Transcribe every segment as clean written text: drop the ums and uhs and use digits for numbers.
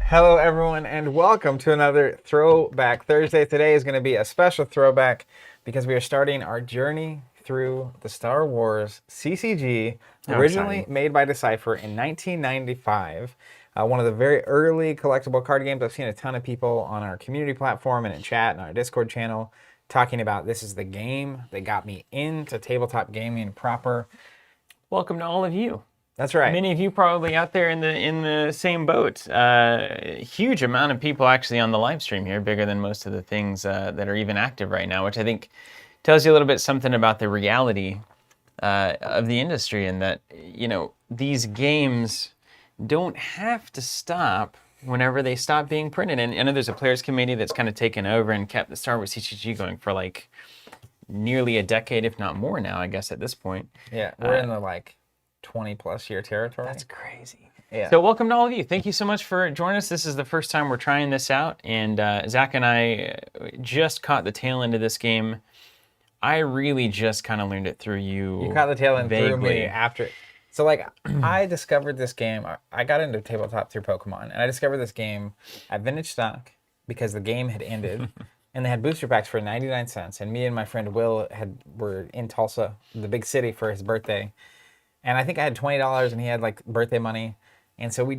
Hello, everyone, and welcome to another Throwback Thursday. Today is going to be a special throwback because we are starting our journey through the Star Wars CCG, How originally exciting. made by Decipher in 1995. One of the very early collectible card games. I've seen a ton of people on our community platform and in chat and our Discord channel talking about this is the game that got me into tabletop gaming proper. Welcome to all of you. That's right. Many of you probably out there in the same boat. Huge amount of people actually on the live stream here, bigger than most of the things that are even active right now, which I think tells you a little bit something about the reality of the industry, and that these games don't have to stop whenever they stop being printed. And I know there's a players committee that's kind of taken over and kept the Star Wars CCG going for like nearly a decade, if not more now, I guess at this point. Yeah, we're in the 20+ year territory. That's crazy. Yeah. So welcome to all of you. Thank you so much for joining us. This is the first time we're trying this out, and Zach and I just caught the tail end of this game. I really just kind of learned it through you. You caught the tail end through me vaguely. after. So I discovered this game. I got into tabletop through Pokemon, and I discovered this game at Vintage Stock because the game had ended, and they had booster packs for 99 cents. And me and my friend Will were in Tulsa, the big city, for his birthday. And I think I had $20 and he had birthday money. And so we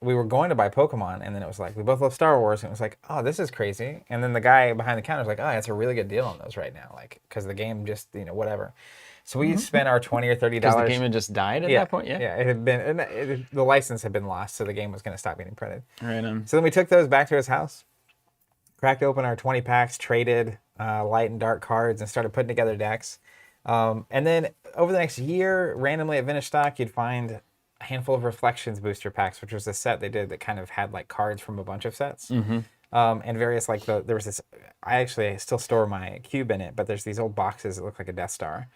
were going to buy Pokemon, and then it was like, we both love Star Wars. And it was like, oh, this is crazy. And then the guy behind the counter was like, oh, it's a really good deal on those right now. Because the game just, whatever. So we spent our $20 or $30. Because the game had just died at that point? Yeah, it had been, the license had been lost, so the game was going to stop getting printed. Right on. So then we took those back to his house, cracked open our 20 packs, traded light and dark cards, and started putting together decks. And then over the next year, randomly at Vintage Stock, you'd find a handful of Reflections booster packs, which was a set they did that kind of had cards from a bunch of sets. And various there was this. I actually still store my cube in it, but there's these old boxes that look like a Death Star,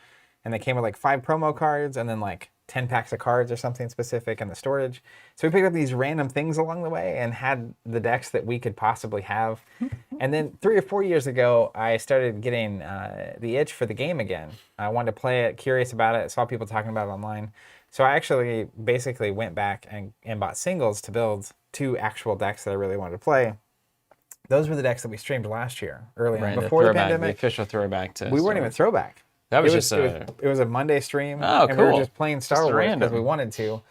and they came with 5 promo cards and then 10 packs of cards or something specific in the storage. So we picked up these random things along the way and had the decks that we could possibly have. And then 3 or 4 years ago, I started getting the itch for the game again. I wanted to play it, curious about it, saw people talking about it online. So I actually basically went back and bought singles to build 2 actual decks that I really wanted to play. Those were the decks that we streamed last year, early on, before the pandemic. The official throwback to We weren't even throwback. That was it was a Monday stream. Oh, and cool. we were just playing Star Wars because we wanted to.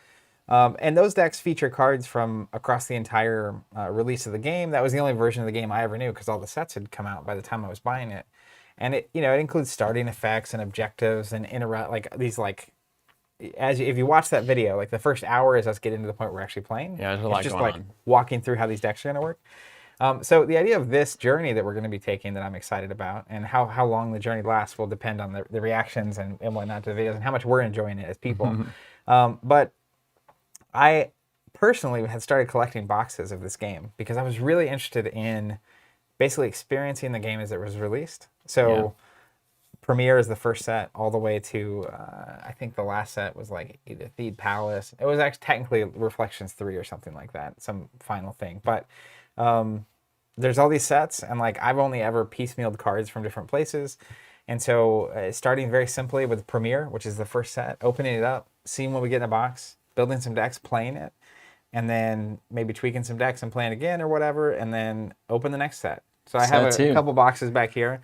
And those decks feature cards from across the entire release of the game. That was the only version of the game I ever knew because all the sets had come out by the time I was buying it. And it includes starting effects and objectives and if you watch that video, the first hour is us getting to the point where we're actually playing. Yeah, there's a lot going on. Walking through how these decks are going to work. So the idea of this journey that we're going to be taking that I'm excited about, and how long the journey lasts will depend on the reactions and whatnot to the videos and how much we're enjoying it as people. But I personally had started collecting boxes of this game because I was really interested in basically experiencing the game as it was released. So Premiere is the first set all the way to, I think the last set was either Theed Palace. It was actually technically Reflections 3 or something like that, some final thing. But there's all these sets, and I've only ever piecemealed cards from different places. And so starting very simply with Premiere, which is the first set, opening it up, seeing what we get in the box, building some decks, playing it, and then maybe tweaking some decks and playing again or whatever, and then open the next set. So I have a couple boxes back here.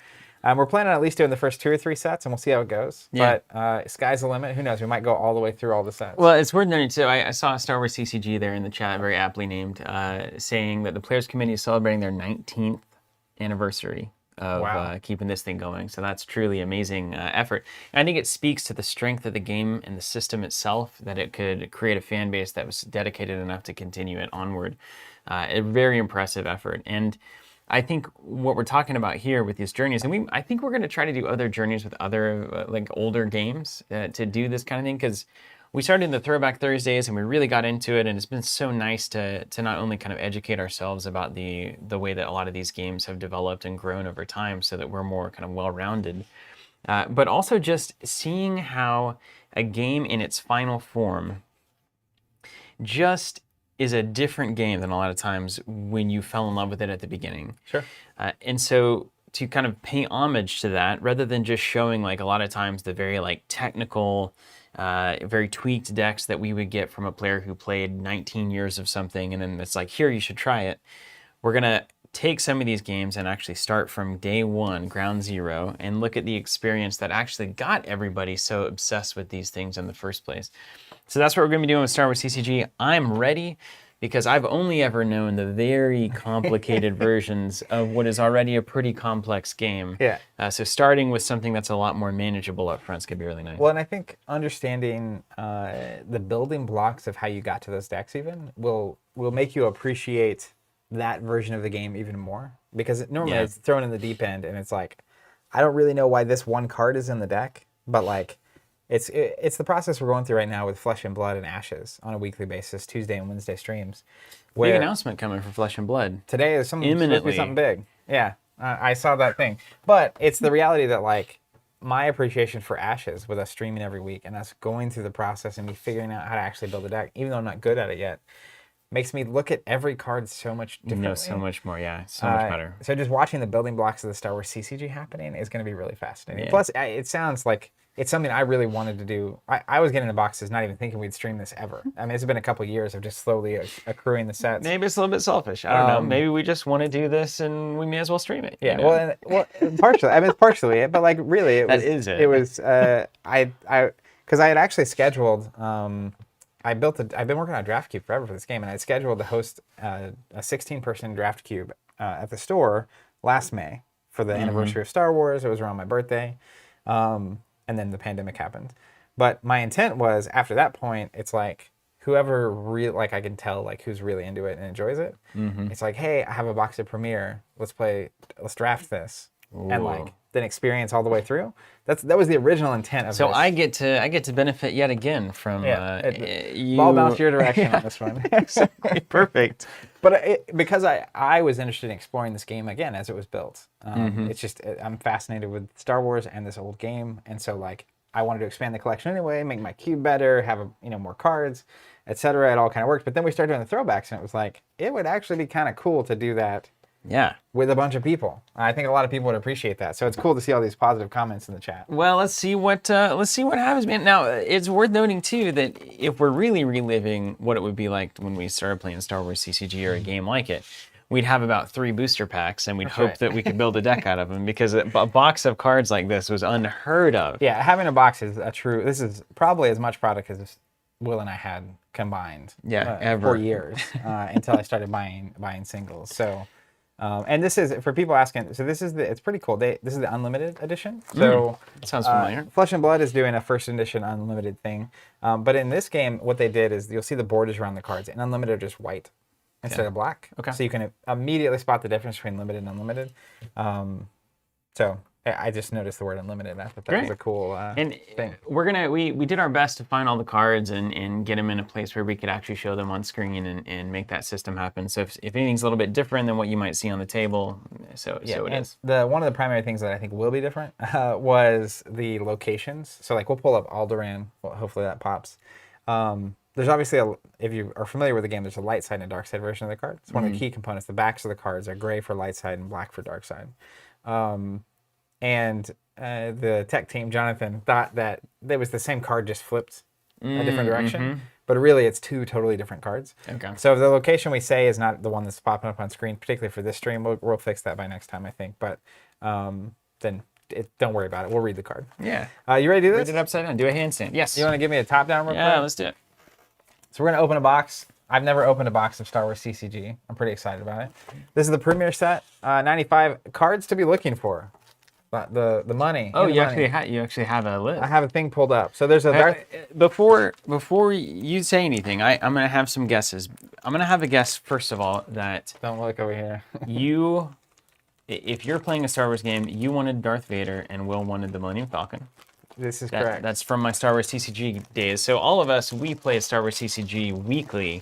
We're planning on at least doing the first 2 or 3 sets, and we'll see how it goes. Yeah. But sky's the limit. Who knows? We might go all the way through all the sets. Well, it's worth noting, too. I saw Star Wars CCG there in the chat, very aptly named, saying that the Players Committee is celebrating their 19th anniversary of keeping this thing going. So that's truly amazing effort. And I think it speaks to the strength of the game and the system itself, that it could create a fan base that was dedicated enough to continue it onward. A very impressive effort. And I think what we're talking about here with these journeys, and I think we're going to try to do other journeys with other older games to do this kind of thing, because we started the Throwback Thursdays and we really got into it, and it's been so nice to not only kind of educate ourselves about the way that a lot of these games have developed and grown over time, so that we're more kind of well-rounded, but also just seeing how a game in its final form just is a different game than a lot of times when you fell in love with it at the beginning. Sure. And so to kind of pay homage to that, rather than just showing a lot of times the very technical very tweaked decks that we would get from a player who played 19 years of something, and then it's like, here, you should try it. We're going to take some of these games and actually start from day one, ground zero, and look at the experience that actually got everybody so obsessed with these things in the first place. So that's what we're going to be doing with Star Wars CCG. I'm ready because I've only ever known the very complicated versions of what is already a pretty complex game. Yeah. So starting with something that's a lot more manageable up front is going to be really nice. Well, and I think understanding the building blocks of how you got to those decks even will make you appreciate that version of the game even more, because normally it's thrown in the deep end and it's like, I don't really know why this one card is in the deck, but like it's the process we're going through right now with Flesh and Blood and Ashes on a weekly basis, Tuesday and Wednesday streams. Big announcement coming for Flesh and Blood today is something big. Yeah, I saw that thing, but it's the reality that like my appreciation for Ashes, with us streaming every week and us going through the process and me figuring out how to actually build a deck, even though I'm not good at it yet, makes me look at every card so much differently. No, so much more, so much better. So just watching the building blocks of the Star Wars CCG happening is going to be really fascinating. Yeah. Plus, it sounds like it's something I really wanted to do. I was getting into boxes not even thinking we'd stream this ever. I mean, it's been a couple of years of just slowly accruing the sets. Maybe it's a little bit selfish. I don't know. Maybe we just want to do this and we may as well stream it. Yeah, you know? well, partially. I mean, it's partially it, but like really, it was. That is it. It was. Because I had actually scheduled. I've been working on a draft cube forever for this game, and I scheduled to host a 16-person draft cube at the store last May for the anniversary of Star Wars. It was around my birthday, and then the pandemic happened. But my intent was, after that point, it's like whoever really, like, I can tell like who's really into it and enjoys it. It's like, hey, I have a box of Premiere. Let's draft this, and like then experience all the way through. That was the original intent of so this. I get to benefit yet again from you. Ball bounced your direction on this one. Exactly. Perfect. But because I was interested in exploring this game again as it was built. It's just I'm fascinated with Star Wars and this old game, and so like I wanted to expand the collection anyway, make my cube better, have more cards, etc. It all kind of worked. But then we started doing the throwbacks, and it was like it would actually be kind of cool to do that. Yeah. With a bunch of people. I think a lot of people would appreciate that. So it's cool to see all these positive comments in the chat. Well, let's see what happens, man. Now, it's worth noting too that if we're really reliving what it would be like when we started playing Star Wars CCG or a game like it, we'd have about 3 booster packs, and we'd hope that we could build a deck out of them, because a box of cards like this was unheard of. Yeah, having a box is this is probably as much product as Will and I had combined. Yeah, ever. For years until I started buying singles. So. And this is, for people asking, so it's pretty cool. This is the Unlimited edition. So sounds familiar. Flesh and Blood is doing a first edition Unlimited thing. But in this game, what they did is you'll see the borders around the cards, and Unlimited are just white instead of black. Okay. So you can immediately spot the difference between Limited and Unlimited. So I just noticed the word Unlimited. I thought that was a cool thing. We did our best to find all the cards and get them in a place where we could actually show them on screen and make that system happen. So if anything's a little bit different than what you might see on the table, so it is. One of the primary things that I think will be different was the locations. So like we'll pull up Alderaan. Well, hopefully that pops. There's obviously if you are familiar with the game, there's a light side and a dark side version of the card. It's one of the key components. The backs of the cards are gray for light side and black for dark side. And the tech team, Jonathan, thought that it was the same card just flipped a different direction. But really, it's 2 totally different cards. Okay. So if the location we say is not the one that's popping up on screen, particularly for this stream, we'll fix that by next time, I think. But then don't worry about it. We'll read the card. Yeah. You ready to do this? Read it upside down. Do a handstand. Yes. You want to give me a top-down real quick? Yeah, let's do it. So we're going to open a box. I've never opened a box of Star Wars CCG. I'm pretty excited about it. This is the Premier set. 95 cards to be looking for. The money. Oh, you actually have a list. I have a thing pulled up. So there's a before you say anything, I'm gonna have some guesses. I'm gonna have a guess first of all that don't look over here. if you're playing a Star Wars game, you wanted Darth Vader and Will wanted the Millennium Falcon. This is correct. That's from my Star Wars CCG days. So all of us, we play Star Wars CCG weekly.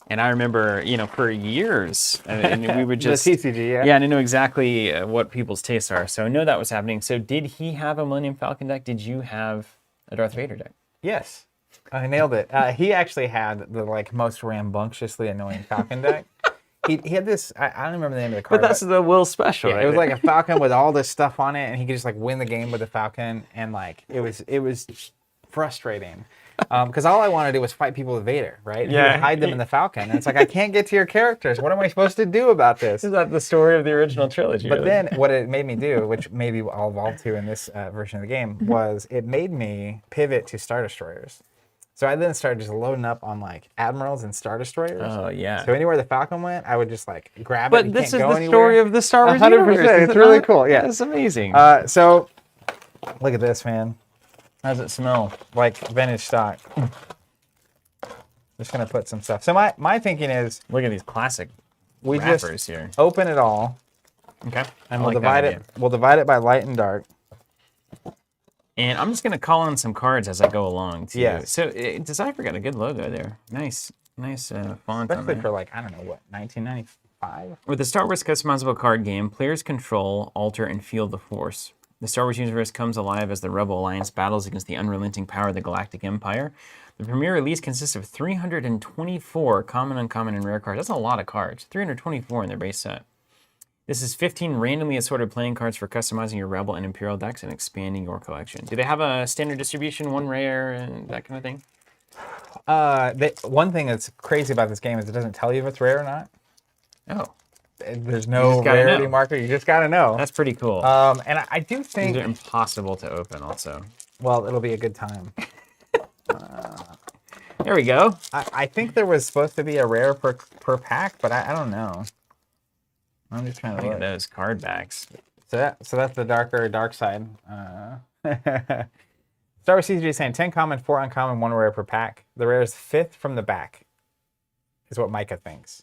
And I remember, for years, and we would just... the CCG, yeah. Yeah, and I know exactly what people's tastes are. So I know that was happening. So did he have a Millennium Falcon deck? Did you have a Darth Vader deck? Yes. I nailed it. He actually had the most rambunctiously annoying Falcon deck. He had this, I don't remember the name of the card. But that's the Will special, yeah, right? It was like a Falcon with all this stuff on it, and he could just win the game with the Falcon, and it was frustrating. Because all I want to do was fight people with Vader, right? Yeah. He would hide them in the Falcon. And it's like, I can't get to your characters. What am I supposed to do about this? Is that the story of the original trilogy? But really? then what it made me do, which maybe I'll evolve to in this version of the game, was it made me pivot to Star Destroyers. So I then started just loading up on like Admirals and Star Destroyers. Oh, yeah. So anywhere the Falcon went, I would just like grab it. But You this can't is go the anywhere. story of the Star Wars 100%. universe. is It's it really not? cool. Yeah. That's amazing. So look at this, man. How does it smell? Like vintage stock. Just gonna put some stuff. So my thinking is Look at these classic we wrappers just here. open it all. Okay. I We'll like divide that it. idea. We'll divide it by light and dark. And I'm just going to call in some cards as I go along, too. Yes. So, Decipher got a good logo there. Nice font on Especially there. for like, I don't know, what, 1995? With the Star Wars customizable card game, players control, alter, and feel the Force. The Star Wars universe comes alive as the Rebel Alliance battles against the unrelenting power of the Galactic Empire. The premiere release consists of 324 common, uncommon, and rare cards. That's a lot of cards. 324 in their base set. This is 15 randomly assorted playing cards for customizing your Rebel and Imperial decks and expanding your collection. Do they have a standard distribution, one rare, and that kind of thing? One thing that's crazy about this game is it doesn't tell you if it's rare or not. Oh. There's no just gotta rarity know. marker. You just gotta know. That's pretty cool. And I do These think, are impossible to open also. well, it'll be a good time. There we go. I think there was supposed to be a rare per pack, but I don't know. I'm just trying to Look look. at those card backs. So that's the dark side. Star Wars CCG is saying 10 common, 4 uncommon, 1 rare per pack. The rare is 5th from the back, is what Micah thinks.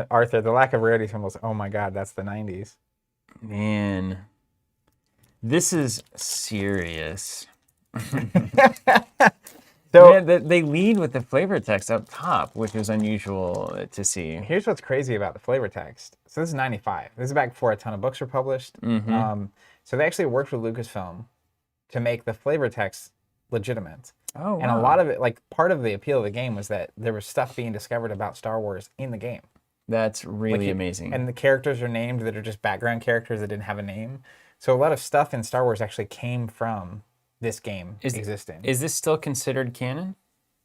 Arthur, the lack of rarity symbols. Oh my God, that's the 90s. Man, this is serious. So Man, they lead with the flavor text up top, which is unusual to see. here's what's crazy about the flavor text. So this is 95. This is back before a ton of books were published. So they actually worked with Lucasfilm to make the flavor text legitimate. Oh, wow. And a lot of it, like part of the appeal of the game was that there was stuff being discovered about Star Wars in the game. That's really amazing. And the characters are named that are just background characters that didn't have a name. So a lot of stuff in Star Wars actually came from this game existing. Is this still considered canon?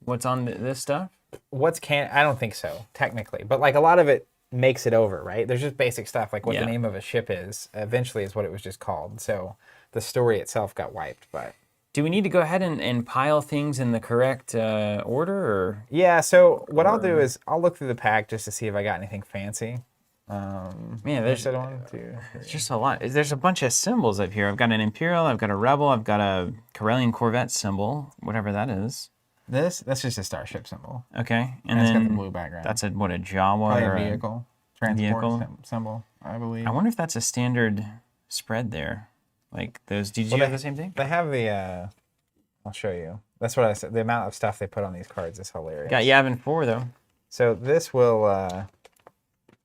What's on this stuff? I don't think so, technically. But like a lot of it makes it over, right? There's just basic stuff, like what the name of a ship is, eventually is what it was just called. So the story itself got wiped, but... Do we need to go ahead and pile things in the correct order? Or? Yeah, so what I'll do is I'll look through the pack just to see if I got anything fancy. Man, there's There's just a lot. There's a bunch of symbols up here. I've got an Imperial, I've got a Rebel, I've got a Corellian Corvette symbol, whatever that is. that's just a starship symbol. Okay, and It's got then the blue background. that's a Jawa Probably or a vehicle. Transport vehicle. symbol, I believe. I wonder if that's a standard spread there. Like those. Did you have the same thing? They have the... I'll show you. That's what I said. The amount of stuff they put on these cards is hilarious. Got Yavin 4 though. So this will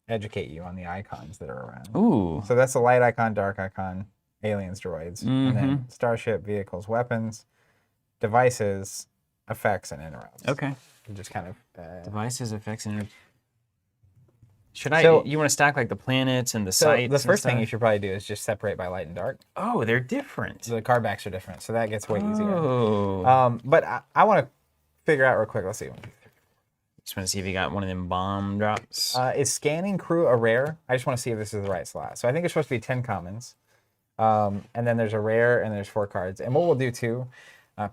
educate you on the icons that are around. Ooh. So that's a light icon, dark icon, aliens, droids, and then starship, vehicles, weapons, devices, effects, and interrupts. Okay. Just kind of... Devices, effects, and you want to stack like the planets and the sites? The first thing you should probably do is just separate by light and dark. Oh, they're different. So the card backs are different, so that gets way easier. Oh. But I want to figure out real quick. Let's see. Just want to see if you got one of them bomb drops. Is scanning crew a rare? I just want to see if this is the right slot. So I think it's supposed to be 10 commons. And then there's a rare and there's 4 cards. And what we'll do too,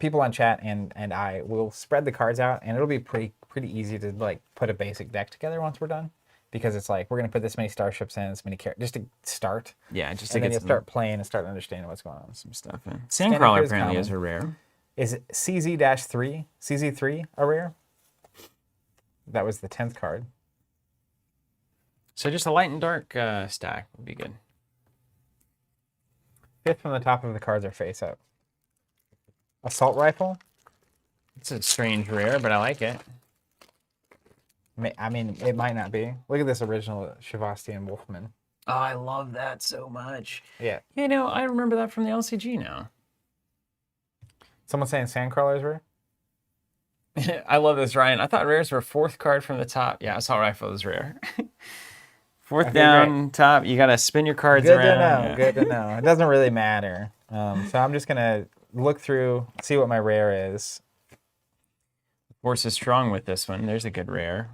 people on chat and I will spread the cards out, and it'll be pretty easy to like put a basic deck together once we're done. Because it's like, we're going to put this many starships in, this many characters, just to start. Yeah, just to and get then you some start playing and start understanding what's going on. some stuff in. Sandcrawler Crew is apparently common. is a rare. Is it CZ-3, CZ3 a rare? That was the 10th card. So just a light and dark stack would be good. 5th from the top of the cards are face up. Assault rifle? It's a strange rare, but I like it. I mean, it might not be. Look at this original Shavastian Wolfman. Oh, I love that so much. Yeah. You know, I remember that from the LCG now. Someone saying Sandcrawler is rare? I love this, Ryan. I thought rares were 4th card from the top. Yeah, assault rifle is rare. 4th down, top. You got to spin your cards Good around. to know. Good to know. It doesn't really matter. So I'm just going to look through, see what my rare is. Force is strong with this one. There's a good rare.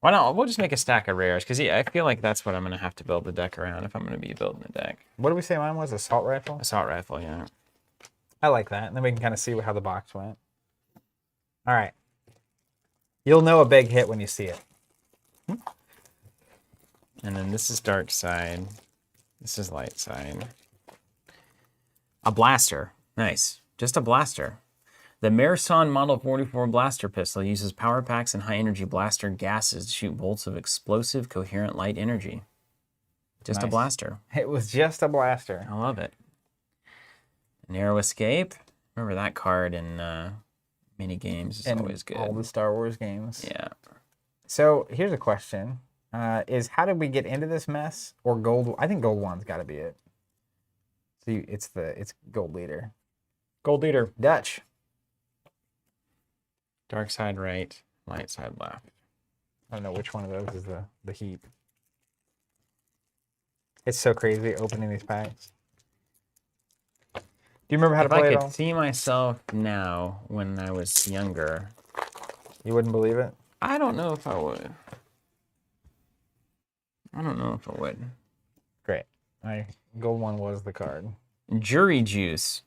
Why not? We'll just make a stack of rares, because I feel like that's what I'm going to have to build the deck around if I'm going to be building the deck. What did we say mine was? Assault rifle? Assault rifle, yeah. I like that. And then we can kind of see how the box went. All right. You'll know a big hit when you see it. And then this is dark side. This is light side. A blaster. Nice. Just a blaster. The Marison Model 44 blaster pistol uses power packs and high-energy blaster gases to shoot bolts of explosive, coherent light energy. Just a blaster. It was just a blaster. I love it. Narrow escape. Remember that card in mini games. It's always good. All the Star Wars games. Yeah. So here's a question: is how did we get into this mess? Or gold? I think gold one's got to be it. So it's gold leader. Gold leader. Dutch. Dark side right, light side left. I don't know which one of those is the heat. It's so crazy opening these packs. Do you remember how to play it all? If I could see myself now when I was younger. You wouldn't believe it? I don't know if I would. Great. My gold one was the card. Jury juice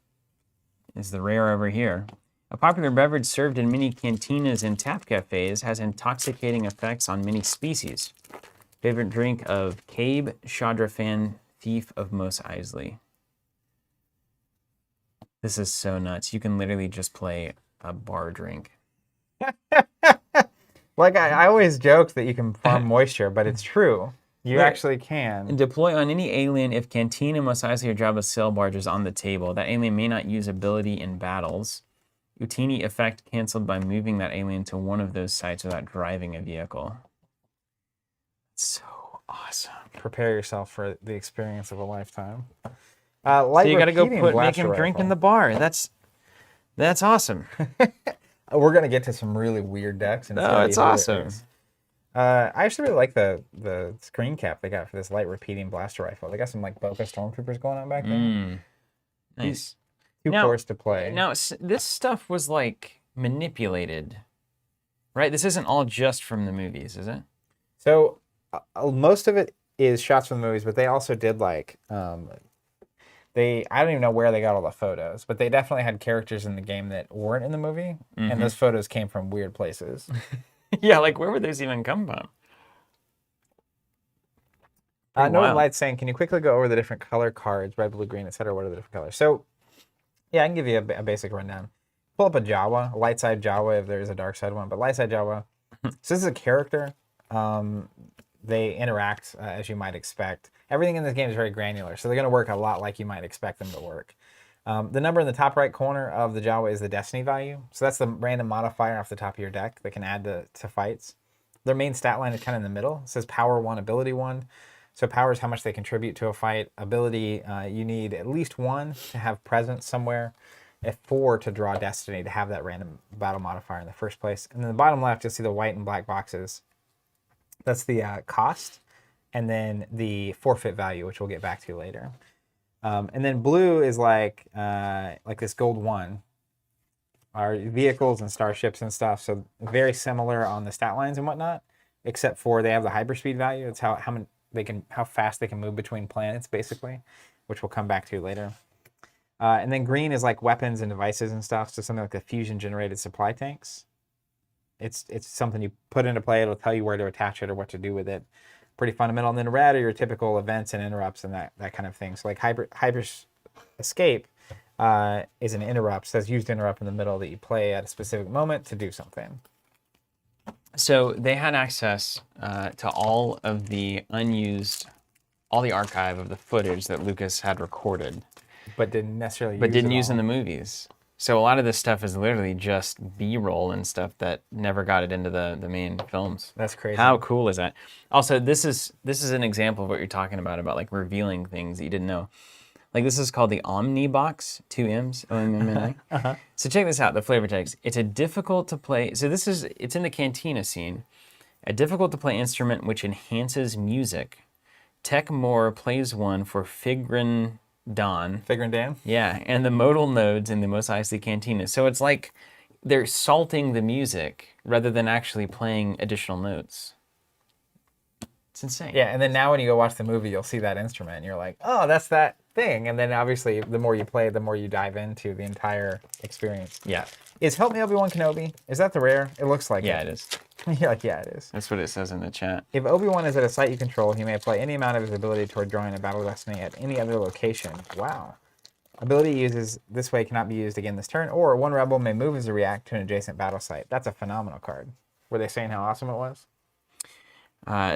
is the rare over here. A popular beverage served in many cantinas and tap cafes has intoxicating effects on many species. Favorite drink of Cabe Shadrafan, Thief of Mos Eisley. This is so nuts. You can literally just play a bar drink. Like I always joke that you can farm moisture, but it's true. You actually can. And deploy on any alien if Cantina, Mos Eisley, or Jabba's sail barge is on the table. That alien may not use ability in battles. Utini effect canceled by moving that alien to one of those sites without driving a vehicle. So awesome. Prepare yourself for the experience of a lifetime. So you got to go make him drink in the bar. That's awesome. We're gonna get to some really weird decks. And it's awesome. I actually really like the screen cap they got for this light repeating blaster rifle. They got some like Boca Stormtroopers going on back there. Nice. Two cores to play. Now, this stuff was like manipulated, right? This isn't all just from the movies, is it? So most of it is shots from the movies, but they also did like I don't even know where they got all the photos, but they definitely had characters in the game that weren't in the movie, and those photos came from weird places. Yeah, like where would those even come from? No Light's saying, can you quickly go over the different color cards, red, blue, green, etc.? What are the different colors? So, yeah, I can give you a basic rundown. Pull up a Jawa, a light side Jawa if there's a dark side one, but light side Jawa. So this is a character. They interact as you might expect. Everything in this game is very granular, so they're going to work a lot like you might expect them to work. The number in the top right corner of the Jawa is the destiny value. So that's the random modifier off the top of your deck that can add to fights. Their main stat line is kind of in the middle. It says power 1, ability 1. So power is how much they contribute to a fight. Ability, you need at least 1 to have presence somewhere. At 4 to draw destiny to have that random battle modifier in the first place. And then the bottom left, you'll see the white and black boxes. That's the cost. And then the forfeit value, which we'll get back to later. And then blue is like this gold 1. Our vehicles and starships and stuff. So very similar on the stat lines and whatnot, except for they have the hyperspeed value. It's how fast they can move between planets, basically, which we'll come back to later. And then green is like weapons and devices and stuff. So something like the fusion generated supply tanks. It's something you put into play. It'll tell you where to attach it or what to do with it. Pretty fundamental. And then red are your typical events and interrupts and that kind of thing. So like hyper escape is an interrupt. Says used interrupt in the middle that you play at a specific moment to do something. So they had access to all the archive of the footage that Lucas had recorded. But didn't necessarily use in the movies. So a lot of this stuff is literally just B-roll and stuff that never got it into the main films. That's crazy. How cool is that? Also, this is an example of what you're talking about like revealing things that you didn't know. Like this is called the Omni Box, 2 M's, O-M-M-N-I. So check this out, the flavor text. It's a difficult to play, so it's in the cantina scene. A difficult to play instrument which enhances music. Tech Moore plays one for Figrin Dawn. Figure and Dan. Yeah, and the modal nodes in the Mos Eisley Cantina. So it's like they're salting the music rather than actually playing additional notes. It's insane. Yeah, and then now when you go watch the movie, you'll see that instrument, and you're like, oh, that's that thing. And then obviously, the more you play, the more you dive into the entire experience. Yeah. Is Help Me Obi-Wan Kenobi? Is that the rare? It looks like Yeah, it. it is. You're like, yeah, it is. That's what it says in the chat. If Obi-Wan is at a site you control, he may apply any amount of his ability toward drawing a battle destiny at any other location. Wow. Ability uses this way cannot be used again this turn, or one rebel may move as a react to an adjacent battle site. That's a phenomenal card. Were they saying how awesome it was?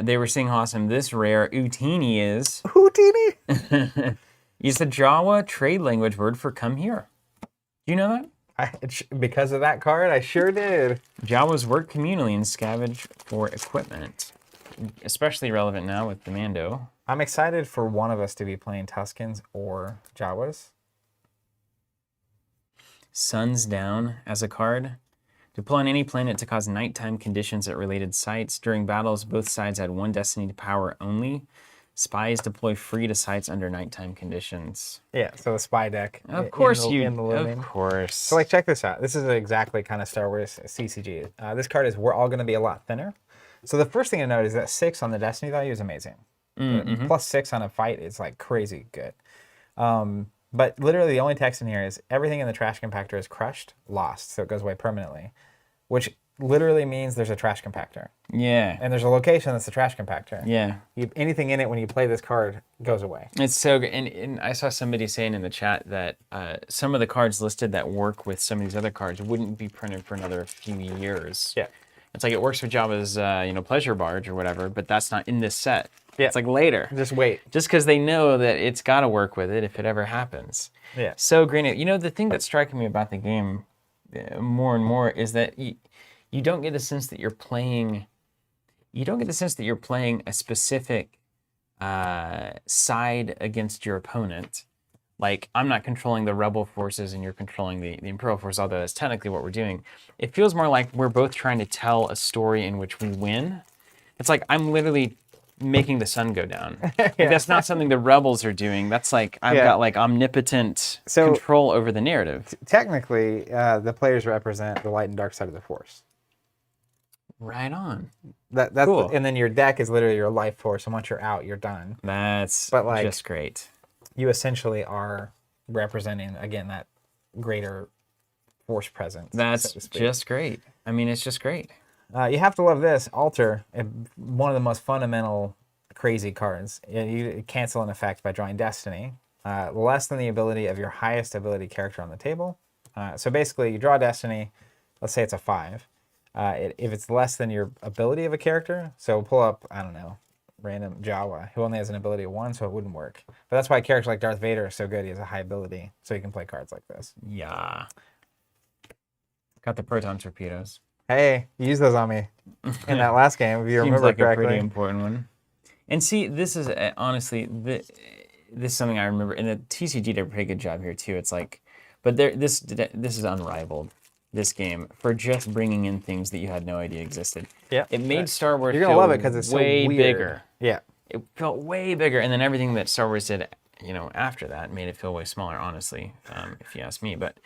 They were saying how awesome this rare Utini is. Houdini? It's a Jawa trade language word for come here. Do you know that? Because of that card, I sure did. Jawas work communally and scavenge for equipment. Especially relevant now with the Mando. I'm excited for one of us to be playing Tuskens or Jawas. Sun's Down as a card. Deploy on any planet to cause nighttime conditions at related sites. During battles, both sides add one destiny to power only. Spies deploy free to sites under nighttime conditions. Yeah, so the spy deck. Of course Of course. So like, check this out. This is exactly kind of Star Wars CCG. This card is we're all going to be a lot thinner. So the first thing to note is that 6 on the destiny value is amazing. Mm-hmm. Plus 6 on a fight is like crazy good. But literally the only text in here is everything in the trash compactor is crushed, lost, so it goes away permanently, which literally means there's a trash compactor. Yeah. And there's a location that's the trash compactor. Yeah. Anything in it when you play this card goes away. It's so good. And I saw somebody saying in the chat that some of the cards listed that work with some of these other cards wouldn't be printed for another few years. Yeah. It's like it works with Jabba's pleasure barge or whatever, but that's not in this set. Yeah. It's like later. Just wait. Just because they know that it's got to work with it if it ever happens. Yeah. So great. You know, the thing that's striking me about the game more and more is that you don't get the sense that you're playing. You don't get the sense that you're playing a specific side against your opponent. Like, I'm not controlling the rebel forces and you're controlling the imperial forces, although that's technically what we're doing. It feels more like we're both trying to tell a story in which we win. It's like I'm literally making the sun go down. Like, that's not something the rebels are doing. That's like I've got like omnipotent control over the narrative. Technically, the players represent the light and dark side of the force. Right on. That's cool. And then your deck is literally your life force, and once you're out, you're done. That's just great. You essentially are representing, again, that greater force presence. That's just great. I mean, it's just great. You have to love this. Alter, one of the most fundamental crazy cards. You cancel an effect by drawing Destiny. Less than the ability of your highest ability character on the table. So basically, you draw Destiny. Let's say it's a 5. If it's less than your ability of a character, so we'll pull up, I don't know, random Jawa, who only has an ability of 1, so it wouldn't work. But that's why a character like Darth Vader is so good. He has a high ability, so he can play cards like this. Yeah. Got the proton torpedoes. Hey, you used those on me in that last game, if you remember like correctly. A pretty important one. And see, this is honestly, this is something I remember, and the TCG did a pretty good job here too. It's like, but this is unrivaled. This game for just bringing in things that you had no idea existed. Yeah, it made Star Wars. You're gonna love it because it's way so weird. Bigger. Yeah, it felt way bigger, and then everything that Star Wars did, after that, made it feel way smaller. Honestly, if you ask me, but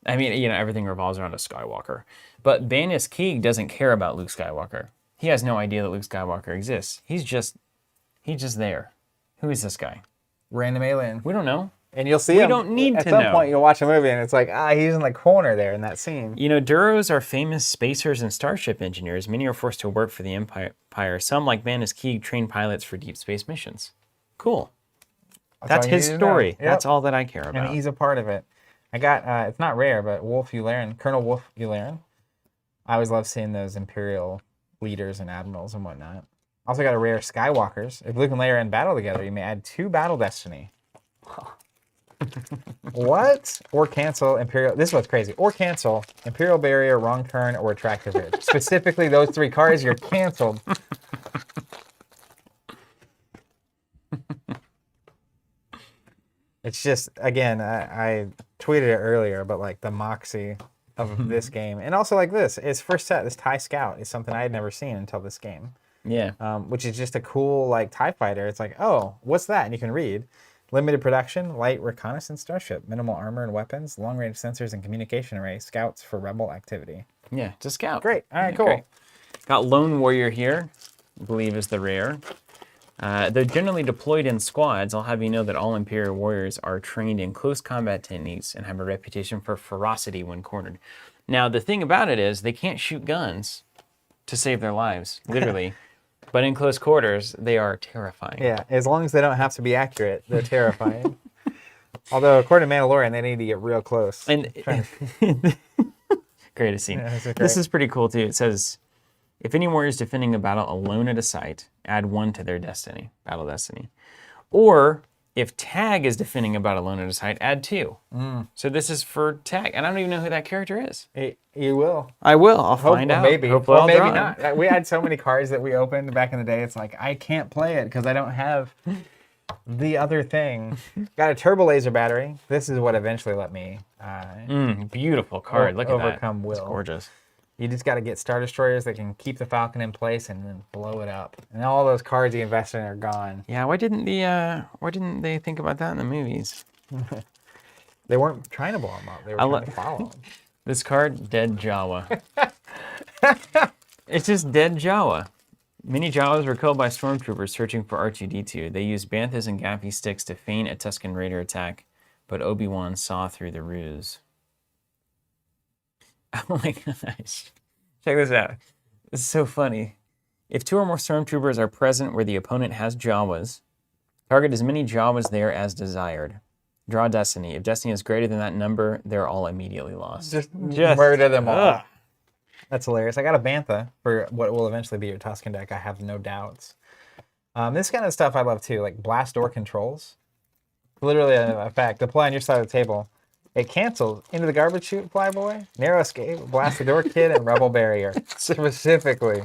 I mean, everything revolves around a Skywalker. But Banis Keeg doesn't care about Luke Skywalker. He has no idea that Luke Skywalker exists. He's just there. Who is this guy? Random alien. We don't know. And you'll see we him. Don't need at to some know. point, you'll watch a movie and it's like, he's in the corner there in that scene. Duros are famous spacers and starship engineers. Many are forced to work for the Empire. Some, like Banis Keeg, train pilots for deep space missions. Cool. That's his story. Yep. That's all that I care about. And he's a part of it. I got, it's not rare, but Wolf Yularen, Colonel Wolf Yularen. I always love seeing those Imperial leaders and admirals and whatnot. Also got a rare Skywalkers. If Luke and Leia are in battle together, you may add 2 battle destiny. What? Or cancel Imperial. This is what's crazy. Or cancel Imperial Barrier, Wrong Turn, or Attractive Ridge. Specifically, those 3 cards, you're canceled. It's just, again, I tweeted it earlier, but like the moxie of this game. And also like this, its first set, this TIE Scout is something I had never seen until this game. Yeah. Which is just a cool like TIE fighter. It's like, oh, what's that? And you can read. Limited production, light reconnaissance starship, minimal armor and weapons, long-range sensors and communication array, scouts for rebel activity. Yeah, it's a scout. Great. All right, Yeah, cool. great. Got Lone Warrior here, I believe is the rare. They're generally deployed in squads. I'll have you know that all Imperial warriors are trained in close combat techniques and have a reputation for ferocity when cornered. Now, the thing about it is they can't shoot guns to save their lives, literally. But in close quarters, they are terrifying. Yeah, as long as they don't have to be accurate, they're terrifying. Although, according to Mandalorian, they need to get real close. And greatest scene. Yeah, this is pretty cool, too. It says, if any warrior is defending a battle alone at a site, add 1 to their destiny, battle destiny. Or if Tag is defending a battle alone at a site, add 2. So this is for Tag. And I don't even know who that character is. You will. I will. I'll find out. Maybe. Hopefully Or I'll maybe draw him. not. We had so many cards that we opened back in the day. It's like, I can't play it because I don't have the other thing. Got a turbo laser battery. This is what eventually let me Beautiful card. Look at that. overcome will. It's gorgeous. You just got to get Star Destroyers that can keep the Falcon in place and then blow it up. And all those cards you invested in are gone. Yeah, why didn't they think about that in the movies? They weren't trying to blow them up. They were trying to follow them. This card, Dead Jawa. It's just Dead Jawa. Many Jawas were killed by stormtroopers searching for R2-D2. They used banthas and gaffy sticks to feign a Tusken Raider attack, but Obi-Wan saw through the ruse. Oh my gosh. Check this out. This is so funny. If 2 or more stormtroopers are present where the opponent has Jawas, target as many Jawas there as desired. Draw Destiny. If Destiny is greater than that number, they're all immediately lost. Just murder them all. That's hilarious. I got a Bantha for what will eventually be your Tusken deck. I have no doubts. This kind of stuff I love too, like blast door controls. Literally a fact. Deploy on your side of the table. It cancels into the garbage chute, Flyboy, narrow escape, blast the door kid, and rebel barrier specifically.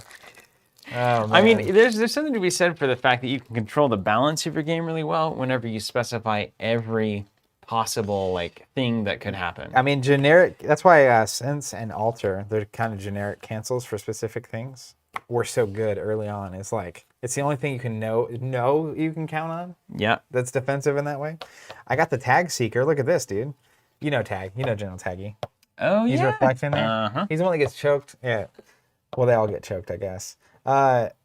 Oh, man. I mean, there's something to be said for the fact that you can control the balance of your game really well whenever you specify every possible thing that could happen. I mean, generic. That's why Sense and Alter, they're kind of generic cancels for specific things, were so good early on. It's like it's the only thing you can know you can count on. Yeah, that's defensive in that way. I got the Tag Seeker. Look at this, dude. You know Tag. You know General Taggy. Oh, He's yeah. reflecting there. Uh-huh. He's the one that gets choked. Yeah. Well, they all get choked, I guess.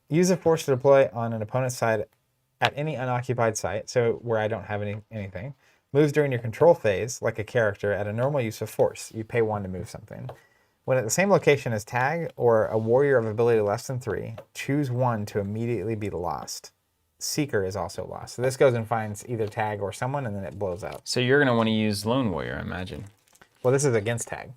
Use a force to deploy on an opponent's side at any unoccupied site, so where I don't have anything. Moves during your control phase, like a character, at a normal use of force. You pay 1 to move something. When at the same location as Tag or a warrior of ability less than 3, choose 1 to immediately be lost. Seeker is also lost. So this goes and finds either Tag or someone, and then it blows up. So you're going to want to use Lone Warrior, I imagine. Well, this is against Tag.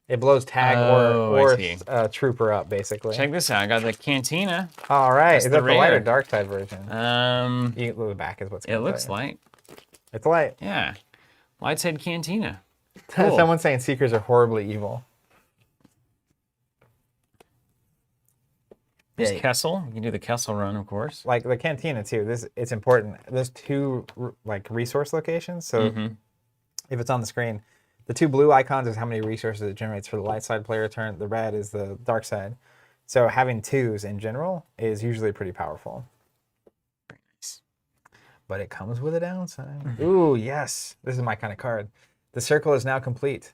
It blows Tag or Trooper up, basically. Check this out. I got the Cantina. All right. That's Is that the light rare. or dark side version? The back is what's It looks light. It's light. Yeah. Light side Cantina. Cool. Someone's saying Seekers are horribly evil. There's Kessel. You can do the Kessel run, of course. Like the Cantina too. It's important. There's 2 resource locations. So if it's on the screen, the 2 blue icons is how many resources it generates for the light side player turn. The red is the dark side. So having 2s in general is usually pretty powerful. Very nice. But it comes with a downside. Ooh, yes. This is my kind of card. The circle is now complete.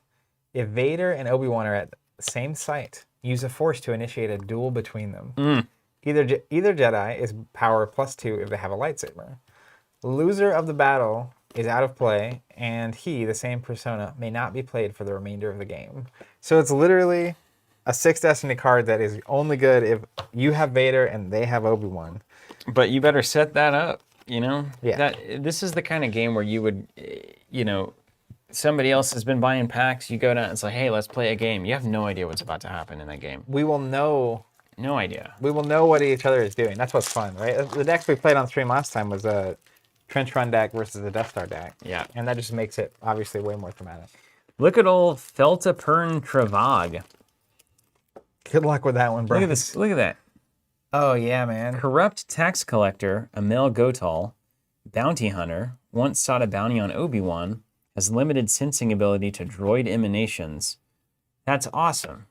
If Vader and Obi-Wan are at the same site, use a force to initiate a duel between them. Either Jedi is power +2 if they have a lightsaber. Loser of the battle is out of play, and he, the same persona, may not be played for the remainder of the game. So it's literally a 6 Destiny card that is only good if you have Vader and they have Obi-Wan. But you better set that up, you know? Yeah. This is the kind of game where you would, somebody else has been buying packs, you go down and say, hey, let's play a game. You have no idea what's about to happen in that game. We will know. No idea. We will know what each other is doing. That's what's fun, right? The decks we played on stream last time was a Trench Run deck versus a Death Star deck. Yeah. And that just makes it, obviously, way more thematic. Look at old Feltapern Travag. Good luck with that one, bro. Look at this. Look at that. Oh, yeah, man. Corrupt tax collector, Amel Gotal, bounty hunter, once sought a bounty on Obi-Wan, has limited sensing ability to droid emanations. That's awesome.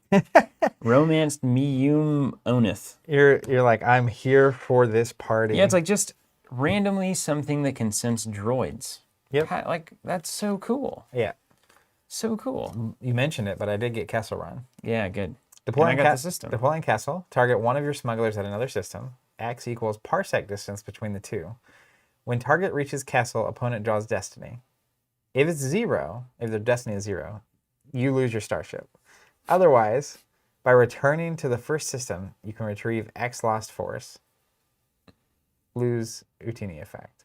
Romanced Miyum Onith. You're like, I'm here for this party. Yeah, it's like just randomly something that can sense droids. Yep. Like, that's so cool. Yeah. So cool. You mentioned it, but I did get Kessel Run. Yeah, good. Deploying and I got the system. Deploying Kessel. Target one of your smugglers at another system. X equals parsec distance between the two. When target reaches Kessel, opponent draws destiny. If it's 0, if their destiny is 0, you lose your starship. Otherwise, by returning to the first system, you can retrieve X lost force. Lose Utini effect.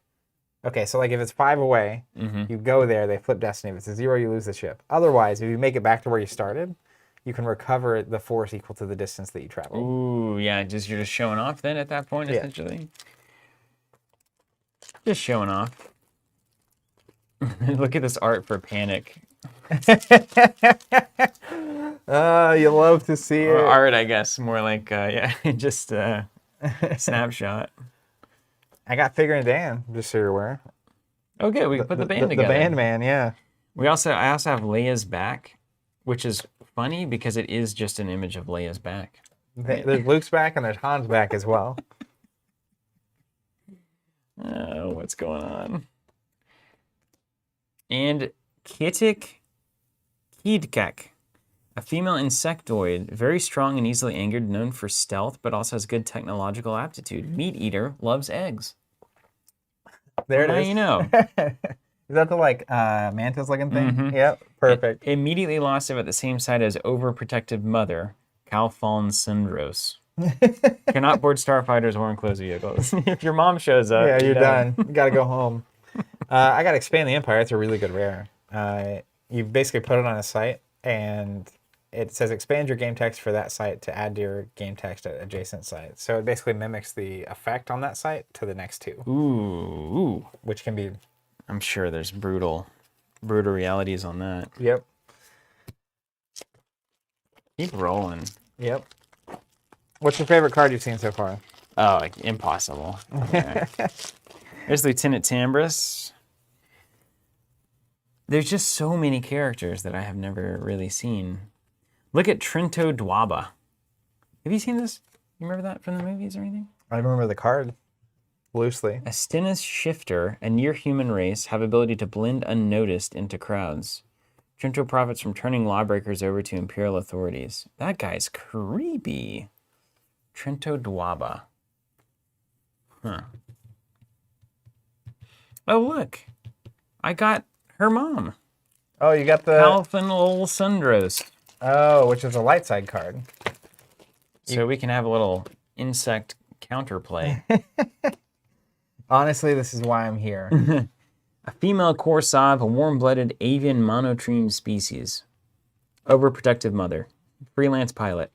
Okay, so like if it's 5 away, you go there, they flip destiny. If it's a 0, you lose the ship. Otherwise, if you make it back to where you started, you can recover the force equal to the distance that you traveled. Ooh, yeah, you're just showing off then at that point, essentially. Just showing off. Look at this art for Panic. You love to see Or it. art, I guess, more like, just a snapshot. I got Figure and Dan, just so you're aware. Okay, we put the band together. The band man, yeah. I also have Leia's back, which is funny because it is just an image of Leia's back. There's Luke's back and there's Han's back as well. Oh, what's going on? And Kitik Kidkak, a female insectoid, very strong and easily angered, known for stealth, but also has good technological aptitude. Meat eater, loves eggs. There it is. You know. Is that the like mantis looking thing? Yep, perfect. It immediately lost him at the same site as overprotective mother, Calphon Syndros. Cannot board starfighters or enclosed vehicles. If your mom shows up, Yeah, you're done. You gotta go home. I gotta expand the Empire. It's a really good rare. You basically put it on a site, and it says expand your game text for that site to add to your game text at adjacent sites. So it basically mimics the effect on that site to the next two. Ooh. Which can be... I'm sure there's brutal realities on that. Yep. Keep rolling. Yep. What's your favorite card you've seen so far? Oh, impossible. Okay. There's Lieutenant Tambris. There's just so many characters that I have never really seen. Look at Trento Dwaba. Have you seen this? You remember that from the movies or anything? I remember the card. Loosely. A Stennis shifter, a near-human race, have ability to blend unnoticed into crowds. Trento profits from turning lawbreakers over to Imperial authorities. That guy's creepy. Trento Dwaba. Huh. Oh, look. I got her mom. Oh, you got the... Calphanol Sundros. Oh, which is a light side card. So we can have a little insect counterplay. Honestly, this is why I'm here. A female Korsav, a warm-blooded avian monotreme species. Overprotective mother. Freelance pilot.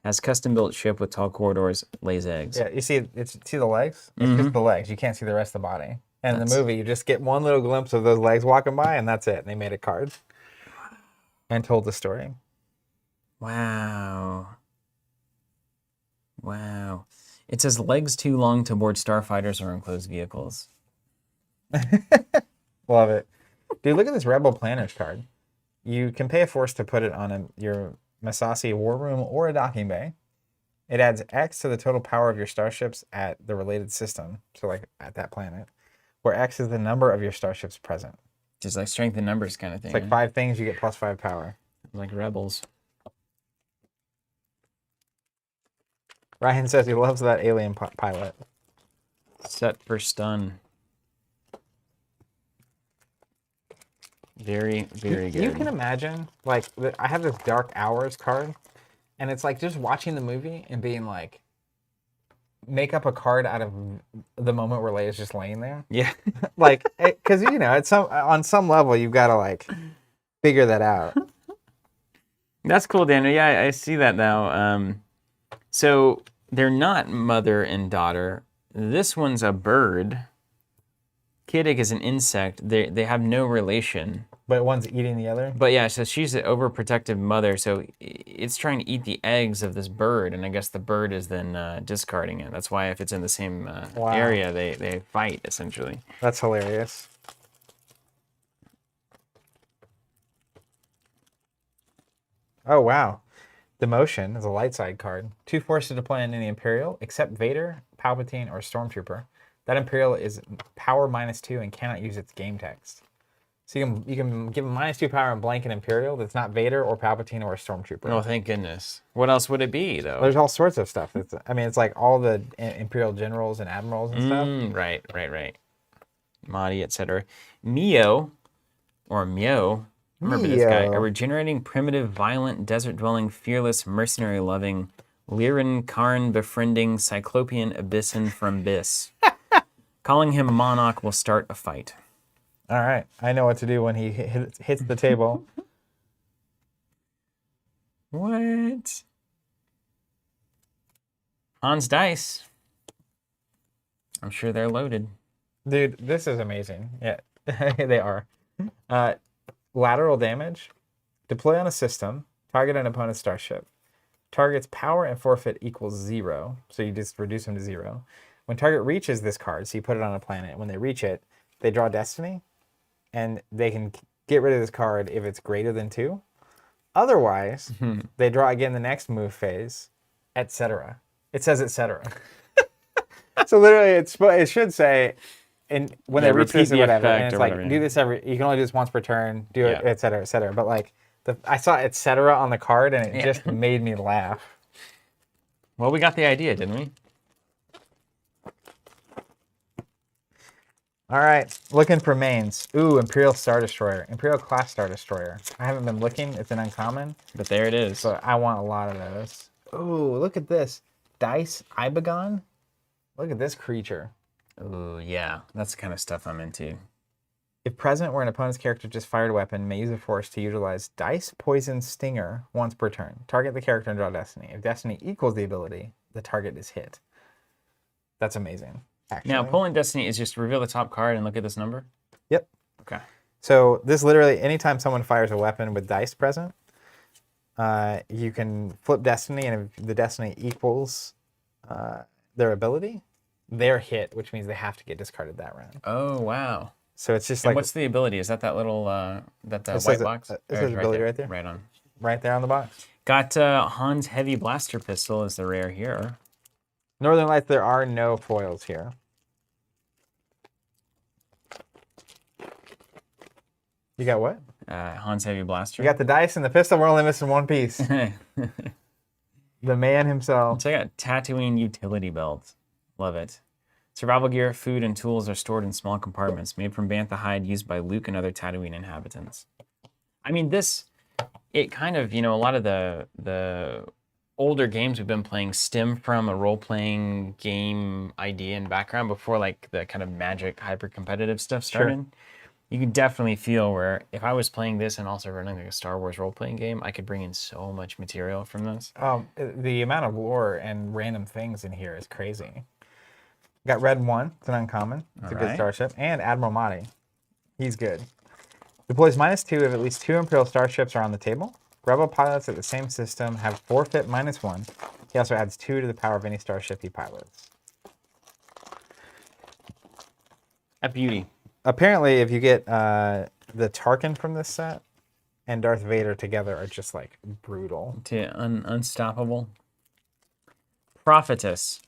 Has custom-built ship with tall corridors, lays eggs. Yeah, you see the legs? It's just the legs. You can't see the rest of the body. And in the movie, you just get one little glimpse of those legs walking by, and that's it. And they made a card and told the story. Wow. Wow. It says legs too long to board starfighters or enclosed vehicles. Love it. Dude, look at this Rebel Planners card. You can pay a force to put it on your Masasi war room or a docking bay. It adds X to the total power of your starships at the related system, so like at that planet, where X is the number of your starships present. Just like strength in numbers kind of thing. It's like 5 things, you get +5 power. Like Rebels. Ryan says he loves that alien pilot. Set for stun. Very, very good. You can imagine, like, I have this Dark Hours card, and it's like just watching the movie and being like, make up a card out of the moment where Leia's just laying there. Yeah. Like, because, you know, on some level, you've got to, like, figure that out. That's cool, Daniel. Yeah, I see that now. So they're not mother and daughter. This one's a bird. Kiddick is an insect. They have no relation. But one's eating the other? But yeah, so she's an overprotective mother, so it's trying to eat the eggs of this bird, and I guess the bird is then discarding it. That's why if it's in the same area, they fight, essentially. That's hilarious. Oh, wow. Demotion is a light side card. 2 forces to deploy on any Imperial, except Vader, Palpatine, or Stormtrooper. That Imperial is power -2 and cannot use its game text. So you can give him -2 power and blank an Imperial that's not Vader or Palpatine or a Stormtrooper. Oh, thank goodness. What else would it be, though? There's all sorts of stuff. It's like all the Imperial generals and admirals and stuff. Right. Mahdi, etc. Mio, or Mio, remember this guy, a regenerating, primitive, violent, desert-dwelling, fearless, mercenary-loving, Lyran Karn befriending, Cyclopean Abyssin from Biss. Calling him Monarch will start a fight. All right. I know what to do when he hits the table. What? Hans dice. I'm sure they're loaded. Dude, this is amazing. Yeah, they are. Lateral damage. Deploy on a system. Target an opponent's starship. Target's power and forfeit equals 0. So you just reduce them to 0. When target reaches this card, so you put it on a planet. When they reach it, they draw Destiny. And they can get rid of this card if it's greater than 2. Otherwise, they draw again the next move phase, etc. It says etc. So literally, it should say, and when they reach this or whatever, and it's like, do this you can only do this once per turn, do it, etc., etc. But like, I saw etc. on the card, and it just made me laugh. Well, we got the idea, didn't we? All right, looking for mains. Ooh, Imperial Star Destroyer. Imperial class Star Destroyer. I haven't been looking. It's an uncommon. But there it is. So I want a lot of those. Ooh, look at this. Dice Ibagon. Look at this creature. Ooh, yeah. That's the kind of stuff I'm into. If present where an opponent's character just fired a weapon, may use a force to utilize Dice Poison Stinger once per turn. Target the character and draw Destiny. If Destiny equals the ability, the target is hit. That's amazing. Actually. Now, pulling Destiny is just reveal the top card and look at this number? Yep. Okay. So this literally, anytime someone fires a weapon with dice present, you can flip Destiny, and if the Destiny equals their ability, they're hit, which means they have to get discarded that round. Oh, wow. So it's just and like... what's the ability? Is that little white box? It says ability right there. Right on. Right there on the box. Got Han's Heavy Blaster Pistol as the rare here. Northern Lights, there are no foils here. You got what? Han's Heavy Blaster. You got the dice and the pistol. We're only missing one piece. The man himself. Check out Tatooine Utility Belt. Love it. Survival gear, food, and tools are stored in small compartments made from bantha hide used by Luke and other Tatooine inhabitants. I mean, it kind of, a lot of the older games we've been playing stem from a role-playing game idea and background before, like, the kind of Magic hyper-competitive stuff started. Sure. You can definitely feel where if I was playing this and also running like a Star Wars role-playing game, I could bring in so much material from this. The amount of lore and random things in here is crazy. Got Red 1. It's an uncommon. It's a good starship. And Admiral Mahdi. He's good. Deploys -2 if at least 2 Imperial starships are on the table. Rebel pilots at the same system have forfeit -1. He also adds 2 to the power of any starship he pilots. A beauty. Apparently, if you get the Tarkin from this set and Darth Vader together are just like brutal. Unstoppable. Prophetess.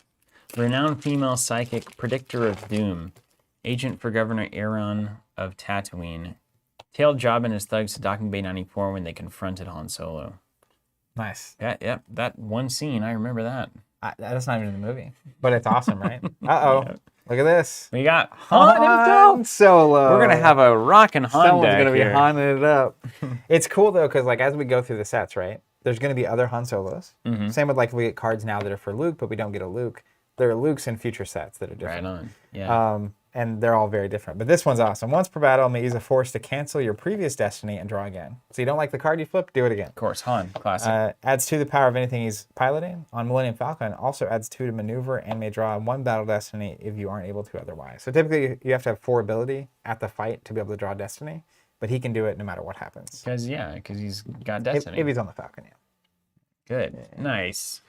Renowned female psychic, predictor of doom. Agent for Governor Aaron of Tatooine. Tailed Jabba and his thugs to Docking Bay 94 when they confronted Han Solo. Nice. Yeah, that one scene, I remember that. That's not even in the movie. But it's awesome, right? Uh-oh. Yeah. Look at this. We got Han Solo. We're going to have a rockin' Han Someone's going to be here. Haning it up. It's cool, though, because like as we go through the sets, right, there's going to be other Han Solos. Mm-hmm. Same with like we get cards now that are for Luke, but we don't get a Luke. There are Lukes in future sets that are different. Right on, yeah. And they're all very different. But this one's awesome. Once per battle, may use a force to cancel your previous Destiny and draw again. So you don't like the card you flip, do it again. Of course, Han, classic. Adds 2 to the power of anything he's piloting. On Millennium Falcon, also adds 2 to maneuver and may draw 1 battle Destiny if you aren't able to otherwise. So typically, you have to have 4 ability at the fight to be able to draw Destiny. But he can do it no matter what happens. Because he's got Destiny. If he's on the Falcon, yeah. Good, nice.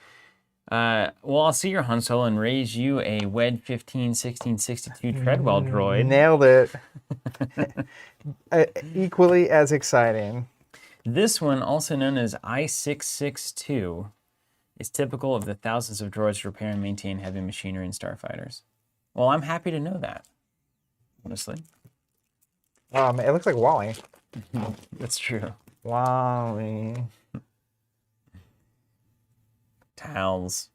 Well, I'll see your Han Solo and raise you a WED 151662 Treadwell droid. Nailed it. Equally as exciting. This one, also known as I-662, is typical of the thousands of droids to repair and maintain heavy machinery and starfighters. Well, I'm happy to know that, honestly. It looks like Wally. That's true. Wally. Towels.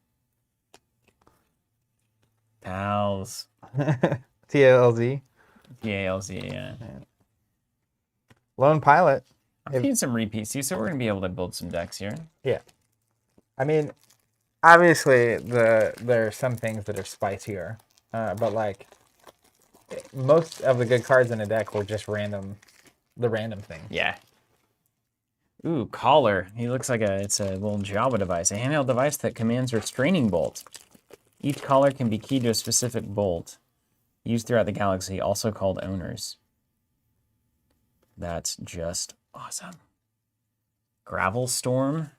Towels. TLZ. TALZ, yeah. Lone Pilot. I'm seeing some repeats, so we're going to be able to build some decks here. Yeah. I mean, obviously, there are some things that are spicier, but like most of the good cards in a deck were just random thing. Yeah. Ooh, collar. He looks like it's a little Java device, a handheld device that commands restraining bolt. Each collar can be keyed to a specific bolt used throughout the galaxy, also called owners. That's just awesome. Gravel Storm.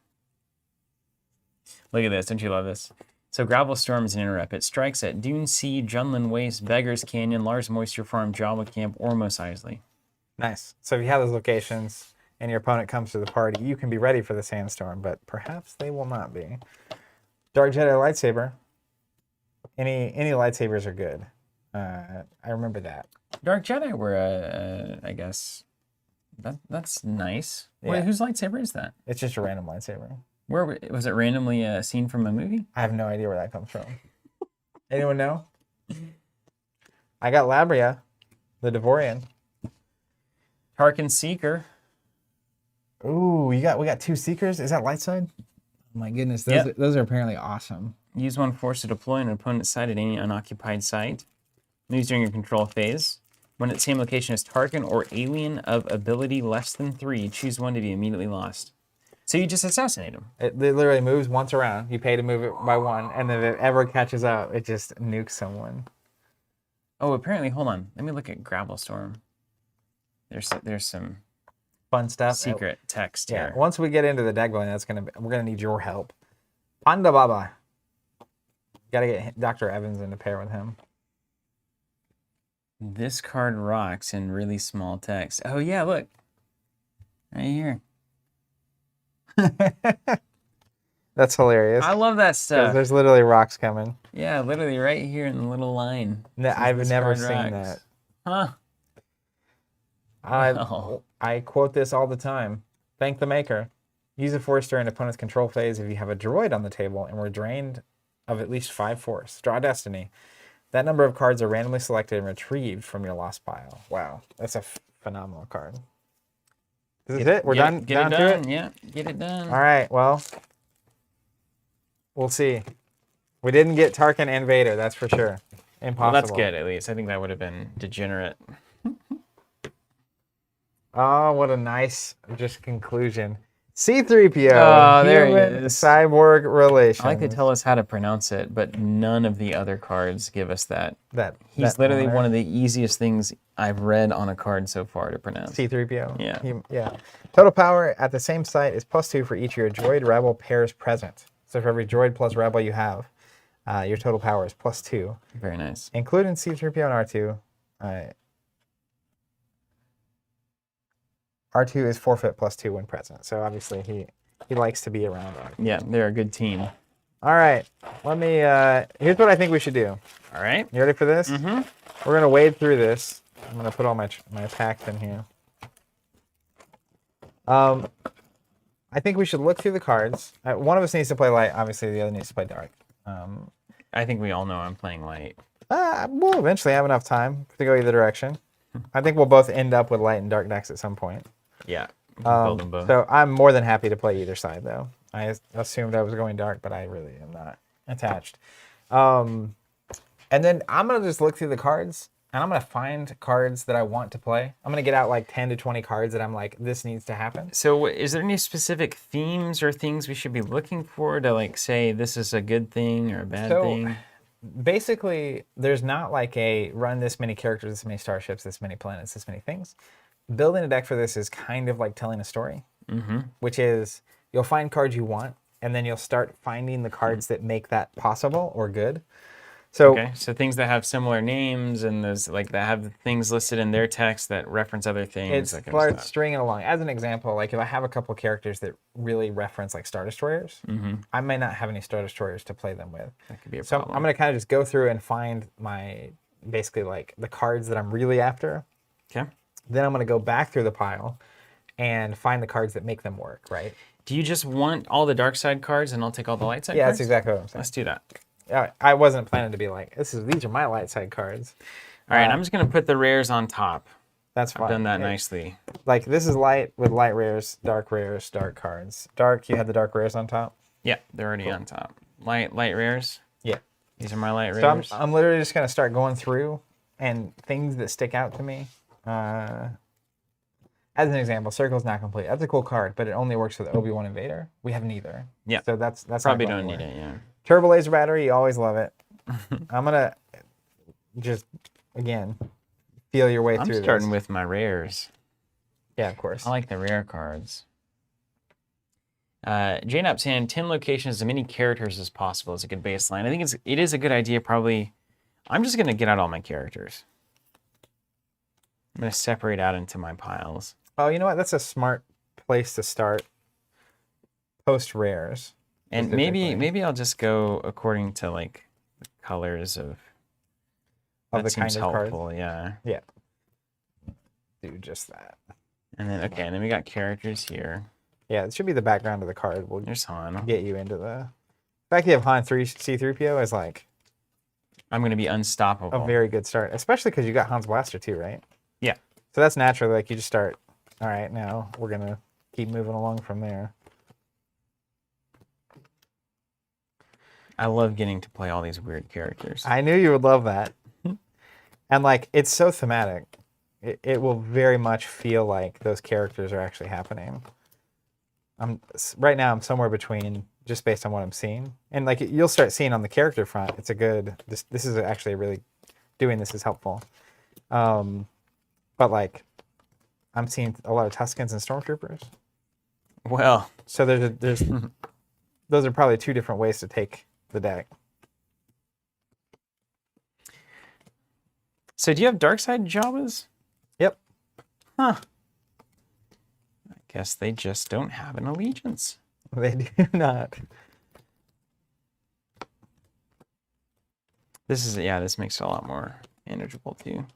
Look at this. Don't you love this? So Gravel Storm is an interrupt. It strikes at Dune Sea, Junlin Waste, Beggars Canyon, Lars Moisture Farm, Java Camp, or Mos Eisley. Nice. So if you have those locations and your opponent comes to the party, you can be ready for the sandstorm, but perhaps they will not be. Dark Jedi lightsaber. Any lightsabers are good. I remember that. Dark Jedi were, I guess, that's nice. Yeah. Wait, whose lightsaber is that? It's just a random lightsaber. Where was it randomly a scene from a movie? I have no idea where that comes from. Anyone know? I got Labria, the Devorian. Tarkin Seeker. Ooh, we got 2 Seekers. Is that light side? Oh my goodness, those are apparently awesome. Use one force to deploy on an opponent's side at any unoccupied site. Moves during your control phase. When its same location is Tarkin or alien of ability less than 3, choose one to be immediately lost. So you just assassinate him. It literally moves once around. You pay to move it by 1, and then if it ever catches up, it just nukes someone. Oh, apparently, hold on. Let me look at Gravel Storm. There's some Fun stuff. secret text here. Once we get into the deck building, we're gonna need your help. Panda Baba. Gotta get Dr. Evans in to pair with him. This card rocks in really small text. Oh yeah, look. Right here. That's hilarious. I love that stuff. There's literally rocks coming. Yeah, literally right here in the little line. No, I've never seen rocks. that. Huh. Wow. I quote this all the time. Thank the maker. Use a force during opponent's control phase if you have a droid on the table and were drained of at least 5 force. Draw destiny. That number of cards are randomly selected and retrieved from your lost pile. Wow, that's a phenomenal card. This is it? We're done down to it? Yeah, get it done. All right, well, we'll see. We didn't get Tarkin and Vader, that's for sure. Impossible. Well, that's good, at least. I think that would have been degenerate. Oh, what a nice just conclusion. C-3PO. Oh, there he is. Cyborg relations. I like to tell us how to pronounce it, but none of the other cards give us that. He's that literally honor. one of the easiest things I've read on a card so far to pronounce. C-3PO. Yeah. Yeah. Total power at the same site is +2 for each of your droid rebel pairs present. So for every droid plus rebel you have, your total power is +2. Very nice. Including C-3PO and R2. R2 is forfeit +2 when present. So obviously he likes to be around R2. Yeah, they're a good team. All right. Let me, here's what I think we should do. All right. You ready for this? Mm-hmm. We're going to wade through this. I'm going to put all my packs in here. I think we should look through the cards. One of us needs to play light. Obviously, the other needs to play dark. I think we all know I'm playing light. We'll eventually have enough time to go either direction. I think we'll both end up with light and dark decks at some point. Yeah. Build them both. So I'm more than happy to play either side, though. I assumed I was going dark, but I really am not attached. And then I'm going to just look through the cards, and I'm going to find cards that I want to play. I'm going to get out like 10 to 20 cards that I'm like, this needs to happen. So is there any specific themes or things we should be looking for to like say this is a good thing or a bad thing? Basically, there's not like a run this many characters, this many starships, this many planets, this many things. Building a deck for this is kind of like telling a story, which is you'll find cards you want, and then you'll start finding the cards that make that possible or good. So Okay, so things that have similar names and those like that have things listed in their text that reference other things. it That kind of starts stuff. stringing along. As an example, like if I have a couple characters that really reference like Star Destroyers, I may not have any Star Destroyers to play them with. That could be a So problem. I'm going to kind of just go through and find my, basically like the cards that I'm really after. Okay. Then I'm going to go back through the pile and find the cards that make them work, right? Do you just want all the dark side cards and I'll take all the light side Yeah, cards? that's exactly what I'm saying. Let's do that. I wasn't planning to be like, these are my light side cards. All right, I'm just going to put the rares on top. That's fine. I've done that nicely. Like this is light with light rares, dark cards. Dark, you had the dark rares on top? Yeah, they're already on top. Light rares. Yeah. These are my light So rares. I'm literally just going to start going through and things that stick out to me. As an example, Circle's not complete. That's a cool card, but it only works with Obi-Wan Invader. We have neither. Yeah. So that's Probably not don't going need anywhere. it, yeah. Turbo laser battery, you always love it. I'm going to just, again, feel your way I'm through starting this. with my rares. Yeah, of course. I like the rare cards. Jane Up saying 10 locations, as many characters as possible is a good baseline. I think it is a good idea. Probably, I'm just gonna get out all my characters. I'm gonna separate out into my piles. Oh, you know what? That's a smart place to start. Post rares. And maybe I'll just go according to like the colors of that the seems kind of helpful. cards. Yeah. Yeah. Do just that. And then we got characters here. Yeah, it should be the background of the card. We'll There's Han. get you into the fact you have Han C3PO is like I'm gonna be unstoppable. a very good start, especially because you got Han's blaster too, right? Yeah. So that's naturally like you just start. All right, now we're gonna keep moving along from there. I love getting to play all these weird characters. I knew you would love that, and like it's so thematic. It will very much feel like those characters are actually happening. Right now I'm somewhere between, just based on what I'm seeing, and like you'll start seeing on the character front. It's a good. This is actually really doing this is helpful. But like I'm seeing a lot of Tuskens and Stormtroopers. Well, So there's those are probably two different ways to take the deck. so do you have dark side Jawas? Yep. Huh. I guess they just don't have an allegiance. They do not. This makes it a lot more manageable too.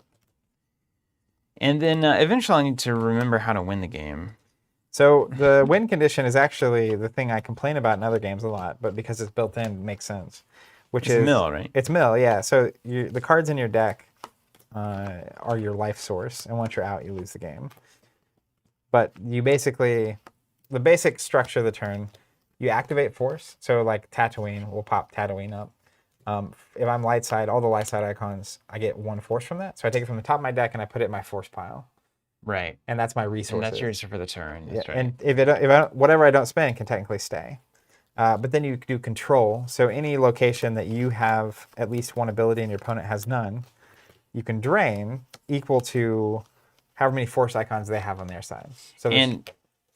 And then eventually I need to remember how to win the game. So the win condition is actually the thing I complain about in other games a lot, but because it's built in, it makes sense. Which It's is mill, right? It's mill, yeah. So the cards in your deck are your life source, and once you're out, you lose the game. But you basically, the basic structure of the turn, you activate force. So like Tatooine, we'll pop Tatooine up. If I'm light side, all the light side icons, I get one force from that. So I take it from the top of my deck and I put it in my force pile. Right. And that's my resource. And that's yours for the turn. That's right. And whatever I don't spend can technically stay. But then you do control. So any location that you have at least one ability and your opponent has none, you can drain equal to however many force icons they have on their side. So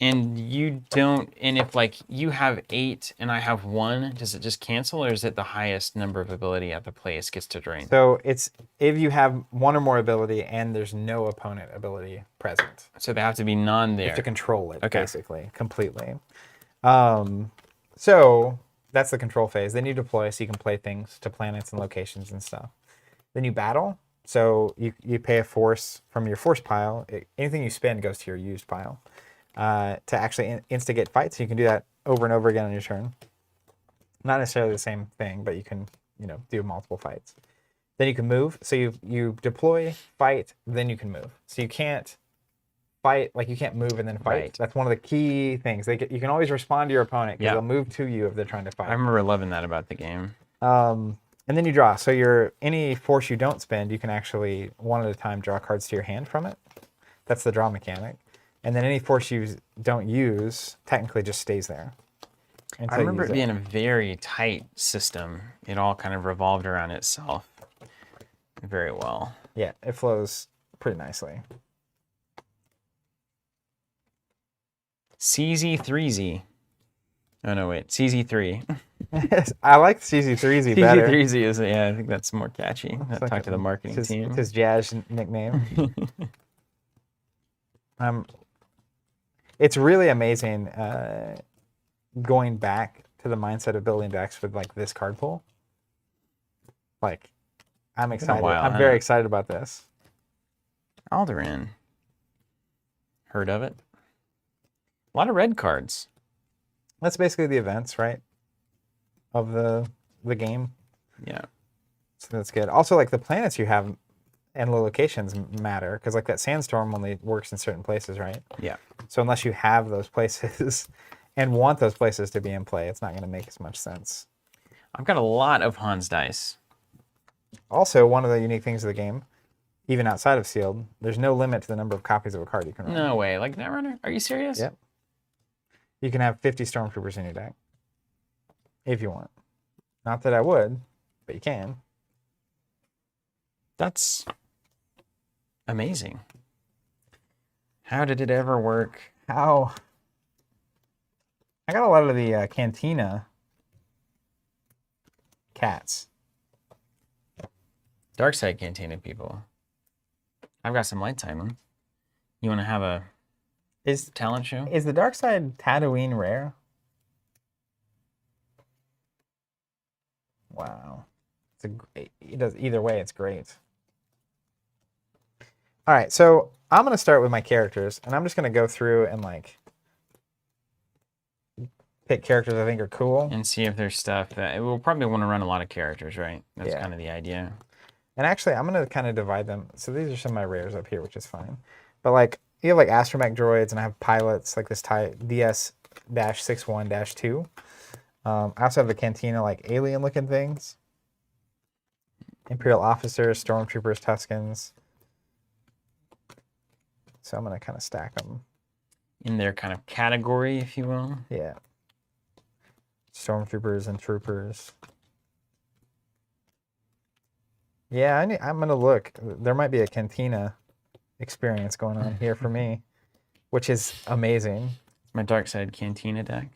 and you don't, and if like you have 8 and I have 1, does it just cancel, or is it the highest number of ability at the place gets to drain? So it's if you have one or more ability and there's no opponent ability present. So they have to be none there. You have to control it, Okay. basically, completely. So that's the control phase. Then you deploy, so you can play things to planets and locations and stuff. Then you battle. So you pay a force from your force pile. Anything you spend goes to your used pile to actually instigate fights. You can do that over and over again on your turn. Not necessarily the same thing, but you can do multiple fights. Then you can move. So you deploy, fight, then you can move. So you can't fight, like you can't move and then fight. Right. That's one of the key things. You can always respond to your opponent because they'll move to you if they're trying to fight. I remember loving that about the game. And then you draw. So any force you don't spend, you can actually one at a time draw cards to your hand from it. That's the draw mechanic. And then any force you don't use technically just stays there. I remember it being a very tight system. It all kind of revolved around itself very well. Yeah, it flows pretty nicely. CZ3Z. Oh no, wait, CZ3. I like CZ3Z better. CZ3Z is, yeah, I think that's more catchy. It's Talk to the marketing it's team. his jazz nickname. It's really amazing going back to the mindset of building decks with like this card pool. Like, I'm excited. I'm very excited about this. Alderaan. Heard of it? A lot of red cards. That's basically the events, right? Of the game. Yeah. So that's good. Also, like the planets you have and the locations matter because like that sandstorm only works in certain places, right? Yeah. So unless you have those places and want those places to be in play, it's not going to make as much sense. I've got a lot of Hans dice. Also, one of the unique things of the game, even outside of sealed, there's no limit to the number of copies of a card you can run. No way. Like Netrunner? Are you serious? Yep. You can have 50 Stormtroopers in your deck. If you want. Not that I would, but you can. That's amazing. How did it ever work? How? I got a lot of the Cantina cats. Dark Side Cantina people. I've got some light time. You want to have a talent show? Is the Dark Side Tatooine rare? Wow. It does either way, it's great. All right, so I'm going to start with my characters, and I'm just going to go through and like pick characters I think are cool. And see if there's stuff that we'll probably want to run a lot of characters, right? That's kind of the idea. And actually, I'm going to kind of divide them. So these are some of my rares up here, which is fine. But like, you have like astromech droids, and I have pilots like this DS-61-2. I also have the Cantina like alien-looking things. Imperial officers, stormtroopers, Tuskens. So I'm going to kind of stack them. In their kind of category, if you will. Yeah. Stormtroopers and troopers. Yeah, I'm going to look. There might be a Cantina experience going on here for me, which is amazing. My Dark Side Cantina deck.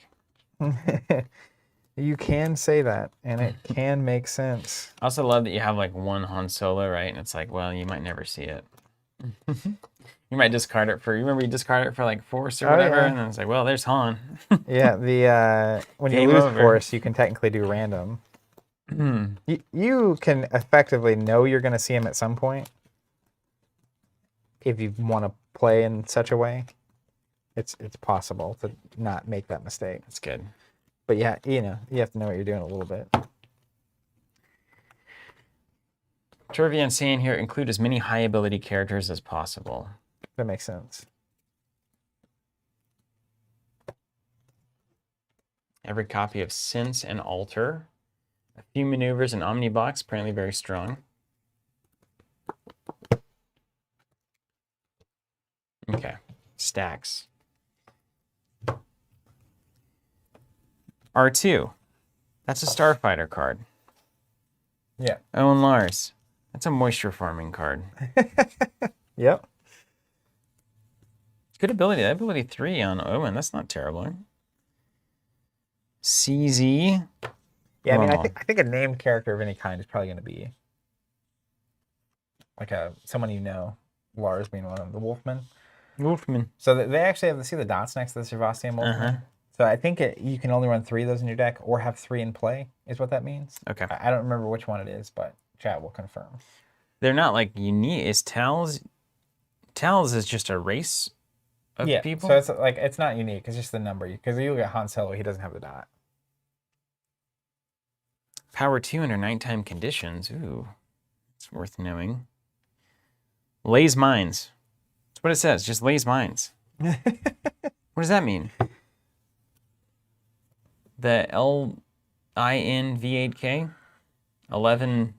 You can say that, and it can make sense. I also love that you have like one Han Solo, right? And it's like, well, you might never see it. You might discard it for, you remember you discard it for like Force or whatever, and then it's like, well, there's Han. Yeah, the when you lose Force, you can technically do random. You can effectively know you're going to see him at some point if you want to play in such a way. It's possible to not make that mistake. That's good. But yeah, you have to know what you're doing a little bit. Trevian saying here, include as many high ability characters as possible. That makes sense. Every copy of Sense and Alter. A few maneuvers and Omnibox, apparently very strong. Okay, stacks. R2. That's a Starfighter card. Yeah. Owen Lars. That's a moisture farming card. Yep. Good ability. Ability 3 on Owen. That's not terrible. CZ. Yeah, I mean, I think a named character of any kind is probably going to be like someone you know, Lars being one of them, the Wolfman. Wolfman. So they actually have see the dots next to the Sebastian Wolfman. So I think you can only run 3 of those in your deck, or have 3 in play, is what that means. Okay. I don't remember which one it is, but chat will confirm. They're not like unique. Is Tals is just a race of people? So it's not unique. It's just the number. Because you look at Han Solo, he doesn't have the dot. Power 2 under nighttime conditions. Ooh, it's worth knowing. Lays mines. That's what it says. Just lays mines. What does that mean? The LINV8K? 11.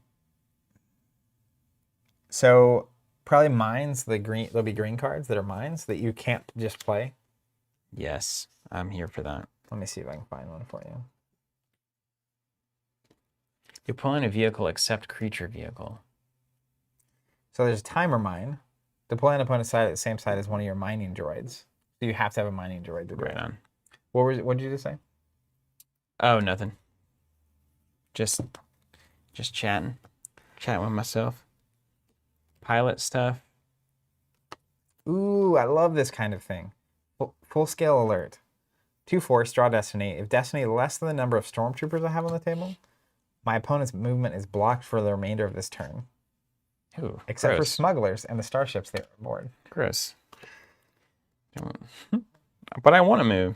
So probably mines, there'll be green cards that are mines that you can't just play. Yes, I'm here for that. Let me see if I can find one for you. You pull in a vehicle except creature vehicle. So there's a timer mine. Deploy on opponent's side at the same side as one of your mining droids. So you have to have a mining droid to do it. Right on. What did you just say? Oh, nothing. Just chatting with myself. Pilot stuff. Ooh, I love this kind of thing. Full scale alert. 2 force, draw destiny. If destiny less than the number of stormtroopers I have on the table, my opponent's movement is blocked for the remainder of this turn. Ooh, except gross. for smugglers and the starships they are aboard. Gross. But I want to move.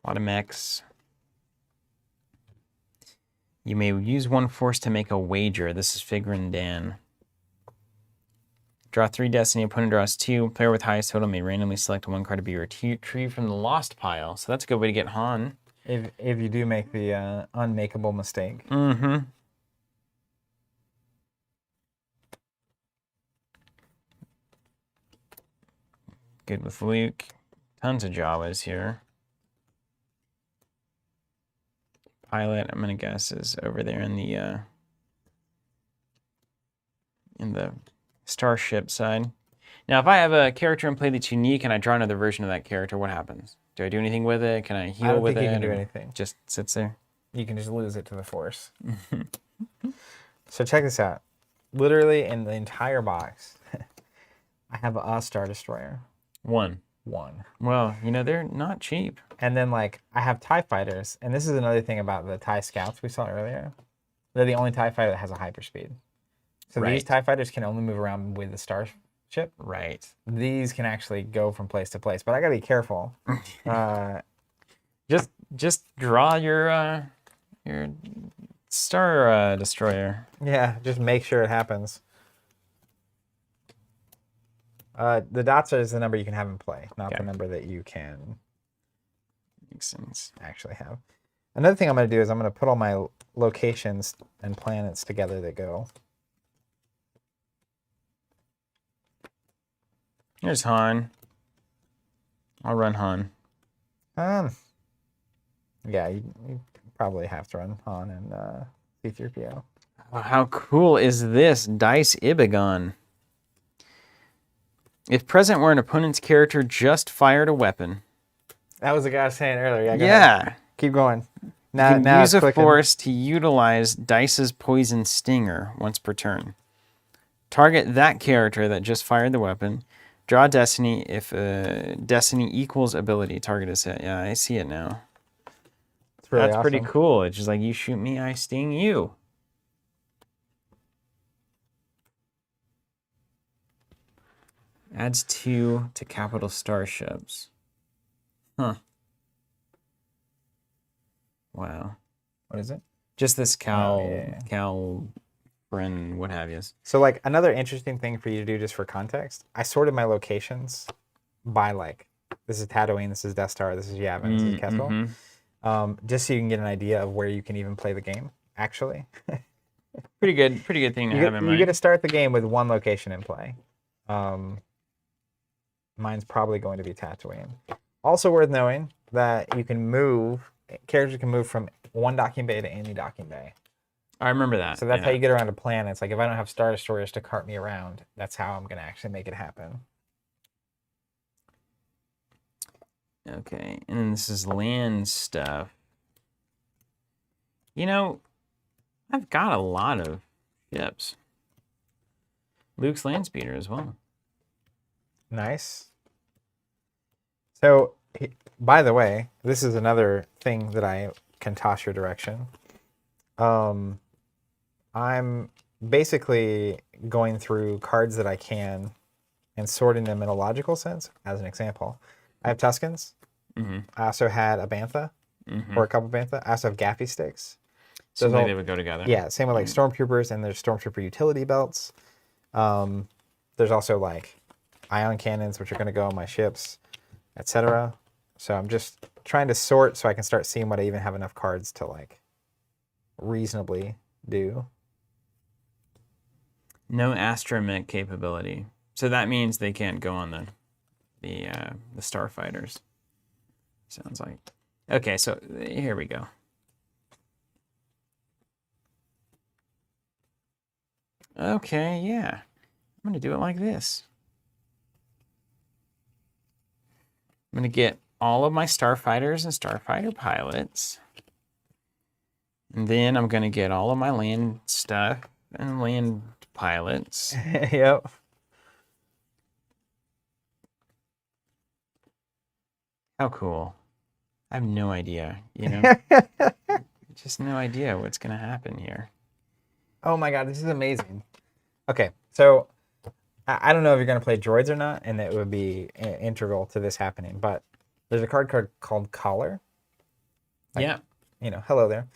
A lot of mechs. You may use 1 force to make a wager. This is Figrin Dan. Draw 3 destiny. Opponent draws 2. Player with highest total may randomly select 1 card to be retrieved from the lost pile. So that's a good way to get Han. If you do make the unmakeable mistake. Mm-hmm. Good with Luke. Tons of Jawas here. Pilot, I'm gonna guess, is over there in the starship side. Now, if I have a character in play that's unique and I draw another version of that character, what happens? Do I do anything with it? Can I heal with it? I don't think you can do anything. Just sits there. You can just lose it to the Force. So check this out. Literally in the entire box, I have a Star Destroyer. One. Well, you know, they're not cheap. And then, like, I have TIE fighters. And this is another thing about the TIE scouts we saw earlier. They're the only TIE fighter that has a hyperspeed. So these TIE fighters can only move around with the starship. Right. These can actually go from place to place. But I got to be careful. Just draw your Star Destroyer. Yeah, just make sure it happens. The dots is the number you can have in play, not the number that you can Makes sense. actually have. Another thing I'm going to do is I'm going to put all my locations and planets together that go. Here's Han. I'll run Han. Yeah, you probably have to run Han and C-3PO. Wow, how cool is this? Dice Ibagon. If present where an opponent's character just fired a weapon. That was the guy I was saying earlier. Yeah. Keep going. Now, you can use a force to utilize Dice's Poison Stinger once per turn. Target that character that just fired the weapon. Draw Destiny if Destiny equals ability. Target is hit. Yeah, I see it now. Really That's awesome. pretty cool. It's just like, you shoot me, I sting you. Adds 2 to capital starships. Huh. Wow. What is it? Just this Cal, Bren, what have you. So, like, another interesting thing for you to do just for context, I sorted my locations by, like, this is Tatooine, this is Death Star, this is Yavin, this is Kessel. Just so you can get an idea of where you can even play the game, actually. Pretty good thing to have in mind. You get to start the game with one location in play. Mine's probably going to be Tatooine. Also worth knowing that you can move, characters can move from one docking bay to any docking bay. I remember that. So that's how you get around to planets. Like, if I don't have Star Destroyers to cart me around, that's how I'm going to actually make it happen. Okay, and then this is land stuff. You know, I've got a lot of ships. Luke's land speeder as well. Nice. So, by the way, this is another thing that I can toss your direction. I'm basically going through cards that I can and sorting them in a logical sense. As an example, I have Tuscans. I also had a Bantha, or a couple Bantha. I also have Gaffy sticks. So they would go together. Yeah, same with like Stormtroopers, and there's Stormtrooper utility belts. There's also like ion cannons, which are going to go on my ships, etc. So I'm just trying to sort so I can start seeing what I even have enough cards to like reasonably do. No astromech capability, so that means they can't go on the starfighters. Sounds like. Okay, so here we go. Okay, yeah. I'm gonna do it like this. I'm gonna get all of my starfighters and starfighter pilots. And then I'm going to get all of my land stuff and land pilots. Yep. How cool. I have no idea, just no idea what's going to happen here. Oh my god, this is amazing. Okay, so I don't know if you're going to play droids or not, and it would be integral to this happening, but there's a card called Collar. Yeah. Hello there.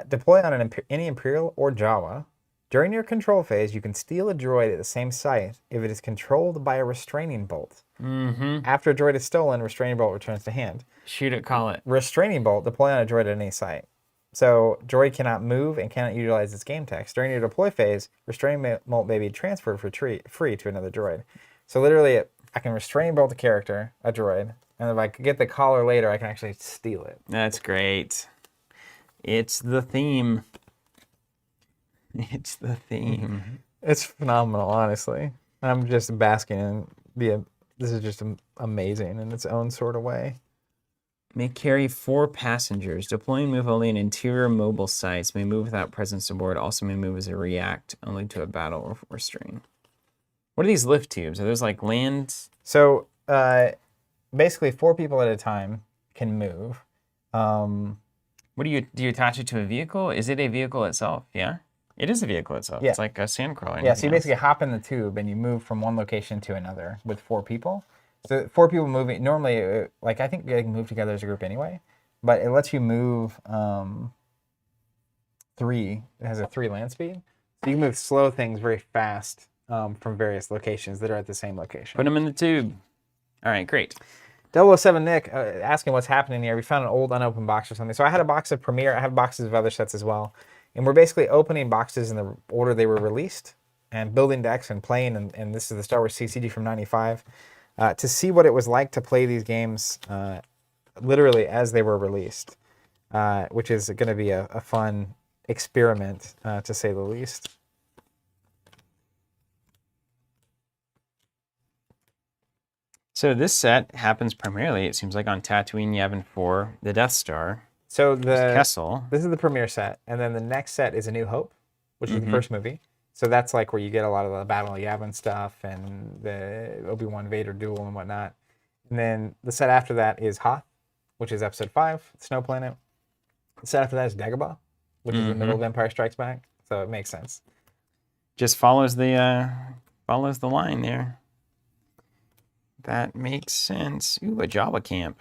Deploy on any Imperial or Jawa. During your control phase, you can steal a droid at the same site if it is controlled by a restraining bolt. Mm-hmm. After a droid is stolen, restraining bolt returns to hand. Shoot it, call it. Restraining bolt, deploy on a droid at any site. So, droid cannot move and cannot utilize its game text. During your deploy phase, restraining bolt may be transferred for free to another droid. So, literally, I can restrain bolt a character, a droid, and if I get the collar later, I can actually steal it. That's great. It's the theme. It's the theme. It's phenomenal, honestly. I'm just basking in this is just amazing in its own sort of way. May carry 4 passengers. Deploy and move only in interior mobile sites. May move without presence aboard. Also may move as a react only to a battle or restrain. What are these lift tubes? Are those like land? So basically 4 people at a time can move. What do you attach it to a vehicle? Is it a vehicle itself? Yeah. It is a vehicle itself. Yeah. It's like a sandcrawler. Yeah, so you basically hop in the tube and you move from one location to another with 4 people. So 4 people moving, normally, I think they can move together as a group anyway, but it lets you move 3. It has a 3 land speed. So you can move slow things very fast from various locations that are at the same location. Put them in the tube. All right, great. 007 Nick asking what's happening here. We found an old unopened box or something. So I had a box of Premiere. I have boxes of other sets as well. And we're basically opening boxes in the order they were released and building decks and playing. And this is the Star Wars CCG from '95 to see what it was like to play these games literally as they were released, which is going to be a fun experiment to say the least. So this set happens primarily, it seems like, on Tatooine, Yavin 4, the Death Star. So Kessel. This is the premiere set, and then the next set is A New Hope, which is the first movie. So that's like where you get a lot of the Battle of Yavin stuff and the Obi-Wan Vader duel and whatnot. And then the set after that is Hoth, which is Episode 5, Snow Planet. The set after that is Dagobah, which is the middle of Empire Strikes Back. So it makes sense. Just follows the line there. That makes sense. Ooh, a Jabba camp.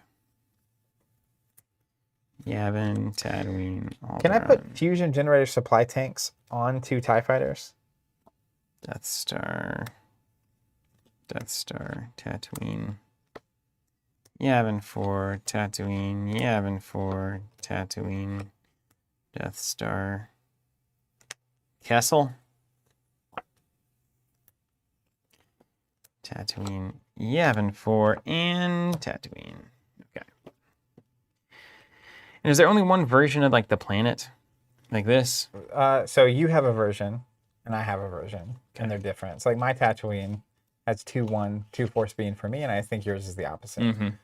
Yavin, Tatooine. Can I put fusion generator supply tanks onto TIE fighters? Death Star, Tatooine. Yavin 4, Tatooine. Yavin 4, Tatooine. Death Star. Kessel. Tatooine. Yavin 4 and Tatooine. Okay. And is there only one version of like the planet? Like this? So you have a version and I have a version, and they're different. It's like my Tatooine has 2-1, 2-4 speed for me, and I think yours is the opposite. And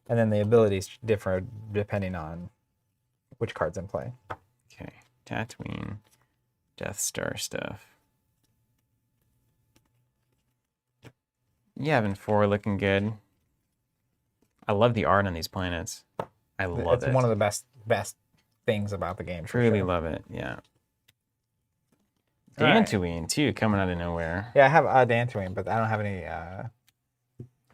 then the abilities differ depending on which card's in play. Okay. Tatooine. Death Star stuff. Yavin 4 looking good. I love the art on these planets. I love it. It's one of the best things about the game. Truly love it, yeah. Dantooine, too, coming out of nowhere. Yeah, I have a Dantooine, but I don't have any...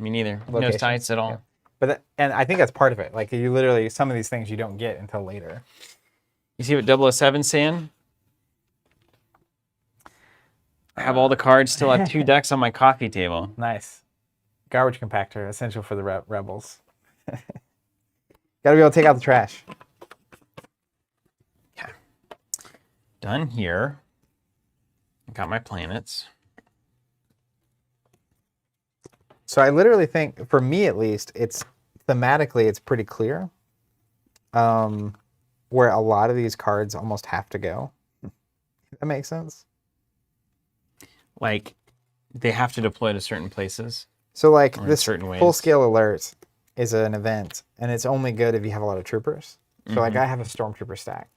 Me neither. Location. No sights at all. Yeah. But and I think that's part of it. Like, you literally, some of these things you don't get until later. You see what 007's saying? I have all the cards, still have 2 decks on my coffee table. Nice. Garbage compactor, essential for the rebels. Gotta be able to take out the trash. Okay. Done here. Got my planets. So I literally think, for me at least, it's thematically it's pretty clear. Where a lot of these cards almost have to go. That makes sense. Like, they have to deploy to certain places. So like or this certain ways. full scale alert is an event, and it's only good if you have a lot of troopers. So like I have a stormtrooper stack,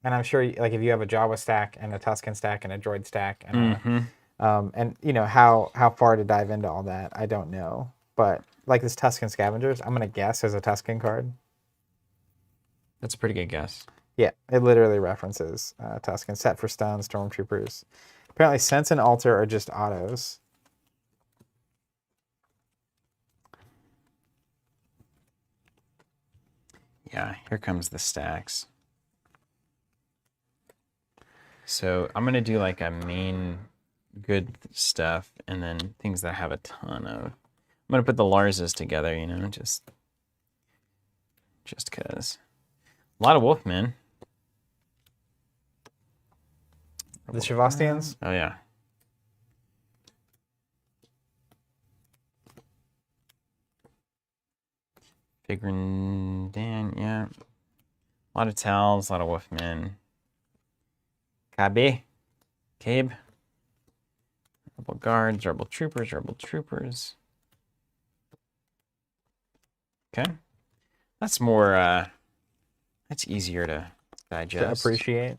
and I'm sure like if you have a Jawa stack and a Tusken stack and a droid stack and and you know how far to dive into all that, I don't know. But like this Tusken Scavengers, I'm gonna guess as a Tusken card. That's a pretty good guess. Yeah, it literally references Tusken set for stun, stormtroopers. Apparently, sense and alter are just autos. Yeah, here comes the stacks. So I'm gonna do like a main good stuff and then things that I have a ton of. I'm gonna put the Larses together, you know, just cause. A lot of Wolfmen. The Shavastians? Oh yeah. Figuring Dan, yeah. A lot of Tals, a lot of Wolfmen. Cabe. Rebel Guards, Rebel Troopers. Okay. That's more, that's easier to digest. To appreciate.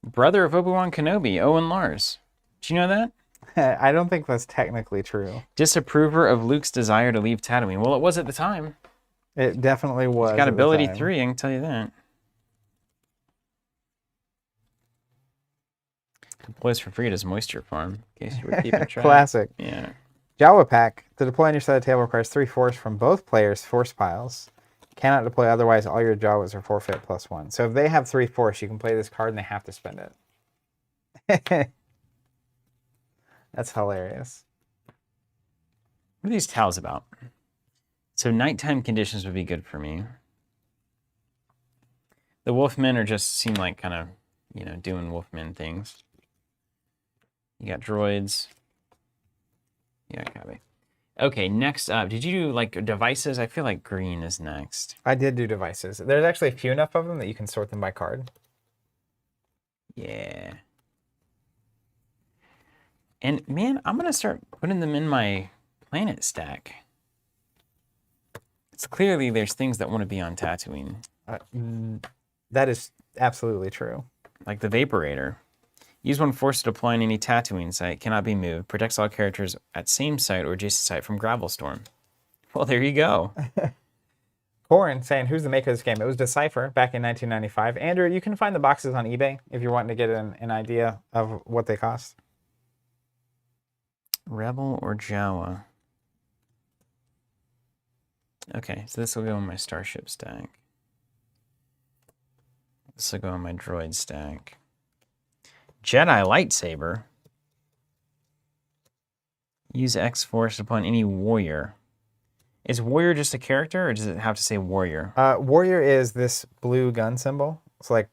Brother of Obi-Wan Kenobi, Owen Lars. Did you know that? I don't think that's technically true. Disapprover of Luke's desire to leave Tatooine. Well, it was at the time. It definitely was. He's got ability 3, I can tell you that. Deploys for free at his moisture farm, in case you were keeping track. Classic. Yeah. Jawa pack. To deploy on your side of the table requires 3 force from both players' force piles. Cannot deploy otherwise, all your Jawas are forfeit +1. So if they have 3 force, you can play this card and they have to spend it. That's hilarious. What are these towels about? So nighttime conditions would be good for me. The Wolfmen are just seem like kind of, you know, doing Wolfmen things. You got droids. Yeah, copy. Okay, next up, did you do like devices? I feel like green is next. I did do devices. There's actually a few enough of them that you can sort them by card. Yeah. And man, I'm gonna start putting them in my planet stack. It's clearly there's things that want to be on Tatooine. That is absolutely true. Like the Vaporator. Use 1 force to deploy on any Tatooine site. Cannot be moved. Protects all characters at same site or adjacent site from Gravel Storm. Well, there you go. Corin saying, who's the maker of this game? It was Decipher back in 1995. Andrew, you can find the boxes on eBay if you're wanting to get an idea of what they cost. Rebel or Jawa? Okay, so this will go in my Starship stack. This will go in my Droid stack. Jedi lightsaber. Use X-Force upon any warrior. Is warrior just a character, or does it have to say warrior? Warrior is this blue gun symbol. It's like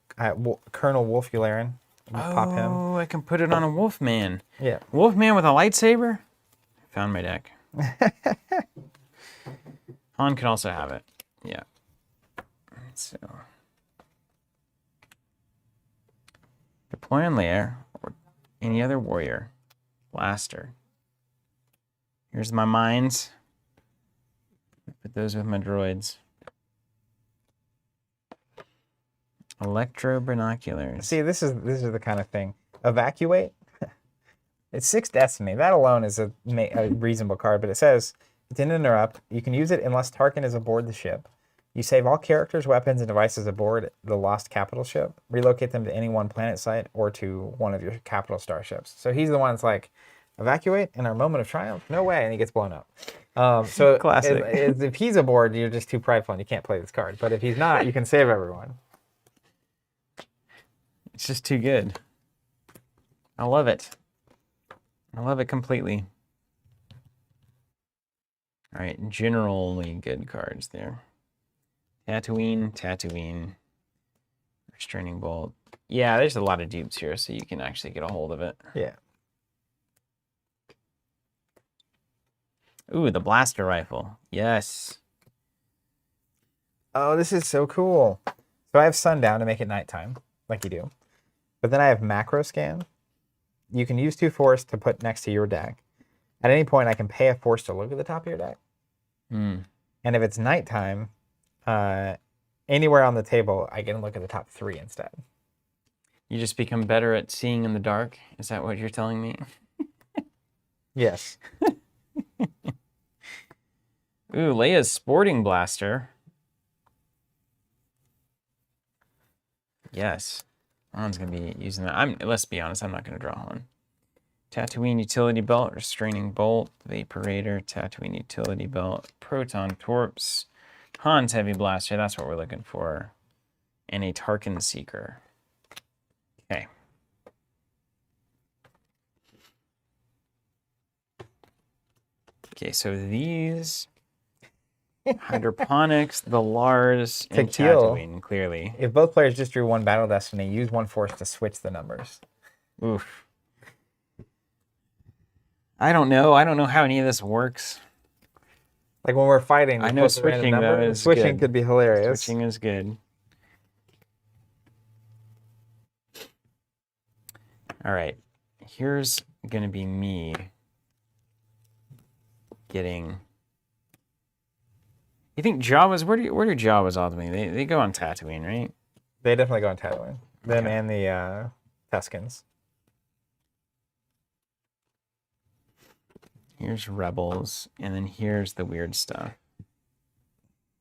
Colonel Wolf Yularen. Pop him. Oh, I can put it on a Wolfman. Yeah. Wolfman with a lightsaber? Found my deck. Han can also have it. Yeah. So. Deploy on Leia or any other warrior. Blaster. Here's my mines. Put those with my droids. Electro binoculars. See, this is the kind of thing. Evacuate. It's 6 destiny. That alone is a reasonable card, but it says it didn't interrupt. You can use it unless Tarkin is aboard the ship. You save all characters, weapons, and devices aboard the lost capital ship. Relocate them to any one planet site or to one of your capital starships. So he's the one that's like, evacuate in our moment of triumph? No way, and he gets blown up. So classic. If he's aboard, you're just too prideful and you can't play this card. But if he's not, you can save everyone. It's just too good. I love it. I love it completely. All right, generally good cards there. Tatooine. Restraining Bolt. Yeah, there's a lot of dupes here, so you can actually get a hold of it. Yeah. Ooh, the blaster rifle. Yes. Oh, this is so cool. So I have sundown to make it nighttime, like you do. But then I have macro scan. You can use 2 force to put next to your deck. At any point, I can pay a force to look at the top of your deck. Hmm. And if it's nighttime, anywhere on the table, I can look at the top 3 instead. You just become better at seeing in the dark? Is that what you're telling me? Yes. Ooh, Leia's Sporting Blaster. Yes. Han's going to be using that. Let's be honest, I'm not going to draw Han. Tatooine Utility Belt, Restraining Bolt, Vaporator, Tatooine Utility Belt, Proton Torps, Han's Heavy Blaster, that's what we're looking for, and a Tarkin Seeker. Okay. Okay, so these hydroponics, the Lars, and Tatooine, clearly. If both players just drew 1 Battle Destiny, use 1 force to switch the numbers. Oof. I don't know. I don't know how any of this works. Like when we're fighting, I know switching though is switching good. could be hilarious. Switching is good. All right. Here's going to be me getting. You think Jawas? Where do Jawas ultimately? They go on Tatooine, right? They definitely go on Tatooine. Them and the Tuscans. Here's Rebels, and then here's the weird stuff.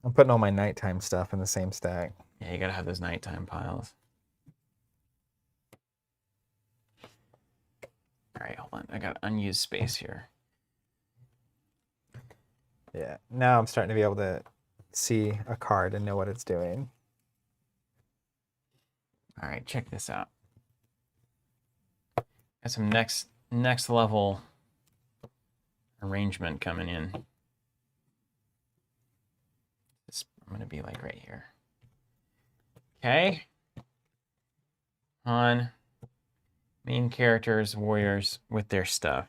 I'm putting all my nighttime stuff in the same stack. Yeah, you gotta have those nighttime piles. All right, hold on. I got unused space here. Yeah. Now I'm starting to be able to see a card and know what it's doing. All right, check this out. Got some next level arrangement coming in. I'm gonna be like right here. Okay. On main characters, warriors with their stuff.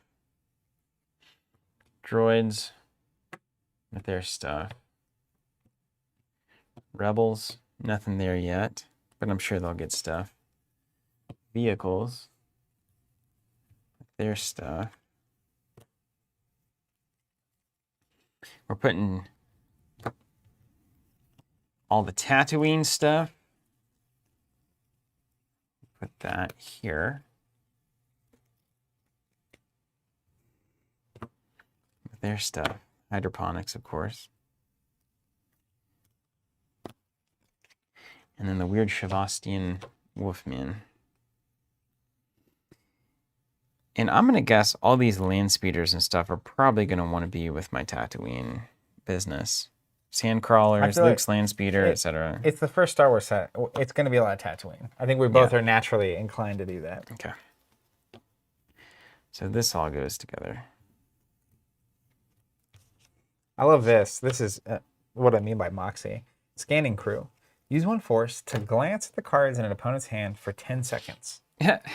Droids with their stuff. Rebels, nothing there yet, but I'm sure they'll get stuff. Vehicles with their stuff. We're putting all the Tatooine stuff. Put that here. With their stuff. Hydroponics, of course. And then the weird Shavastian Wolfman. And I'm going to guess all these land speeders and stuff are probably going to want to be with my Tatooine business. Sandcrawlers, Luke's land speeder, etc. It's the first Star Wars set. It's going to be a lot of Tatooine. I think we both are naturally inclined to do that. Okay. So this all goes together. I love this. This is what I mean by Moxie. Scanning crew. Use 1 force to glance at the cards in an opponent's hand for 10 seconds.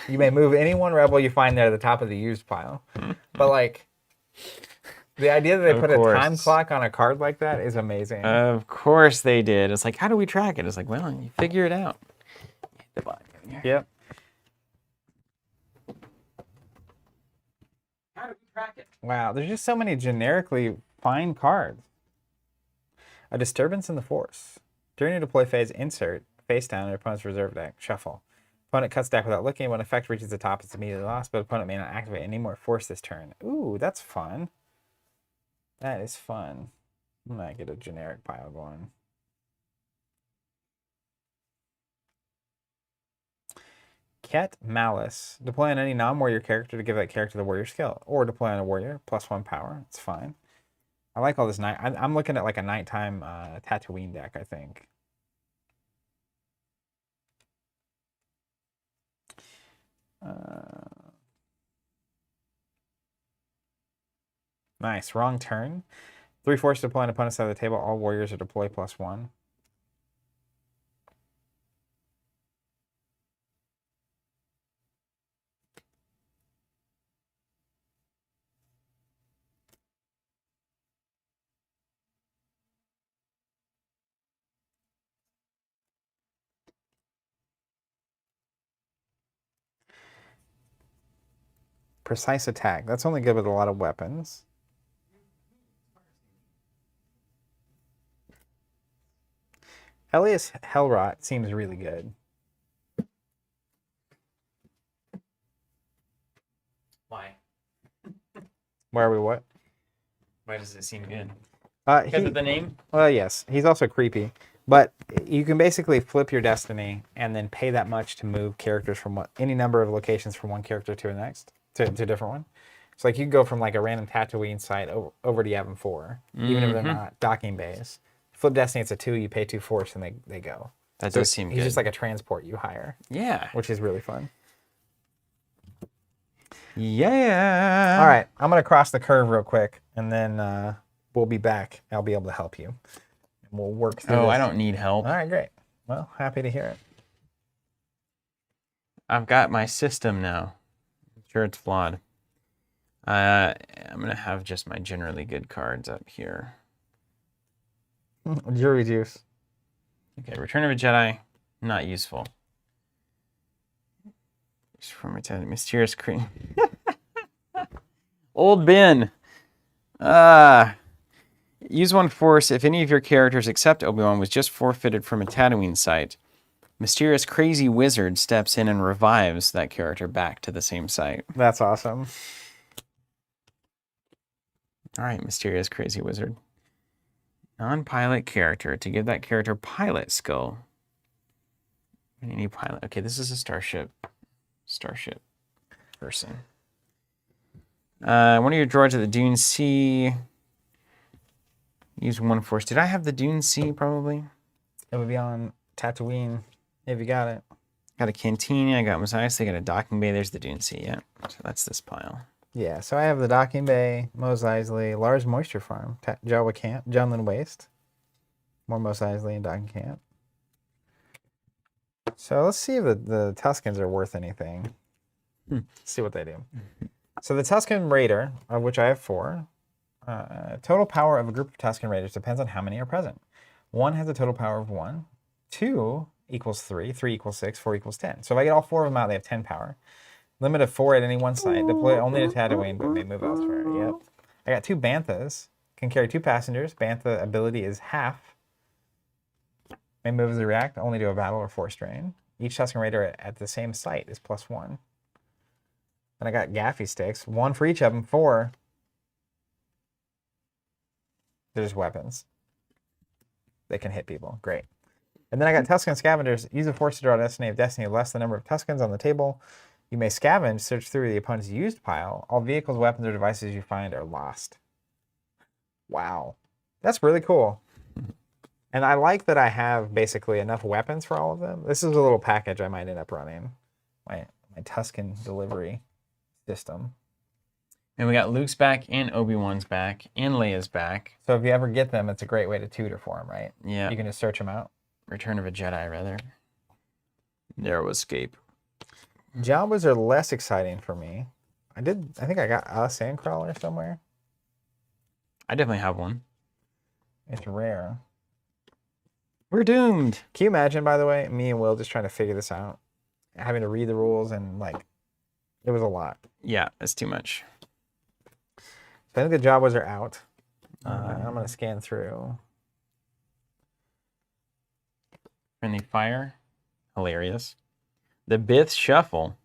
You may move any 1 rebel you find there at the top of the used pile. But like, the idea that they put a time clock on a card like that is amazing. Of course they did. It's like, how do we track it? It's like, well, you figure it out. Hit the button here. Yep. How do we track it? Wow, there's just so many generically fine cards. A disturbance in the force. During your deploy phase, insert face down in your opponent's reserve deck. Shuffle. Opponent cuts deck without looking. When effect reaches the top, it's immediately lost, but opponent may not activate any more force this turn. Ooh, that's fun. That is fun. I might get a generic pile going. Ket Malice. Deploy on any non-warrior character to give that character the warrior skill. Or deploy on a warrior, +1 power. It's fine. I like all this night. I'm looking at like a nighttime Tatooine deck, I think. Nice. Wrong turn. 3 force to deploy on opponent's side of the table. All warriors are deploy +1. Precise attack. That's only good with a lot of weapons. Elias Hellrot seems really good. Why? Why are we what? Why does it seem good? Because of the name? Well, yes. He's also creepy. But you can basically flip your destiny and then pay that much to move characters from any number of locations from one character to the next, to a different one. So like you can go from like a random Tatooine site over to Yavin 4, even if they're not docking bays. Flip destiny, it's a 2, you pay 2 force and they go. That does seem good. He's just like a transport you hire. Yeah. Which is really fun. Yeah. All right, I'm going to cross the curve real quick and then we'll be back. I'll be able to help you. We'll work through this. I don't need help. All right, great. Well, happy to hear it. I've got my system now. I'm sure it's flawed. I'm going to have just my generally good cards up here. Jury juice. Okay, Return of a Jedi, not useful. Mysterious Cream. Old Ben. Use 1 force if any of your characters except Obi-Wan was just forfeited from a Tatooine site. Mysterious Crazy Wizard steps in and revives that character back to the same site. That's awesome. All right, Mysterious Crazy Wizard. Non-pilot character to give that character pilot skill. Any pilot. Okay, this is a starship person. One of your droids at the Dune Sea. Use 1 force. Did I have the Dune Sea probably? It would be on Tatooine if you got it. Got a Cantina, I got Mos Eisley, got a docking bay. There's the Dune Sea, yeah. So that's this pile. Yeah, so I have the docking bay, Mos Eisley, Lars Moisture Farm, Jawa Camp, Junlin Waste, more Mos Eisley and docking camp. So let's see if the Tuskens are worth anything. Let's see what they do. So the Tusken Raider, of which I have 4, total power of a group of Tusken Raiders depends on how many are present. 1 has a total power of 1. 2 equals 3. 3 equals 6. 4 equals 10. So if I get all 4 of them out, they have 10 power. Limit of 4 at any one site. Deploy only to Tatooine, but may move elsewhere. Yep. I got 2 Banthas. Can carry 2 passengers. Bantha ability is half. May move as a react only to a battle or force drain. Each Tusken Raider at the same site is +1. Then I got Gaffy Sticks. 1 for each of them. 4. There's weapons. They can hit people. Great. And then I got Tusken Scavengers. Use a force to draw a destiny of destiny of less than the number of Tuskens on the table. You may scavenge, search through the opponent's used pile. All vehicles, weapons, or devices you find are lost. Wow. That's really cool. And I like that I have basically enough weapons for all of them. This is a little package I might end up running. My Tusken delivery system. And we got Luke's back, and Obi-Wan's back, and Leia's back. So if you ever get them, it's a great way to tutor for them, right? Yeah. You can just search them out. Return of a Jedi, rather. Narrow escape. Jawas are less exciting for me. I think I got a Sandcrawler somewhere. I definitely have one. It's rare. We're doomed. Can you imagine, by the way, me and Will just trying to figure this out? Having to read the rules and, like, it was a lot. Yeah, that's too much. So I think the Jawas are out. I'm going to scan through. Friendly Fire. Hilarious. The Bith Shuffle.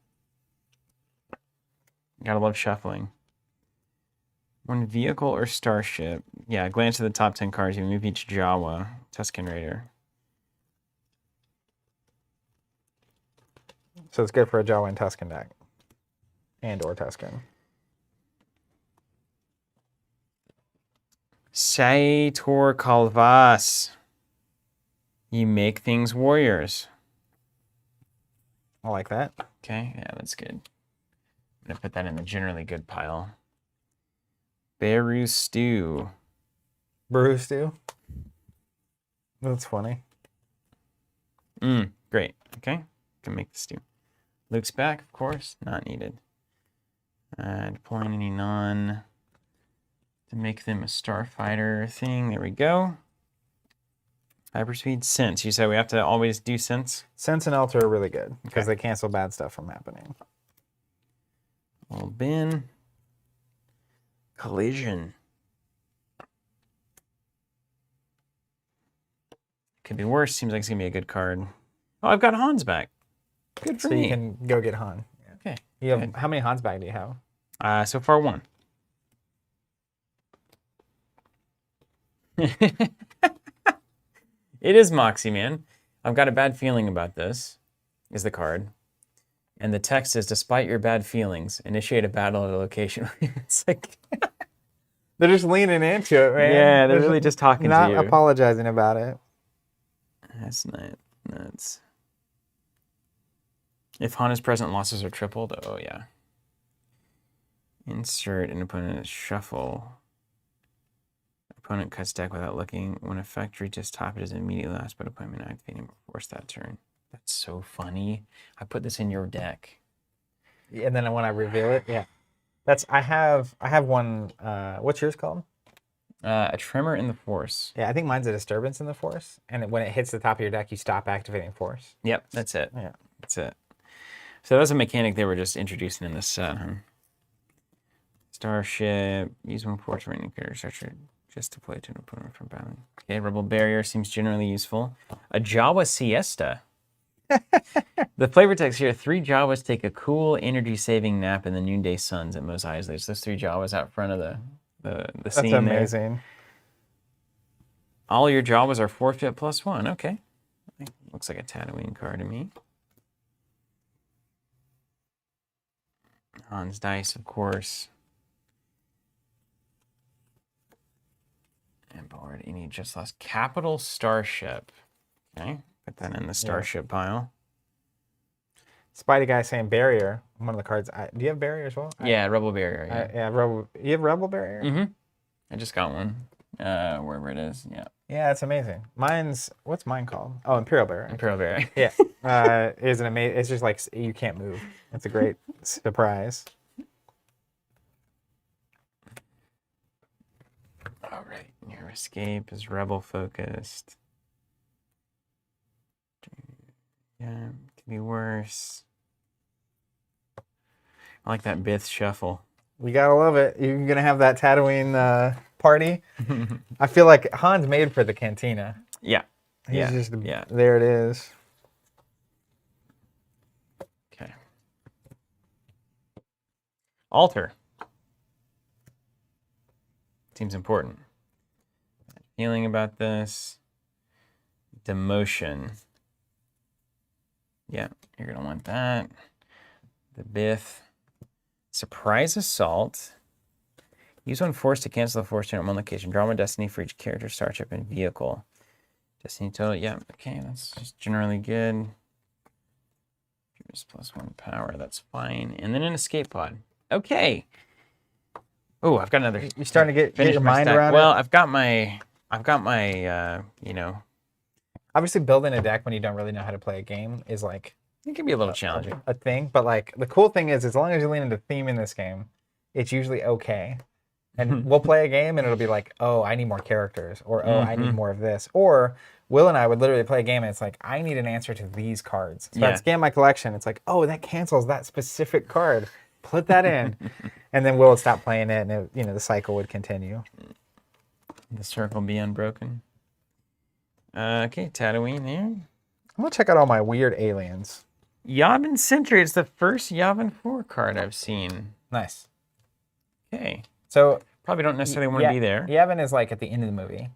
Gotta love shuffling. 1 vehicle or starship. Yeah, glance at the top 10 cards. You move each Jawa. Tusken Raider. So it's good for a Jawa and Tusken deck. And/or Tusken. Saitor Kalvas. You make things warriors. I like that. Okay, yeah, that's good. I'm going to put that in the generally good pile. Beru Stew. Brew stew. That's funny. Great. Okay, can make the stew. Luke's back, of course. Not needed. Deploying any non to make them a starfighter thing. There we go. Hyperspeed, sense. You said we have to always do sense? Sense and Alter are really good because they cancel bad stuff from happening. Little bin. Collision. Could be worse. Seems like it's going to be a good card. Oh, I've got Hans back. Good for So me. you can go get Han. Okay. You have how many Hans back do you have? So far, 1. It is Moxie, man. I've got a bad feeling about this, is the card. And the text is, despite your bad feelings, initiate a battle at a location. It's like... They're just leaning into it, man. Yeah, they're really just talking to not you. apologizing about it. That's nuts. If Han is present, losses are tripled. Oh, yeah. Insert an opponent shuffle. Opponent cuts deck without looking. When effect reaches top, it is immediately lost, but opponent activating force that turn. That's so funny. I put this in your deck. And then when I reveal it, yeah. I have one, what's yours called? A Tremor in the Force. Yeah, I think mine's a Disturbance in the Force. And when it hits the top of your deck, you stop activating Force. Yep, that's it. Yeah. That's it. So that's a mechanic they were just introducing in this set, huh? Starship. Use 1 Force remaining character structure just to play to an opponent from battle. Okay, Rebel Barrier seems generally useful. A Jawa Siesta. The flavor text here, 3 Jawas take a cool energy-saving nap in the noonday suns at Mos Eisley. There's those 3 Jawas out front of the scene there. That's amazing. All your Jawas are forfeit +1. Okay. Looks like a Tatooine card to me. Hans Dice, of course. And board, any just lost. Capital Starship. Okay. Put that in the Starship pile. Spidey guy saying Barrier. One of the cards. Do you have Barrier as well? Yeah, Rebel Barrier. Yeah, Rebel. You have Rebel Barrier? Mm-hmm. I just got one. Wherever it is. Yeah. Yeah, that's amazing. What's mine called? Oh, Imperial Barrier. Imperial Barrier. Yeah. It's an amazing. It's just like you can't move. It's a great surprise. All right. Your escape is Rebel focused. Yeah, could be worse. I like that Bith shuffle. You gotta love it. You're gonna have that Tatooine party. I feel like Han's made for the cantina. Yeah. He's just there. It is. Okay. Alter. Seems important. Feeling about this. Demotion. Yeah, you're going to want that. The Bith. Surprise Assault. Use 1 Force to cancel the Force turn at 1 location. Draw 1 Destiny for each character, Starship, and vehicle. Destiny total. Yeah, okay, that's just generally good. Just +1 power, that's fine. And then an Escape Pod. Okay. Oh, I've got another. You're starting to get your mind around it? Well, I've got my, Obviously, building a deck when you don't really know how to play a game is like... It can be a little challenging. A thing, but like the cool thing is, as long as you lean into theme in this game, it's usually okay. And we'll play a game and it'll be like, oh, I need more characters, or oh, I need more of this. Or Will and I would literally play a game and it's like, I need an answer to these cards. So I'd scan my collection. It's like, oh, that cancels that specific card. Put that in. And then Will would stop playing it and it, the cycle would continue. The circle be unbroken. Okay, Tatooine here. I'm going to check out all my weird aliens. Yavin Sentry. It's the first Yavin 4 card I've seen. Nice. Okay. So probably don't necessarily want to be there. Yavin is like at the end of the movie.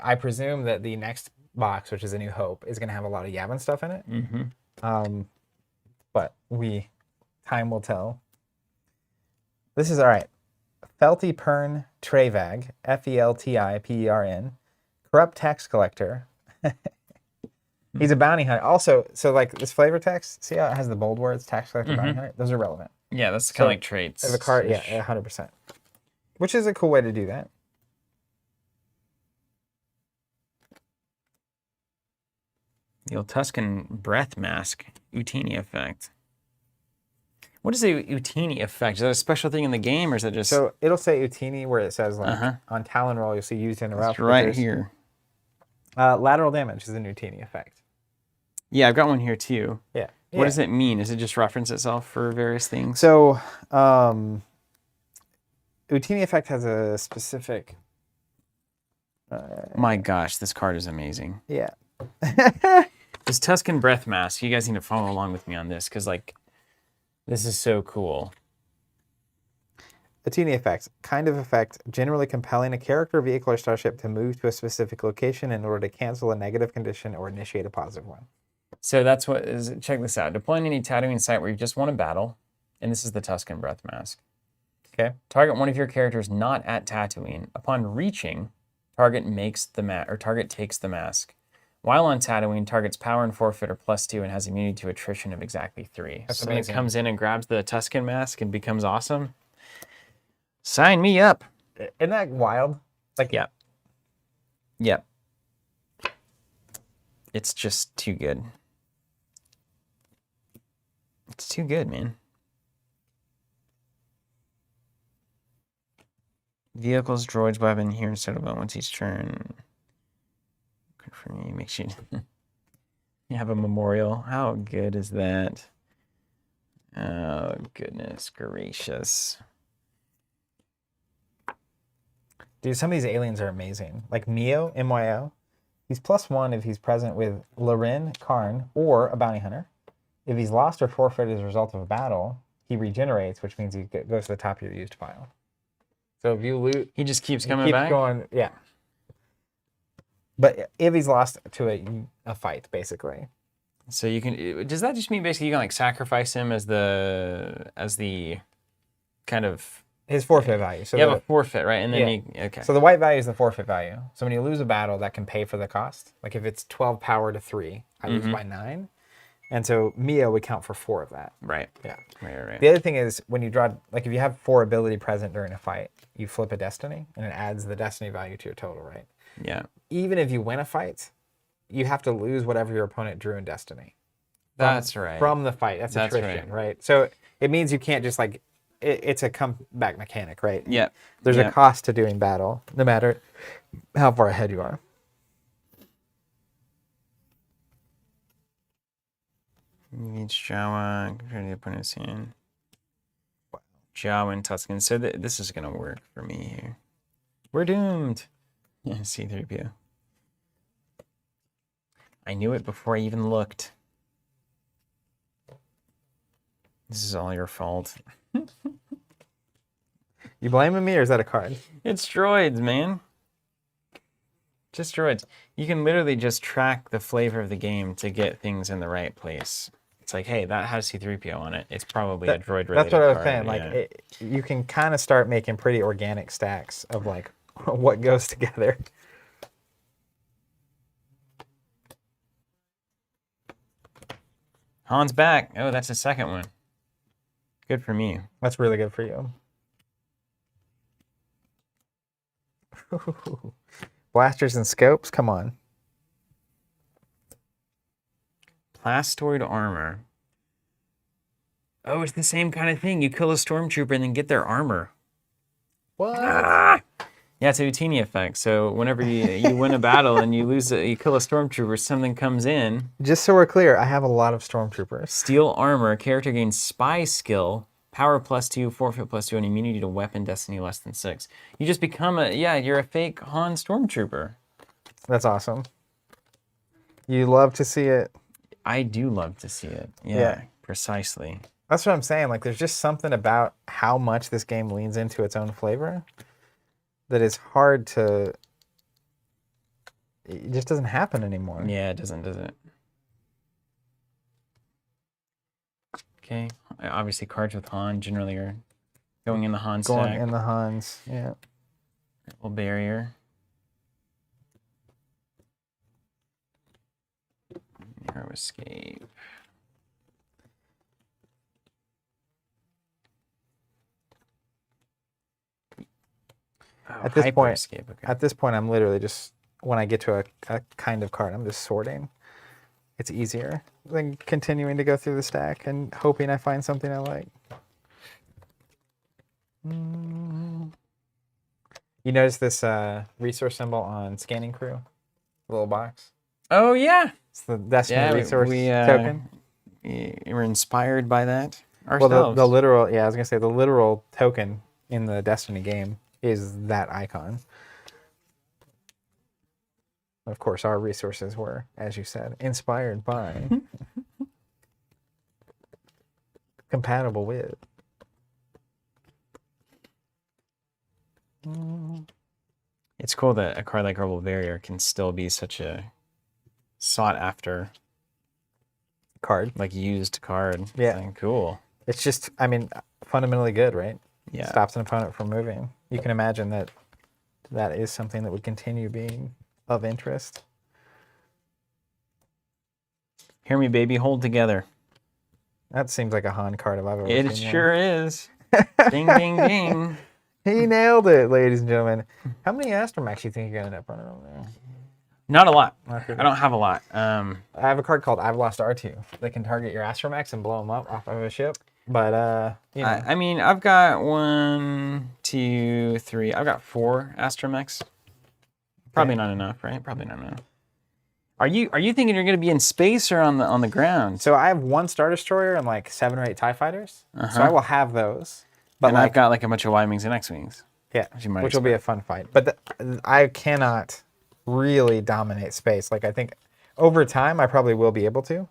I presume that the next box, which is A New Hope, is going to have a lot of Yavin stuff in it. Mm-hmm. But time will tell. This is all right. Felty Pern Trevag, Feltipern, Corrupt Tax Collector. He's a bounty hunter. Also, so like this flavor text, see how it has the bold words, tax collector, bounty hunter? Those are relevant. Yeah, that's kind of like traits. There's a card, 100%. Which is a cool way to do that. The old Tuscan Breath Mask, Utini effect. What is the Utini effect? Is that a special thing in the game, or is that just... So it'll say Utini where it says, like, on Talon Roll, you'll see used in a route. Right here. Lateral damage is an Utini effect. Yeah, I've got one here too. Yeah. What does it mean? Does it just reference itself for various things? So, Utini effect has a specific. My gosh, this card is amazing. Yeah. This Tuscan Breath Mask, you guys need to follow along with me on this, because, like, this is so cool. Utini effect. Kind of effect generally compelling a character, vehicle, or starship to move to a specific location in order to cancel a negative condition or initiate a positive one. So that's what is. Check this out. Deploying any Tatooine site where you've just won a battle, and this is the Tuscan Breath Mask. Okay. Target one of your characters not at Tatooine. Upon reaching, target takes the mask. While on Tatooine, target's power and forfeit are +2 and has immunity to attrition of exactly 3. That's so amazing. it comes in and grabs the Tuscan mask and becomes awesome. Sign me up. Isn't that wild? Like, Yep. Yep. It's just too good. It's too good, man. Vehicles, droids, weapon here instead of once each turn. Good for me. Makes you you have a memorial. How good is that? Oh, goodness gracious. Dude, some of these aliens are amazing. Like Mio, M-Y-O. He's +1 if he's present with Lorin, Karn, or a bounty hunter. If he's lost or forfeited as a result of a battle, he regenerates, which means he goes to the top of your used pile. So if you loot... He just keeps coming back? Going, yeah. But if he's lost to a fight, basically. So you can... Does that just mean basically you can like sacrifice him as the kind of... His forfeit value. So you have a forfeit, right? And then okay. So the white value is the forfeit value. So when you lose a battle, that can pay for the cost. Like if it's 12 power to 3, I lose by 9. And so Mio would count for 4 of that. Right. Yeah. Right. The other thing is when you draw, like if you have 4 ability present during a fight, you flip a destiny and it adds the destiny value to your total, right? Yeah. Even if you win a fight, you have to lose whatever your opponent drew in destiny. That's right. From the fight. That's attrition, right? So it means you can't just like, it's a comeback mechanic, right? Yeah. There's a cost to doing battle, no matter how far ahead you are. Each Jawa, compare the opponent's hand. Jawa and Tuscan. So this is going to work for me here. We're doomed. Yeah, C3PO. I knew it before I even looked. This is all your fault. You blaming me or is that a card? It's droids, man. Just droids. You can literally just track the flavor of the game to get things in the right place. It's like, hey, that has C3PO on it. It's probably a droid related. That's what I was card. saying. Like, you can kind of start making pretty organic stacks of like what goes together. Han's back. Oh, that's the second one. Good for me. That's really good for you. Blasters and scopes, come on. Plastoid armor. Oh, it's the same kind of thing. You kill a stormtrooper and then get their armor. What? Ah! Yeah, it's a Utini effect. So whenever you win a battle and you kill a stormtrooper, something comes in. Just so we're clear, I have a lot of stormtroopers. Steel armor. Character gains spy skill. Power +2, forfeit +2, and immunity to weapon destiny less than 6. You just become you're a fake Han stormtrooper. That's awesome. You love to see it. I do love to see it. Yeah, precisely. That's what I'm saying. Like, there's just something about how much this game leans into its own flavor that is hard to... It just doesn't happen anymore. Yeah, it doesn't, does it? Okay. Obviously, cards with Han generally are going in the Han stack. Going in the Hans, yeah. Little barrier. Narrow escape. Oh, at this point, escape. Okay. At this point, I'm literally just, when I get to a kind of card, I'm just sorting. It's easier than continuing to go through the stack and hoping I find something I like. You notice this resource symbol on Scanning Crew? The little box? Oh, yeah. It's the Destiny resource token. we're inspired by that Well, ourselves. the literal, yeah, I was gonna say the literal token in the Destiny game is that icon. Of course, our resources were, as you said, inspired by, compatible with. It's cool that a card like Herbal Barrier can still be such a sought after Card. like used card. Yeah. Like, cool. It's just, I mean, fundamentally good, right? Yeah. Stops an opponent from moving. You can imagine that that is something that would continue being of interest. Hear me, baby, hold together. That seems like a Han card if I've ever It seen sure is. Ding, ding, ding. He nailed it, ladies and gentlemen. How many Astromechs do you think you're going to end up running over there? Not a lot. Okay. I don't have a lot. I have a card called I've Lost R2 that can target your Astromechs and blow them up off of a ship. But, you know. I mean, I've got 1, 2, 3. I've got 4 Astromechs. Probably not enough, right? Probably not enough. Are you thinking you're going to be in space or on the ground? So I have 1 Star Destroyer and like 7 or 8 TIE Fighters. So I will have those. But and like, I've got like a bunch of Y-Wings and X-Wings. Yeah, As you might which will be a fun fight. But I cannot really dominate space. Like, I think over time, I probably will be able to.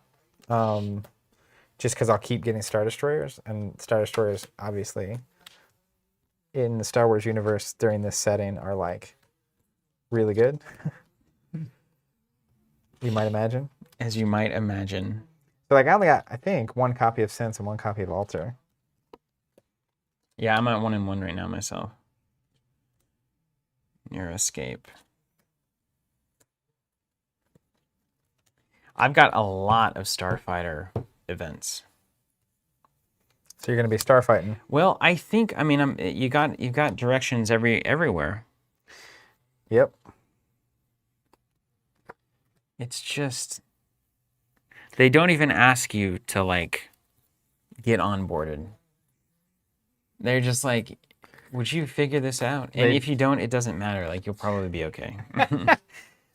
Just because I'll keep getting Star Destroyers. And Star Destroyers, obviously, in the Star Wars universe during this setting are, like, really good. You might imagine. As you might imagine. So, like, I only got, I think, 1 copy of Sense and 1 copy of Alter. Yeah, I'm at 1-1 right now myself. Near escape. I've got a lot of Starfighter events. So you're going to be starfighting. Well, I think, I mean, you've got directions everywhere. Yep. It's just they don't even ask you to like get onboarded. They're just like, would you figure this out? And if you don't, it doesn't matter. Like, you'll probably be okay.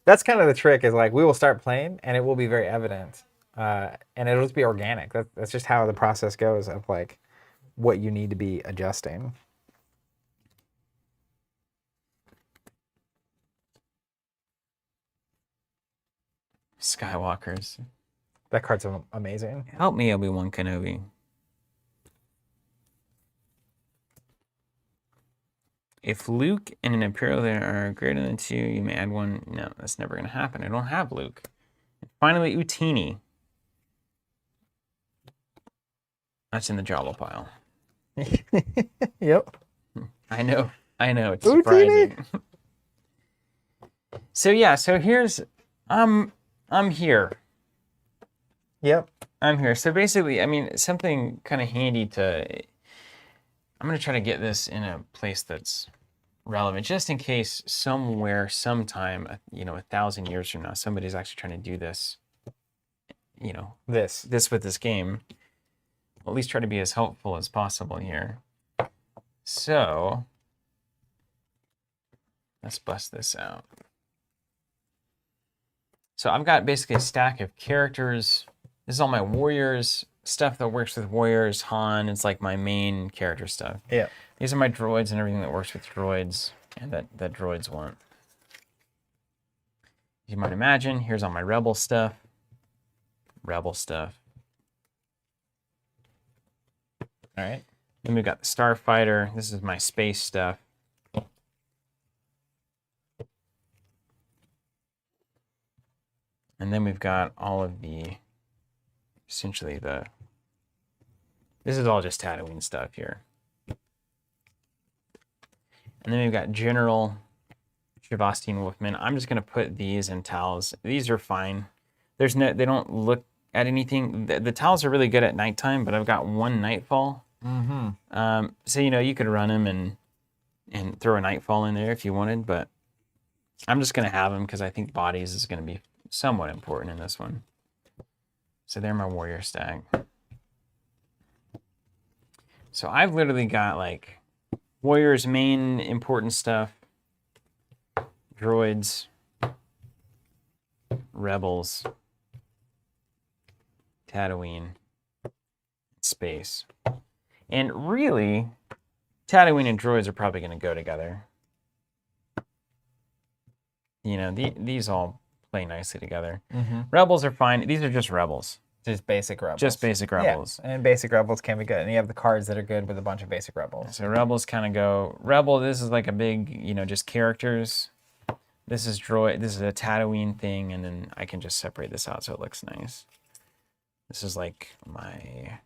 That's kind of the trick is like we will start playing and it will be very evident. And it'll just be organic. That's just how the process goes of like what you need to be adjusting. Skywalkers. That card's amazing. Help me, Obi-Wan Kenobi. If Luke and an Imperial are greater than 2, you may add 1. No, that's never going to happen. I don't have Luke. And finally, Utini. That's in the Jabba pile. Yep. I know. It's surprising. So yeah, so here's I'm here. Yep. I'm here. So basically, I mean, something kind of handy to. I'm gonna try to get this in a place that's relevant, just in case somewhere, sometime, 1,000 years from now, somebody's actually trying to do this. This with this game. At least try to be as helpful as possible here. So let's bust this out. So I've got basically a stack of characters. This is all my warriors, stuff that works with warriors. Han is like my main character stuff. Yeah. These are my droids and everything that works with droids and that droids want. You might imagine, here's all my rebel stuff. All right. Then we've got the Starfighter. This is my space stuff. And then we've got all of essentially this is all just Tatooine stuff here. And then we've got General Shavastine Wolfman. I'm just gonna put these in towels. These are fine. They don't look at anything. The towels are really good at nighttime, but I've got 1 Nightfall. Mm-hmm. So you could run them and throw a Nightfall in there if you wanted, but I'm just gonna have them because I think bodies is gonna be somewhat important in this one. So they're my warrior stack. So I've literally got like warriors main important stuff, droids, rebels, Tatooine, space. And really, Tatooine and droids are probably going to go together. You know, these all play nicely together. Rebels are fine. These are just rebels. Just basic rebels. Just basic rebels. Yeah, and basic rebels can be good. And you have the cards that are good with a bunch of basic rebels. So rebels kind of go... Rebel, this is like a big, you know, just characters. This is droid. This is a Tatooine thing, and then I can just separate this out so it looks nice. This is like my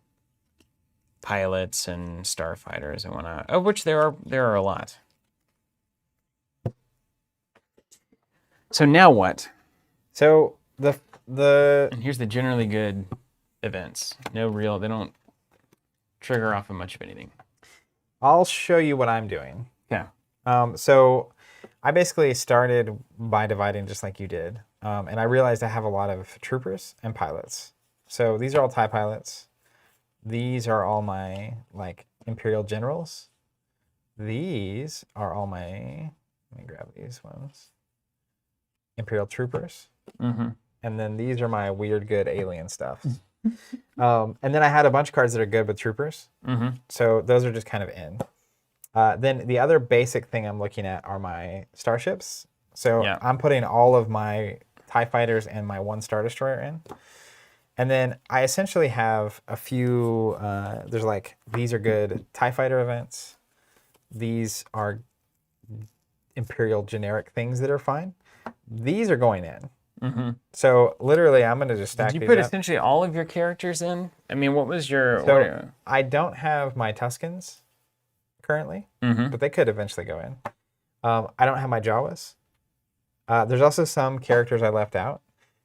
pilots and starfighters and whatnot, of which there are a lot. So now what? So the and here's the generally good events. They don't trigger off of much of anything. I'll show you what I'm doing. Yeah. So I basically started by dividing just like you did, and I realized I have a lot of troopers and pilots. So these are all TIE pilots. These are all my like Imperial generals. These are all my, let me grab these ones, Imperial troopers. And then these are my weird good alien stuff. And then I had a bunch of cards that are good with troopers. So those are just kind of in. Then the other basic thing I'm looking at are my starships. So I'm putting all of my TIE fighters and my one Star Destroyer in. And then I essentially have a few, there's like, these are good TIE fighter events. These are Imperial generic things that are fine. These are going in. So literally, I'm going to just stack these up. Did you put essentially all of your characters in? I mean, what was your... So I don't have my Tuscans currently, but they could eventually go in. I don't have my Jawas. There's also some characters I left out.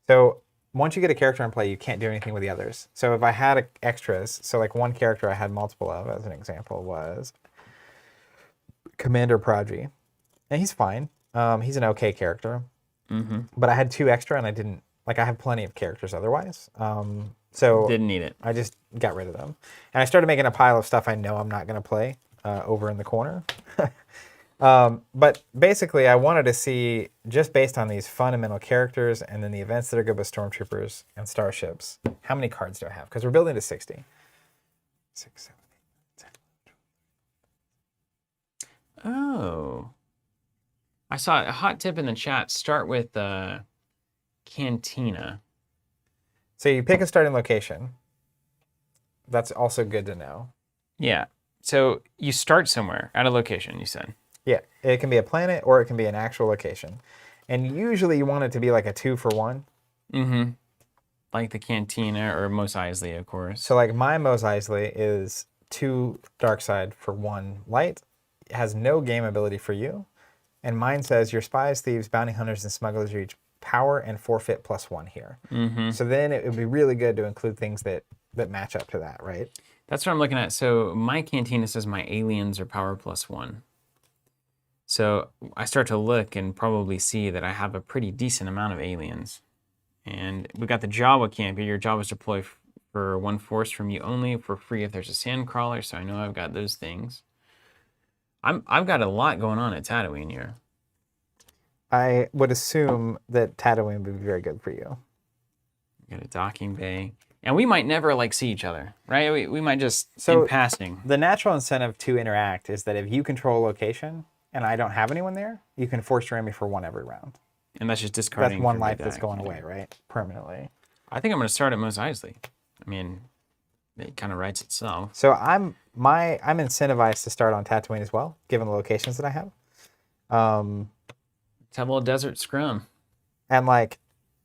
So once you get a character in play, you can't do anything with the others. So if I had extras, so like one character I had multiple of, as an example, was Commander Prodigy. And he's fine. He's an okay character. But I had 2 extra, and I didn't, like, I have plenty of characters otherwise. So didn't need it. I just got rid of them. And I started making a pile of stuff I know I'm not going to play over in the corner. But basically, I wanted to see, just based on these fundamental characters and then the events that are good with stormtroopers and starships, how many cards do I have? Because we're building to 60. 6, 7, 8, 10. Oh. I saw a hot tip in the chat. Start with Cantina. So you pick a starting location. That's also good to know. Yeah. So you start somewhere at a location, you said. Yeah. It can be a planet or it can be an actual location. And usually you want it to be like a 2-for-1. Like the Cantina or Mos Eisley, of course. So like my Mos Eisley is 2 dark side for 1 light. It has no game ability for you. And mine says your spies, thieves, bounty hunters, and smugglers are each power and forfeit +1 here. So then it would be really good to include things that match up to that, right? That's what I'm looking at. So my Cantina says my aliens are power +1. So I start to look and probably see that I have a pretty decent amount of aliens. And we got the Jawa camp here. Your Jawas deploy for 1 force from you only for free if there's a sandcrawler. So I know I've got those things. I've got a lot going on at Tatooine here. I would assume that Tatooine would be very good for you. Got a docking bay. And we might never like see each other, right? We might just, in passing. The natural incentive to interact is that if you control a location and I don't have anyone there, you can force your enemy for 1 every round. And that's just discarding. That's 1 life that's going away, right? Permanently. I think I'm going to start at Mos Eisley. I mean, it kind of writes itself. So I'm incentivized to start on Tatooine as well, given the locations that I have. Let's have a little desert scrum. And like,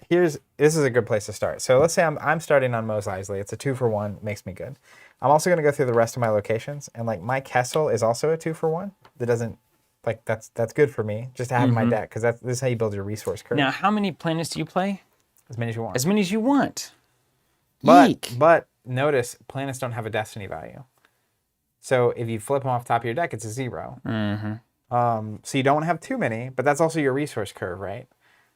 this is a good place to start. So let's say I'm starting on Mos Eisley. It's a 2-for-1, makes me good. I'm also going to go through the rest of my locations, and like my Kessel is also a 2-for-1. That doesn't, like, that's good for me just to have in my deck, because this is how you build your resource curve. Now, how many planets do you play? As many as you want. As many as you want. But notice planets don't have a destiny value. So if you flip them off the top of your deck, it's a 0. So you don't have too many, but that's also your resource curve, right?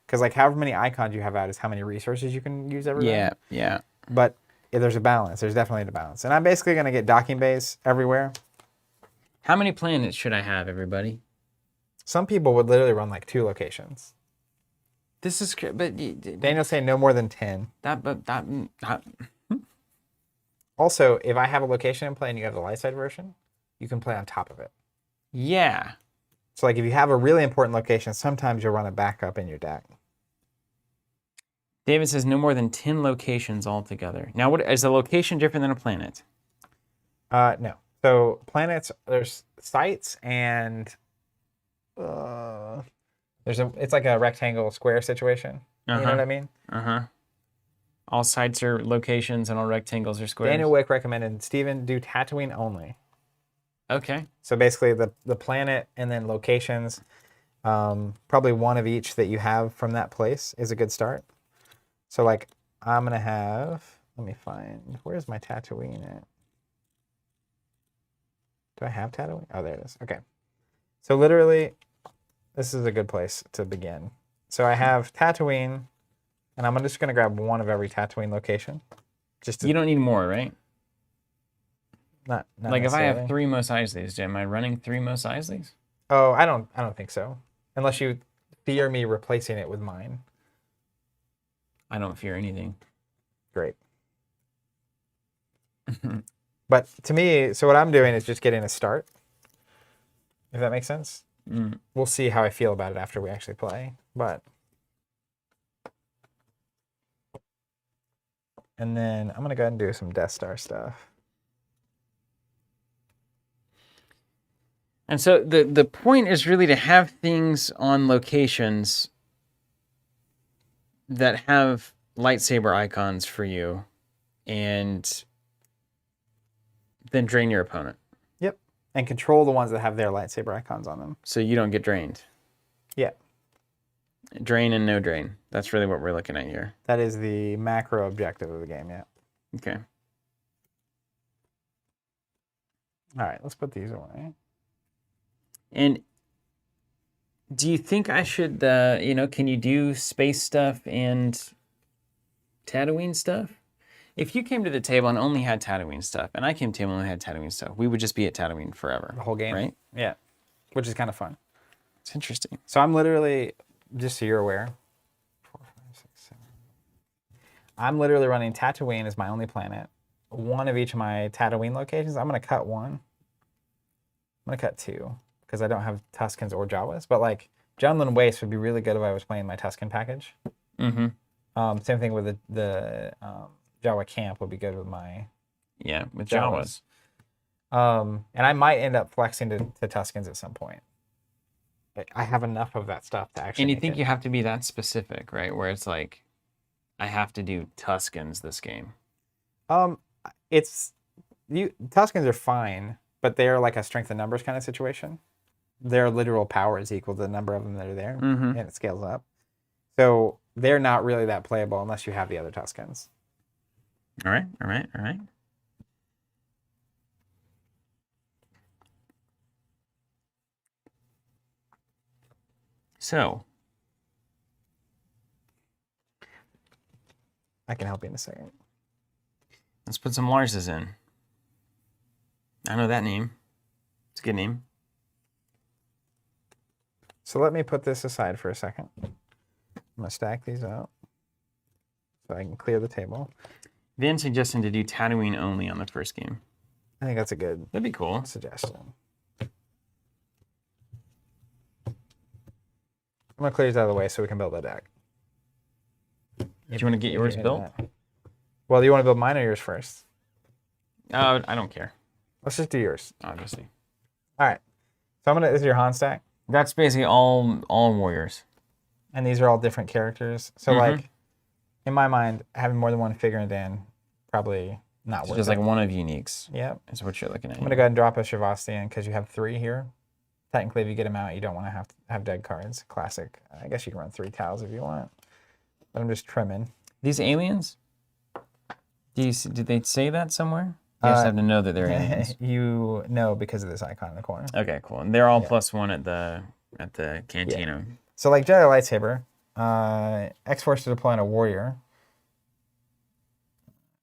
Because like however many icons you have out is how many resources you can use every round. Yeah. But if there's a balance. There's definitely a balance. And I'm basically going to get docking bays everywhere. How many planets should I have, everybody? Some people would literally run like 2 locations. This is, but Daniel's saying no more than 10. Also, if I have a location in play and you have the light side version, you can play on top of it. Yeah. So like if you have a really important location, sometimes you'll run a backup in your deck. David says no more than 10 locations altogether. Now, what is a location different than a planet? No. So planets, there's sites and it's like a rectangle square situation. You know what I mean? All sites are locations and all rectangles are squares. Daniel Wick recommended Steven do Tatooine only. Okay. So basically the planet and then locations, probably one of each that you have from that place is a good start. So like I'm going to have, let me find, where's my Tatooine at? Do I have Tatooine? Oh, there it is. Okay. So literally, this is a good place to begin. So I have Tatooine, and I'm just going to grab one of every Tatooine location. You don't need more, right? Not like if I have 3 Mos Eisley's, am I running 3 Mos Eisley's? Oh, I don't think so. Unless you fear me replacing it with mine. I don't fear anything. Great. But to me, so what I'm doing is just getting a start. If that makes sense. We'll see how I feel about it after we actually play. But and then I'm gonna go ahead and do some Death Star stuff. And so the point is really to have things on locations that have lightsaber icons for you, and then drain your opponent. Yep. And control the ones that have their lightsaber icons on them. So you don't get drained. Yeah. Drain and no drain. That's really what we're looking at here. That is the macro objective of the game, yeah. Okay. All right, let's put these away. And do you think I should, can you do space stuff and Tatooine stuff? If you came to the table and only had Tatooine stuff, and I came to the table and only had Tatooine stuff, we would just be at Tatooine forever. The whole game? Right? Yeah. Which is kind of fun. It's interesting. So I'm literally, just so you're aware, 4, 5, 6, 7. I'm literally running Tatooine as my only planet. One of each of my Tatooine locations. I'm going to cut one. I'm going to cut 2 because I don't have Tuskens or Jawas. But like Jundland Waste would be really good if I was playing my Tusken package. Same thing with the Jawa camp would be good with my with Jawas. And I might end up flexing to Tuskens at some point. I have enough of that stuff to actually. And you think you have to be that specific, right? Where it's like, I have to do Tuskens this game. Tuskens are fine, but they're like a strength of numbers kind of situation. Their literal power is equal to the number of them that are there, and it scales up. So they're not really that playable unless you have the other Tuskens. All right. So I can help you in a second. Let's put some Larses in. I know that name. It's a good name. So let me put this aside for a second. I'm going to stack these out so I can clear the table. Van suggesting to do Tatooine only on the first game. I think that's a good That'd be cool. suggestion. I'm going to clear these out of the way so we can build a deck. Do you want to get yours built? Well, do you want to build mine or yours first? I don't care. Let's just do yours. Obviously. All right. So this is your Han stack. That's basically all warriors. And these are all different characters. So like, in my mind, having more than one figure in Dan, probably not worth it. Just like one of uniques. Yep. Is what you're looking at. I'm going to go ahead and drop a Shavasti in because you have 3 here. Technically, if you get them out, you don't want to have dead cards. Classic. I guess you can run 3 Tals if you want. But I'm just trimming. These aliens? Did they say that somewhere? You just have to know that they're aliens. You know because of this icon in the corner. Okay, cool. And they're all +1 at the cantina. Yeah. So like Jedi Lightsaber, X-Force to deploy on a warrior.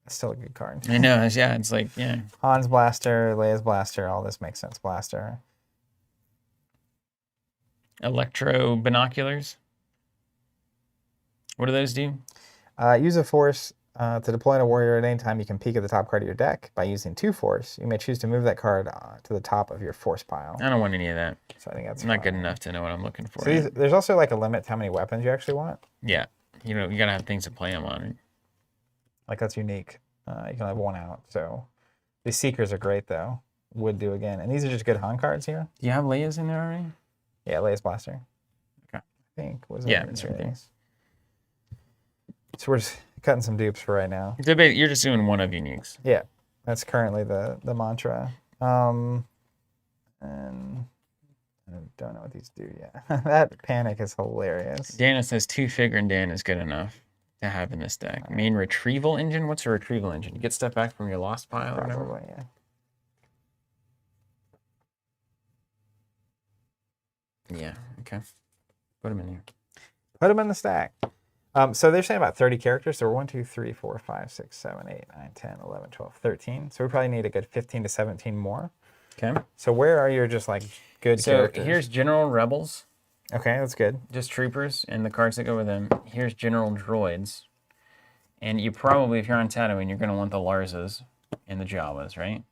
That's still a good card. I know. Yeah, it's like, yeah. Han's Blaster, Leia's Blaster, all this makes sense. Blaster. Electro binoculars. What do those do? Use a Force To deploy a warrior at any time, you can peek at the top card of your deck by using 2 force. You may choose to move that card to the top of your force pile. I don't want any of that. So I think that's not good enough to know what I'm looking for. So there's also like a limit to how many weapons you actually want. Yeah, you know, you gotta have things to play them on. Like that's unique. You can have 1 out. So these Seekers are great though. Would do again. And these are just good Han cards here. Do you have Leia's in there already? Yeah, Leia's Blaster. Okay. I think. Yeah, it's right there. So we're just cutting some dupes for right now. You're just doing one of uniques. Yeah, that's currently the mantra. And I don't know what these do yet. That panic is hilarious. Dana says 2 Figure and Dan is good enough to have in this deck. Main retrieval engine? What's a retrieval engine? You get stuff back from your lost pile or whatever? Probably, yeah. Yeah, okay. Put them in here. Put them in the stack. So they're saying about 30 characters. So we're 1, 2, 3, 4, 5, 6, 7, 8, 9, 10, 11, 12, 13. So we probably need a good 15 to 17 more. Okay. So where are your just like good characters? So here's General Rebels. Okay, that's good. Just troopers and the cards that go with them. Here's General Droids. And you probably, if you're on Tatooine, you're going to want the Larzas and the Jawas, right?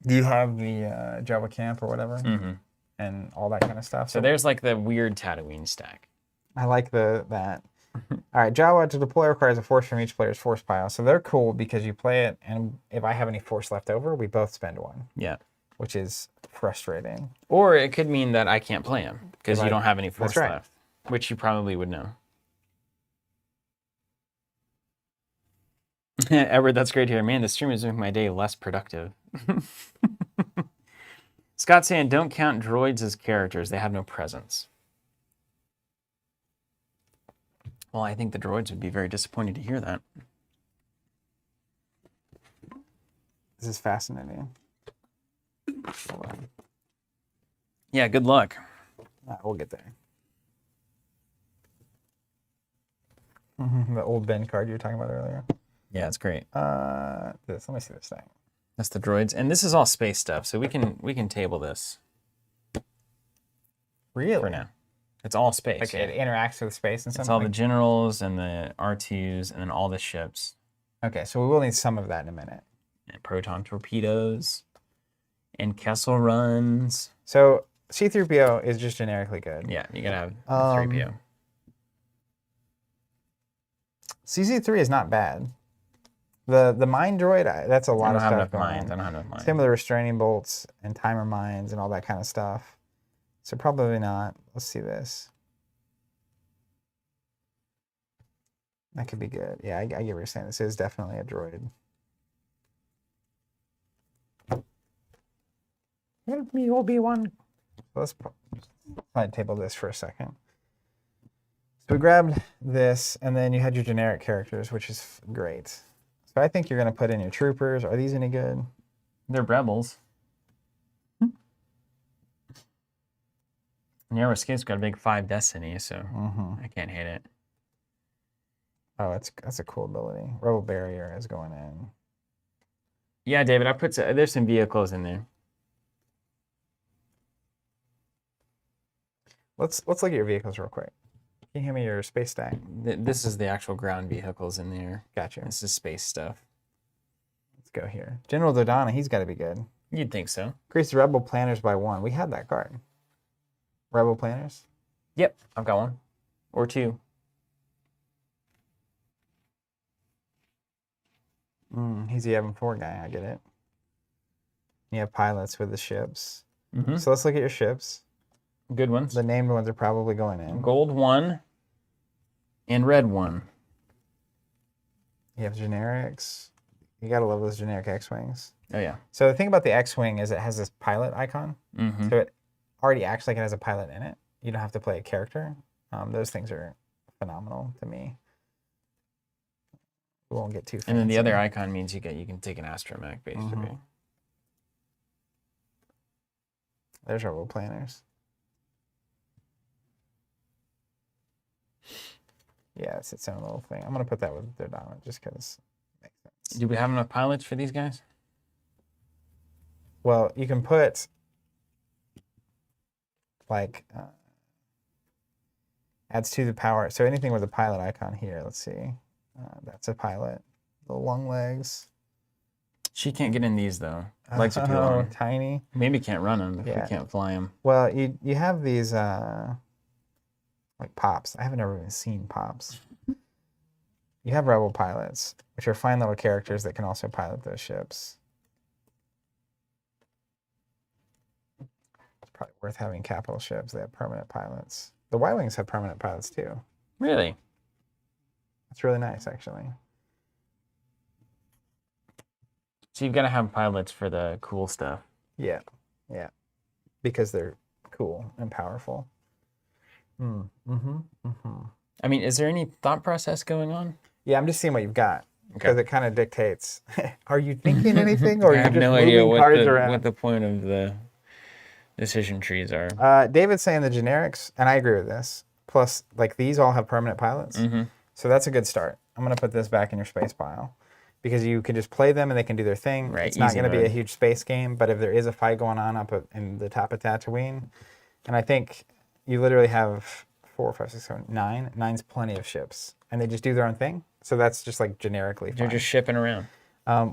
Do you have the Java camp or whatever? Mm-hmm. And all that kind of stuff? So there's like the weird Tatooine stack. I like that. All right, Jawa to deploy requires a force from each player's force pile. So they're cool because you play it, and if I have any force left over, we both spend 1. Yeah. Which is frustrating. Or it could mean that I can't play him because you don't have any force left, which you probably would know. Edward, that's great to hear. Man, the stream is making my day less productive. Scott's saying, don't count droids as characters. They have no presence. Well, I think the droids would be very disappointed to hear that. This is fascinating. Hold on. Yeah, good luck. We'll get there. The old Ben card you were talking about earlier. Yeah, it's great. Let me see this thing. That's the droids, and this is all space stuff, so we can table this. Really? For now. It's all space. Like it interacts with space and something? It's all the generals and the R2s and then all the ships. Okay, so we will need some of that in a minute. And proton torpedoes and Kessel runs. So C-3PO is just generically good. Yeah, you gotta have 3PO. CZ3 is not bad. The mine droid, that's a lot of stuff going on. I don't have enough mines. Same with the restraining bolts and timer mines and all that kind of stuff. So probably not. Let's see this. That could be good. Yeah, I get what you're saying. This is definitely a droid. Help me, Obi-Wan. Let's probably table this for a second. So we grabbed this, and then you had your generic characters, which is great. So I think you're going to put in your troopers. Are these any good? They're rebels. Narrow Escape's got a big 5 destiny, so I can't hate it. Oh, that's a cool ability. Rebel Barrier is going in. Yeah, David, I put there's some vehicles in there. Let's look at your vehicles real quick. Can you hand me your space stack? This is the actual ground vehicles in there. Gotcha. This is space stuff. Let's go here. General Dodonna, he's got to be good. You'd think so. Increase the Rebel Planners by 1. We had that card. Rebel Planners? Yep, I've got 1. Or 2. He's the Evan 4 guy, I get it. You have pilots with the ships. Mm-hmm. So let's look at your ships. Good ones. The named ones are probably going in. Gold 1 and red 1. You have generics. You gotta love those generic X-Wings. Oh, yeah. So the thing about the X-Wing is it has this pilot icon. So it already acts like it has a pilot in it. You don't have to play a character. Those things are phenomenal to me. We won't get too fancy. And then the other icon means you can take an astromech, basically. There's Rebel Planners. Yeah, it's its own little thing. I'm going to put that with Dodonna just because it makes sense. Do we have enough pilots for these guys? Well, you can put like adds to the power. So anything with a pilot icon here, let's see. That's a pilot. The long legs. She can't get in these though. Legs are too Oh, long. tiny. Maybe can't run them if we Yeah. can't fly them. Well, you have these like pops. I haven't ever even seen pops. You have rebel pilots, which are fine little characters that can also pilot those ships. It's probably worth having capital ships. They have permanent pilots. The Y-Wings have permanent pilots too. Really? That's really nice, actually. So you've got to have pilots for the cool stuff. Yeah, yeah, because they're cool and powerful. I mean, is there any thought process going on? Yeah, I'm just seeing what you've got because Okay. it kind of dictates. Are you thinking anything, or are I you have just no moving idea what cards the, around? what the point of the decision trees are. David's saying the generics, and I agree with this. Plus, like these all have permanent pilots, so that's a good start. I'm gonna put this back in your space pile because you can just play them and they can do their thing. Right, It's not easy gonna be a mode. huge space game, but if there is a fight going on up in the top of Tatooine, and I think you literally have 4, 5, 6, 7, 9. 9's plenty of ships, and they just do their own thing. So that's just like generically They're fine. just shipping around.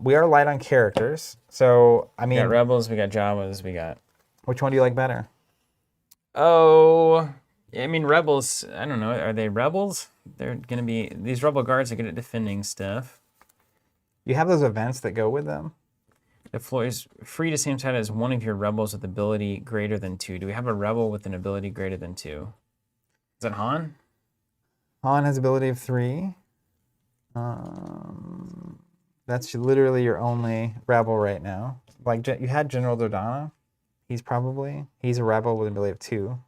We are light on characters, so I We mean, got Rebels, we got Jawas, we got... which one do you like better? Oh, I mean, Rebels, I don't know. Are they Rebels? They're going to be... These Rebel Guards are good at defending stuff. You have those events that go with them. Deploys free to same side as one of your Rebels with ability greater than 2. Do we have a Rebel with an ability greater than 2? Is that Han? Han has ability of 3. That's literally your only rebel right now. Like you had General Dodonna. He's a rebel with an ability of 2.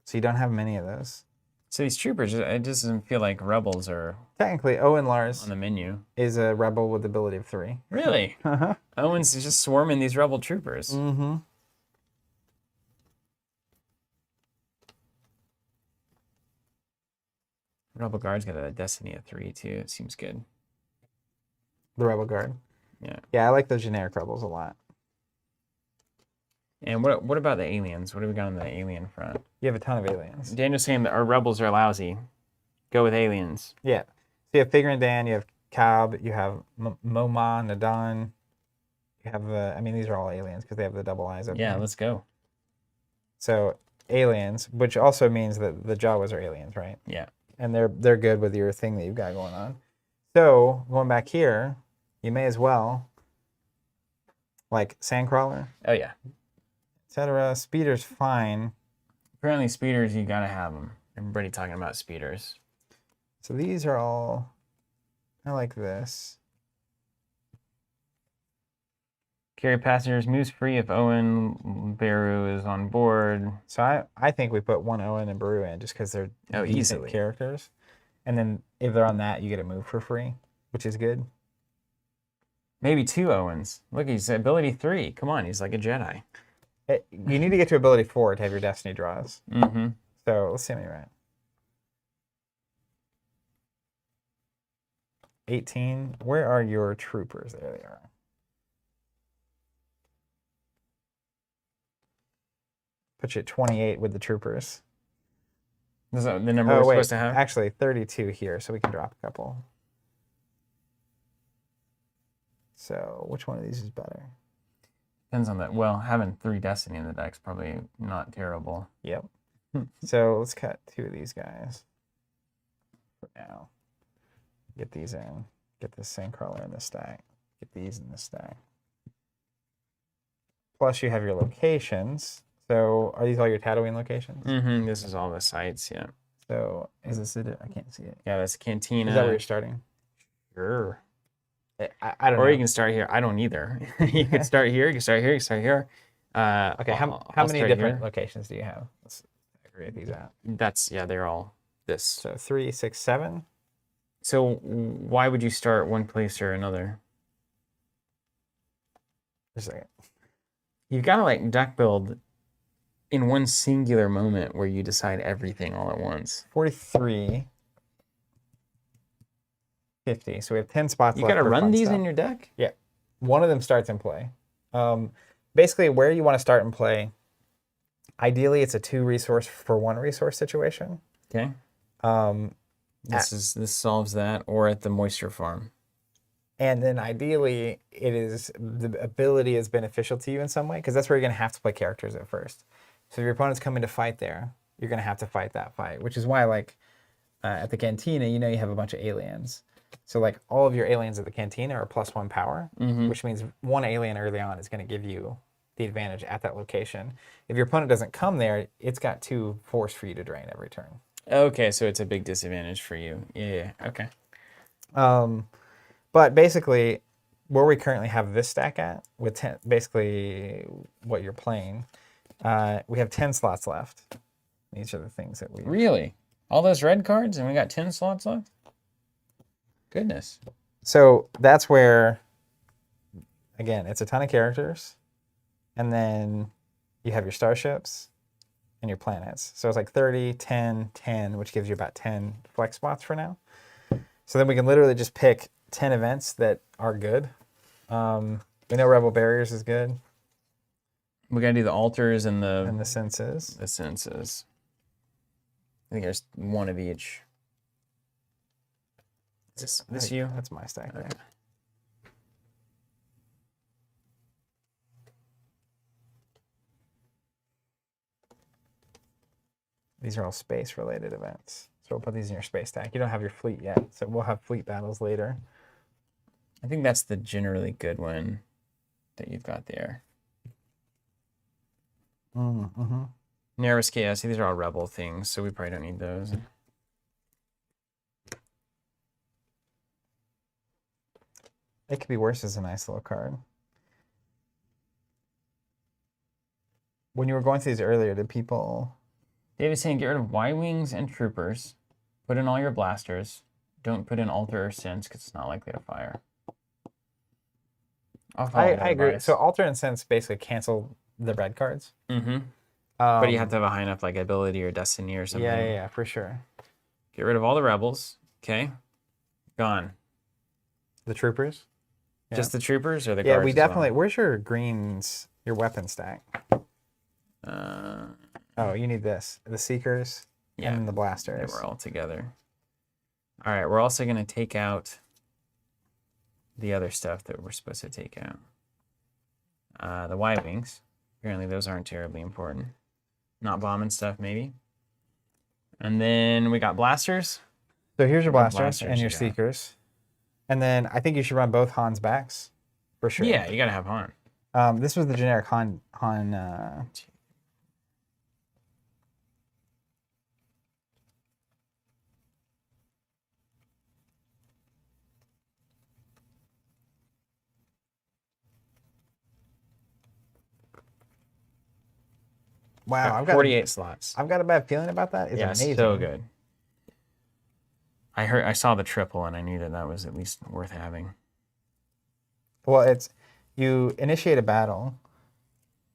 So you don't have many of those. So these troopers, it just doesn't feel like Rebels are Technically, Owen Lars on the menu. is a rebel with the ability of 3. Really? Owen's just swarming these Rebel troopers. Mm-hmm. Rebel Guard's got a Destiny of 3 too. It seems good. The Rebel Guard. Yeah. Yeah, I like those generic rebels a lot. And what about the aliens? What do we got on the alien front? You have a ton of aliens. Daniel's saying that our Rebels are lousy. Go with aliens. Yeah. So you have Figure and Dan, you have Cab, you have Moma, Nadon. You have I mean, these are all aliens because they have the double eyes up Yeah, there. let's go. So aliens, which also means that the Jawas are aliens, right? Yeah. And they're good with your thing that you've got going on. So going back here, you may as well like Sandcrawler, Oh, yeah. etc. Speeder's fine. Apparently, speeders, you gotta have them. Everybody talking about speeders. So these are all, I like this. Carry passengers, moves free if Owen Beru is on board. So I think we put one Owen and Baru in just because they're decent easily. characters. And then if they're on that, you get a move for free, which is good. Maybe 2 Owens. Look, he's ability 3. Come on, he's like a Jedi. You need to get to ability 4 to have your destiny draws. Mm-hmm. So let's see how many you're at. 18. Where are your troopers? There they are. Put you at 28 with the troopers. Is that the number we're supposed to have? Actually 32 here, so we can drop a couple. So which one of these is better? Depends on that. Well, having 3 Destiny in the deck's probably not terrible. Yep. So let's cut 2 of these guys for now. Get these in. Get this Sandcrawler in the stack. Get these in the stack. Plus you have your locations. So are these all your Tatooine locations? Mm-hmm. This is all the sites, yeah. So is this it? I can't see it. Yeah, that's Cantina. Is that where you're starting? Sure. I don't know. Or you can start here. I don't either. You can start here. You can start here. You can start here. Okay, how I'll many start different here. locations do you have? Let's aggregate these out. That's, yeah, they're all this. So 3, 6, 7. So why would you start one place or another? Just a second. You've got to like deck build in one singular moment where you decide everything all at once. 43. 50. So we have 10 spots You left. got to for run fun these stuff. in your deck? Yeah. One of them starts in play. Basically, where you want to start and play, ideally it's a 2 resource for 1 resource situation. Okay. This solves that, or at the moisture farm. And then ideally, the ability is beneficial to you in some way, because that's where you're going to have to play characters at first. So if your opponent's coming to fight there, you're going to have to fight that fight, which is why, like, at the cantina, you have a bunch of aliens. So, like, all of your aliens at the cantina are +1 power, which means one alien early on is going to give you the advantage at that location. If your opponent doesn't come there, it's got 2 force for you to drain every turn. Okay, so it's a big disadvantage for you. Yeah, okay. But basically, where we currently have this stack at, with basically what you're playing, we have 10 slots left. These are the things that we... Really? All those red cards and we got 10 slots left? Goodness. So that's where, again, it's a ton of characters. And then you have your starships and your planets. So it's like 30, 10, 10, which gives you about 10 flex spots for now. So then we can literally just pick 10 events that are good. We know Rebel Barriers is good. We gotta do the altars and the senses. The senses. I think there's one of each. Is this you? That's my stack there. Okay. These are all space-related events. So we'll put these in your space stack. You don't have your fleet yet, so we'll have fleet battles later. I think that's the generally good one that you've got there. Mm-hmm. Narrow scale. See, these are all rebel things, so we probably don't need those. It could be worse as a nice little card. When you were going through these earlier, did people... David's saying get rid of Y-Wings and Troopers. Put in all your blasters. Don't put in Alter or Sense because it's not likely to fire. I agree. So Alter and Sense basically cancel the red cards. Mm-hmm. But you have to have a high enough like ability or destiny or something. Yeah, for sure. Get rid of all the rebels. Okay. Gone. The Troopers? Yeah. Just the Troopers or the guards? Yeah, we definitely... Well? Where's your greens, your weapon stack? Oh, you need this. The Seekers and the Blasters. They were all together. All right, we're also going to take out the other stuff that we're supposed to take out. The Y-Wings. Apparently those aren't terribly important. Not bombing stuff, maybe. And then we got Blasters. So here's your Blasters and your Seekers. And then I think you should run both Han's backs, for sure. Yeah, you got to have Han. This was the generic Han Wow, I've got 48 slots. I've got a bad feeling about that. It's amazing. So good. I saw the triple and I knew that was at least worth having. Well, it's you initiate a battle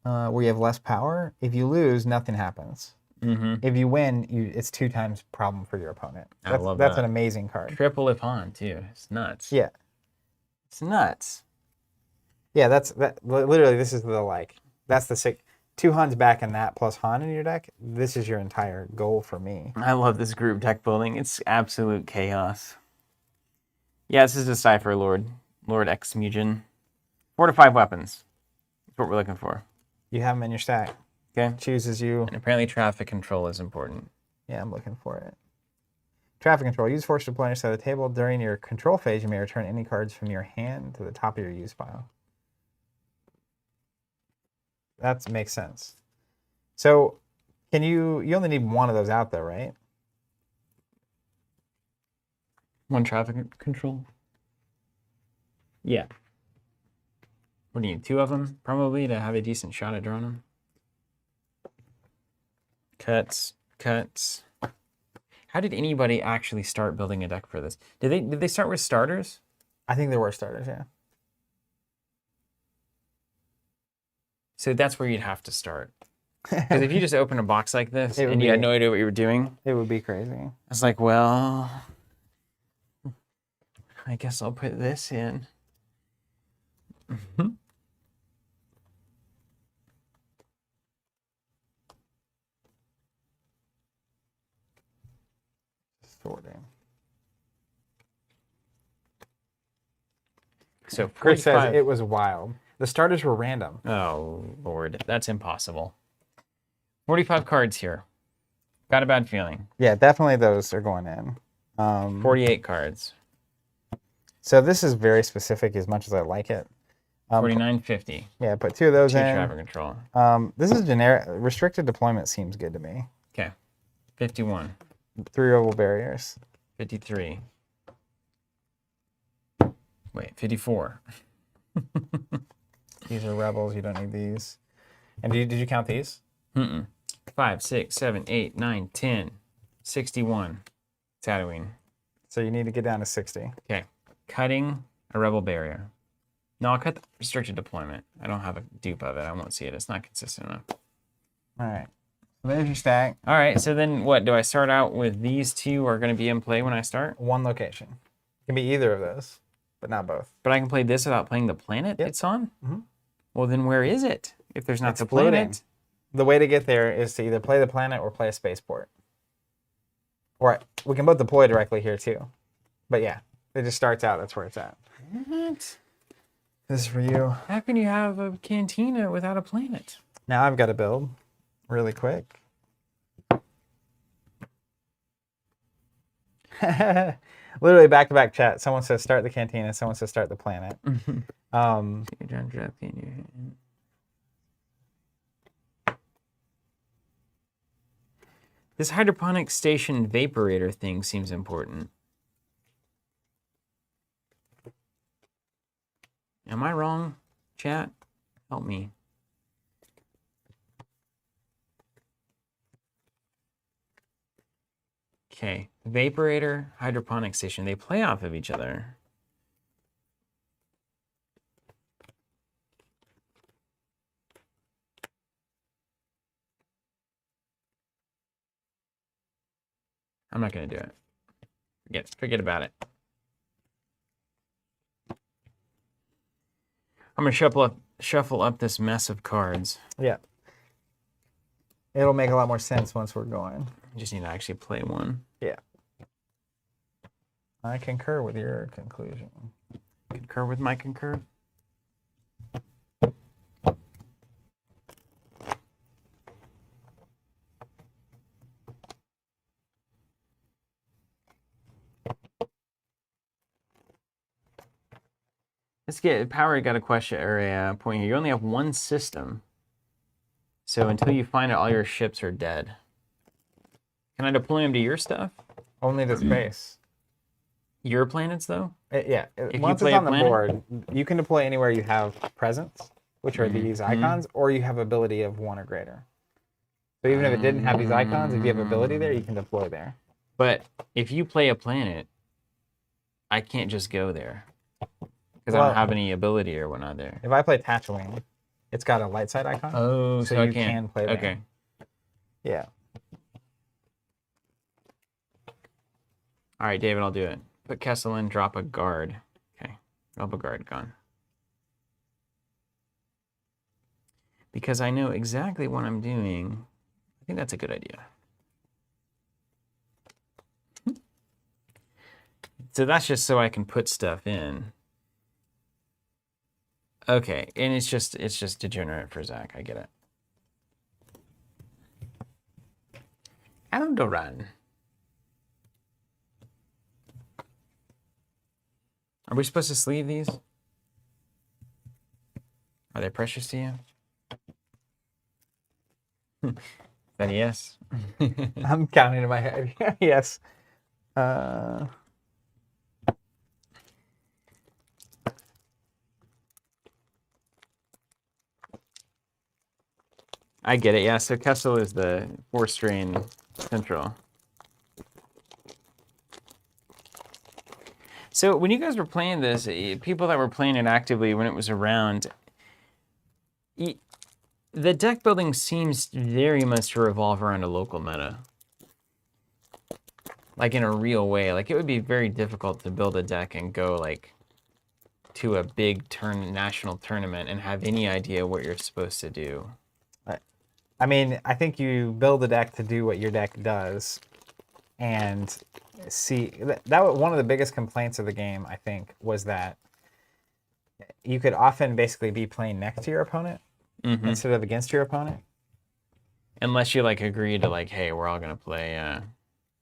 where you have less power. If you lose, nothing happens. Mm-hmm. If you win, it's 2 times problem for your opponent. I love that. That's an amazing card. Triple if Han too. It's nuts. Yeah. It's nuts. Yeah, literally this is that's the 6. 2 Hans back and that plus Han in your deck. This is your entire goal for me. I love this group deck building. It's absolute chaos. Yeah, this is Decipher Lord X Mugen. 4 to 5 weapons. That's what we're looking for. You have them in your stack. Okay. Chooses you. And apparently traffic control is important. Yeah, I'm looking for it. Traffic control. Use force to deploy on your side of the table. During your control phase, you may return any cards from your hand to the top of your use pile. That makes sense. So, you only need 1 of those out there, right? 1 traffic control? Yeah. What do you need, 2 of them, probably, to have a decent shot at drawing them? Cuts. How did anybody actually start building a deck for this? Did they start with starters? I think there were starters, yeah. So that's where you'd have to start. Because if you just open a box like this and you had no idea what you were doing, it would be crazy. It's like, well, I guess I'll put this in. Sorting. So Chris says 45. it was wild. The starters were random. Oh, Lord. That's impossible. 45 cards here. Got a bad feeling. Yeah, definitely those are going in. 48 cards. So this is very specific as much as I like it. 49.50. Yeah, put 2 of those 2 in. traffic control. This is generic. Restricted deployment seems good to me. Okay. 51. 3 rebel barriers. 53. Wait, 54. These are rebels. You don't need these. And did you count these? 5, 6, 7, 8, 9, 10. 61. Tatooine. So you need to get down to 60. Okay. Cutting a rebel barrier. No, I'll cut the restricted deployment. I don't have a dupe of it. I won't see it. It's not consistent enough. All right. So there's your stack. All right. So then what? Do I start out with these 2 are going to be in play when I start? 1 location. It can be either of those, but not both. But I can play this without playing the planet it's on? Well, then where is it? If there's not the planet? The way to get there is to either play the planet or play a spaceport. Or we can both deploy directly here too. But yeah, it just starts out. That's where it's at. What? This is for you. How can you have a cantina without a planet? Now I've got to build really quick. Literally back-to-back chat. Someone says start the cantina. Someone says start the planet. This hydroponic station vaporator thing seems important. Am I wrong, chat? Help me. Okay, vaporator, hydroponic station. They play off of each other. I'm not going to do it. Forget about it. I'm going to shuffle up this mess of cards. Yeah. It'll make a lot more sense once we're going. I just need to actually play one. Yeah. I concur with your conclusion. Concur with my concur? Let's get Power. Got a question or a point here. You only have 1 system, so until you find it, all your ships are dead. Can I deploy them to your stuff? Only the space. Your planets, though? Yeah. If Once you play it's on a the planet? board, you can deploy anywhere you have presence, which are these icons, or you have ability of 1 or greater. So even if it didn't have these icons, if you have ability there, you can deploy there. But if you play a planet, I can't just go there because I don't have any ability or whatnot there. If I play Tatooine, it's got a light side icon. Oh, so you I can't. can play there. Okay. Yeah. All right, David, I'll do it. Put Kessel in, drop a guard. Okay, drop a guard, gone. Because I know exactly what I'm doing. I think that's a good idea. So that's just so I can put stuff in. Okay, and it's just degenerate for Zach. I get it. Alderaan. Are we supposed to sleeve these? Are they precious to you? Then yes. I'm counting in my head. Yes. I get it. Yeah. So Kessel is the 4-strain central. So when you guys were playing this, people that were playing it actively when it was around, the deck building seems very much to revolve around a local meta. Like in a real way. Like it would be very difficult to build a deck and go like to a big national tournament and have any idea what you're supposed to do. I mean, I think you build a deck to do what your deck does, and see that one of the biggest complaints of the game, I think, was that you could often basically be playing next to your opponent instead of against your opponent. Unless you like agree to like, hey, we're all gonna play Add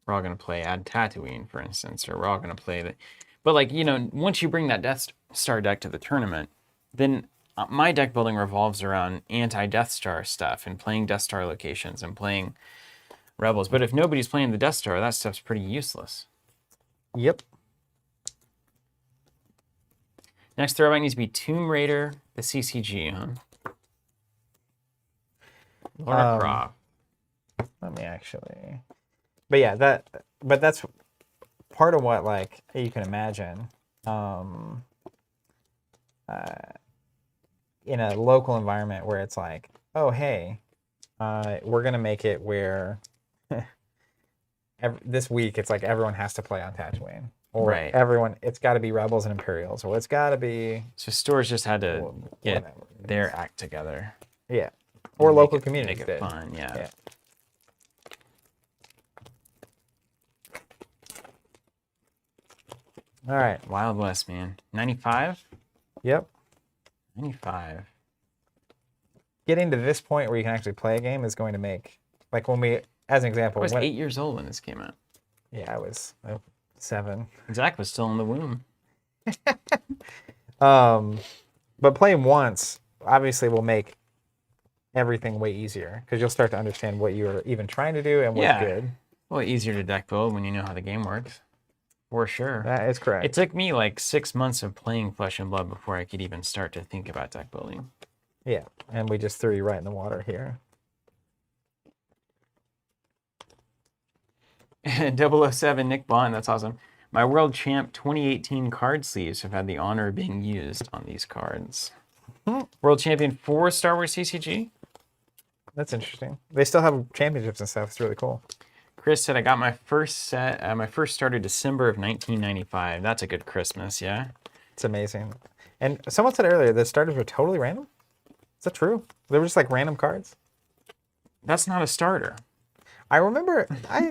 Tatooine, for instance, or we're all gonna play the. But like, you know, once you bring that Death Star deck to the tournament, then my deck building revolves around anti-Death Star stuff and playing Death Star locations and playing Rebels. But if nobody's playing the Death Star, that stuff's pretty useless. Yep. Next throwback needs to be Tomb Raider, the CCG, huh? Laura Croft. Let me actually. But yeah, that's part of what like you can imagine. In a local environment where it's like, oh hey, we're gonna make it where this week it's like everyone has to play on Tatooine, or everyone it's got to be Rebels and Imperials, or it's got to be. So stores just had to get their act together. Yeah, or local communities make it fun. Yeah. All right, Wild West, man. 95. Yep. 95. Getting to this point where you can actually play a game is going to make, like when we, as an example, I was 8 years old when this came out. Yeah, I was 7. Zach was still in the womb. But playing once obviously will make everything way easier because you'll start to understand what you're even trying to do and what's good. Well, easier to deck build when you know how the game works. For sure. That is correct. It took me like 6 months of playing Flesh and Blood before I could even start to think about deck building. Yeah, and we just threw you right in the water here. 007 Nick Bond, that's awesome. My World Champ 2018 card sleeves have had the honor of being used on these cards. World Champion for Star Wars CCG. That's interesting. They still have championships and stuff. It's really cool. Chris said, I got my first set, my first starter December of 1995. That's a good Christmas, yeah? It's amazing. And someone said earlier that starters were totally random. Is that true? They were just like random cards? That's not a starter. I remember,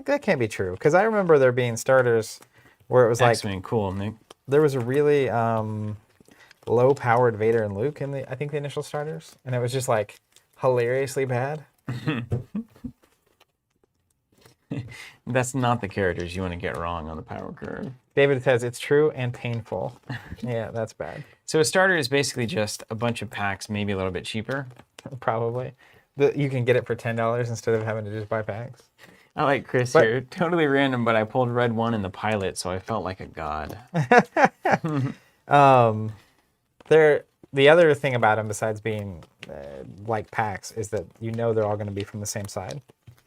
that can't be true, because I remember there being starters where it was X-Wing, cool, Nick. There was a really low-powered Vader and Luke in I think the initial starters, and it was just like hilariously bad. That's not the characters you want to get wrong on the power curve. David says it's true and painful. Yeah, that's bad. So a starter is basically just a bunch of packs, maybe a little bit cheaper. Probably. You can get it for $10 instead of having to just buy packs. I like Chris here. Totally random, but I pulled red 1 in the pilot, so I felt like a god. The other thing about them, besides being like packs, is that you know they're all going to be from the same side.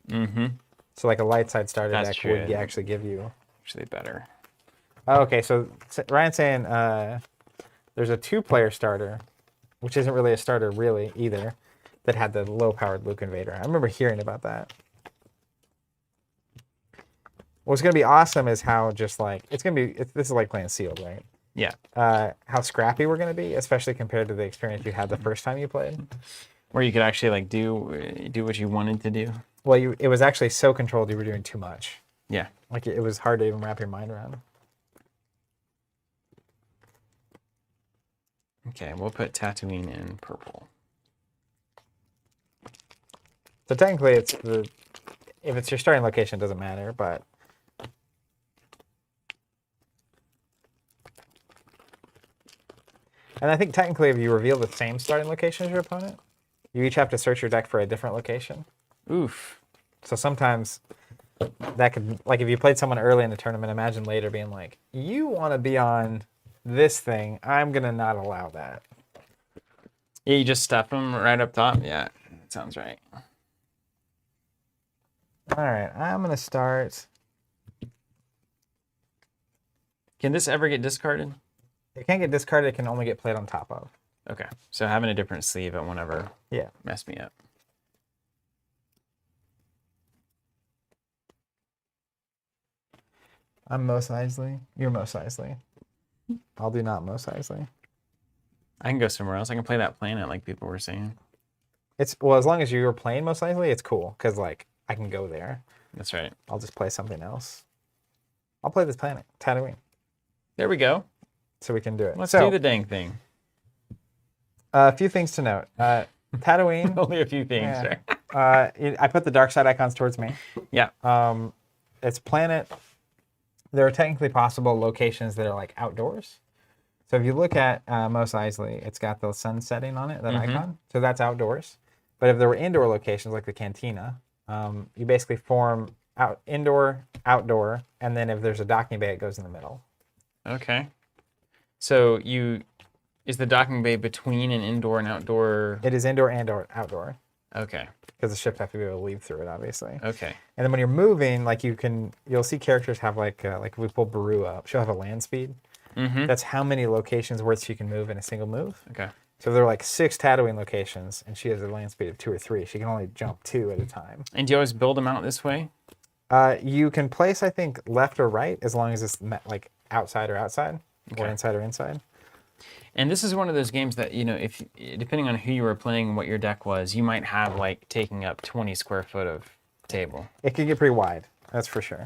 Mm-hmm. So like a light side starter deck would actually give you... Actually better. Okay, so Ryan's saying there's a 2-player starter, which isn't really a starter really either, that had the low-powered Luke and Vader. I remember hearing about that. What's going to be awesome is how just like, this is like playing sealed, right? Yeah. How scrappy we're going to be, especially compared to the experience you had the first time you played. Where you could actually like do what you wanted to do. Well, it was actually so controlled you were doing too much. Yeah. Like it was hard to even wrap your mind around. Okay, we'll put Tatooine in purple. So technically if it's your starting location, it doesn't matter, but... And I think technically if you reveal the same starting location as your opponent, you each have to search your deck for a different location. Oof. So sometimes that could, like if you played someone early in the tournament, imagine later being like, you want to be on this thing, I'm going to not allow that. Yeah, you just stuff them right up top? Yeah, that sounds right. All right, I'm going to start. Can this ever get discarded? It can't get discarded, it can only get played on top of. Okay, so having a different sleeve at whenever messed me up. I'm Mos Eisley. You're Mos Eisley. I'll do not Mos Eisley. I can go somewhere else. I can play that planet like people were saying. Well, as long as you were playing Mos Eisley, it's cool, because like I can go there. That's right. I'll just play something else. I'll play this planet, Tatooine. There we go. So we can do it. Let's do the dang thing. A few things to note. Tatooine. Only a few things, Yeah. right? I put the dark side icons towards me. Yeah. It's planet. There are technically possible locations that are like outdoors. So if you look at Mos Eisley, it's got the sun setting on it, that icon. So that's outdoors. But if there were indoor locations like the cantina, you basically form indoor, outdoor, and then if there's a docking bay, it goes in the middle. Okay. So is the docking bay between an indoor and outdoor? It is indoor and outdoor. Okay. Because the ships have to be able to leave through it, obviously. Okay. And then when you're moving, like you'll see characters have like if we pull Baru up, she'll have a land speed. That's how many locations worth she can move in a single move. Okay. So there are like 6 Tatooine locations, and she has a land speed of 2 or 3. She can only jump 2 at a time. And do you always build them out this way? You can place, I think, left or right, as long as it's like outside or outside, or inside or inside. And this is one of those games that, if depending on who you were playing and what your deck was, you might have like taking up 20 square foot of table. It can get pretty wide, that's for sure.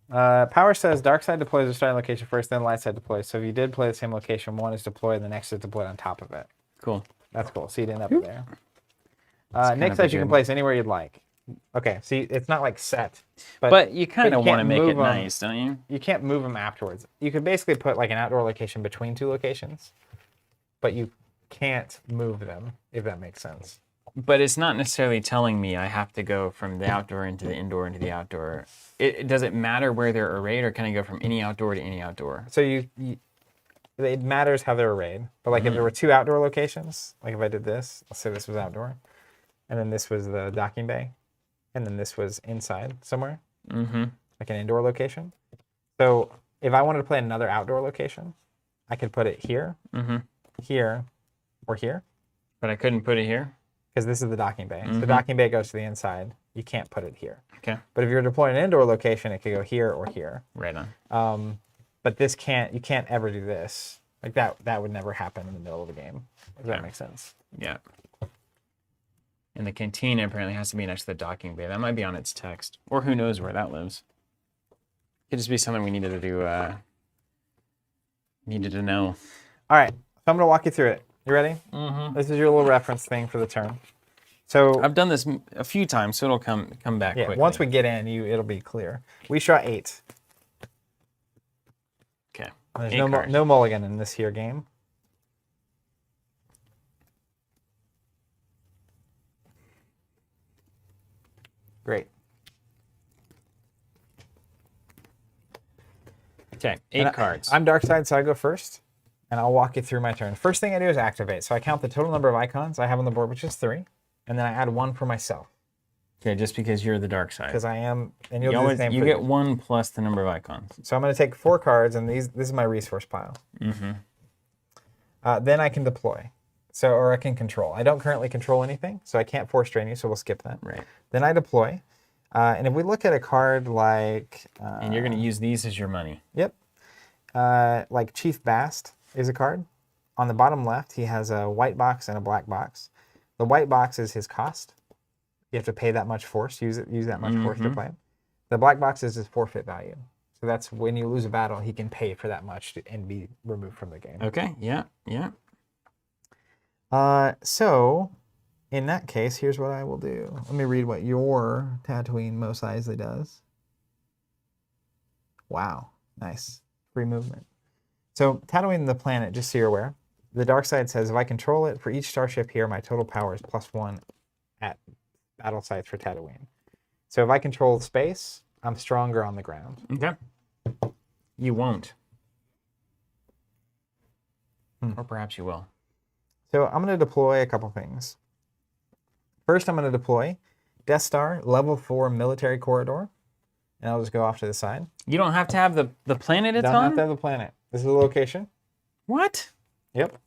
Power says dark side deploys a starting location first, then light side deploys. So if you did play the same location, one is deployed, and the next is deployed on top of it. Cool. That's cool. So you'd end up there. Nick says you can place anywhere you'd like. Okay, see, it's not like set. But you kind of want to make it them. nice, don't you? You can't move them afterwards. You could basically put like an outdoor location between 2 locations, but you can't move them, if that makes sense. But it's not necessarily telling me I have to go from the outdoor into the indoor into the outdoor. Does it matter where they're arrayed, or can I go from any outdoor to any outdoor? So it matters how they're arrayed. But like if there were 2 outdoor locations, like if I did this, let's say this was outdoor, and then this was the docking bay, and then this was inside somewhere, like an indoor location. So if I wanted to play another outdoor location, I could put it here, here, or here. But I couldn't put it here? Because this is the docking bay. So the docking bay goes to the inside. You can't put it here. Okay. But if you're deploying an indoor location, it could go here or here. Right on. But you can't ever do this. Like that would never happen in the middle of the game. Does that make sense? Yeah. And the cantina apparently has to be next to the docking bay. That might be on its text. Or who knows where that lives. Could just be something we needed to do, needed to know. All right. So I'm going to walk you through it. You ready? This is your little reference thing for the turn. So I've done this a few times, so it'll come back quickly. Once we get in, it'll be clear. We shot 8. Okay. There's no mulligan in this here game. Great. Okay, 8 cards. I'm dark side, so I go first, and I'll walk you through my turn. First thing I do is activate. So I count the total number of icons I have on the board, which is 3, and then I add 1 for myself. Okay, just because you're the dark side. Because I am, and you'll do the same. You get 1 plus the number of icons. So I'm going to take 4 cards, and this is my resource pile. Then I can deploy, or I can control. I don't currently control anything, so I can't force drain you. So we'll skip that. Right. Then I deploy, and if we look at a card like, and you're going to use these as your money. Yep. Like Chief Bast is a card. On the bottom left, he has a white box and a black box. The white box is his cost. You have to pay that much force, use that much force to play him. The black box is his forfeit value. So that's when you lose a battle, he can pay for that much and be removed from the game. Okay, yeah. So, in that case, here's what I will do. Let me read what your Tatooine Mos Eisley does. Wow, nice. Free movement. So, Tatooine the planet, just so you're aware, the dark side says if I control it, for each starship here, my total power is +1 at battle sites for Tatooine. So if I control space, I'm stronger on the ground. Okay. You won't. Or perhaps you will. So I'm going to deploy a couple things. First, I'm going to deploy Death Star, level 4 military corridor. And I'll just go off to the side. You don't have to have the planet it's on? Don't have to have the planet. This is the location. What? Yep.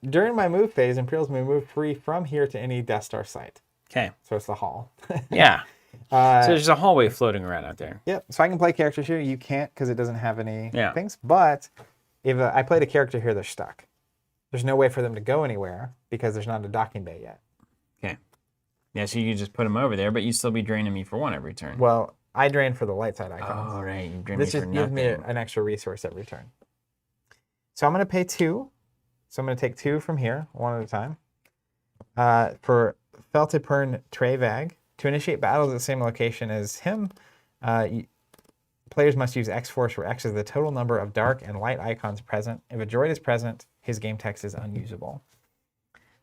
During my move phase, Imperials may move free from here to any Death Star site. Okay. So it's the hall. Yeah. So there's a hallway floating around out there. Yep. So I can play characters here. You can't because it doesn't have any things. But if I played a character here, they're stuck. There's no way for them to go anywhere because there's not a docking bay yet. Okay. Yeah, so you could just put them over there, but you'd still be draining me for 1 every turn. Well, I drain for the light side icons. Oh, right. You drain This me for just gives nothing. me an extra resource every turn. So I'm going to pay 2. So I'm going to take 2 from here, one at a time. For Feltipern Trevag, to initiate battles at the same location as him, players must use X-Force, where X is the total number of dark and light icons present. If a droid is present, his game text is unusable.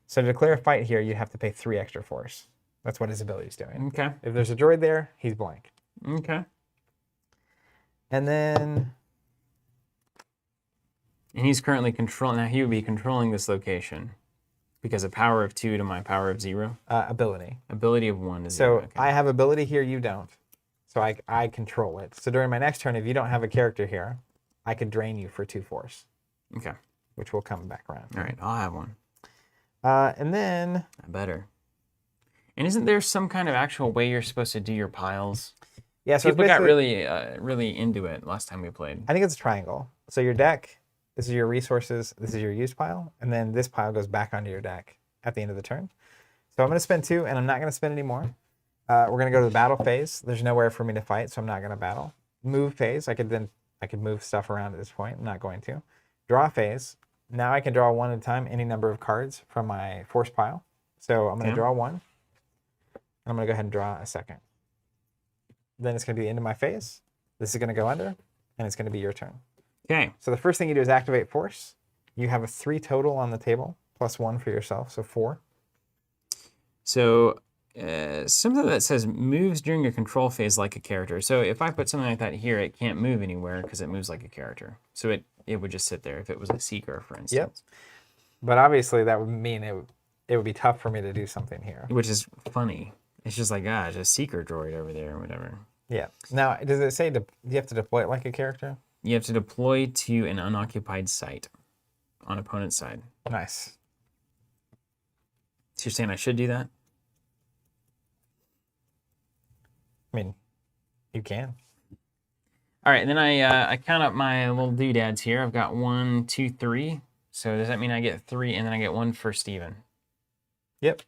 So to declare a fight here, you have to pay 3 extra force. That's what his ability is doing. Okay. If there's a droid there, he's blank. Okay. And then... And he's currently controlling... Now, he would be controlling this location because of power of 2 to my power of 0. Ability. Ability of 1 to 0. So okay. I have ability here, you don't. So I control it. So during my next turn, if you don't have a character here, I could drain you for 2 force. Okay. Which will come back around. All right, I'll have one. And then... I better. And isn't there some kind of actual way you're supposed to do your piles? Yeah, so people got really into it last time we played. I think it's a triangle. So your deck, this is your resources, this is your used pile, and then this pile goes back onto your deck at the end of the turn. So I'm going to spend 2, and I'm not going to spend any more. We're going to go to the battle phase. There's nowhere for me to fight, so I'm not going to battle. Move phase, I could move stuff around at this point. I'm not going to. Draw phase. Now I can draw 1 at a time, any number of cards from my force pile. So I'm going to draw 1. I'm going to go ahead and draw a second. Then it's going to be the end of my phase. This is going to go under, and it's going to be your turn. Okay. So the first thing you do is activate force. You have a 3 total on the table, plus 1 for yourself, so 4. So something that says moves during a control phase like a character. So if I put something like that here, it can't move anywhere because it moves like a character. So it would just sit there if it was a seeker, for instance. Yep. But obviously that would mean it would be tough for me to do something here. Which is funny. It's just like, just a seeker droid over there or whatever. Yeah. You have to deploy it like a character? You have to deploy to an unoccupied site on opponent's side. Nice. So you're saying I should do that? I mean, you can. All right, and then I count up my little doodads here. I've got 1, 2, 3. So does that mean I get 3 and then I get 1 for Steven? Yep.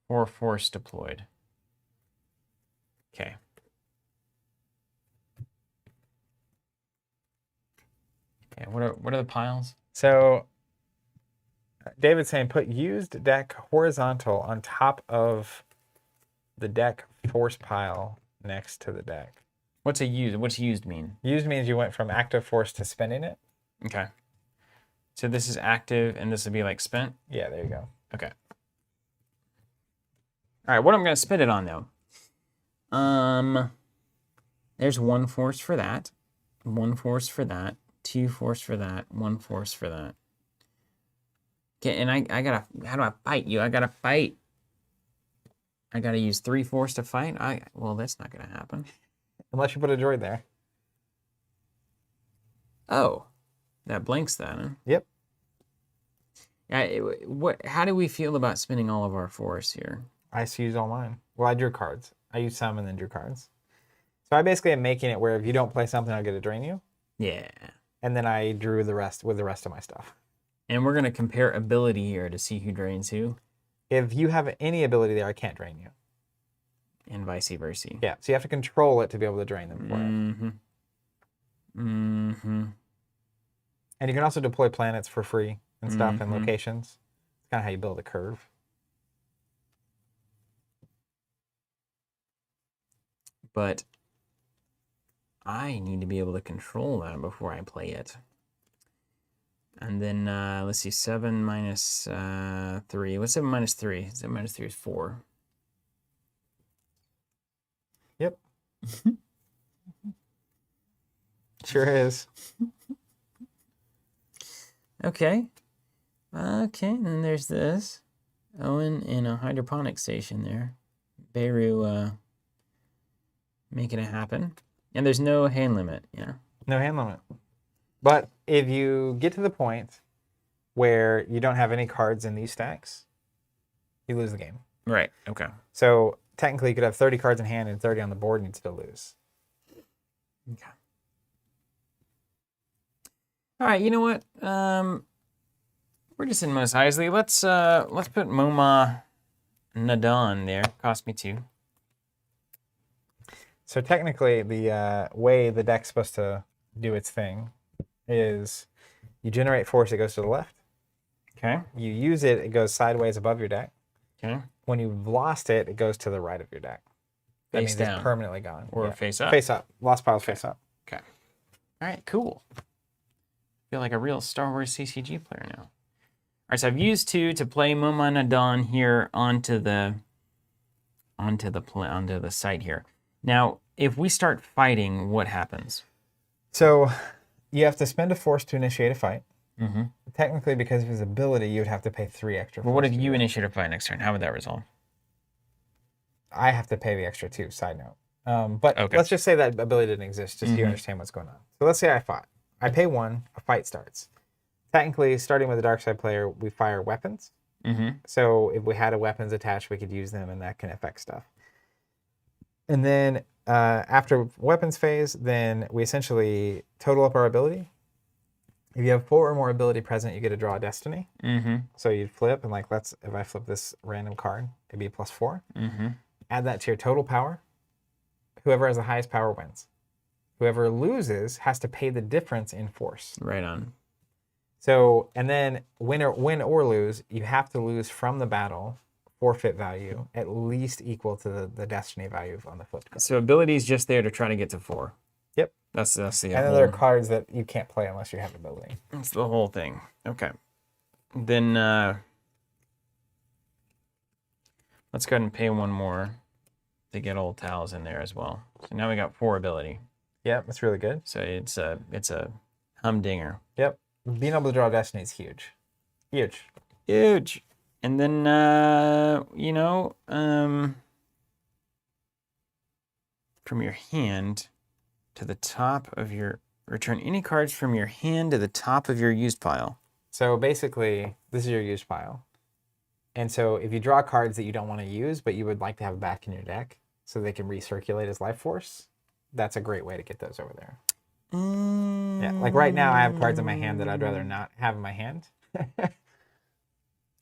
4 force deployed. Okay. Okay, what are the piles? So David's saying put used deck horizontal on top of the deck force pile next to the deck. What's used mean? Used means you went from active force to spending it. Okay. So this is active and this would be like spent? Yeah, there you go. Okay. All right, what I'm going to spend it on though. There's 1 force for that, 1 force for that, 2 force for that, 1 force for that. Okay, and I gotta, how do I fight you? I gotta fight. I gotta use 3 force to fight? Well, that's not gonna happen. Unless you put a droid there. Oh, that blanks that, huh? Yep. How do we feel about spending all of our force here? I just used all mine. Well, I drew cards. I used some and then drew cards. So I basically am making it where if you don't play something, I'll get to drain you. Yeah. And then I drew the rest with the rest of my stuff. And we're going to compare ability here to see who drains who. If you have any ability there, I can't drain you. And vice versa. Yeah, so you have to control it to be able to drain them for it. Mm-hmm. And you can also deploy planets for free and stuff and locations. It's kind of how you build a curve. But I need to be able to control that before I play it. And then, let's see, 7 minus 3. What's 7 minus 3? 7 minus 3 is 4. Yep. Sure is. Okay. Okay, and then there's this. Owen in a hydroponic station there. Beru making it happen. And there's no hand limit, yeah. No hand limit. But if you get to the point where you don't have any cards in these stacks, you lose the game. Right, okay. So technically you could have 30 cards in hand and 30 on the board and you'd still lose. Okay. All right, you know what? We're just in Mos Eisley. Let's put Moma Nadan there. Cost me 2. So technically the way the deck's supposed to do its thing is you generate force, it goes to the left. Okay. You use it, it goes sideways above your deck. Okay. When you've lost it, it goes to the right of your deck. That Face means down. it's permanently gone. Or face up? Face up. Lost piles face up. Okay. All right, cool. Feel like a real Star Wars CCG player now. All right, so I've used 2 to play Moma Dawn here onto the site here. Now, if we start fighting, what happens? So you have to spend a force to initiate a fight. Mm-hmm. Technically, because of his ability, you would have to pay 3 extra. Well, what if you initiate a fight next turn? How would that resolve? I have to pay the extra 2, side note. But Okay. let's just say that ability didn't exist, just so you understand what's going on. So let's say I fought. I pay 1, a fight starts. Technically, starting with a dark side player, we fire weapons. Mm-hmm. So if we had a weapons attached, we could use them, and that can affect stuff. And then after weapons phase, then we essentially total up our ability. If you have 4 or more ability present, you get to draw a destiny. Mm-hmm. So you'd flip, and like, if I flip this random card, it'd be +4. Mm-hmm. Add that to your total power. Whoever has the highest power wins. Whoever loses has to pay the difference in force. Right on. So, and then win or lose, you have to lose from the battle forfeit value at least equal to the destiny value on the flipped card. So ability is just there to try to get to 4. Yep. That's the And whole, then there are cards that you can't play unless you have ability. that's the whole thing. Okay. Then let's go ahead and pay 1 more to get old Towels in there as well. So now we got 4 ability. Yep, that's really good. So it's a humdinger. Yep. Being able to draw destiny is huge. Huge. Huge. And then from your hand to the top of your return any cards from your hand to the top of your used pile. So basically, this is your used pile. And so if you draw cards that you don't want to use, but you would like to have back in your deck so they can recirculate as life force, that's a great way to get those over there. Yeah, like right now I have cards in my hand that I'd rather not have in my hand.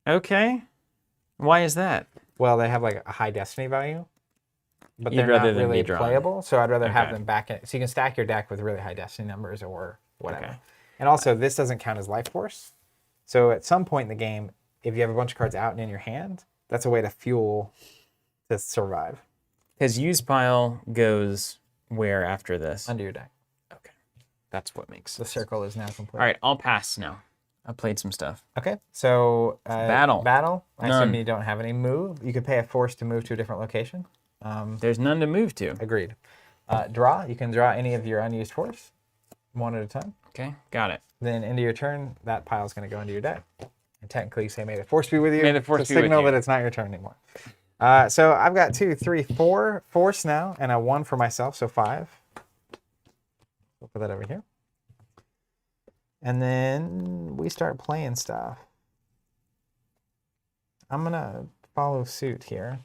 Okay. Why is that? Well, they have like a high destiny value, but You'd they're rather not them really be drawn. playable. So I'd rather have Okay. them back in. So you can stack your deck with really high destiny numbers or whatever. Okay. And also, this doesn't count as life force. So at some point in the game, if you have a bunch of cards out and in your hand, that's a way to fuel to survive. His used pile goes where after this? Under your deck. Okay. That's what makes The sense. circle is now complete. All right, I'll pass now. I played some stuff. Okay, so Battle. Battle. I None. assume you don't have any move. You could pay a force to move to a different location. There's none to move to. Agreed. Draw. You can draw any of your unused force, 1 at a time. Okay, got it. Then into your turn, that pile's going to go into your deck. And technically, you say, "May the force be with you." May the force to be with signal you. that it's not your turn anymore. So I've got 2, 3, 4 force now, and a 1 for myself, so 5. We'll put that over here. And then we start playing stuff. I'm going to follow suit here.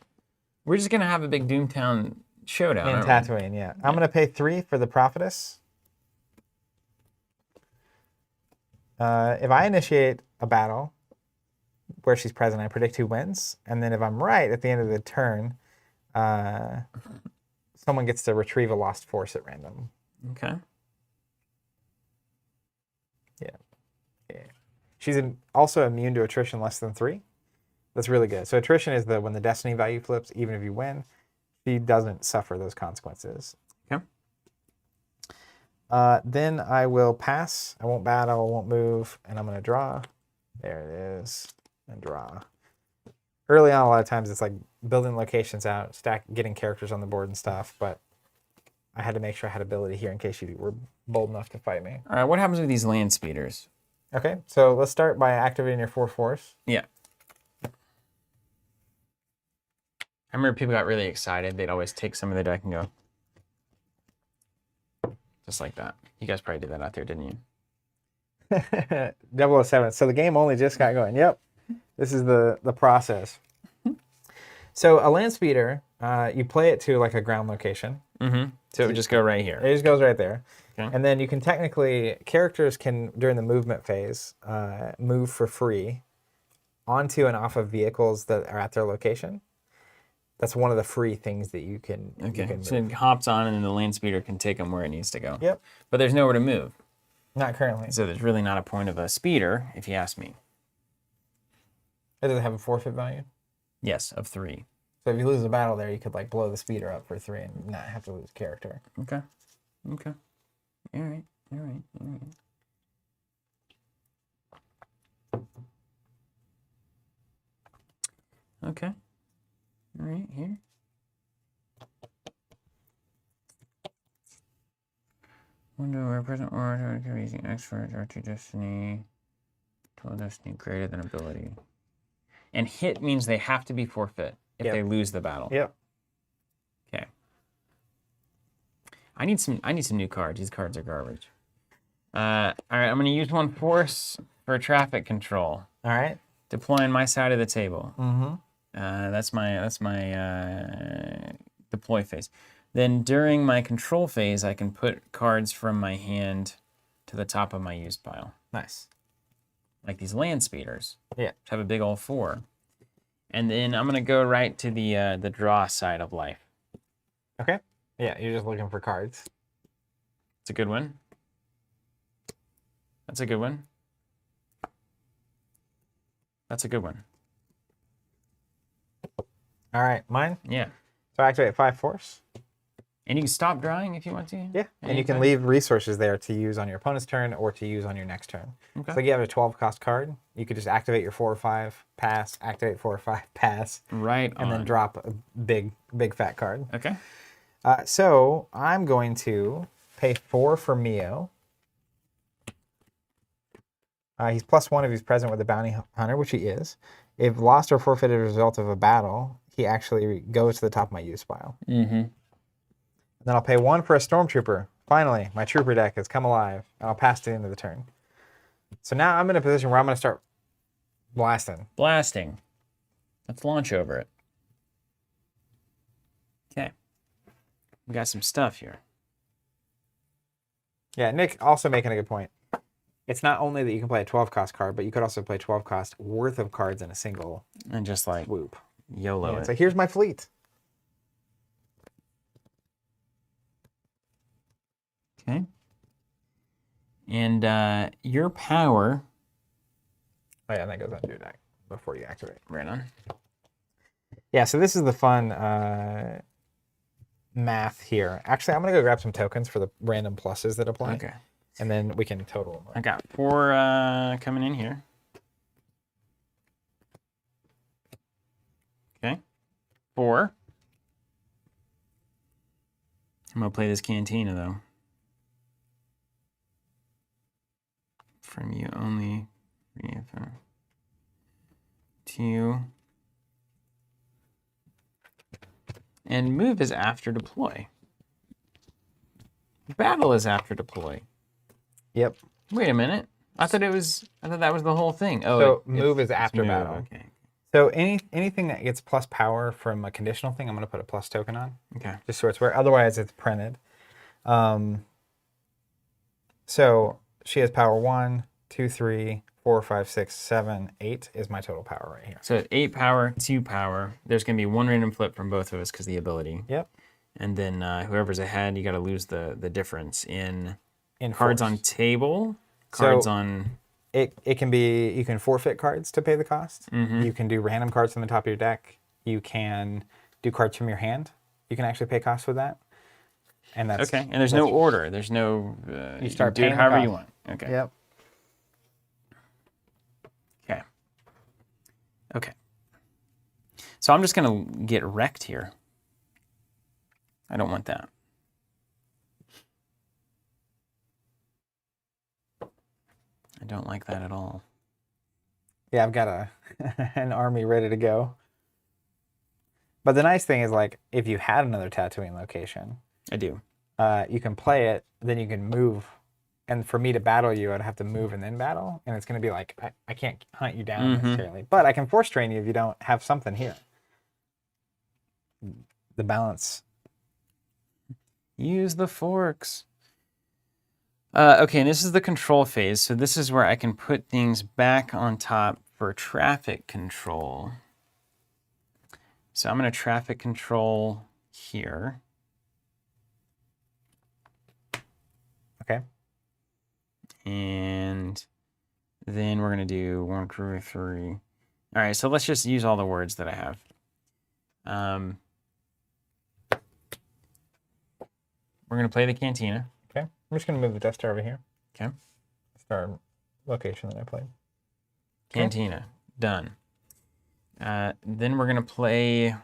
We're just gonna have a big Doomtown showdown. In aren't we? Tatooine, yeah. I'm going to pay 3 for the Prophetess. If I initiate a battle where she's present, I predict who wins. And then if I'm right at the end of the turn, someone gets to retrieve a lost force at random. Okay. Yeah. She's also immune to attrition less than 3. That's really good. So attrition is when the destiny value flips, even if you win, she doesn't suffer those consequences. Okay. Then I will pass. I won't battle, I won't move, and I'm going to draw. There it is. And draw. Early on, a lot of times it's like building locations out, getting characters on the board and stuff, but I had to make sure I had ability here in case you were bold enough to fight me. All right, what happens with these land speeders? Okay, so let's start by activating your 4 force. Yeah. I remember people got really excited. They'd always take some of their deck and go. Just like that. You guys probably did that out there, didn't you? 007. So the game only just got going. Yep. This is the process. So a land speeder, you play it to like a ground location. Mm-hmm. So it would just go right here. It just goes right there. Okay. And then you can characters can, during the movement phase, move for free onto and off of vehicles that are at their location. That's one of the free things that you can. Okay. You can So move. it hops on, and then the land speeder can take them where it needs to go. Yep. But there's nowhere to move. Not currently. So there's really not a point of a speeder, if you ask me. It doesn't have a forfeit value. Yes, of 3. So if you lose a battle there, you could like blow the speeder up for 3 and not have to lose character. Okay. Okay. All right. All right. All right. Okay. All right, here. Window where present or using X for R2 Destiny. Total Destiny greater than ability. And hit means they have to be forfeit if they lose the battle. Yep. Okay. I need some new cards. These cards are garbage. All right, I'm gonna use 1 force for traffic control. All right. Deploying my side of the table. Mm-hmm. That's my deploy phase. Then during my control phase, I can put cards from my hand to the top of my used pile. Nice. Like these land speeders. Yeah. Which have a big old 4. And then I'm gonna go right to the draw side of life. Okay. Yeah, you're just looking for cards. It's a good one. That's a good one. That's a good one. All right, mine. Yeah. So I activate 5 force. And you can stop drawing if you want to. Yeah, and you can leave resources there to use on your opponent's turn or to use on your next turn. Okay. So you have a 12-cost card. You could just activate your 4 or 5, pass, activate 4 or 5, pass. Right and then drop a big fat card. Okay. So I'm going to pay 4 for Mio. He's +1 if he's present with a bounty hunter, which he is. If lost or forfeited as a result of a battle, he actually goes to the top of my use pile. Mm-hmm. Then I'll pay 1 for a stormtrooper. Finally, my trooper deck has come alive, and I'll pass to the end of the turn. So now I'm in a position where I'm going to start blasting. Blasting. Let's launch over it. Okay. We got some stuff here. Yeah, Nick also making a good point. It's not only that you can play a 12-cost card, but you could also play 12-cost worth of cards in a single And just like swoop. YOLO it. So here's my fleet. Okay. And your power. Oh yeah, and that goes on your deck before you activate. Right on. Yeah, so this is the fun math here. Actually, I'm going to go grab some tokens for the random pluses that apply. Okay. And then we can total them. I got 4 coming in here. Okay. 4. I'm going to play this Cantina, though. From you only. 2. And move is after deploy. Battle is after deploy. Yep. Wait a minute. I thought that was the whole thing. Oh, So move is after move. battle. Okay. So anything that gets plus power from a conditional thing, I'm going to put a plus token on. Okay. Just so it's where otherwise it's printed. So she has power 1, 2, 3, 4, 5, 6, 7, 8 is my total power right here. So 8 power, 2 power. There's going to be 1 random flip from both of us because of the ability. Yep. And then whoever's ahead, you got to lose the difference in In cards force. on table, cards So- on. It can be, you can forfeit cards to pay the cost. Mhm. You can do random cards from the top of your deck. You can do cards from your hand. You can actually pay costs with that. And that's Okay. And there's no order. There's no. You start do it paying the however you cost. want. Okay. Yep. Okay. Okay. So I'm just going to get wrecked here. I don't want that. I don't like that at all. Yeah, I've got a an army ready to go. But the nice thing is, like, if you had another tattooing location, I do. you can play it, then you can move. And for me to battle you, I'd have to move and then battle. And it's going to be like, I can't hunt you down necessarily. But I can force train you if you don't have something here. The balance. Use the forks. Okay, and this is the control phase. So this is where I can put things back on top for traffic control. So I'm going to traffic control here. Okay. And then we're going to do 1, 2, 3. All right, so let's just use all the words that I have. We're going to play the cantina. Okay. I'm just going to move the Death Star over here. Okay. Star location that I played. Cantina. Okay. Done. Then we're going to play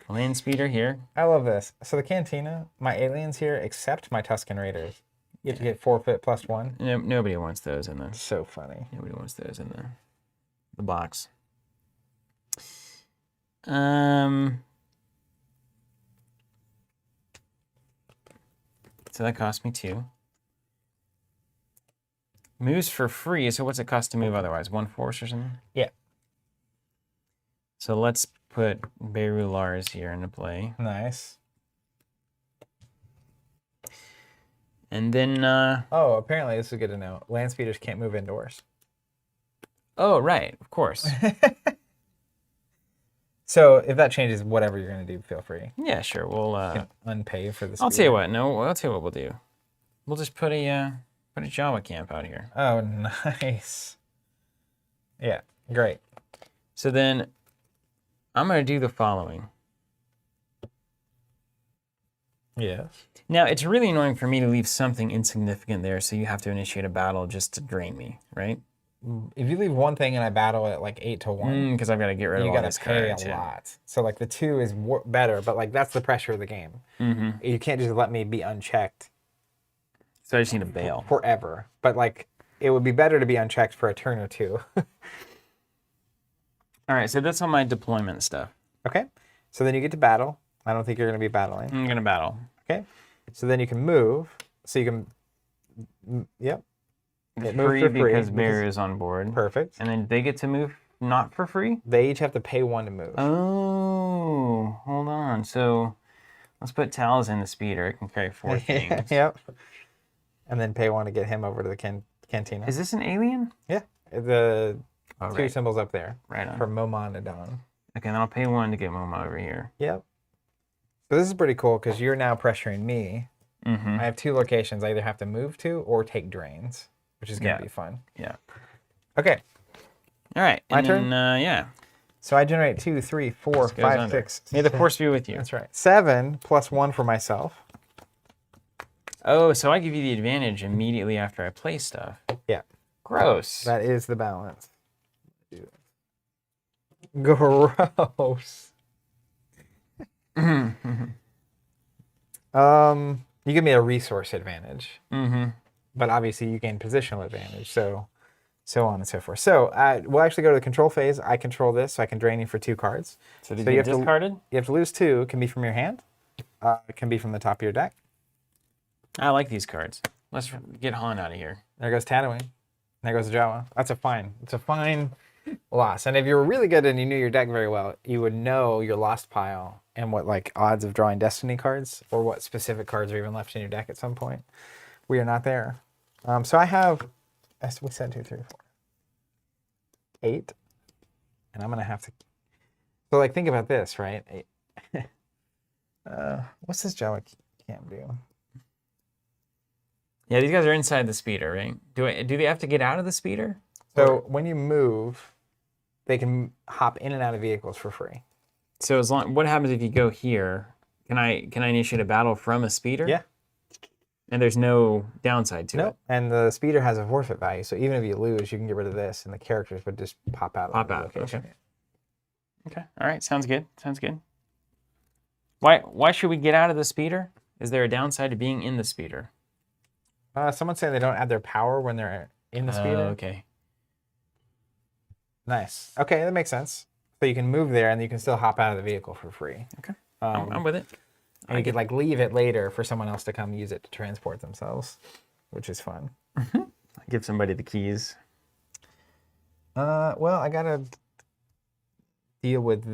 land speeder here. I love this. So the cantina, my aliens here accept my Tusken Raiders. You have to get forfeit +1. No, nobody wants those in the... So funny. Nobody wants those in the box. So that cost me 2. Moves for free, so what's it cost to move otherwise? 1 force or something? Yeah. So let's put Beru Lars here into play. Nice. And then... oh, apparently this is good to know. Land speeders can't move indoors. Oh, right. Of course. So if that changes, whatever you're going to do, feel free. Yeah, sure. We'll unpay for this. I'll tell you what. No, I'll tell you what we'll do. We'll just put a Jawa camp out here. Oh, nice. Yeah, great. So then I'm going to do the following. Yes. Now, it's really annoying for me to leave something insignificant there, so you have to initiate a battle just to drain me, right? If you leave one thing and I battle at like 8 to 1, because I've got to get rid of all this you gotta pay a lot. So like the 2 is better, but like that's the pressure of the game. You can't just let me be unchecked. So I just need to bail forever. But like it would be better to be unchecked for a turn or 2. All right, so that's all my deployment stuff. Okay, so then you get to battle. I don't think you're going to be battling. I'm going to battle. Okay, so then you can move. So you can, yep. It's free because Bear is on board. Perfect. And then they get to move not for free? They each have to pay 1 to move. Oh, hold on. So let's put Tal's in the speeder. It can carry 4 things. Yep. And then pay 1 to get him over to the cantina. Is this an alien? Yeah. The 2 right. symbols up there. Right on. For Moma and Adon. Okay, then I'll pay 1 to get Moma over here. Yep. So this is pretty cool because you're now pressuring me. I have 2 locations I either have to move to or take drains, which is going to be fun. Yeah. Okay. All right. My turn? Yeah. So I generate 2, 3, 4, 5, 6. May the force be with you. That's right. 7 plus 1 for myself. Oh, so I give you the advantage immediately after I play stuff. Yeah. Gross. That is the balance. Gross. You give me a resource advantage. But obviously you gain positional advantage, so on and so forth. So we'll actually go to the control phase. I control this, so I can drain you for 2 cards. So did you get discarded? You have to lose 2. It can be from your hand. It can be from the top of your deck. I like these cards. Let's get Han out of here. There goes Tatooine. There goes Jawa. It's a fine loss. And if you were really good and you knew your deck very well, you would know your lost pile and what like odds of drawing Destiny cards or what specific cards are even left in your deck at some point. We are not there. So I have, as we said, 2, 3, 4, 8. And I'm going to have to, so like think about this, right? What's this Jawa camp do? Yeah, these guys are inside the speeder, right? Do they have to get out of the speeder? So when you move, they can hop in and out of vehicles for free. So what happens if you go here? Can I initiate a battle from a speeder? Yeah. And there's no downside to it. And the speeder has a forfeit value, so even if you lose, you can get rid of this, and the characters would just pop out. Okay. Okay. All right. Sounds good. Why should we get out of the speeder? Is there a downside to being in the speeder? Someone saying they don't add their power when they're in the speeder. Okay. Nice. Okay, that makes sense. So you can move there, and you can still hop out of the vehicle for free. Okay. I'm with it. And you could like leave it later for someone else to come use it to transport themselves, which is fun. Give somebody the keys. Well, I gotta deal with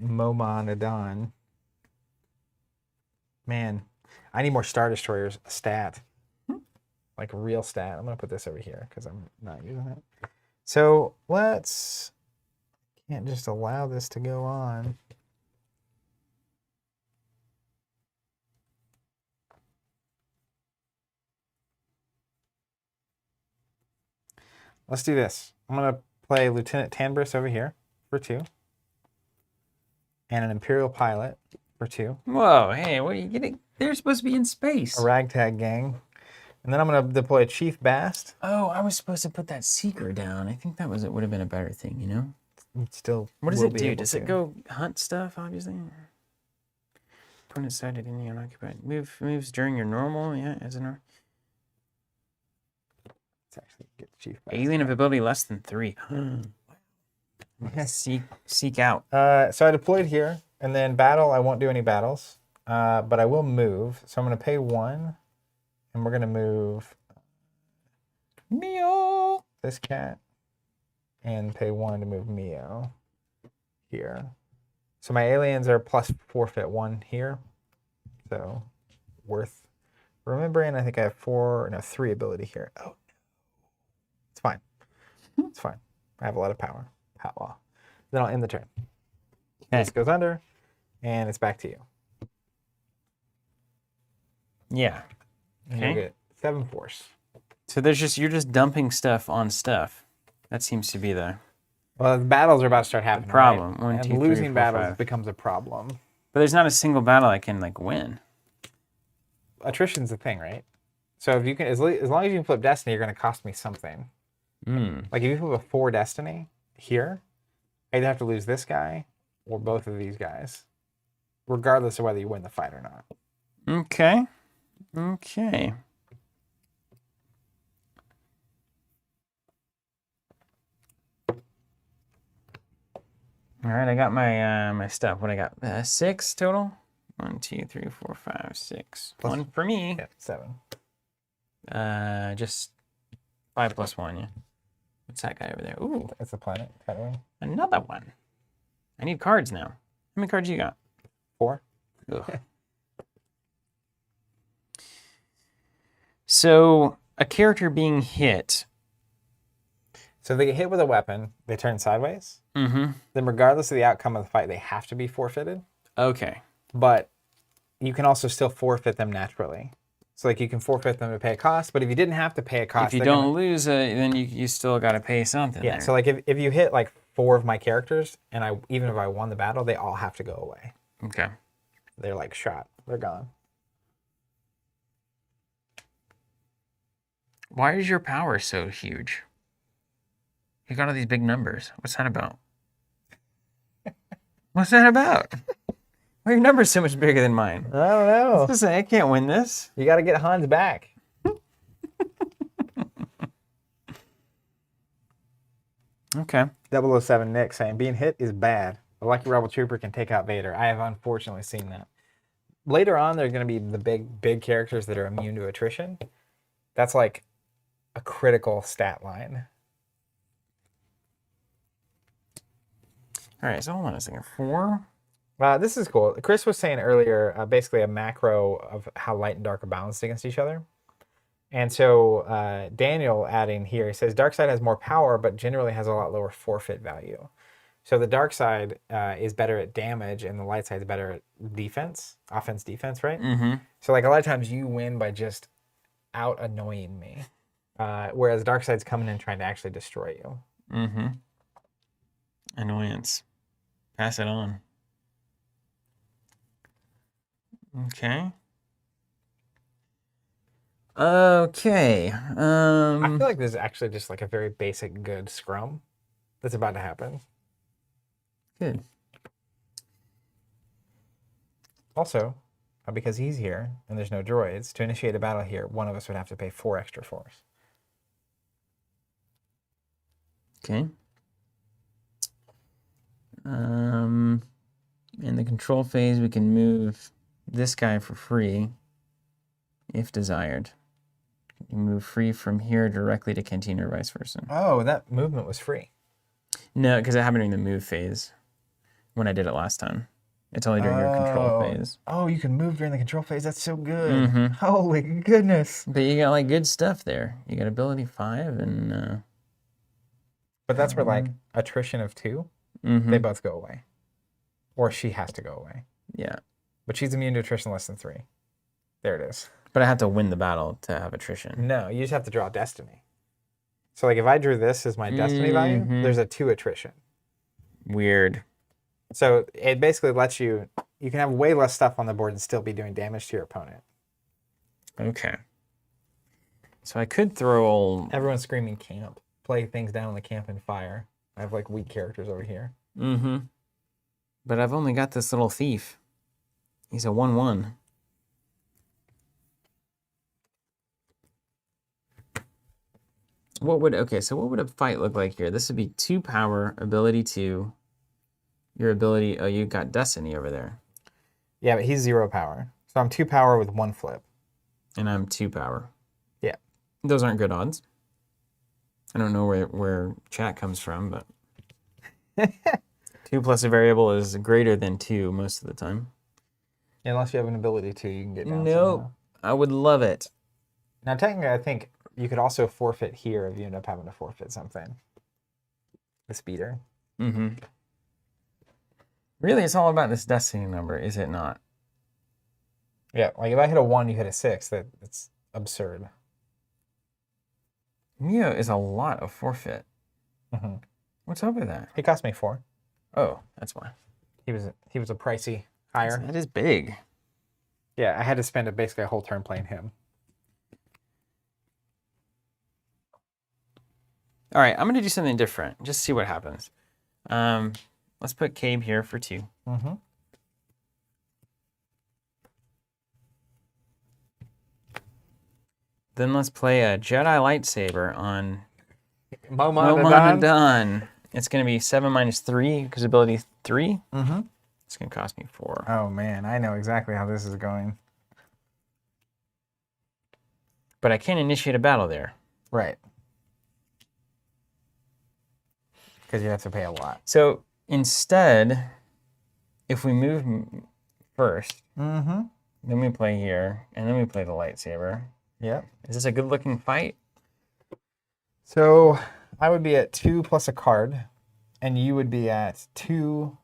Moma and Adon. Man, I need more Star Destroyers stat. Like a real stat. I'm gonna put this over here because I'm not using it. So let's Can't just allow this to go on. Let's do this. I'm going to play Lieutenant Tanbris over here for 2. And an Imperial Pilot for 2. Whoa, hey, what are you getting? They're supposed to be in space. A Ragtag Gang. And then I'm going to deploy Chief Bast. Oh, I was supposed to put that Seeker down. I think that would have been a better thing, you know? Still, what does it do? Does it go hunt stuff, obviously? Opponent sighted in the unoccupied. Moves during your normal, yeah, as an... Let's actually get Chief Bast. Alien of ability less than 3. Seek out. So I deployed here, and then battle, I won't do any battles. But I will move. So I'm going to pay 1, and we're going to move Mio. This cat, and pay 1 to move Mio here. So my aliens are plus forfeit 1 here. So worth remembering. I think I have 3 ability here. Oh, no. It's fine. It's fine. I have a lot of power. Then I'll end the turn. Okay. This goes under, and it's back to you. Yeah. And you'll get 7 force. So you're just dumping stuff on stuff. That seems to be the Well, the battles are about to start happening. problem. Right? 1, And 2, 3, losing 4, battles 5. becomes a problem. But there's not a single battle I can win. Attrition's the thing, right? So if you can, as long as you can flip Destiny, you're going to cost me something. Like if you flip a 4 Destiny here, I either have to lose this guy or both of these guys, regardless of whether you win the fight or not. Okay. All right, I got my stuff. What I got? 6 total. 1, 2, 3, 4, 5, 6. Plus, 1 for me. Yeah, 7. Just 5 plus 1. Yeah. What's that guy over there? Ooh, It's a planet. Tatooine. another one. I need cards now. How many cards you got? 4. Ugh. So a character being hit. So if they get hit with a weapon, they turn sideways. Mm-hmm. Then regardless of the outcome of the fight, they have to be forfeited. Okay. But you can also still forfeit them naturally. So like you can forfeit them to pay a cost, but if you didn't have to pay a cost, If you don't lose, then you still got to pay something. Yeah. there. So like if you hit like 4 of my characters, and even if I won the battle, they all have to go away. Okay. They're like shot. They're gone. Why is your power so huge? You got all these big numbers. What's that about? What's that about? Why are your numbers so much bigger than mine? I don't know. Listen, I can't win this. You got to get Hans back. Okay. 007 Nick saying being hit is bad. A lucky rebel trooper can take out Vader. I have unfortunately seen that. Later on, there are going to be the big characters that are immune to attrition. That's like a critical stat line. All right, so hold on a second. 4. This is cool. Chris was saying earlier, basically a macro of how light and dark are balanced against each other. And so Daniel adding here, he says dark side has more power, but generally has a lot lower forfeit value. So the dark side is better at damage, and the light side is better at defense, offense, defense, right? Mm-hmm. So like a lot of times you win by just out annoying me, whereas dark side's coming in trying to actually destroy you. Mm-hmm. Annoyance. Pass it on. Okay. Okay. I feel like this is actually just like a very basic good scrum that's about to happen. Good. Also, because he's here and there's no droids, to initiate a battle here, one of us would have to pay 4 extra force. Okay. In the control phase, we can move this guy for free, if desired. You move free from here directly to Cantina or vice versa. Oh, that movement was free. No, because it happened during the move phase when I did it last time. It's only during your control phase. Oh, you can move during the control phase. That's so good. Mhm. Holy goodness. But you got like good stuff there. You got ability 5 and... But that's where like attrition of 2 they both go away. Or she has to go away. Yeah. But she's immune to attrition less than 3. There it is. But I have to win the battle to have attrition. No, you just have to draw destiny. So like if I drew this as my destiny value, there's a 2 attrition. Weird. So it basically lets you can have way less stuff on the board and still be doing damage to your opponent. Okay. So I could throw... Everyone's screaming camp. Play things down in the camp and fire. I have like weak characters over here. But I've only got this little thief. He's a 1/1. What would a fight look like here? This would be 2 power, ability 2. Your ability, you got destiny over there. Yeah, but he's 0 power. So I'm 2 power with 1 flip. And I'm 2 power. Yeah. Those aren't good odds. I don't know where chat comes from, but 2 plus a variable is greater than 2 most of the time. Unless you have an ability to, you can get down. No, I would love it. Now, technically, I think you could also forfeit here if you end up having to forfeit something. The speeder. Really, it's all about this destiny number, is it not? Yeah, like if I hit a 1, you hit a 6. That's absurd. Mio is a lot of forfeit. What's up with that? He cost me 4. Oh, that's why. He was a pricey hire. That is big. Yeah, I had to spend basically a whole turn playing him. All right, I'm going to do something different. Just see what happens. Let's put Cabe here for 2. Then let's play a Jedi lightsaber on Momonadan. It's going to be 7 minus 3 because ability 3. It's going to cost me 4. Oh man, I know exactly how this is going. But I can't initiate a battle there. Right. Because you have to pay a lot. So instead, if we move first, then we play here, and then we play the lightsaber. Yep. Is this a good-looking fight? So I would be at 2 plus a card, and you would be at 2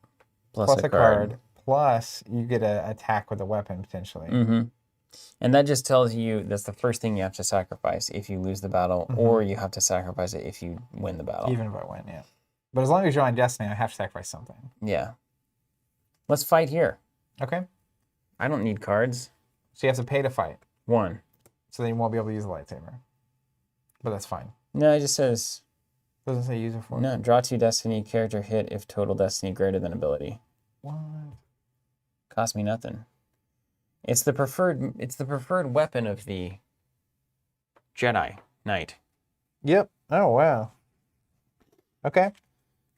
plus a card, plus you get an attack with a weapon, potentially. And that just tells you that's the first thing you have to sacrifice if you lose the battle, or you have to sacrifice it if you win the battle. Even if I win, yeah. But as long as you're on Destiny, I have to sacrifice something. Yeah. Let's fight here. Okay. I don't need cards. So you have to pay to fight. 1. So then you won't be able to use the lightsaber. But that's fine. No, it just says... Doesn't say use it for. No, draw 2 destiny, character hit if total destiny greater than ability. What? Cost me nothing. It's the preferred weapon of the Jedi Knight. Yep. Oh, wow. Okay.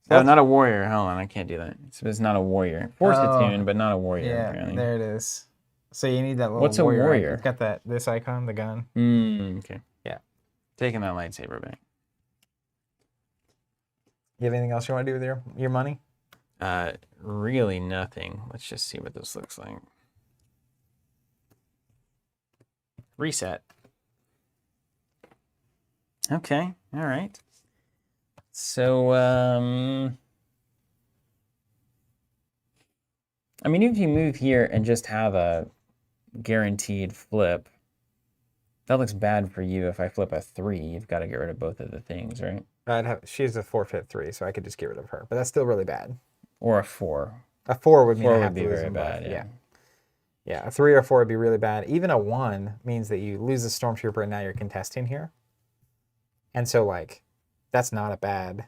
Oh, not a warrior. Hold on, I can't do that. It's not a warrior. Force attune, but not a warrior, apparently. There it is. So you need that little What's warrior. a warrior? It's got this icon, the gun. Okay. Yeah. Taking that lightsaber back. You have anything else you want to do with your money? Really nothing. Let's just see what this looks like. Reset. Okay, all right. So, I mean, if you move here and just have a guaranteed flip, that looks bad for you. If I flip a 3, you've got to get rid of both of the things, right? She's a forfeit 3, so I could just get rid of her. But that's still really bad. Or a 4. A 4 would mean 4 I would have be to lose very them bad, both. yeah. Yeah, a 3 or 4 would be really bad. Even a 1 means that you lose the Stormtrooper and now you're contesting here. And so, like, that's not a bad...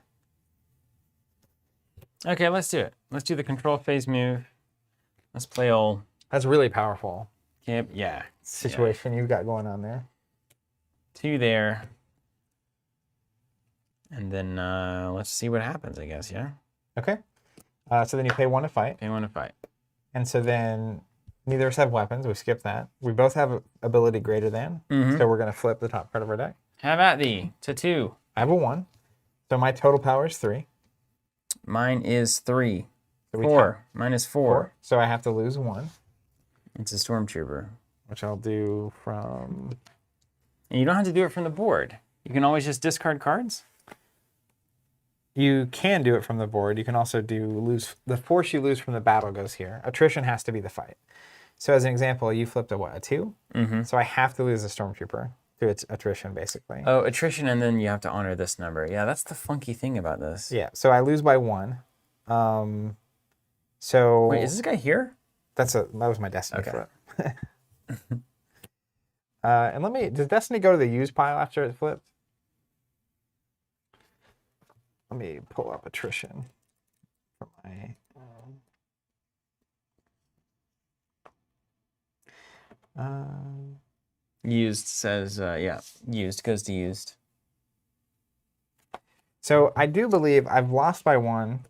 Okay, let's do it. Let's do the control phase move. Let's play all... That's really powerful. Yeah. Situation you've got going on there. 2 there. And then let's see what happens, I guess, yeah? Okay. So then you pay 1 to fight. Pay 1 to fight. And so then neither of us have weapons. We skip that. We both have ability greater than. So we're going to flip the top card of our deck. Have at thee. To 2. I have a 1. So my total power is 3. Mine is 3. So 4. Mine is 4. So I have to lose 1. It's a Stormtrooper. Which I'll do from... And you don't have to do it from the board. You can always just discard cards. You can do it from the board. You can also lose. The force you lose from the battle goes here. Attrition has to be the fight. So as an example, you flipped a 2? Mm-hmm. So I have to lose a Stormtrooper through its attrition, basically. Oh, attrition, and then you have to honor this number. Yeah, that's the funky thing about this. Yeah, so I lose by 1. So wait, is this guy here? That was my Destiny Okay. flip. And does Destiny go to the use pile after it's flipped? Let me pull up attrition for my. Used says, yeah, used goes to used. So I do believe I've lost by 1.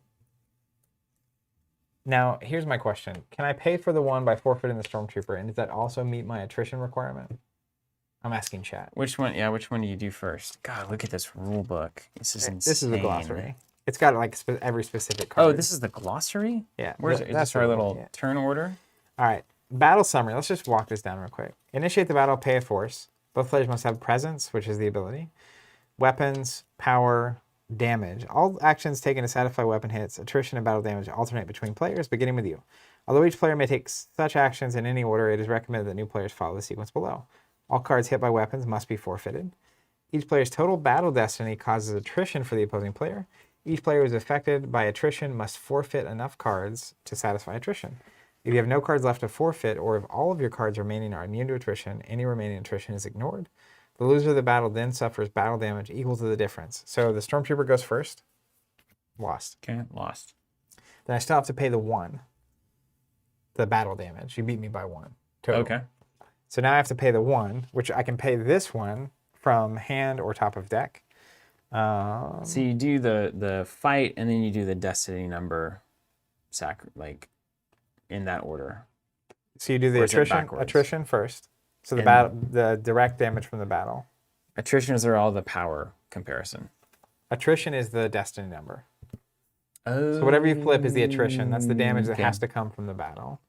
Now, here's my question. Can I pay for the 1 by forfeiting the Stormtrooper, and does that also meet my attrition requirement? I'm asking chat. Which one? Yeah, which one do you do first? God, look at this rule book. This is insane. This is the glossary. It's got like every specific card. Oh, this is the glossary? Yeah. Where's it? That's our little turn order. All right. Battle summary. Let's just walk this down real quick. Initiate the battle, pay a force. Both players must have presence, which is the ability. Weapons, power, damage. All actions taken to satisfy weapon hits, attrition, and battle damage alternate between players, beginning with you. Although each player may take such actions in any order, it is recommended that new players follow the sequence below. All cards hit by weapons must be forfeited. Each player's total battle destiny causes attrition for the opposing player. Each player who is affected by attrition must forfeit enough cards to satisfy attrition. If you have no cards left to forfeit, or if all of your cards remaining are immune to attrition, any remaining attrition is ignored. The loser of the battle then suffers battle damage equal to the difference. So the Stormtrooper goes first. Lost. Okay, lost. Then I still have to pay the 1. The battle damage. You beat me by 1. Total. Okay. So now I have to pay the 1, which I can pay this one from hand or top of deck. So you do the fight, and then you do the destiny number, in that order. So you do the attrition first. So the direct damage from the battle. Attritions are all the power comparison. Attrition is the destiny number. Oh. So whatever you flip is the attrition. That's the damage that has to come from the battle.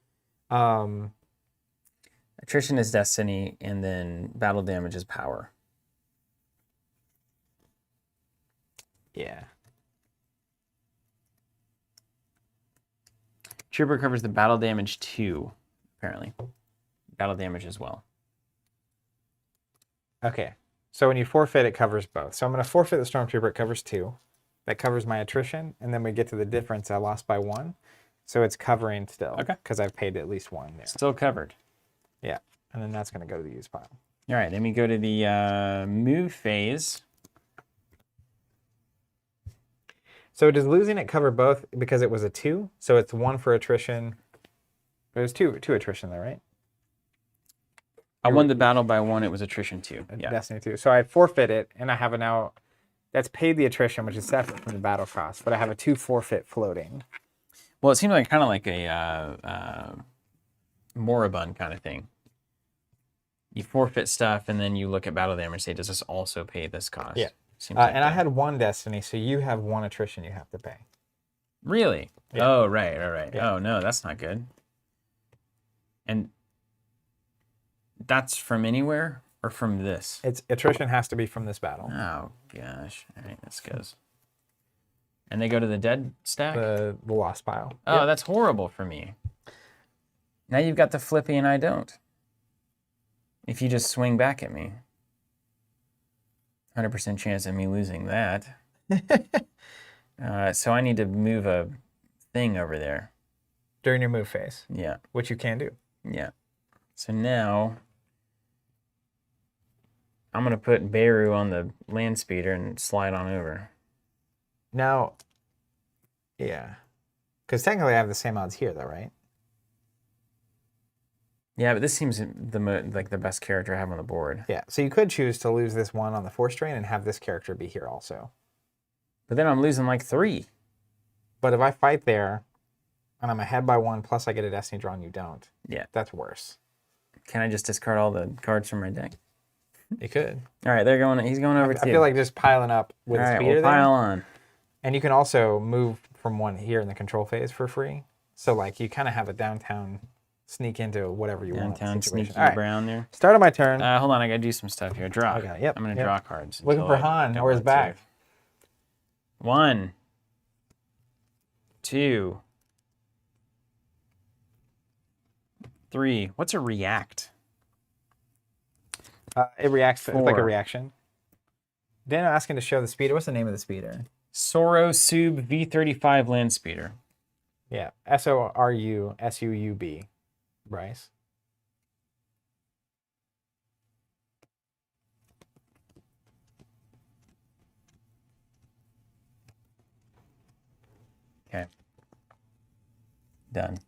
Attrition is destiny, and then battle damage is power. Yeah. Trooper covers the battle damage 2, apparently. Battle damage as well. Okay. So when you forfeit, it covers both. So I'm going to forfeit the Stormtrooper. It covers 2. That covers my attrition. And then we get to the difference. I lost by 1. So it's covering still. Okay. Because I've paid at least 1 there. Still covered. Yeah. And then that's going to go to the use pile. All right. Then we go to the move phase. So does losing it cover both because it was a 2? So it's 1 for attrition. There's two attrition there, right? I won the battle by 1. It was attrition 2. Yeah. Destiny 2. So I forfeit it, and I have now. That's paid the attrition, which is separate from the battle cost. But I have a 2 forfeit floating. Well, it seems like kind of like a moribund kind of thing. You forfeit stuff, and then you look at battle damage and say, does this also pay this cost? Yeah. Seems like and I had 1 destiny, so you have 1 attrition you have to pay. Really? Yeah. Oh, right. Yeah. Oh, no, that's not good. And that's from anywhere or from this? Its attrition has to be from this battle. Oh, gosh. All right, this goes. And they go to the dead stack? The lost pile. Oh, Yep. That's horrible for me. Now you've got the flippy and I don't. If you just swing back at me. 100% chance of me losing that. So I need to move a thing over there. During your move phase. Yeah. Which you can do. Yeah. So now I'm going to put Beru on the land speeder and slide on over. Now, yeah. Because technically I have the same odds here, though, right? Yeah, but this seems the best character I have on the board. Yeah. So you could choose to lose this 1 on the force drain and have this character be here also. But then I'm losing like 3. But if I fight there and I'm ahead by 1 plus I get a destiny draw and you don't, yeah, that's worse. Can I just discard all the cards from my deck? You could. All right, he's going over 2. I feel like just piling up with all right, speeder we'll there. pile on. And you can also move from 1 here in the control phase for free. So like you kind of have a downtown sneak into whatever you want. Downtown sneaky All right. brown there. Start of my turn. Hold on, I got to do some stuff here. Draw. Okay, yep, I'm going to draw cards. Looking until for I Han don't or his want back. to. 1. 2, 3. What's a react? It reacts. It's like a 4. reaction. Daniel asking to show the speeder. What's the name of the speeder? Soro Sub V35 land speeder. Yeah, SORUSUUB. Bryce. Okay. Done.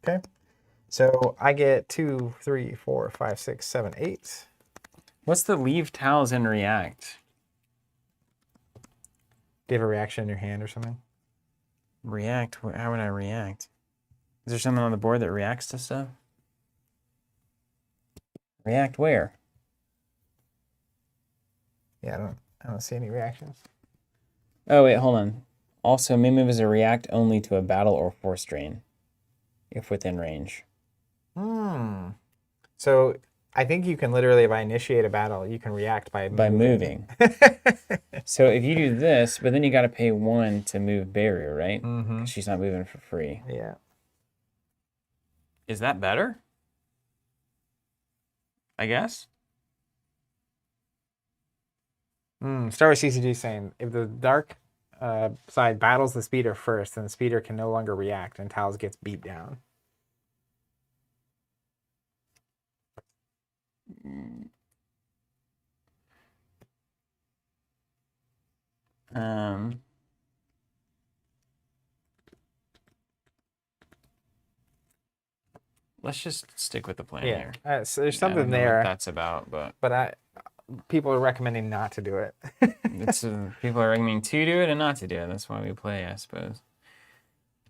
Okay. So I get 2, 3, 4, 5, 6, 7, 8. What's the leave tiles and react? Do you have a reaction in your hand or something? React? How would I react? Is there something on the board that reacts to stuff? React where? Yeah, I don't see any reactions. Oh, wait, hold on. Also, may move as a react only to a battle or force drain, if within range. So I think you can literally, if I initiate a battle, you can react by moving. So if you do this, but then you got to pay 1 to move barrier, right? Mm-hmm. She's not moving for free. Yeah. Is that better? I guess. Star Wars CCG saying if the dark side battles the speeder first, then the speeder can no longer react and Tiles gets beat down. Let's just stick with the plan Yeah. here. So there's I something don't know there. what that's about, but people are recommending not to do it. It's people are recommending to do it and not to do it. That's why we play, I suppose.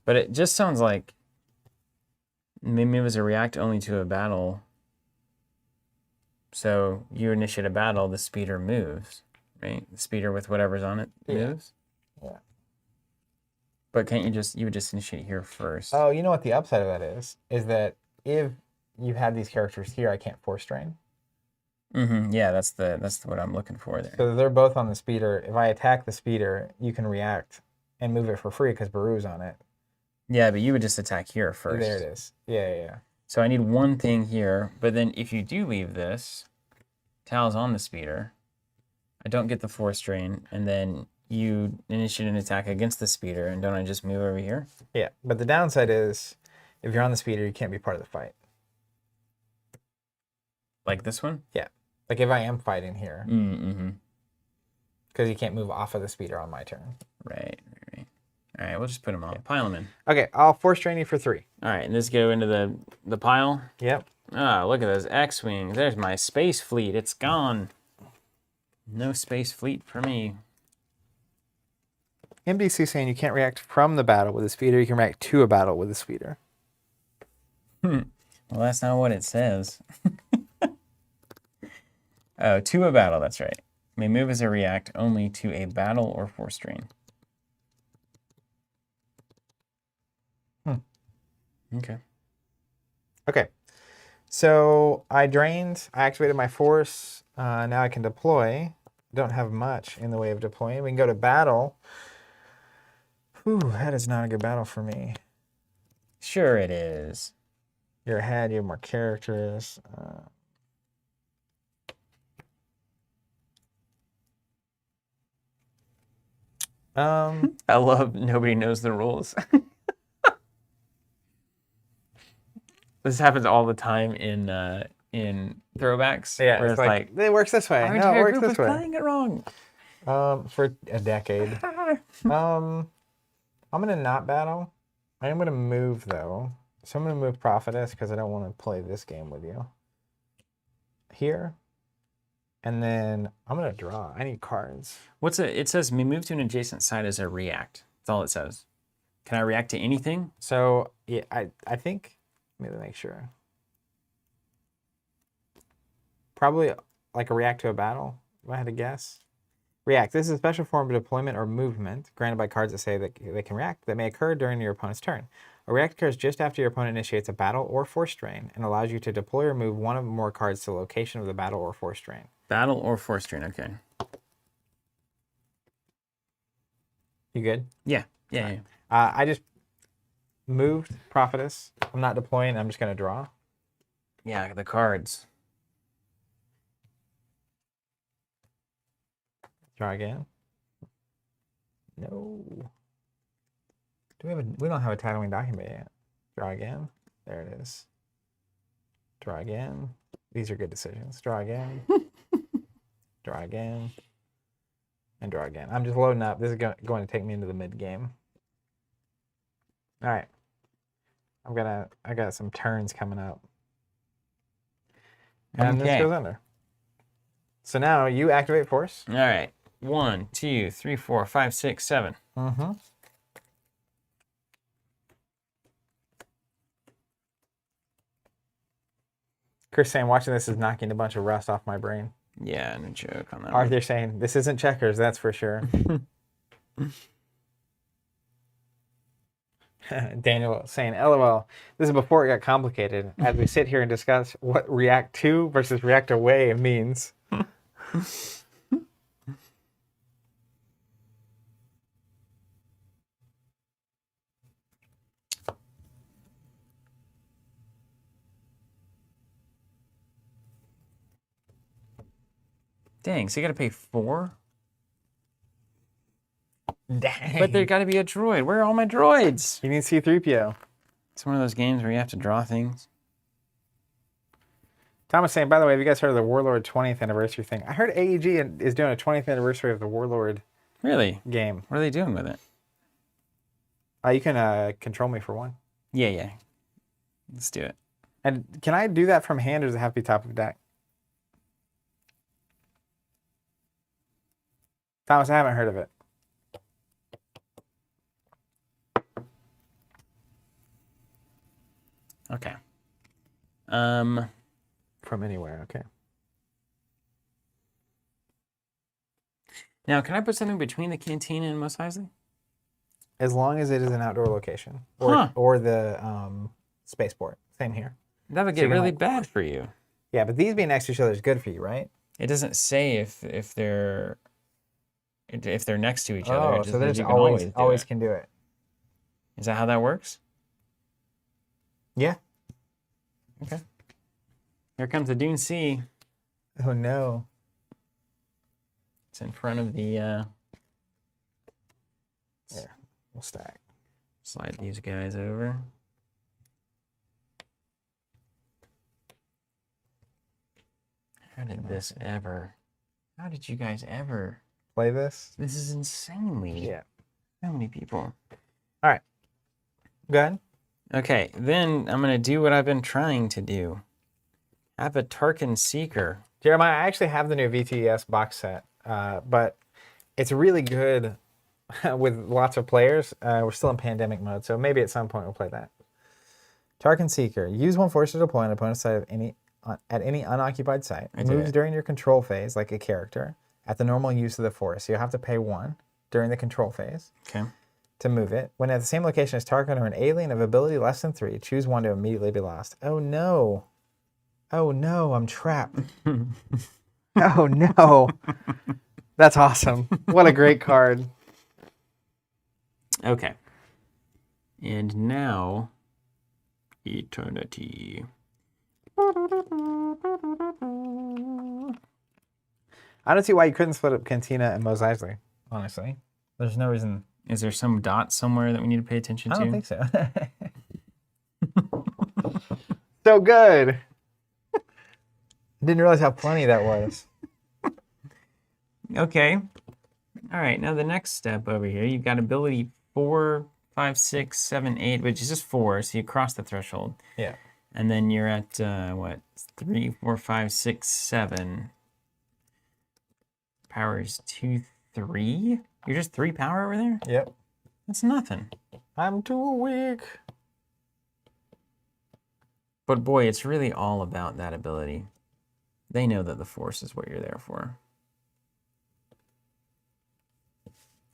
But it just sounds like maybe it was a react only to a battle. So you initiate a battle, the speeder moves, right? The speeder with whatever's on it moves. Yeah. But can't you would just initiate here first? Oh, you know what the upside of that is? Is that if you had these characters here, I can't force drain. Mm-hmm. Yeah, that's what I'm looking for there. So they're both on the speeder. If I attack the speeder, you can react and move it for free because Baru's on it. Yeah, but you would just attack here first. There it is. Yeah. So I need one thing here, but then if you do leave this, Tal's on the speeder, I don't get the force drain, and then you initiate an attack against the speeder, and don't I just move over here? Yeah, but the downside is if you're on the speeder, you can't be part of the fight. Like this one? Yeah. Like if I am fighting here. Mm-hmm. Because you can't move off of the speeder on my turn. Right. All right, we'll just put them on. Pile them in. Okay, I'll force drain you for 3. All right, and this go into the pile? Yep. Ah, look at those X-Wings. There's my space fleet. It's gone. No space fleet for me. MDC saying you can't react from the battle with a speeder. You can react to a battle with a speeder. Well, that's not what it says. Oh, to a battle, that's right. May move as a react only to a battle or force drain. Okay. So I drained. I activated my force. Now I can deploy. Don't have much in the way of deploying. We can go to battle. Whew, that is not a good battle for me. Sure it is. You're ahead. You have more characters. I love nobody knows the rules. This happens all the time in throwbacks. Yeah, where it's like it works this way. No, it works this way. Playing it wrong. For a decade. I'm gonna not battle. I am gonna move though. So I'm gonna move Prophetess because I don't want to play this game with you. Here. And then I'm gonna draw. I need cards. It says me move to an adjacent side as a react. That's all it says. Can I react to anything? So yeah, I think. Let me make sure. Probably like a react to a battle, if I had to guess. React. This is a special form of deployment or movement granted by cards that say that they can react that may occur during your opponent's turn. A react occurs just after your opponent initiates a battle or force drain and allows you to deploy or move one or more cards to the location of the battle or force drain. Battle or force drain, okay. You good? Yeah. I moved Prophetess. I'm not deploying. I'm just going to draw. Yeah, the cards. Draw again. No. We don't have a titling document yet. Draw again. There it is. Draw again. These are good decisions. Draw again. Draw again. And draw again. I'm just loading up. This is going to take me into the mid game. All right. I got some turns coming up. And this goes under. So now you activate force. All right. 1, 2, 3, 4, 5, 6, 7. Mm-hmm. Chris saying watching this is knocking a bunch of rust off my brain. Yeah, no joke on that. Arthur saying this isn't checkers, that's for sure. Daniel saying, LOL, this is before it got complicated. As we sit here and discuss what react to versus react away means. Dang, so you got to pay 4? Dang. But there got to be a droid. Where are all my droids? You need C-3PO. It's one of those games where you have to draw things. Thomas saying, by the way, have you guys heard of the Warlord 20th anniversary thing? I heard AEG is doing a 20th anniversary of the Warlord game. What are they doing with it? You can control me for one. Yeah. Let's do it. And can I do that from hand or does it have to be top of deck? Thomas, I haven't heard of it. Okay. From anywhere, okay. Now, can I put something between the cantina and Mos Eisley? As long as it is an outdoor location. Or the spaceport. Same here. That would get really bad for you. Yeah, but these being next to each other is good for you, right? It doesn't say if they're next to each other. Oh, so there's always can do it. Is that how that works? Yeah. Okay. Here comes the Dune C. Oh no. It's in front of the There, we'll stack. Slide these guys over. How did you guys ever Play this? This is insanely. Yeah. How many people? All right. Go ahead. Okay, then I'm going to do what I've been trying to do. Have a Tarkin Seeker. Jeremiah, I actually have the new VTS box set, but it's really good with lots of players. We're still in pandemic mode, so maybe at some point we'll play that. Tarkin Seeker. Use one force to deploy on opponent's side at any unoccupied site. Moves during your control phase like a character at the normal use of the force. So you'll have to pay 1 during the control phase. Okay. To move it. When at the same location as Tarkin or an alien of ability less than 3, choose 1 to immediately be lost. Oh no. Oh no, I'm trapped. Oh no. That's awesome. What a great card. Okay. And now, Eternity. I don't see why you couldn't split up Cantina and Mos Eisley, honestly. There's no reason. Is there some dot somewhere that we need to pay attention to? I don't think so. So good. Didn't realize how funny that was. Okay. All right. Now the next step over here, you've got ability 4, 5, 6, 7, 8, which is just 4, so you cross the threshold. Yeah. And then you're at what? 3, 4, 5, 6, 7. Power is 2, 3. You're just 3 power over there? Yep. That's nothing. I'm too weak. But boy, it's really all about that ability. They know that the Force is what you're there for.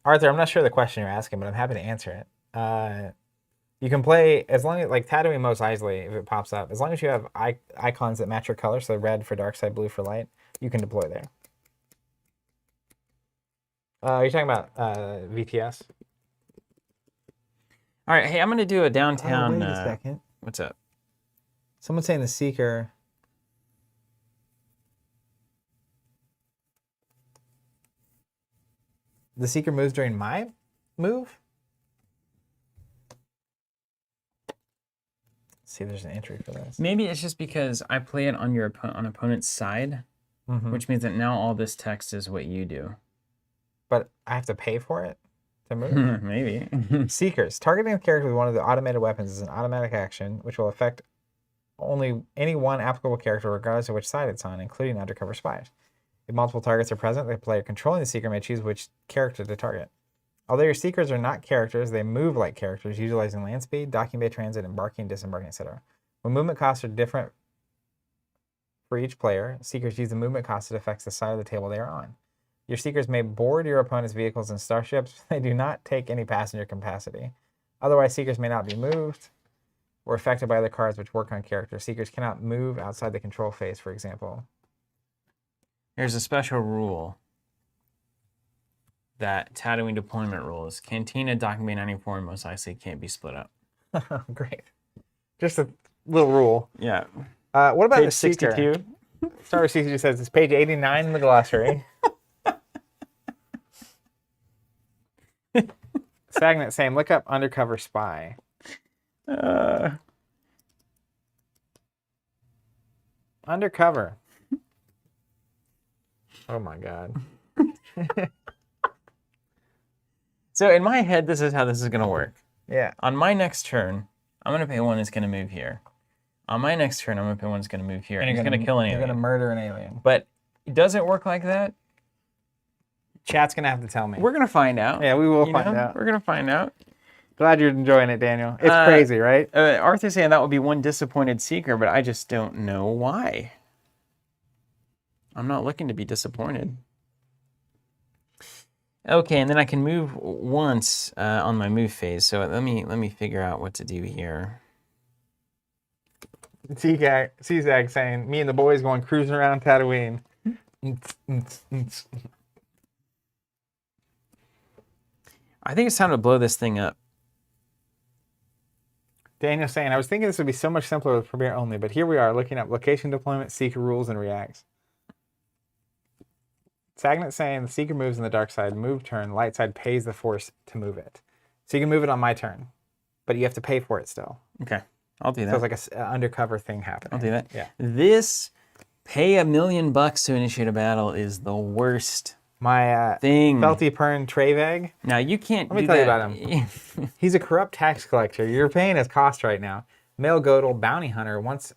Arthur, I'm not sure the question you're asking, but I'm happy to answer it. You can play, as long as, like Tatooine Mos Eisley, if it pops up, as long as you have icons that match your color, so red for dark side, blue for light, you can deploy there. You're talking about VTS? All right, hey, I'm gonna do a downtown. Wait a second. What's up? Someone's saying the Seeker. The Seeker moves during my move? Let's see if there's an entry for this. Maybe it's just because I play it on your opponent's side, which means that now all this text is what you do. But I have to pay for it to move? Maybe. Seekers. Targeting a character with one of the automated weapons is an automatic action, which will affect only any one applicable character regardless of which side it's on, including undercover spies. If multiple targets are present, the player controlling the Seeker may choose which character to target. Although your Seekers are not characters, they move like characters, utilizing land speed, docking bay transit, embarking, disembarking, etc. When movement costs are different for each player, Seekers use the movement cost that affects the side of the table they are on. Your Seekers may board your opponent's vehicles and starships. They do not take any passenger capacity. Otherwise, Seekers may not be moved or affected by other cards which work on characters. Seekers cannot move outside the control phase, for example. There's a special rule that Tatooine deployment rules. Cantina, Docking Bay 94, and Mos Eisley can't be split up. Great. Just a little rule. Yeah. What about page the Seeker? 62? Star Wars CCG says it's page 89 in the glossary. Sagnet saying, look up undercover spy. Undercover. Oh my God. So in my head, this is how this is going to work. Yeah. On my next turn, I'm going to pay one that's going to move here. On my next turn, I'm going to pay one that's going to move here. And he's going to kill an alien. You're going to murder an alien. But does it work like that? Chat's going to have to tell me. We're going to find out. Yeah, we will find out. We're going to find out. Glad you're enjoying it, Daniel. It's crazy, right? Arthur's saying that would be one disappointed Seeker, but I just don't know why. I'm not looking to be disappointed. Okay, and then I can move once on my move phase. So let me figure out what to do here. CZAG saying, me and the boys going cruising around Tatooine. I think it's time to blow this thing up. Daniel saying, I was thinking this would be so much simpler with Premiere only, but here we are looking up location deployment, Seeker rules, and reacts. Sagnet saying the Seeker moves in the dark side, move turn, light side pays the force to move it. So you can move it on my turn, but you have to pay for it still. Okay, I'll do that. So it's like an undercover thing happening. I'll do that. Yeah. This pay $1 million to initiate a battle is the worst My thing. Felty Pern Treveg. Now you can't. Let me tell you about him. He's a corrupt tax collector. You're paying his cost right now. Male Godel, bounty hunter, once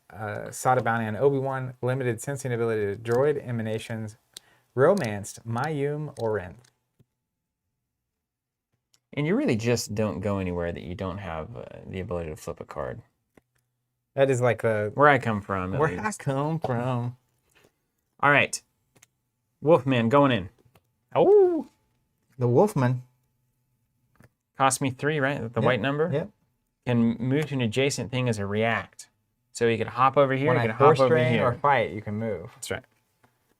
sought a bounty on Obi-Wan, limited sensing ability to droid emanations, romanced Mayum Oren. And you really just don't go anywhere that you don't have the ability to flip a card. That is like the... Where I come from, at Where least. I come from. All right. Wolfman going in. Oh, the Wolfman. Cost me 3, right? The white number? Yep. Can move to an adjacent thing as a react. So you can hop over here, When you I can hop force over train here. or fight, you can move. That's right.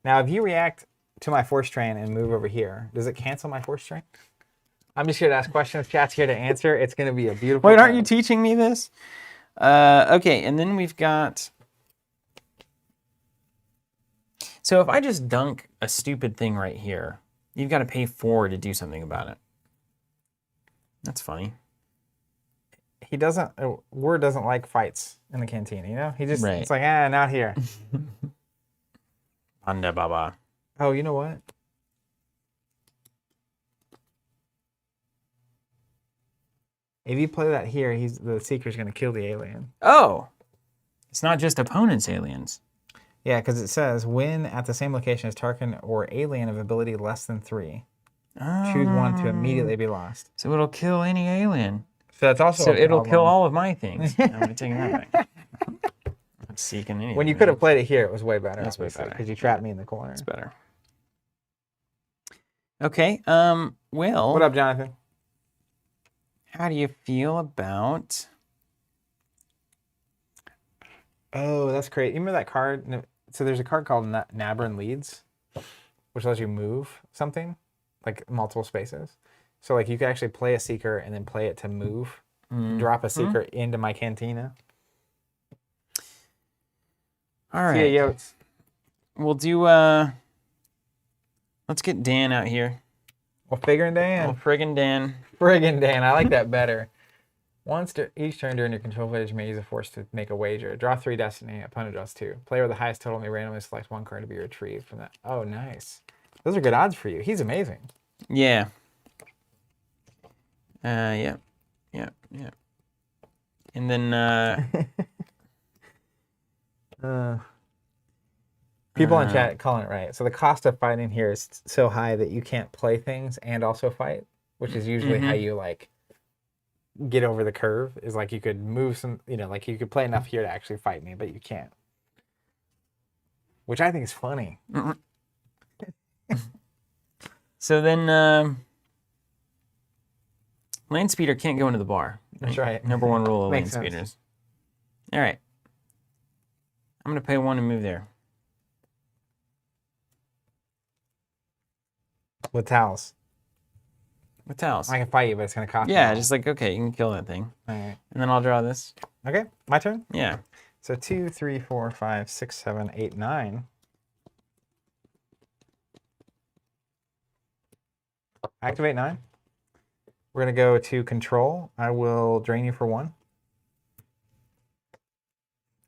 Now, if you react to my force train and move over here, does it cancel my force train? I'm just here to ask questions. Chat's here to answer. It's going to be a beautiful... Wait, aren't you teaching me this? Okay, and then we've got... So if I just dunk a stupid thing right here, you've got to pay 4 to do something about it. That's funny. He doesn't... Word doesn't like fights in the cantina, you know? He just... Right. It's like, not here. Panda Baba. Oh, you know what? If you play that here, the Seeker's going to kill the alien. Oh! It's not just opponents' aliens. Yeah, because it says, when at the same location as Tarkin or alien of ability less than 3. Choose one to immediately be lost. So it'll kill any alien. So that's also... So it'll kill all of my things. I'm taking that back. I'm seeking anything. When you could have played it here, it was way better. That's way better. Because you trapped me in the corner. It's better. Okay, well... What up, Jonathan? How do you feel about... Oh, that's great. You remember that card? So there's a card called Nabran Leads, which lets you move something, like multiple spaces. So like you could actually play a Seeker and then play it to move drop a secret into my cantina. All right. See ya, Yotes. We'll do, let's get Dan out here. Well, figuring Dan. Oh, friggin' Dan. Friggin' Dan. I like that better. Once each turn during your control phase, you may use a force to make a wager. Draw 3 destiny. Opponent draws 2. Player with the highest total may randomly select 1 card to be retrieved from that. Oh, nice. Those are good odds for you. He's amazing. Yeah. Yeah. And then, people in chat calling it right. So the cost of fighting here is so high that you can't play things and also fight, which is usually how you like get over the curve. Is like you could move some, like you could play enough here to actually fight me, but you can't. Which I think is funny. So then, lane speeder can't go into the bar. That's right. Number 1 rule of lane Makes sense. speeders. All right. I'm going to pay 1 and move there. With towels. With towels. I can fight you, but it's going to cost me. Yeah, just like, okay, you can kill that thing. All right. And then I'll draw this. Okay, my turn? Yeah. So 2, 3, 4, 5, 6, 7, 8, 9. Activate 9. We're going to go to control. I will drain you for 1.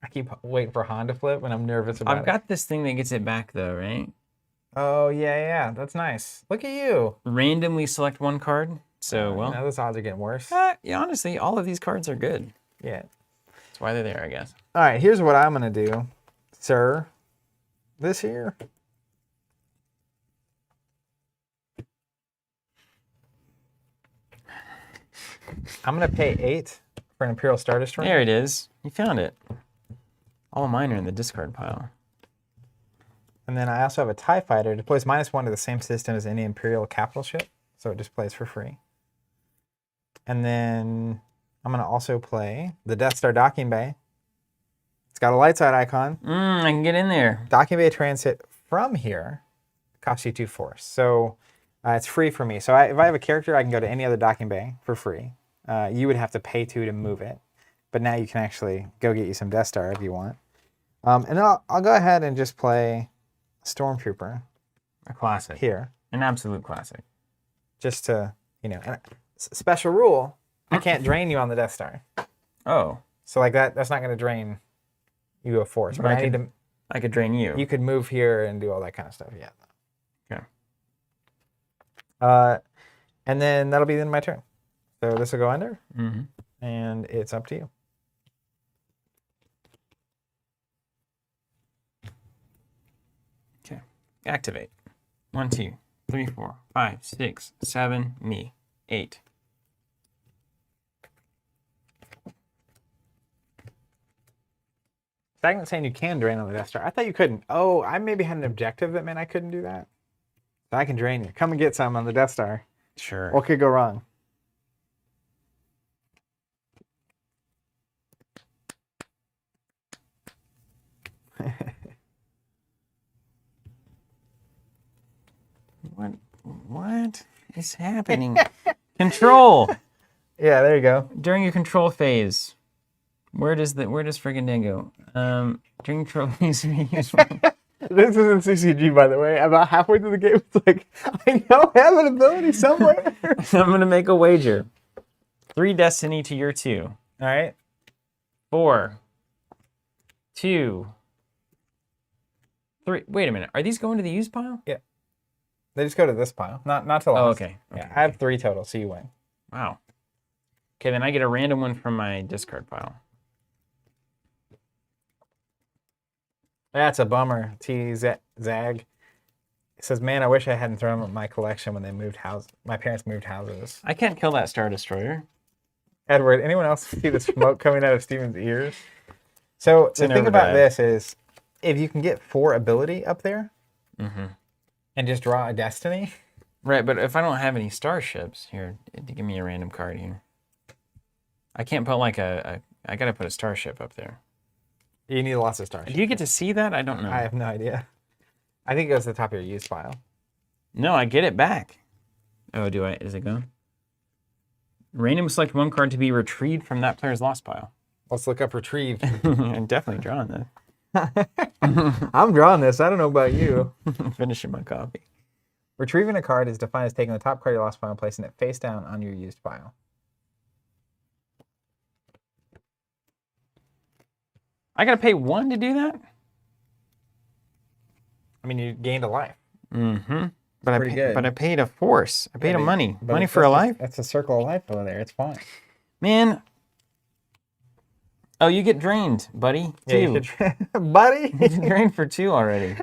I keep waiting for Han to flip, and I'm nervous about it. I've got this thing that gets it back, though, right? Oh, yeah. That's nice. Look at you. Randomly select 1 card. So, well. Now those odds are getting worse. Yeah, honestly, all of these cards are good. Yeah. That's why they're there, I guess. All right, here's what I'm going to do, sir. This here. I'm going to pay 8 for an Imperial Star Destroyer. There it is. You found it. All of mine are in the discard pile. And then I also have a TIE Fighter. It deploys -1 to the same system as any Imperial capital ship. So it just plays for free. And then I'm going to also play the Death Star Docking Bay. It's got a light side icon. I can get in there. Docking Bay transit from here costs you 2 force. So it's free for me. So if I have a character, I can go to any other docking bay for free. You would have to pay 2 to move it. But now you can actually go get you some Death Star if you want. And I'll go ahead and just play Stormtrooper. A classic. Here. An absolute classic. Just to, and special rule, I can't drain you on the Death Star. Oh. So like that's not going to drain you a force. But I could drain you. You could move here and do all that kind of stuff. Yeah. Okay. And then that'll be then my turn. So this will go under. Mm-hmm. And it's up to you. Okay. Activate. 1, 2, 3, 4, 5, 6, 7, me. 8. Stagnant saying you can drain on the Death Star. I thought you couldn't. Oh, I maybe had an objective that meant I couldn't do that. So I can drain you. Come and get some on the Death Star. Sure. What could go wrong? What is happening? Control. Yeah, there you go. During your control phase. Where does friggin' Dan go? During control phase, use This isn't CCG, by the way. About halfway through the game, it's like, I know I have an ability somewhere. I'm going to make a wager. 3 destiny to your 2. All right. 4. 2. 3. Wait a minute. Are these going to the use pile? Yeah. They just go to this pile. Not to last. Oh, okay. Yeah, I have 3 total, so you win. Wow. Okay, then I get a random one from my discard pile. That's a bummer. Zag. It says, man, I wish I hadn't thrown them in my collection when they moved houses. My parents moved houses. I can't kill that Star Destroyer. Edward, anyone else see the smoke coming out of Steven's ears? So the thing about this is, if you can get 4 ability up there and just draw a destiny. Right, but if I don't have any starships, here, give me a random card here. I can't put like I got to put a starship up there. You need lots of stars. Do you get to see that? I don't know. I have no idea. I think it goes to the top of your use file. No, I get it back. Oh, do I? Is it gone? Random select one card to be retrieved from that player's lost pile. Let's look up retrieve. I'm definitely drawing that. I'm drawing this. I don't know about you. Finishing my coffee. Retrieving a card is defined as taking the top card of your lost pile and placing it face down on your used pile. I gotta pay 1 to do that? I mean, you gained a life. Mm-hmm. But pretty good. But I paid a force. I paid a money. But Money for a life? That's a circle of life over there. It's fine. Man. Oh, you get drained, buddy. 2. Yeah, buddy? You get drained for 2 already.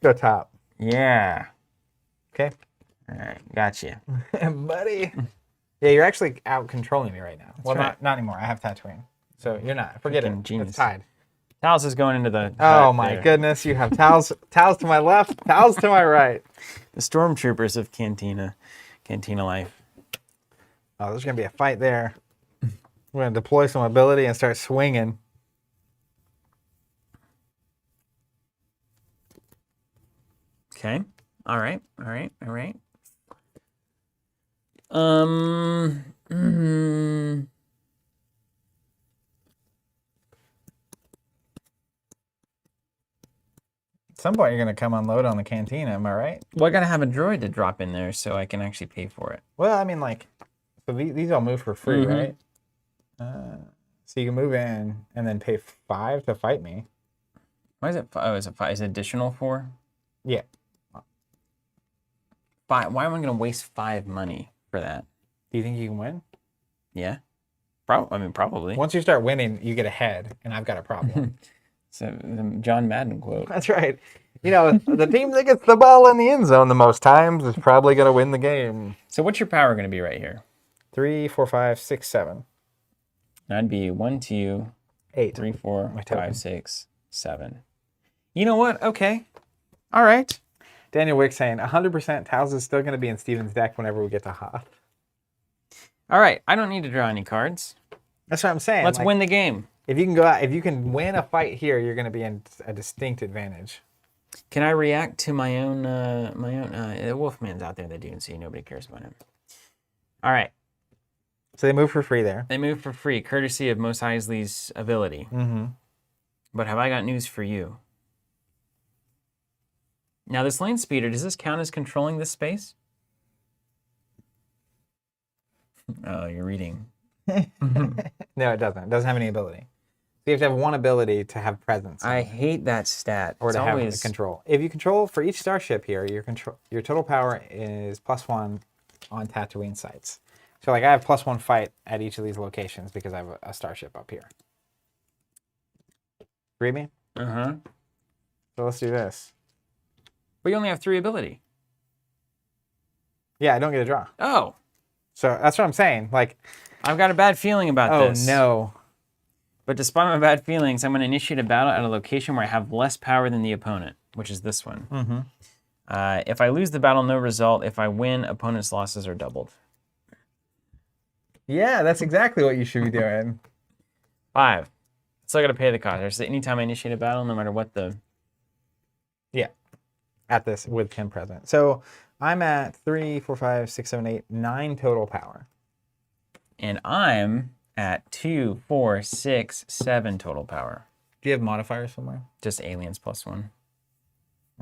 Go top. Yeah. Okay. All right. Gotcha. Buddy. Yeah, you're actually out controlling me right now. That's well, right. not anymore. I have Tatooine. So you're not. Forget Freaking it. genius. It's tied. Talos is going into the... Oh, my goodness. You have towels to my left, towels to my right. The stormtroopers of Cantina life. Oh, there's going to be a fight there. We're going to deploy some ability and start swinging. Okay. All right. At some point, you're going to come unload on the cantina. Am I right? Well, I got to have a droid to drop in there so I can actually pay for it. Well, I mean, like, so these all move for free, Mhm. right? So you can move in and then pay 5 to fight me. Why is it? Oh, is it 5? Is it additional 4? Yeah. 5. Why am I going to waste 5 money for that? Do you think you can win? Yeah. Probably. Once you start winning, you get ahead, and I've got a problem. So the John Madden quote. That's right. You know, the team that gets the ball in the end zone the most times is probably going to win the game. So what's your power going to be right here? 3, 4, 5, 6, 7. That'd be 1, 2, 8. 3, 4, My token. 5, 6, 7. You know what? Okay. All right. Daniel Wick saying 100% Tails is still going to be in Steven's deck whenever we get to Hoth. All right. I don't need to draw any cards. That's what I'm saying. Let's win the game. If you can go out, if you can win a fight here, you're going to be in a distinct advantage. Can I react to my own? Wolfman's out there in the dune, so nobody cares about him. All right. So they move for free there. They move for free, courtesy of Mos Eisley's ability. Mm-hmm. But have I got news for you? Now, this lane speeder, does this count as controlling this space? Oh, you're reading. No, it doesn't. It doesn't have any ability. So you have to have one ability to have presence. I hate that stat. Or It's to always... have control. If you control for each starship here, your total power is +1 on Tatooine sites. So like I have +1 fight at each of these locations because I have a starship up here. Agree me? Uh-huh. So let's do this. But you only have 3 ability. Yeah, I don't get a draw. Oh. So that's what I'm saying. Like, I've got a bad feeling about this. oh no. But despite my bad feelings, I'm going to initiate a battle at a location where I have less power than the opponent, which is this one. Mm-hmm. If I lose the battle, no result. If I win, opponent's losses are doubled. Yeah, that's exactly what you should be doing. 5. Still got to pay the cost. Anytime I initiate a battle, no matter what the... Yeah, at this with him present. So I'm at 3, 4, 5, 6, 7, 8, 9 total power. And I'm at 2, 4, 6, 7 total power. Do you have modifiers somewhere? Just aliens +1.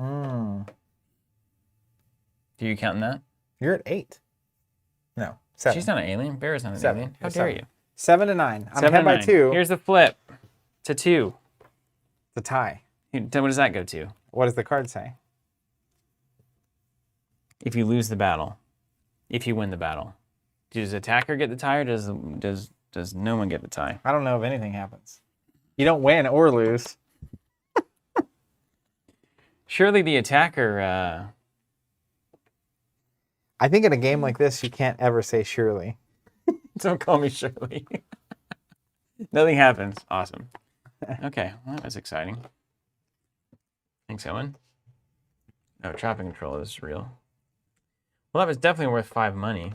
Mm. Do you count that? You're at 8. No, 7. She's not an alien. Bear is not an 7. alien. How It's dare 7. you? 7 to 9. I'm 7 ahead to by 9. 2. Here's the flip to 2. The tie. What does that go to? What does the card say? If you lose the battle, if you win the battle, does the attacker get the tie, or does no one get the tie? I don't know if anything happens. You don't win or lose. Surely the attacker. I think in a game like this, you can't ever say surely. Don't call me Shirley. Nothing happens. Awesome. Okay, well, that was exciting. Thanks, Owen. Oh, traffic control is real. Well, that was definitely worth 5 money.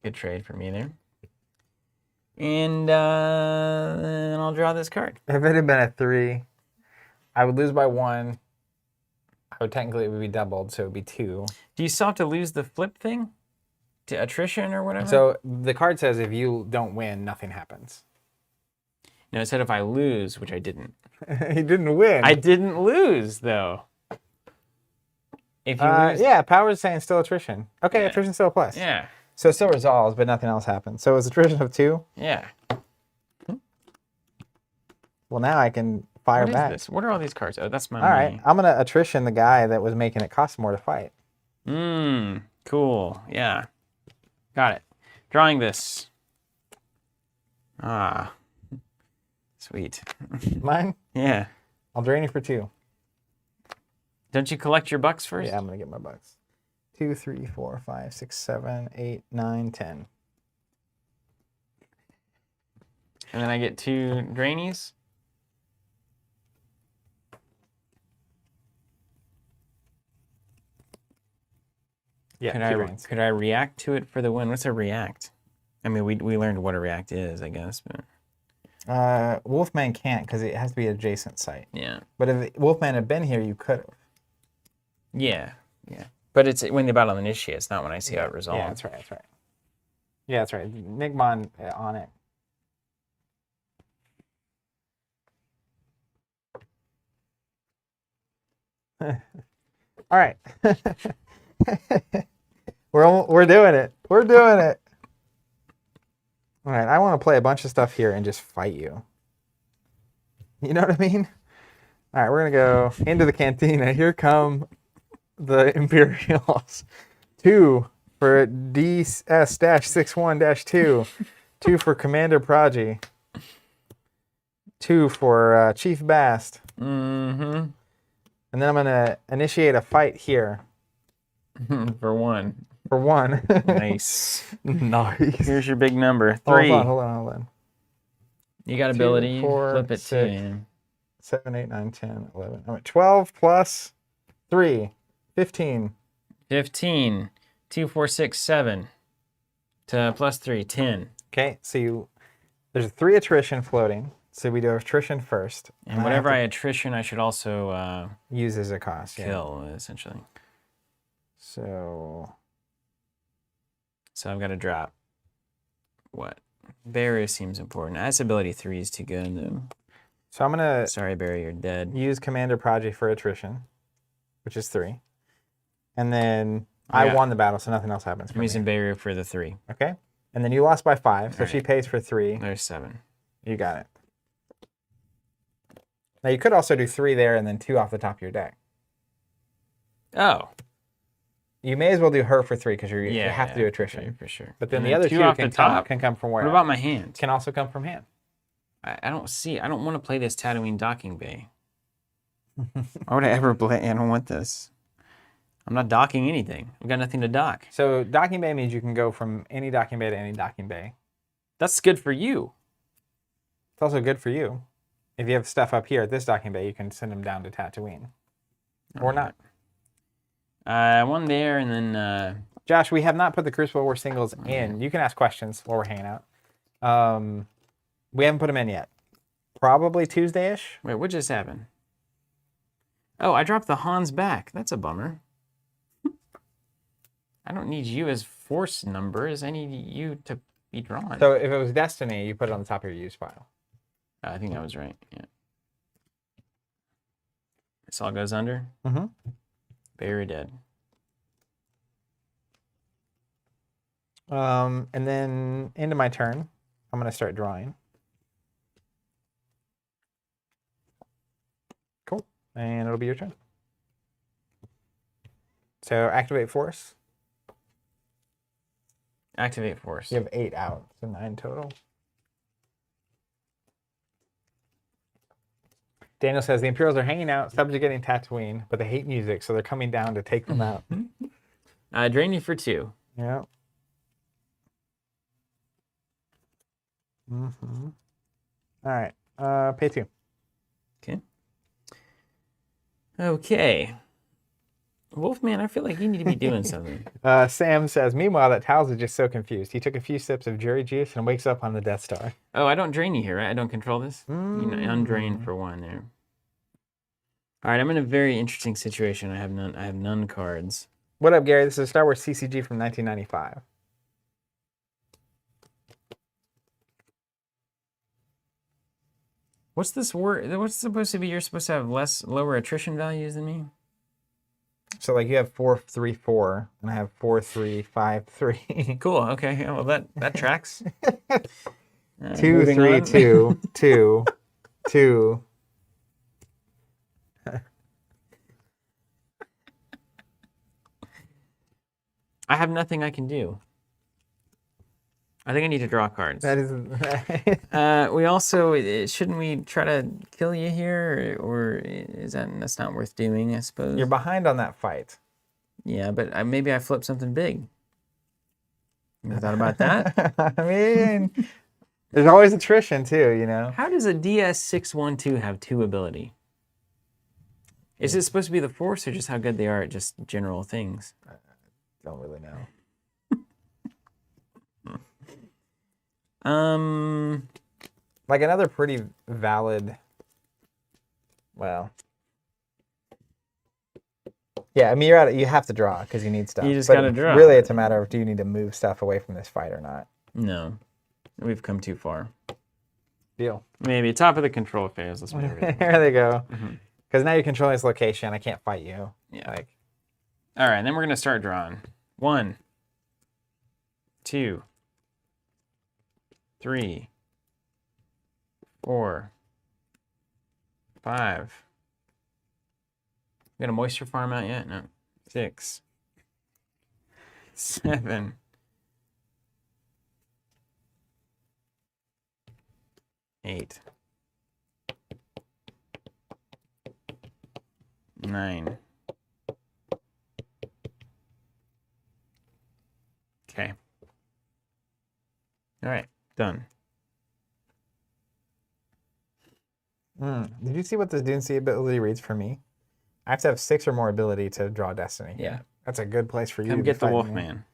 Good trade for me there. And then I'll draw this card. If it had been a 3, I would lose by 1. I would technically, it would be doubled, so it would be 2. Do you still have to lose the flip thing? attrition or whatever? So the card says if you don't win, nothing happens. No, it said if I lose, which I didn't. He didn't win. I didn't lose, though. If you lose... Yeah, Power's saying still attrition. Okay, Yeah. attrition's still a plus. Yeah. So it still resolves, but nothing else happens. So it was attrition of 2. Yeah. Well, now I can fire What is back. this? What are all these cards? Oh, that's my All money. right, I'm going to attrition the guy that was making it cost more to fight. Cool. Yeah. Got it. Drawing this. Ah. Sweet. Mine? Yeah. I'll drain you for 2. Don't you collect your bucks first? Yeah, I'm going to get my bucks. 2, 3, 4, 5, 6, 7, 8, 9, 10. And then I get 2 drainies. Yeah, Could I react to it for the win? What's a react? I mean, we learned what a react is, I guess. But... Wolfman can't because it has to be an adjacent site. Yeah. But if Wolfman had been here, you could have. Yeah. Yeah. But it's when the battle initiates, not when I see how it resolves. Yeah, that's right. That's right. Yeah, that's right. Nigmon on it. All right. We're doing it. We're doing it. All right, I want to play a bunch of stuff here and just fight you. You know what I mean? All right, we're going to go into the cantina. Here come the Imperials. 2 for DS-61-2. 2 for Commander Prodigy. 2 for Chief Bast. Mm-hmm. And then I'm going to initiate a fight here. For 1. For 1. Nice. Nice. Here's your big number. 3. Hold on. You got 2, ability. 4, Flip it 6, to 7, 8, 9, 10, 11. All right, 12 plus 3. 15. 15. 2, 4, 6, 7. To plus 3, 10. Okay, so there's a 3 attrition floating. So we do attrition first. And whatever I attrition, I should also use as a cost. kill, essentially. So I've got to drop what? Barrier seems important. Ice ability 3 is too good, though. So I'm going to... Sorry, Barrier, you're dead. Use Commander Prodigy for attrition, which is 3. And then I won the battle, so nothing else happens for I'm me. using Barrier for the 3. Okay. And then you lost by 5, so she pays for 3. There's 7. You got it. Now you could also do 3 there and then 2 off the top of your deck. Oh. You may as well do her for 3 because you have to do attrition. For sure. But then the other 2 off the top can come from where? What about my hand? Can also come from hand. I don't want to play this Tatooine docking bay. Why would I ever play? I don't want this. I'm not docking anything. I've got nothing to dock. So docking bay means you can go from any docking bay to any docking bay. That's good for you. It's also good for you. If you have stuff up here at this docking bay, you can send them down to Tatooine. Or not. One there, and then... Josh, we have not put the Crucible War singles in. You can ask questions while we're hanging out. We haven't put them in yet. Probably Tuesday-ish. Wait, what just happened? Oh, I dropped the Hans back. That's a bummer. I don't need you as force numbers. I need you to be drawn. So if it was Destiny, you put it on the top of your use file. I think that was right. Yeah. This all goes under. Mm-hmm. Very dead. And then into my turn, I'm going to start drawing. Cool. And it'll be your turn. So activate force. Activate force. You have 8 out, so 9 total. Daniel says the Imperials are hanging out, subjugating Tatooine, but they hate music, so they're coming down to take them out. Drain you for 2. Yeah. Mm-hmm. All right. Pay 2. Okay. Okay. Wolfman, I feel like you need to be doing something. Sam says, meanwhile, that Towels is just so confused. He took a few sips of Jerry juice and wakes up on the Death Star. Oh, I don't drain you here, right? I don't control this? You know, undrain for 1 there. All right, I'm in a very interesting situation. I have none cards. What up, Gary? This is Star Wars CCG from 1995. What's this word? What's supposed to be? You're supposed to have lower attrition values than me. So like you have 4, 3, 4, and I have 4, 3, 5, 3. Cool. Okay. Yeah, well, that tracks. 2, 3, 2, 2, 2. I have nothing I can do. I think I need to draw cards. That is. We also shouldn't we try to kill you here, or is that's not worth doing? I suppose You're behind on that fight. Yeah, but maybe I flip something big. You thought about that? I mean, there's always attrition too, you know. How does a DS612 have 2 ability? Is it supposed to be the force, or just how good they are at just general things? Don't really know. Like another pretty valid. Well. Yeah, I mean you have to draw because you need stuff. You just gotta draw. Really, it's a matter of do you need to move stuff away from this fight or not. No, we've come too far. Deal. Maybe top of the control phase. Let's move it. There they go. Because now you're controlling this location. I can't fight you. Yeah. Like. All right, and then we're gonna start drawing. 1, 2, 3, 4, 5. You got a moisture farm out yet? No. 6, 7, 8, 9. Okay. All right, done. Did you see what this Dune Sea ability reads for me? I have to have 6 or more ability to draw Destiny. Yeah. That's a good place for you Come to get the fight me. Wolfman.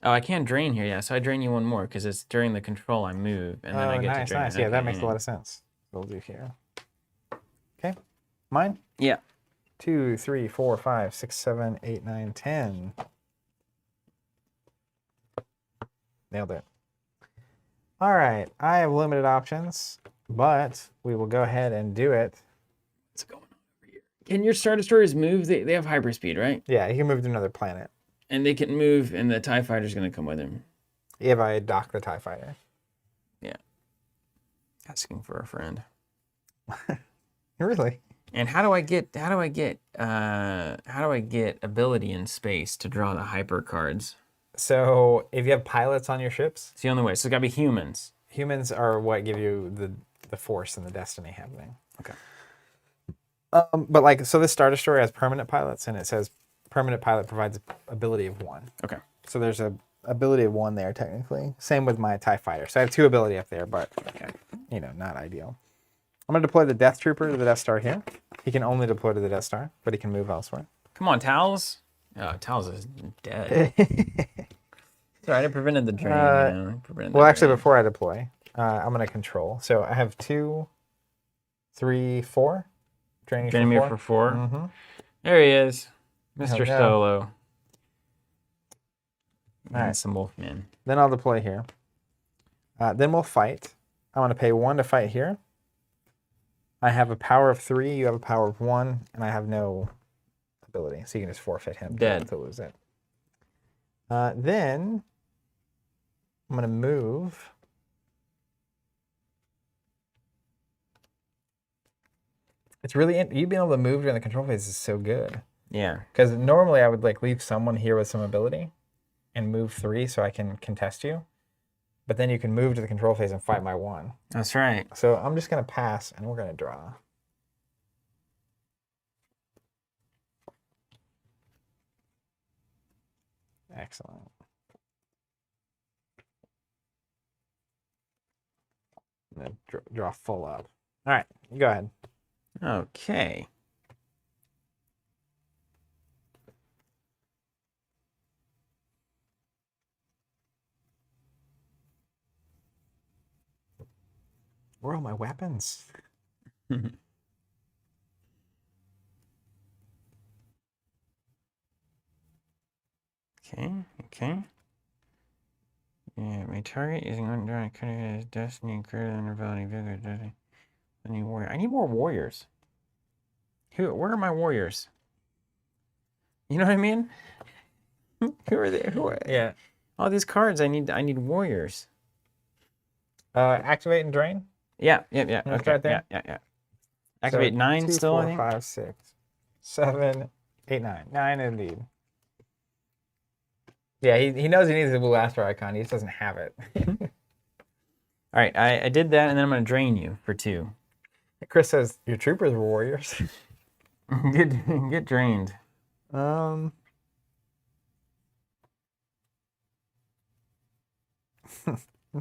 Oh, I can't drain here, yeah. So I drain you 1 more because it's during the control I move, and then I get to drain. Nice. Yeah, that makes a lot of sense. We'll do here. Okay, mine. Yeah. 2, 3, 4, 5, 6, 7, 8, 9, 10. Nailed it. All right, I have limited options, but we will go ahead and do it. What's going on over here? Can your Star Destroyers move? They have hyperspeed, right? Yeah, he can move to another planet. And they can move, and the TIE Fighter's going to come with him. If I dock the TIE Fighter. Yeah. Asking for a friend. Really? And how do I get ability in space to draw the hyper cards? So if you have pilots on your ships, It's the only way. So it's got to be humans. humans are what give you the force and the destiny happening. Okay. But like, so this Star Destroyer has permanent pilots, and it says permanent pilot provides ability of 1. Okay. So there's a ability of 1 there technically. Same with my TIE Fighter. So I have 2 ability up there, but you know, not ideal. I'm gonna deploy the Death Trooper to the Death Star here. He can only deploy to the Death Star, but he can move elsewhere. Come on, Towels. Oh, Towels is dead. Sorry, I prevented the drain. Well, actually, before I deploy, I'm gonna control. So I have 2, 3, 4. Draining me for 4. Mm-hmm. There he is, Mr. Oh, no. Solo. All right. Some Wolfman. Then I'll deploy here. Then we'll fight. I want to pay 1 to fight here. I have a power of 3. You have a power of 1, and I have no ability, so you can just forfeit him Dead. to lose it. Then I'm gonna move. It's really you being able to move during the control phase is so good. Yeah. Because normally I would like leave someone here with some ability, and move 3 so I can contest you. But then you can move to the control phase and fight my 1. That's right. So I'm just gonna pass, and we're gonna draw. Excellent. And then draw full up. All right, you go ahead. Okay. Where are all my weapons? Okay. Yeah, my target is going to cut his destiny greater than ability bigger destiny. I need warrior. I need more warriors. Where are my warriors? You know what I mean? Who are they? Yeah. All these cards. I need warriors. Activate and drain. Yeah. Okay. Right there? Yeah. Activate So 9 2, still. 4, I think. 5, 6, 7, 8, 9. 9 indeed. Yeah, he knows he needs a blue astro icon. He just doesn't have it. All right, I did that, and then I'm gonna drain you for 2. Chris says your troopers were warriors. Get drained. That's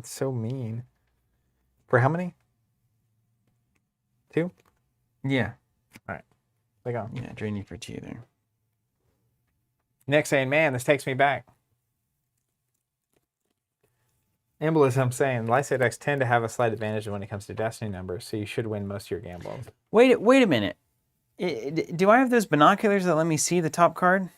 so mean. For how many? 2? Yeah. All right. They go. Yeah, drain you for 2 there. Nick saying, man, this takes me back. Embolism saying, Lysate decks tend to have a slight advantage when it comes to destiny numbers, so you should win most of your gambles. Wait a minute. Do I have those binoculars that let me see the top card?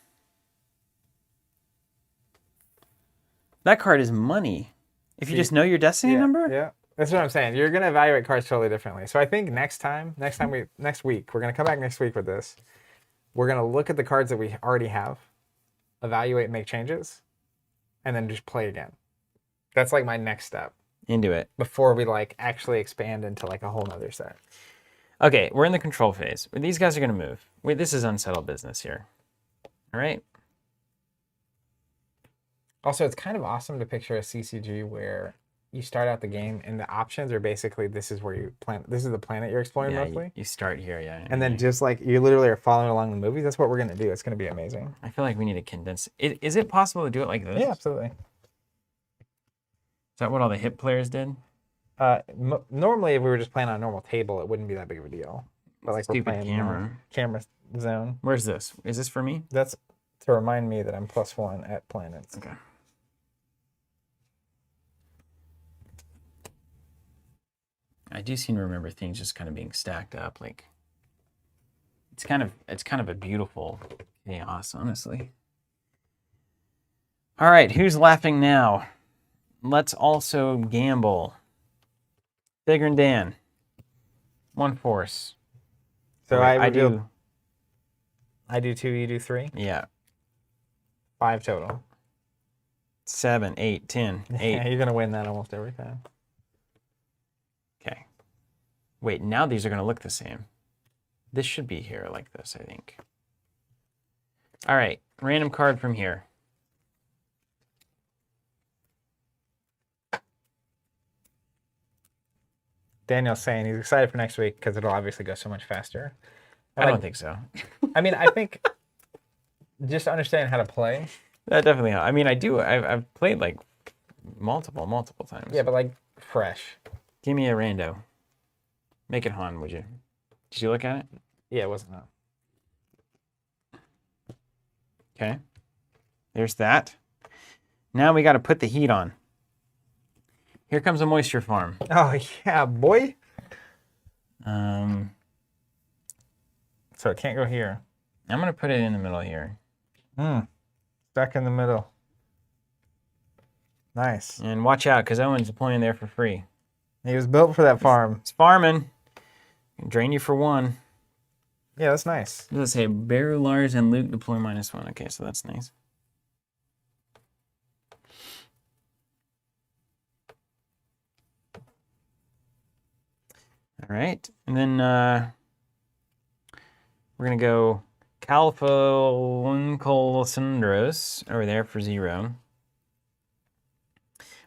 That card is money. If you just know your destiny number? Yeah. That's what I'm saying. You're going to evaluate cards totally differently. So I think next week, we're going to come back next week with this. We're going to look at the cards that we already have, evaluate and make changes, and then just play again. That's like my next step. Into it. Before we like actually expand into like a whole nother set. Okay, we're in the control phase. These guys are going to move. Wait, this is unsettled business here. All right. Also, it's kind of awesome to picture a CCG where you start out the game and the options are basically this is where you plan. This is the planet you're exploring mostly. You start here, yeah. And then just like you literally are following along the movies. That's what we're going to do. It's going to be amazing. I feel like we need to condense. Is it possible to do it like this? Yeah, absolutely. Is that what all the hip players did? Normally, if we were just playing on a normal table, it wouldn't be that big of a deal. But like Stupid we're playing camera zone. Where's this? Is this for me? That's to remind me that I'm +1 at planets. Okay. I do seem to remember things just kind of being stacked up. Like it's kind of a beautiful chaos, honestly. All right, who's laughing now? Let's also gamble. Bigger and Dan. 1 force. So right, I do 2, you do 3? Yeah. 5 total. 7, 8, 10, 8. Yeah, you're going to win that almost every time. Okay. Wait, now these are going to look the same. This should be here like this, I think. All right, random card from here. Daniel's saying he's excited for next week because it'll obviously go so much faster. I don't think so. I mean, I think just understanding how to play. That definitely helps. I mean, I've played like multiple times. Yeah, but like fresh. Give me a rando. Make it Han, would you? Did you look at it? Yeah, it wasn't that. Okay. There's that. Now we got to put the heat on. Here comes a moisture farm. Oh, yeah, boy. So it can't go here. I'm going to put it in the middle here. Stuck in the middle. Nice. And watch out, because Owen's deploying there for free. He was built for that farm. It's farming. Drain you for 1. Yeah, that's nice. What does it say? Beru, Lars, and Luke deploy -1. Okay, so that's nice. All right, and then we're going to go Calphaluncolsundros over there for 0.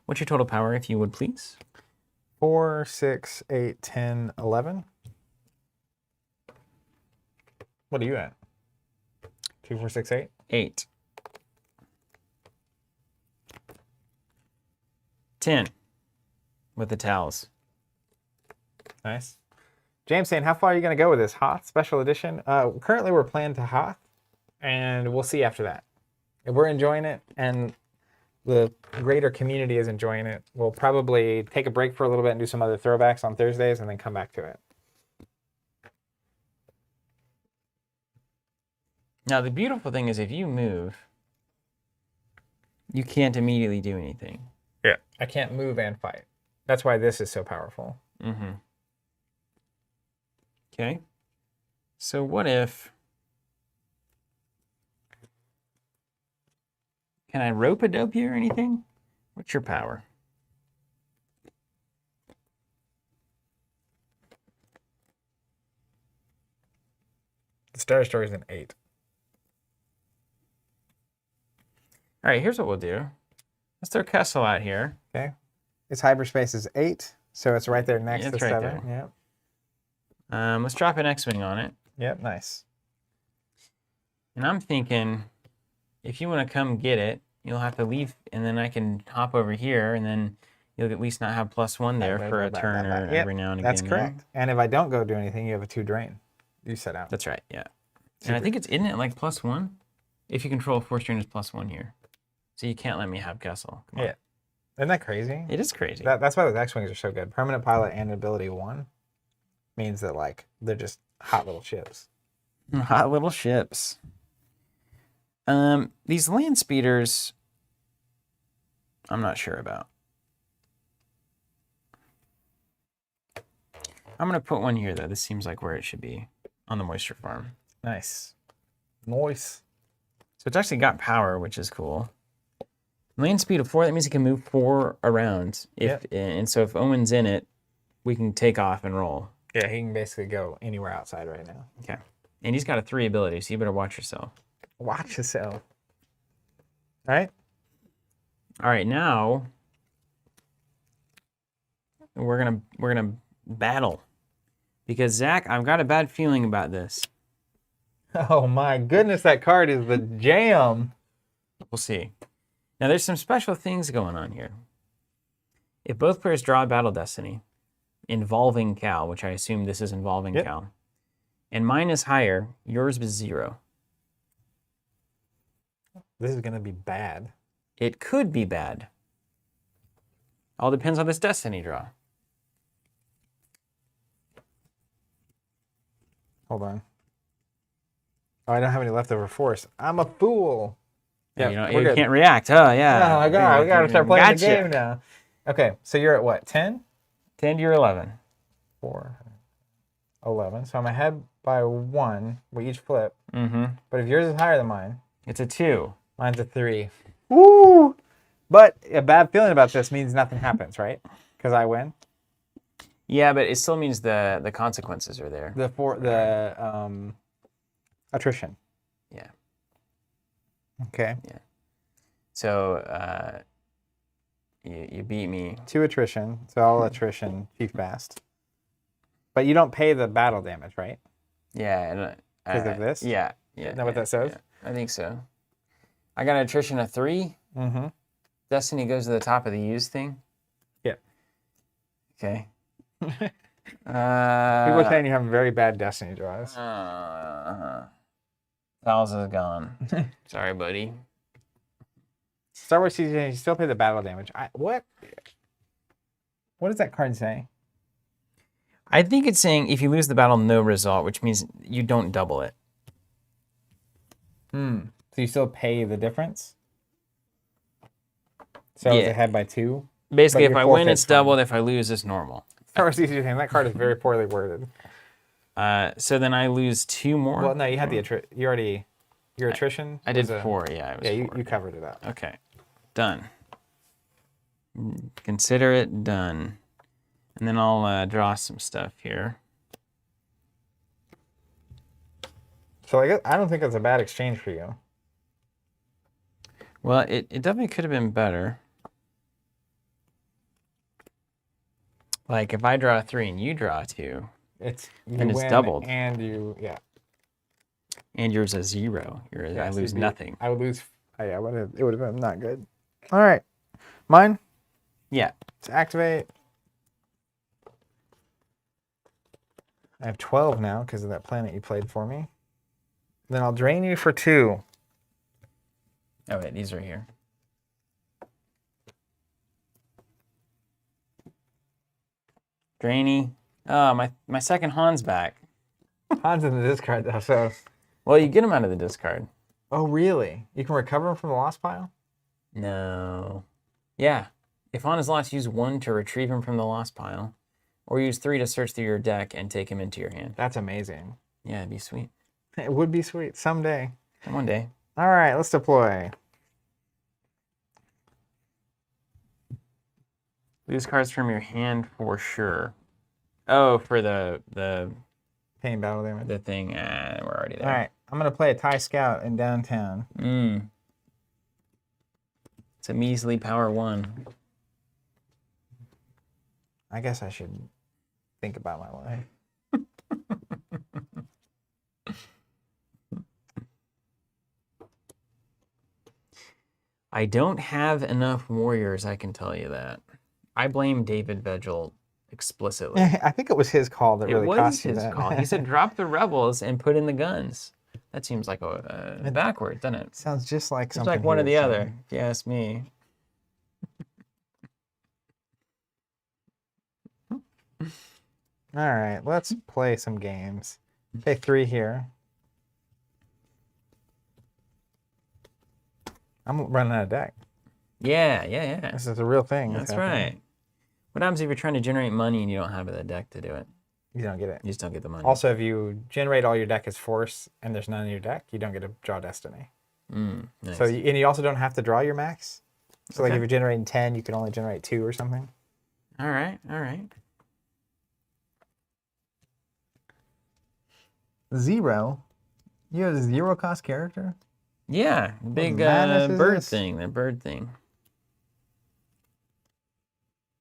What's your total power, if you would, please? 4, 6, 8, 10, 11. What are you at? 2, 4, 6, 8? 8. 10 with the towels. Nice. James saying, how far are you going to go with this? Hoth special edition? Currently, we're planned to Hoth, and we'll see after that. If we're enjoying it, and the greater community is enjoying it, we'll probably take a break for a little bit and do some other throwbacks on Thursdays, and then come back to it. Now, the beautiful thing is if you move, you can't immediately do anything. Yeah. I can't move and fight. That's why this is so powerful. Mm-hmm. Okay. So what if... Can I rope-a-dope you or anything? What's your power? The Star Destroyer is an 8. All right, here's what we'll do. Let's throw Kessel out here. Okay. Its hyperspace is 8, so it's right there next to it's right 7. there. Yep. Let's drop an X-Wing on it. Yep, nice. And I'm thinking, if you want to come get it, you'll have to leave, and then I can hop over here, and then you'll at least not have +1 there for a turn or every now and again. That's correct. And if I don't go do anything, you have a 2 drain. You set out. That's right, yeah. And I think isn't it like +1? If you control 4 drain is +1 here. So you can't let me have Kessel. Come on. Yeah. Isn't that crazy? It is crazy. That's why those X-Wings are so good. Permanent pilot and ability 1 means that, like, they're just hot little ships. Hot little ships. These land speeders, I'm not sure about. I'm going to put one here, though. This seems like where it should be on the moisture farm. Nice. Nice. So it's actually got power, which is cool. Land speed of 4, that means it can move 4 around. And so if Owen's in it, we can take off and roll. Yeah, he can basically go anywhere outside right now. Okay. And he's got a 3 ability, so you better watch yourself. Watch yourself. All right. All right, now we're gonna battle. Because Zach, I've got a bad feeling about this. Oh my goodness, that card is the jam. We'll see. Now there's some special things going on here. If both players draw a Battle Destiny involving Cal, which I assume this is involving Cal, and mine is higher, yours was 0. This is gonna be bad. It could be bad. All depends on this Destiny draw. Hold on. Oh, I don't have any leftover force. I'm a fool. Yeah, you can't react. Oh, yeah. Oh my god, we gotta start playing the game now. Okay, so you're at what, 10? 10 to your 11. 4, 11. So I'm ahead by 1. We each flip. Mm-hmm. But if yours is higher than mine, it's a 2. Mine's a 3. Woo! But a bad feeling about this means nothing happens, right? Because I win. Yeah, but it still means the consequences are there. The attrition. Yeah. Okay. Yeah. So you beat me. 2 attrition. So all attrition, chief fast. But you don't pay the battle damage, right? Yeah. Because of this? Yeah. Isn't that what that says? Yeah, I think so. I got an attrition of 3. Mm-hmm. Destiny goes to the top of the use thing. Yeah. Okay. People are saying you have very bad Destiny draws. Thousands gone. Sorry, buddy. Star Wars CCG, you still pay the battle damage. What? What does that card say? I think it's saying if you lose the battle, no result, which means you don't double it. So you still pay the difference? So it's ahead by 2? Basically, if I win, it's doubled. If I lose, it's normal. Star Wars CCG, that card is very poorly worded. So then I lose 2 more? Well, no, you had the attrition. You already... Your attrition? I did 4, yeah. It was 4. You covered it up. Okay. Done. Consider it done. And then I'll draw some stuff here. So I don't think that's a bad exchange for you. Well, it definitely could have been better. Like, if I draw 3 and you draw 2, then it's doubled. And you, And yours is 0. I lose nothing. I would lose. Yeah, it would have been not good. All right. Mine? Yeah. Let's activate. I have 12 now because of that planet you played for me. Then I'll drain you for 2. Oh, wait, these are here. Drainy. Oh, my second Han's back. Han's in the discard, though, so... Well, you get him out of the discard. Oh, really? You can recover him from the lost pile? No. Yeah. If on his loss, use 1 to retrieve him from the lost pile, or use 3 to search through your deck and take him into your hand. That's amazing. Yeah, it'd be sweet. It would be sweet someday. One day. All right, let's deploy. Lose cards from your hand for sure. Oh, for the Pain battle damage. the thing. We're already there. All right, I'm gonna play a TIE Scout in downtown. It's a measly power 1. I guess I should think about my life. I don't have enough warriors, I can tell you that. I blame David Vigil explicitly. I think it was his call that really cost you that. It was his call. He said, drop the rebels and put in the guns. That seems like a backward, doesn't it? Sounds just like It's something. like one or the other, if you ask me. All right, let's play some games. Play 3 here. I'm running out of deck. Yeah. This is a real thing. That's right. What happens if you're trying to generate money and you don't have the deck to do it? You don't get it. You just don't get the money. Also, if you generate all your deck as force and there's none in your deck, you don't get to draw destiny. Nice. So, and you also don't have to draw your max. So, like Okay. if you're generating 10, you can only generate 2 or something. All right. 0. You have a 0 cost character? Yeah, big madness is bird this? thing. The bird thing.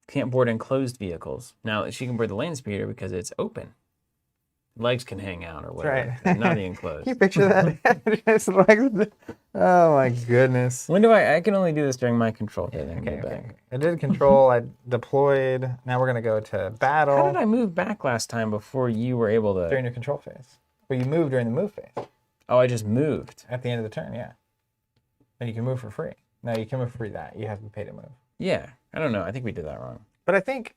Can't board enclosed vehicles. Now she can board the land speeder because it's open. Legs can hang out or whatever. Right. But not the enclosed. Can you picture that? Just like, oh my goodness. When do I can only do this during my control phase. Okay. I did control, I deployed. Now we're gonna go to battle. How did I move back last time before you were able to? During your control phase. Well, you moved during the move phase. Oh, I just moved. At the end of the turn, yeah. And you can move for free. No, you can move for free that. You have to pay to move. Yeah, I don't know. I think we did that wrong. But I think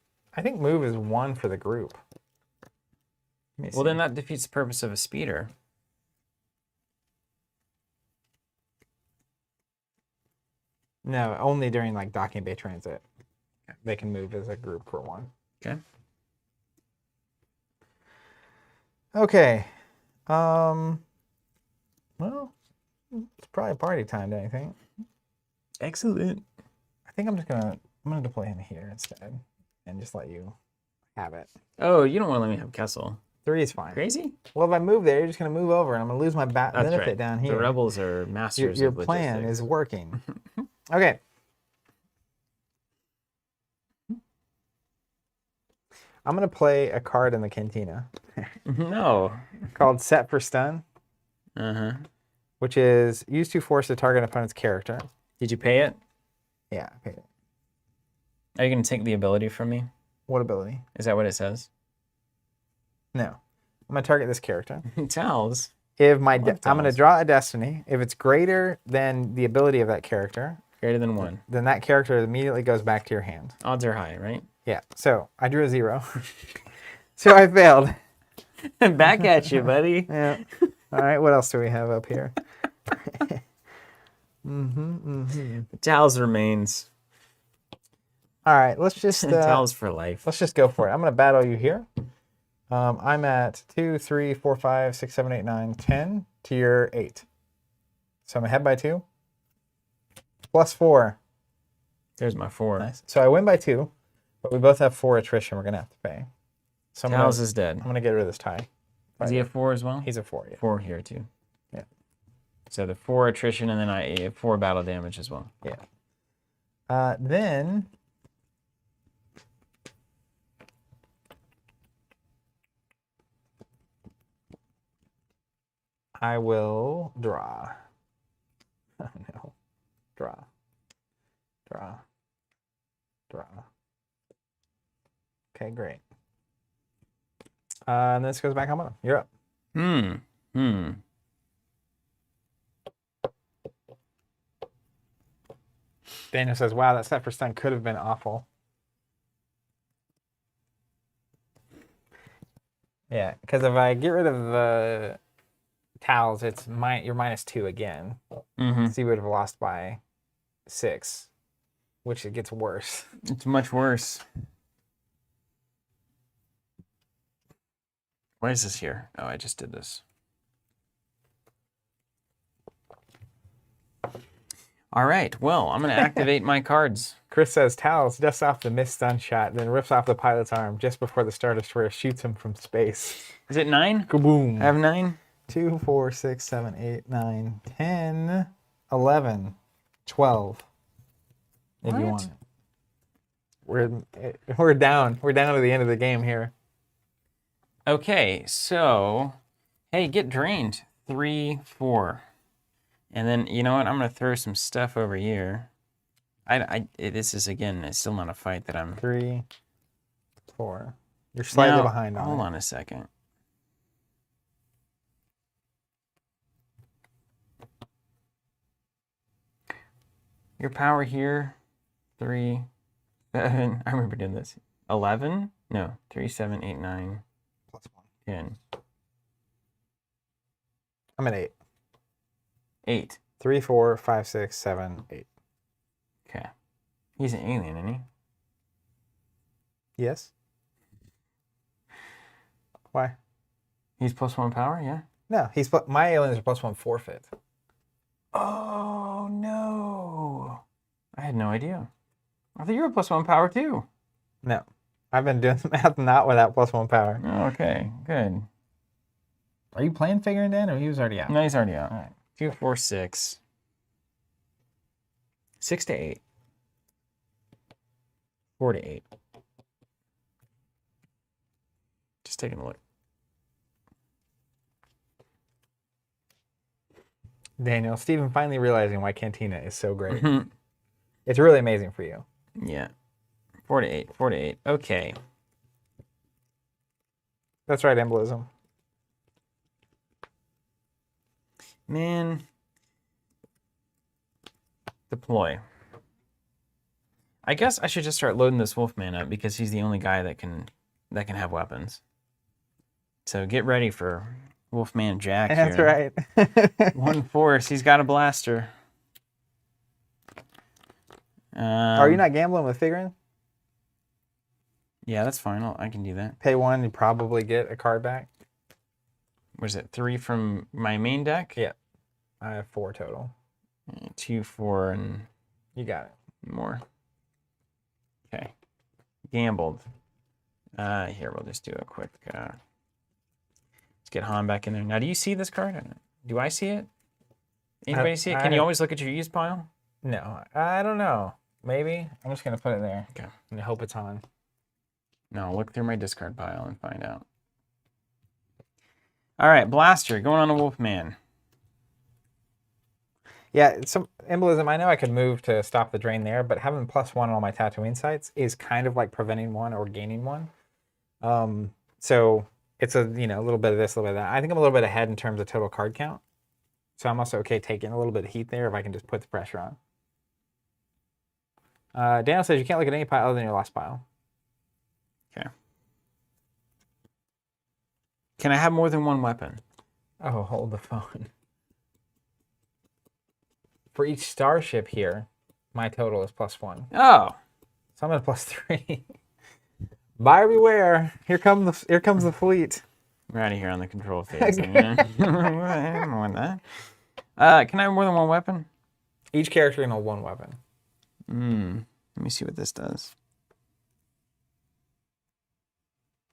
move is 1 for the group. Well, then that defeats the purpose of a speeder. No, only during like docking bay transit. They can move as a group for 1. Okay. Okay. Well, it's probably party time, don't you think? Excellent. I think I'm gonna deploy him here instead and just let you have it. Oh, you don't want to let me have Kessel. 3 is fine. Crazy? Well, if I move there, you're just gonna move over and I'm gonna lose my benefit right. down here. The rebels are masters Your of plan logistics. is working. Okay. I'm gonna play a card in the cantina No. called Set for Stun, which is use to force to target an opponent's character. Did you pay it? Yeah. Okay. Are you going to take the ability from me? What ability? Is that what it says? No. I'm gonna target this character. Tells. If I'm Love gonna tells. draw a destiny. If it's greater than the ability of that character, Greater than 1. then that character immediately goes back to your hand. Odds are high, right? Yeah. So I drew a 0. So I failed. Back at you, buddy. Yeah. All right. What else do we have up here? Towels remains. All right. Let's just Towels for life. let's just go for it. I'm gonna battle you here. I'm at 2, 3, 4, 5, 6, 7, 8, 9, 10 to your 8. So I'm ahead by 2. Plus 4. There's my 4. Nice. So I win by 2, but we both have 4 attrition we're gonna have to pay. So Towels is dead. I'm gonna get rid of this tie. Is he a 4 as well? He's a 4. Yeah. 4 here too. Yeah. So the 4 attrition and then I 4 battle damage as well. Yeah. Then I will draw. Oh no. Draw. Okay, great. And this goes back on bottom. You're up. Daniel says, wow, that set for stun could have been awful. Yeah, because if I get rid of the towels, it's you're -2 again. So you would have lost by 6. which it gets worse. It's much worse. Why is this here? Oh, I just did this. All right. Well, I'm going to activate my cards. Chris says, Talos dusts off the mist stun shot, then rips off the pilot's arm just before the Star Destroyer shoots him from space. Is it 9? Kaboom. I have 9. 2, 4, 6, 7, 8, 9, 10, 11, 12. If you want it. We're down. We're down to the end of the game here. Okay, so, hey, get drained. 3, 4. And then, you know what? I'm going to throw some stuff over here. This is, again, it's still not a fight that I'm... 3, 4. You're slightly behind on it. Hold on a second. Your power here, 3, 7. I remember doing this. 11? No, 3, 7, 8, 9. +1. 10. I'm at 8. 8. 3, 4, 5, 6, 7, 8. Okay. He's an alien, isn't he? Yes. Why? He's +1 power, yeah? No, my aliens are +1 forfeit. Oh, no. I had no idea. I thought you were +1 power, too. No. I've been doing the math not without +1 power. Okay, good. Are you playing figuring in, or he was already out? No, he's already out. All right. 2, 4, 6. 6 to 8. 4 to 8. Just taking a look. Daniel, Steven finally realizing why Cantina is so great. It's really amazing for you. Yeah. 4 to 8. 4 to 8. Okay. That's right, embolism. Man. Deploy. I guess I should just start loading this Wolfman up because he's the only guy that can have weapons. So get ready for Wolfman Jack here. That's right. 1 force. He's got a blaster. Are you not gambling with figuring? Yeah, that's fine. I can do that. Pay 1, you probably get a card back. What is it? 3 from my main deck? Yeah. I have 4 total. 2, 4, and You got it. more. Okay. Gambled. Here, we'll just do a quick... let's get Han back in there. Now, do you see this card? Do I see it? Anybody see it? Can you always look at your used pile? No, I don't know. Maybe. I'm just going to put it there. Okay. And hope it's on. No, look through my discard pile and find out. All right, Blaster, going on a Wolfman. Yeah, some embolism. I know I could move to stop the drain there, but having +1 on all my Tatooine sites is kind of like preventing 1 or gaining 1. So it's a little bit of this, a little bit of that. I think I'm a little bit ahead in terms of total card count. So I'm also okay taking a little bit of heat there if I can just put the pressure on. Daniel says you can't look at any pile other than your last pile. Okay. Can I have more than 1 weapon? Oh, hold the phone. For each starship here, my total is +1. Oh. So I'm at +3. Buyer beware. Here comes the fleet. We're out of here on the control phase. I don't want that. Can I have more than 1 weapon? Each character can hold 1 weapon. Let me see what this does.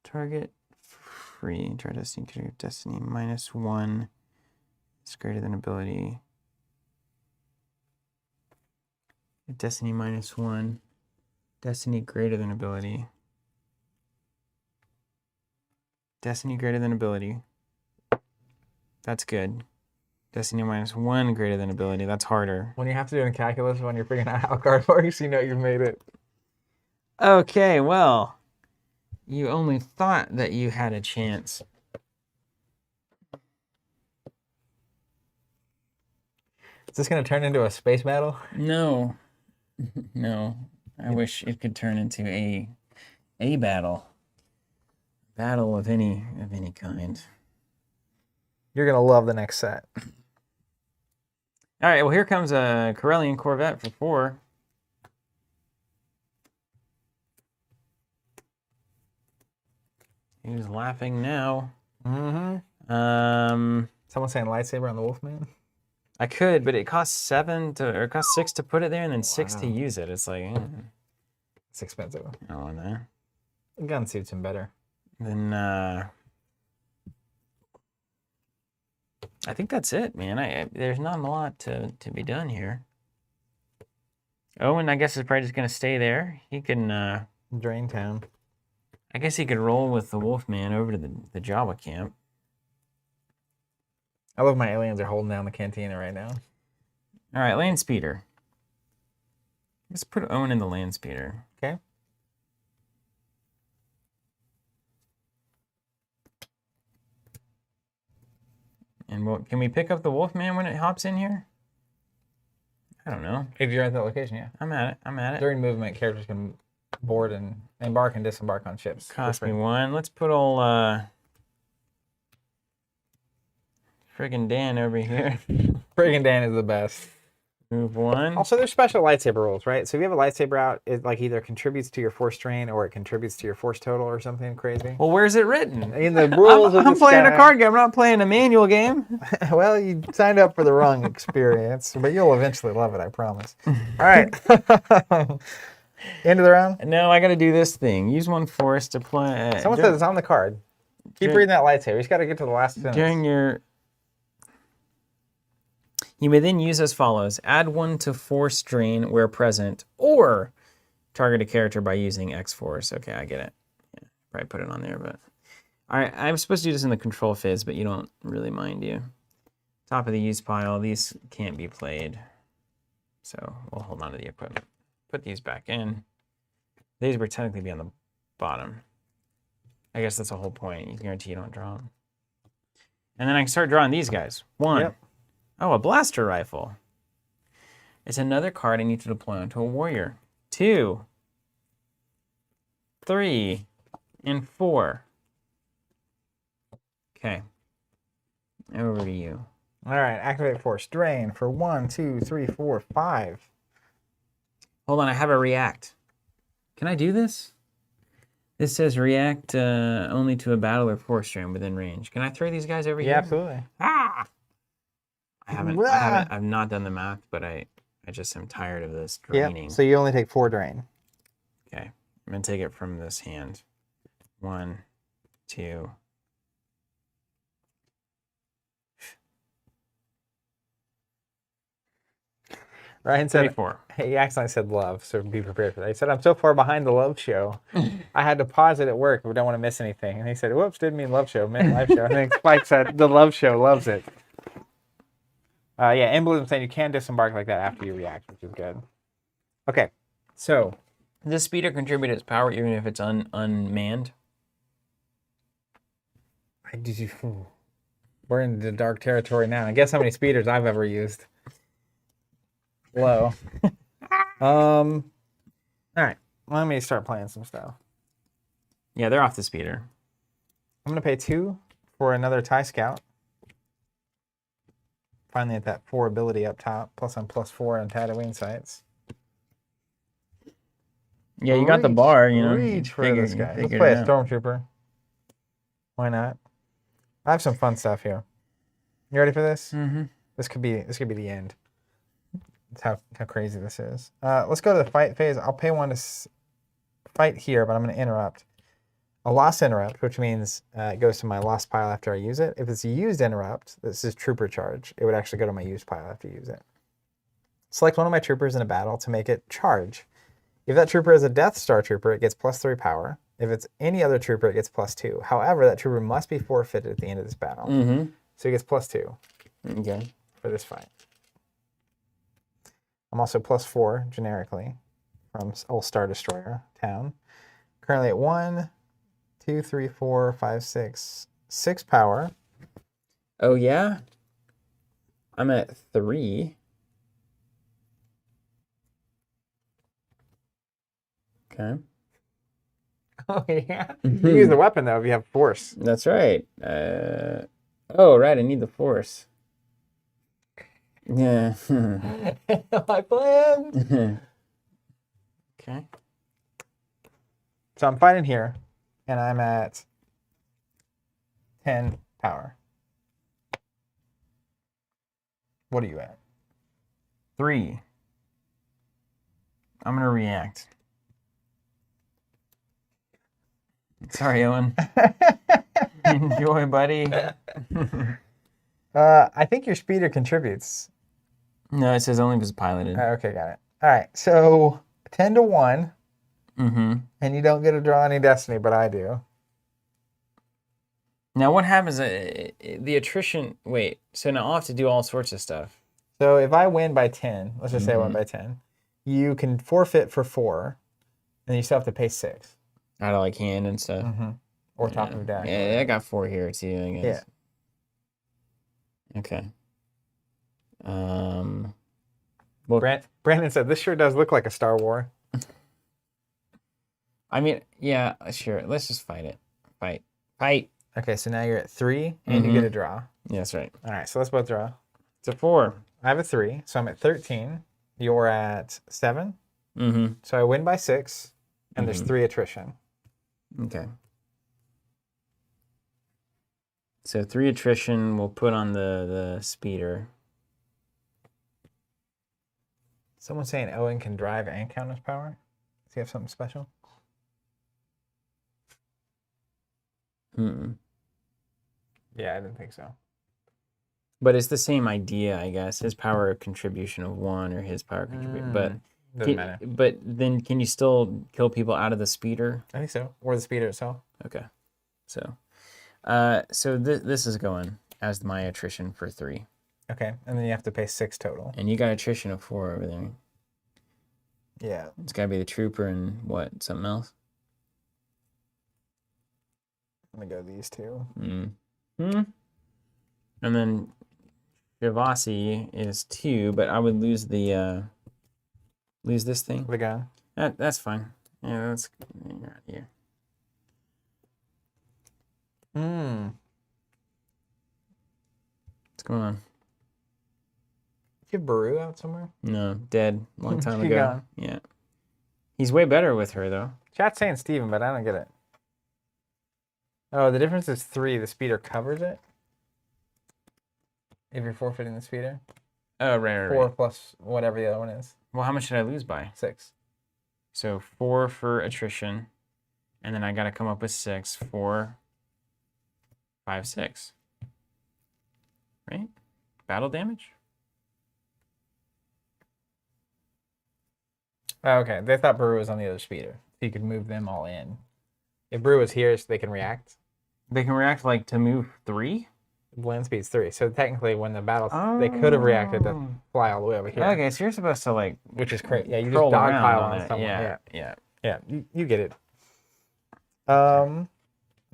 Target free. Try destiny. Destiny -1. It's greater than ability. Destiny -1. Destiny greater than ability. Destiny greater than ability. That's good. Destiny -1 greater than ability. That's harder. When you have to do it in calculus, when you're figuring out how card works, you know you've made it. Okay, well, you only thought that you had a chance. Is this going to turn into a space battle? No. No. I wish it could turn into a battle. Battle of any kind. You're going to love the next set. All right, well, here comes a Corellian Corvette for 4. Who's laughing now? Mm-hmm. Someone saying lightsaber on the Wolfman? I could, but it costs 6 to put it there, and then 6 to use it. It's like, it's expensive. I don't want that. The gun suits him better. Then I think that's it, man. There's not a lot to be done here. Owen, I guess, is probably just gonna stay there. He can Drain Town. I guess he could roll with the Wolfman over to the Jawa camp. I love my aliens are holding down the cantina right now. All right, land speeder. Let's put Owen in the land speeder. Okay. And can we pick up the Wolfman when it hops in here? I don't know. If you're at that location, yeah. I'm at it. During movement, characters can board and embark and disembark on ships. Cost me 1. Let's put old friggin' Dan over here. Friggin' Dan is the best. Move 1. Also, there's special lightsaber rules, right? So if you have a lightsaber out, it like either contributes to your force drain or it contributes to your force total or something crazy. Well, where's it written? In the rules I'm playing a card game. I'm not playing a manual game. Well, you signed up for the wrong experience, but you'll eventually love it, I promise. All right. End of the round? No, I got to do this thing. Use 1 force to play. Someone says it's on the card. Keep reading that lightsaber. You just got to get to the last sentence. During your... You may then use as follows. Add 1 to force drain where present, or target a character by using X force. Okay, I get it. Yeah, probably put it on there, but... All right, I'm supposed to do this in the control phase, but you don't really mind, you. Top of the use pile. These can't be played. So we'll hold on to the equipment. Put these back in. These would technically be on the bottom. I guess that's the whole point. You guarantee you don't draw them. And then I can start drawing these guys. 1. Yep. Oh, a blaster rifle. It's another card I need to deploy onto a warrior. 2, 3, and 4. Okay. Over to you. All right, activate force. Drain for 1, 2, 3, 4, 5. Hold on, I have a react. Can I do this? This says react only to a battle or force drain within range. Can I throw these guys over here? Yeah, absolutely. Ah! I've not done the math, but I just am tired of this draining. Yep. So you only take 4 drain. Okay. I'm going to take it from this hand. 1, 2. Ryan said, 3, 4. He accidentally said love, so be prepared for that. He said, I'm so far behind the love show. I had to pause it at work. We don't want to miss anything. And he said, whoops, didn't mean love show, meant live show. I think Spike said the love show loves it. Yeah, Emblem saying you can disembark like that after you react, which is good. Okay, so. Does speeder contribute its power even if it's unmanned? We're into dark territory now. I guess how many speeders I've ever used. Low. All right, let me start playing some stuff. Yeah, they're off the speeder. I'm going to pay 2 for another TIE Scout. Finally at that 4 ability up top. Plus I'm +4 on Tatooine sites. Yeah, you got the bar, you know. Reach for this guy. Let's play a Stormtrooper. Why not? I have some fun stuff here. You ready for this? Mm-hmm. This could be the end. That's how crazy this is. Let's go to the fight phase. I'll pay 1 to fight here, but I'm going to interrupt. A lost interrupt, which means it goes to my lost pile after I use it. If it's a used interrupt, this is trooper charge. It would actually go to my used pile after you use it. Select one of my troopers in a battle to make it charge. If that trooper is a Death Star trooper, it gets +3 power. If it's any other trooper, it gets +2. However, that trooper must be forfeited at the end of this battle. Mm-hmm. So he gets +2. Okay. For this fight. I'm also +4 generically from old Star Destroyer town. Currently at 1, 2, 3, 4, 5, 6. 6 power. Oh, yeah? I'm at 3. Okay. Oh, yeah? You use the weapon, though, if you have force. That's right. Oh, right, I need the force. Yeah. My plan. Okay. So I'm fighting here, and I'm at 10 power. What are you at? 3. I'm going to react. Sorry, Owen. Enjoy, buddy. I think your speeder contributes. No, it says only if it's piloted. Okay, got it. All right, so 10 to 1. Mm-hmm. And you don't get to draw any destiny, but I do. Now, what happens? The attrition. Wait, so now I'll have to do all sorts of stuff. So if I win by 10, let's just say I win by 10, you can forfeit for 4, and you still have to pay 6. Out of like hand and stuff. Or top of deck. Yeah, I got 4 here too, I guess. Yeah. Okay. Well, Brandon said this sure does look like a Star Wars. I mean, yeah, sure. Let's just fight it. Fight. Okay, so now you're at 3, and you get a draw. Yeah, that's right. All right, so let's both draw. It's a 4. I have a 3, so I'm at 13. You're at 7. Mm-hmm. So I win by 6, and there's 3 attrition. Okay. So 3 attrition we'll put on the speeder. Someone's saying Owen can drive and count as power. Does he have something special? Yeah, I didn't think so. But it's the same idea, I guess. His power contribution of 1 or his power contribution. But doesn't matter. But then can you still kill people out of the speeder? I think so. Or the speeder itself. Okay. So this is going as my attrition for 3. Okay, and then you have to pay 6 total. And you got attrition of 4 over there. Yeah. It's got to be the trooper and what? Something else? I'm going to go these 2. And then Shavasi is 2, but I would lose the lose this thing. The gun. That's fine. Yeah, that's yeah. What's going on? You have Baru out somewhere? No, dead long time She ago. gone. Yeah. He's way better with her though. Chat's saying Steven, but I don't get it. Oh, the difference is 3. The speeder covers it. If you're forfeiting the speeder. Oh, right. 4 plus whatever the other one is. Well, how much did I lose by? 6. So 4 for attrition, and then I got to come up with 6. 4, 5, 6. Right? Battle damage? Oh, okay. They thought Baru was on the other speeder. So you could move them all in. If Baru was here, so they can react. They can react like to move 3? Land speed's 3. So technically, when the battle, they could have reacted to fly all the way over here. Okay, so you're supposed to like, which is crazy. Yeah, you just dogpile on someone. Yeah. You get it. Now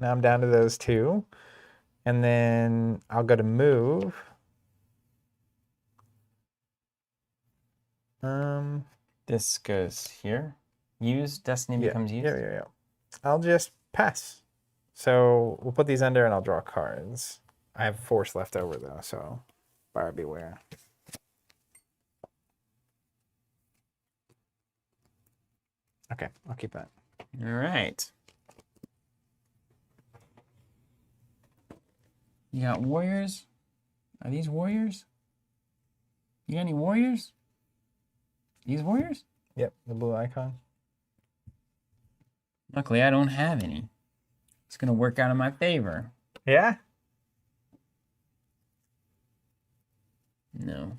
I'm down to those 2, and then I'll go to move. This goes here. Use Destiny becomes used. Yeah. I'll just pass. So we'll put these under, and I'll draw cards. I have force left over though, so buyer beware. Okay, I'll keep that. All right. You got warriors? Are these warriors? You got any warriors? These warriors? Yep, the blue icon. Luckily, I don't have any. It's going to work out in my favor. Yeah? No.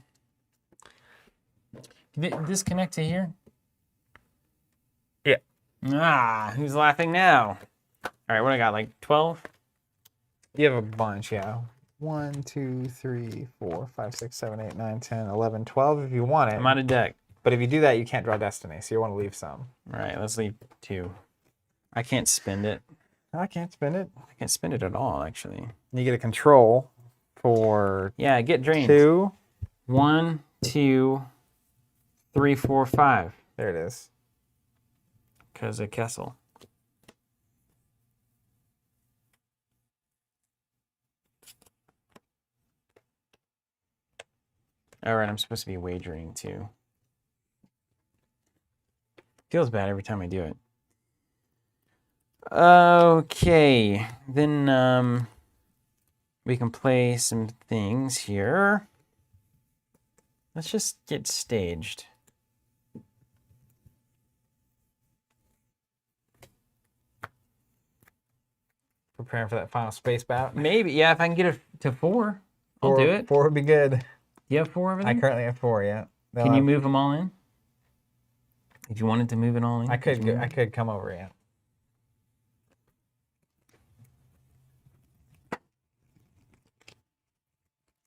Did this connect to here? Yeah. Ah, who's laughing now? All right, what I got, like 12? You have a bunch, yeah. 1, 2, 3, 4, 5, 6, 7, 8, 9, 10, 11, 12 if you want it. I'm out of deck. But if you do that, you can't draw Destiny, so you want to leave some. All right, let's leave 2. I can't spend it. I can't spend it. I can't spend it at all, actually. You get a control for Yeah, get drained. 2. 1, 2, 3, 4, 5. There it is. Because of Kessel. All right, I'm supposed to be wagering too. Feels bad every time I do it. Okay, then we can play some things here. Let's just get staged. Preparing for that final space bout. Maybe, yeah, if I can get it to 4, I'll do it. 4 would be good. You have 4 over there? I currently have 4, yeah. Can you move them all in? If you wanted to move it all in? I could come over, yeah.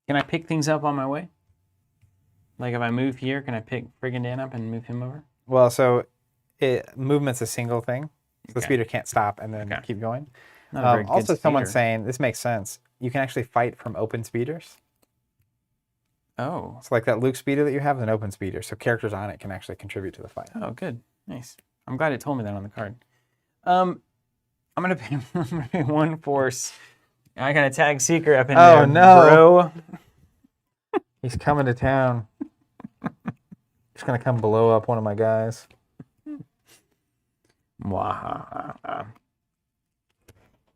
Can I pick things up on my way? Like if I move here, can I pick friggin' Dan up and move him over? Well, so movement's a single thing. So the speeder can't stop and then keep going. Also, someone's saying, this makes sense, you can actually fight from open speeders. Oh. So like that Luke speeder that you have is an open speeder, so characters on it can actually contribute to the fight. Oh, good. Nice. I'm glad it told me that on the card. I'm gonna pay 1 force. I got a tag seeker up in there. Oh no, bro. He's coming to town. He's gonna come blow up one of my guys. All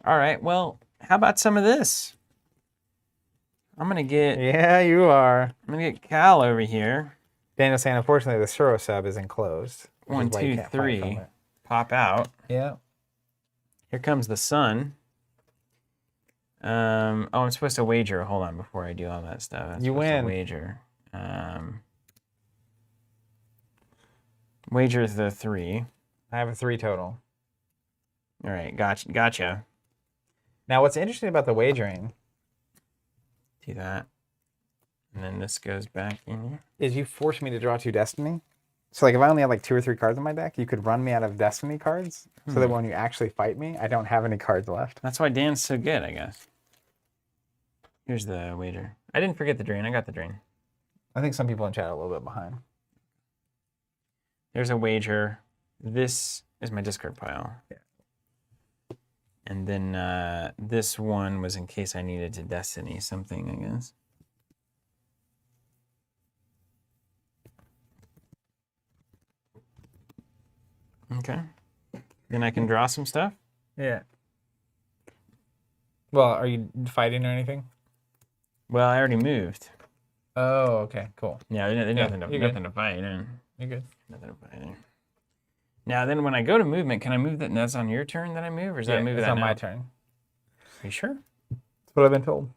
right, well, how about some of this? I'm gonna get... Yeah, you are. I'm gonna get Cal over here. Daniel's saying, unfortunately, the Suro sub is enclosed. 1, 2, 3. Pop out. Yeah. Here comes the sun. Oh, I'm supposed to wager. Hold on, before I do all that stuff. You win. Wager. Wager the 3. I have a 3 total. All right, gotcha. Now, what's interesting about the wagering... Do that. And then this goes back in here. Is you force me to draw 2 Destiny. So like if I only have like 2 or 3 cards in my deck, you could run me out of Destiny cards so that when you actually fight me, I don't have any cards left. That's why Dan's so good, I guess. Here's the wager. I didn't forget the drain. I got the drain. I think some people in chat are a little bit behind. There's a wager. This is my discard pile. Yeah. And then this one was in case I needed to Destiny something, I guess. Okay. Then I can draw some stuff? Yeah. Well, are you fighting or anything? Well, I already moved. Oh, okay, cool. Yeah, there's nothing to fight in. You're good. Nothing to fight in. Now, then when I go to movement, can I move that? That's on your turn that I move? Or is that move that on now? my turn. Are you sure? That's what I've been told.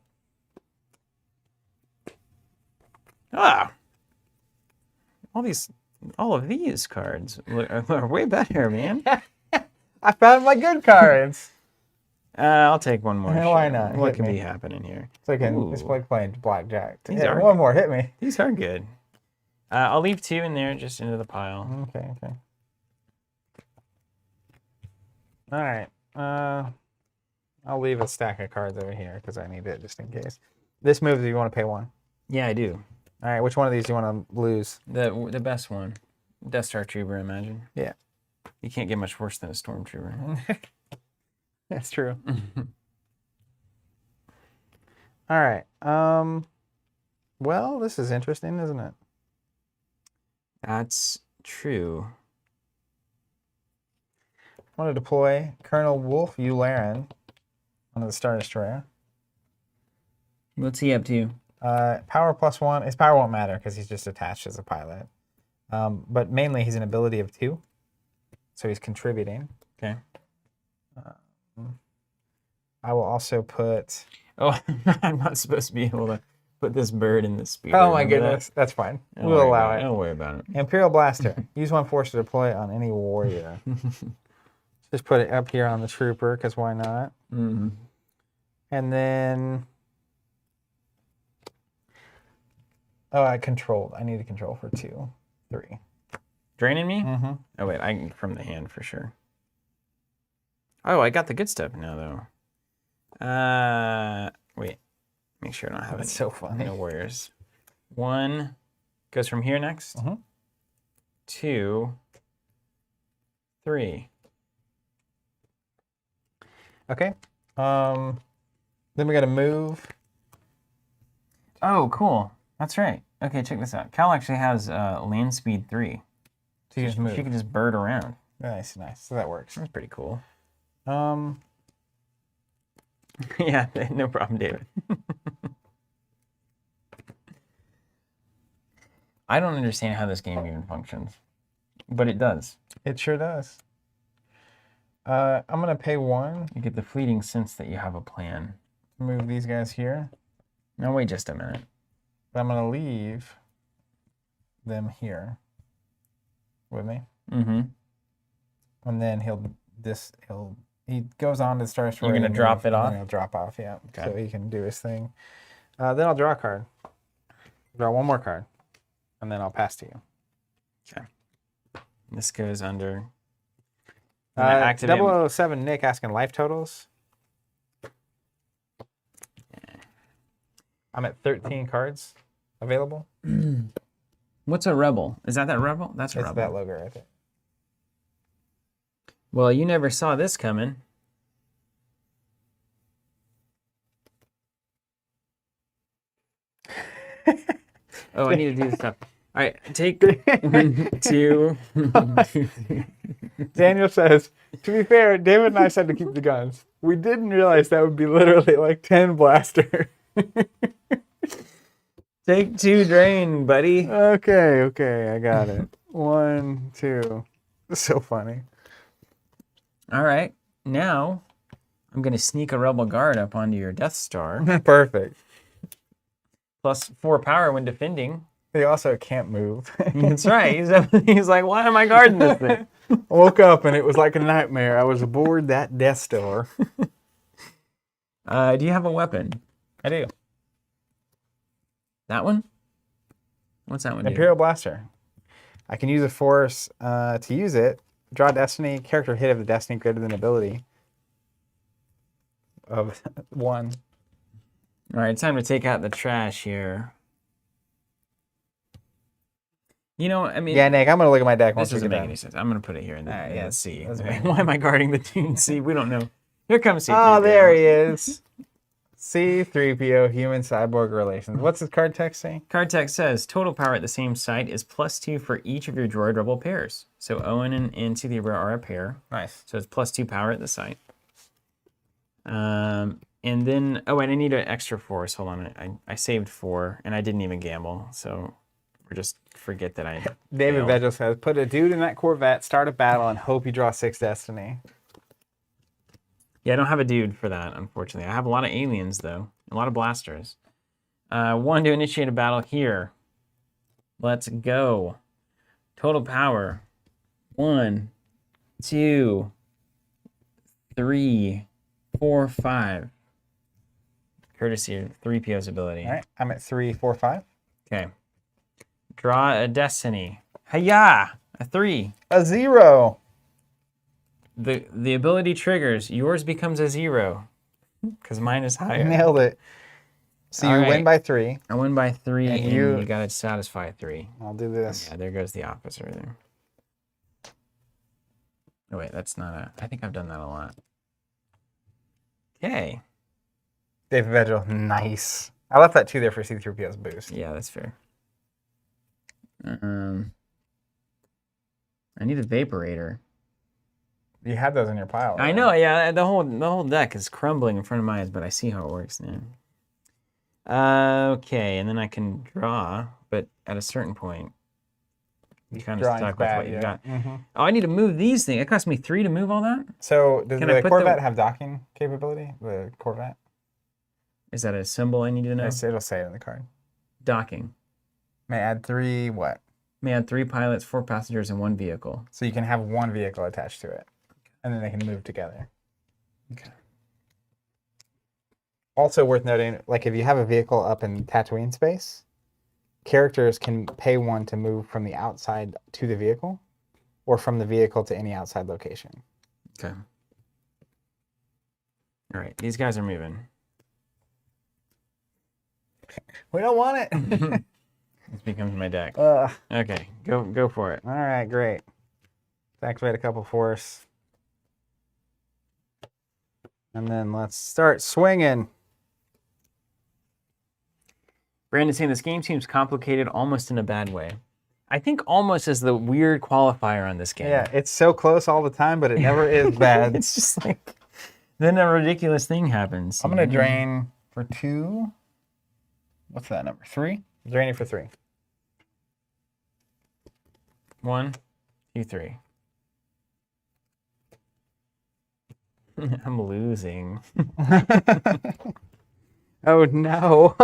Ah! All of these cards are way better, man. I found my good cards. I'll take one more. Why not? What could be happening here? It's like playing blackjack. One more, hit me. These are good. I'll leave 2 in there, just into the pile. Okay. All right. I'll leave a stack of cards over here because I need it just in case. This moves if you want to pay 1. Yeah, I do. All right. Which one of these do you want to lose? The best one. Death Star Trooper, I imagine. Yeah. You can't get much worse than a Stormtrooper. That's true. All right. Well, this is interesting, isn't it? That's true. I want to deploy Colonel Wolf Yularen onto the Star Destroyer. What's he up to? Power +1. His power won't matter because he's just attached as a pilot. But mainly he's an ability of 2. So he's contributing. Okay. I will also put... Oh, I'm not supposed to be able to put this bird in the speeder. Oh my goodness. That's fine. We'll allow it. Don't worry about it. Imperial Blaster. Use 1 force to deploy on any warrior. Just put it up here on the trooper, because why not? Mm-hmm. And then... Oh, I controlled. I need a control for 2, 3. Draining me? Mm-hmm. Oh, wait. I can from the hand for sure. Oh, I got the good stuff now, though. Wait. Make sure I don't have That's so funny. No warriors. 1 goes from here next. Mm-hmm. 2, 3. Okay. Then we got to move. Oh, cool. That's right. Okay, check this out. Cal actually has land speed 3. So you just move. She can just bird around. Nice. So that works. That's pretty cool. Yeah, no problem, David. I don't understand how this game even functions, but it does. It sure does. I'm going to pay 1. You get the fleeting sense that you have a plan. Move these guys here. Now, wait just a minute. I'm going to leave them here with me. Mm-hmm. And then he goes on to the Star Story. You're going to drop it off? He'll drop off, yeah. Okay. So he can do his thing. Then I'll draw a card. Draw one more card. And then I'll pass to you. Okay. This goes under... 007 Nick asking life totals. I'm at 13 cards available. What's a rebel? Is that rebel? That's a It's rebel. that logo right there. Well, you never saw this coming. Oh, I need to do this stuff. All right, take 1, 2. Daniel says, to be fair, David and I said to keep the guns. We didn't realize that would be literally like 10 blaster. Take 2 drain, buddy. Okay, I got it. 1, 2. So funny. All right, now I'm going to sneak a rebel guard up onto your Death Star. Perfect. Plus 4 power when defending. He also can't move. That's right. He's like, why am I guarding this thing? I woke up and it was like a nightmare. I was aboard that Death Star. Do you have a weapon? I do. That one? What's that one do? Imperial Blaster. I can use a force to use it. Draw Destiny. Character hit of the Destiny greater than ability of 1. All right, time to take out the trash here. You know, I mean... Yeah, Nick, I'm going to look at my deck once This we doesn't get make done. any sense. I'm going to put it here in the C. that's Okay. fine. Why am I guarding the Dune C? We don't know. Here comes C. Oh, there he is. C-3PO Human Cyborg Relations. What's his card text say? Card text says, total power at the same site is +2 for each of your droid rebel pairs. So Owen and Cerebra are a pair. Nice. So it's +2 power at the site. And then, oh, and I need an extra force. Hold on. I saved 4, and I didn't even gamble. So we're just forget that I David failed. Vegel says, put a dude in that Corvette, start a battle, and hope you draw 6 Destiny. Yeah, I don't have a dude for that, unfortunately. I have a lot of aliens, though. A lot of blasters. 1 to initiate a battle here. Let's go. Total power. 1, 2, 3, 4, 5. Courtesy of 3PO's ability. All right, I'm at 3, 4, 5. Okay. Draw a destiny. Hiya! A 3. A 0. The ability triggers. Yours becomes a 0. Because mine is higher. Nailed it. So All you right. win by 3. I win by 3, And and you- you gotta satisfy 3. I'll do this. Yeah, there goes the officer there. Oh wait, that's not a... I think I've done that a lot. Okay. David Vegel, nice. I left that 2 there for C-3PO's boost. Yeah, that's fair. I need a vaporator. You had those in your pile. I right? know, yeah, the whole deck is crumbling in front of my eyes, but I see how it works now. Okay, and then I can draw, but at a certain point, you're kind of Drawing's stuck bad, with what you've yeah. got. Mm-hmm. Oh, I I need to move these things. It cost me 3 to move all that? So does Can I the put Corvette the- have docking capability? The Corvette? Is that a symbol I need to know? It'll say it in the card. Docking. May add 3 what? May add 3 pilots, 4 passengers, and 1 vehicle. So you can have 1 vehicle attached to it. And then they can move together. Okay. Also worth noting, like if you have a vehicle up in Tatooine space, characters can pay 1 to move from the outside to the vehicle or from the vehicle to any outside location. Okay. All right, these guys are moving. We don't want it. This becomes my deck. Ugh. Okay, go for it. All right, great. Let's activate a couple force. And then let's start swinging. Brandon saying this game seems complicated almost in a bad way. I think almost is the weird qualifier on this game. Yeah, it's so close all the time, but it never is bad. It's just like Then a ridiculous thing happens. I'm gonna drain for 2. What's that number? 3? Draining for 3. 1, 2, 3. I'm losing. Oh no.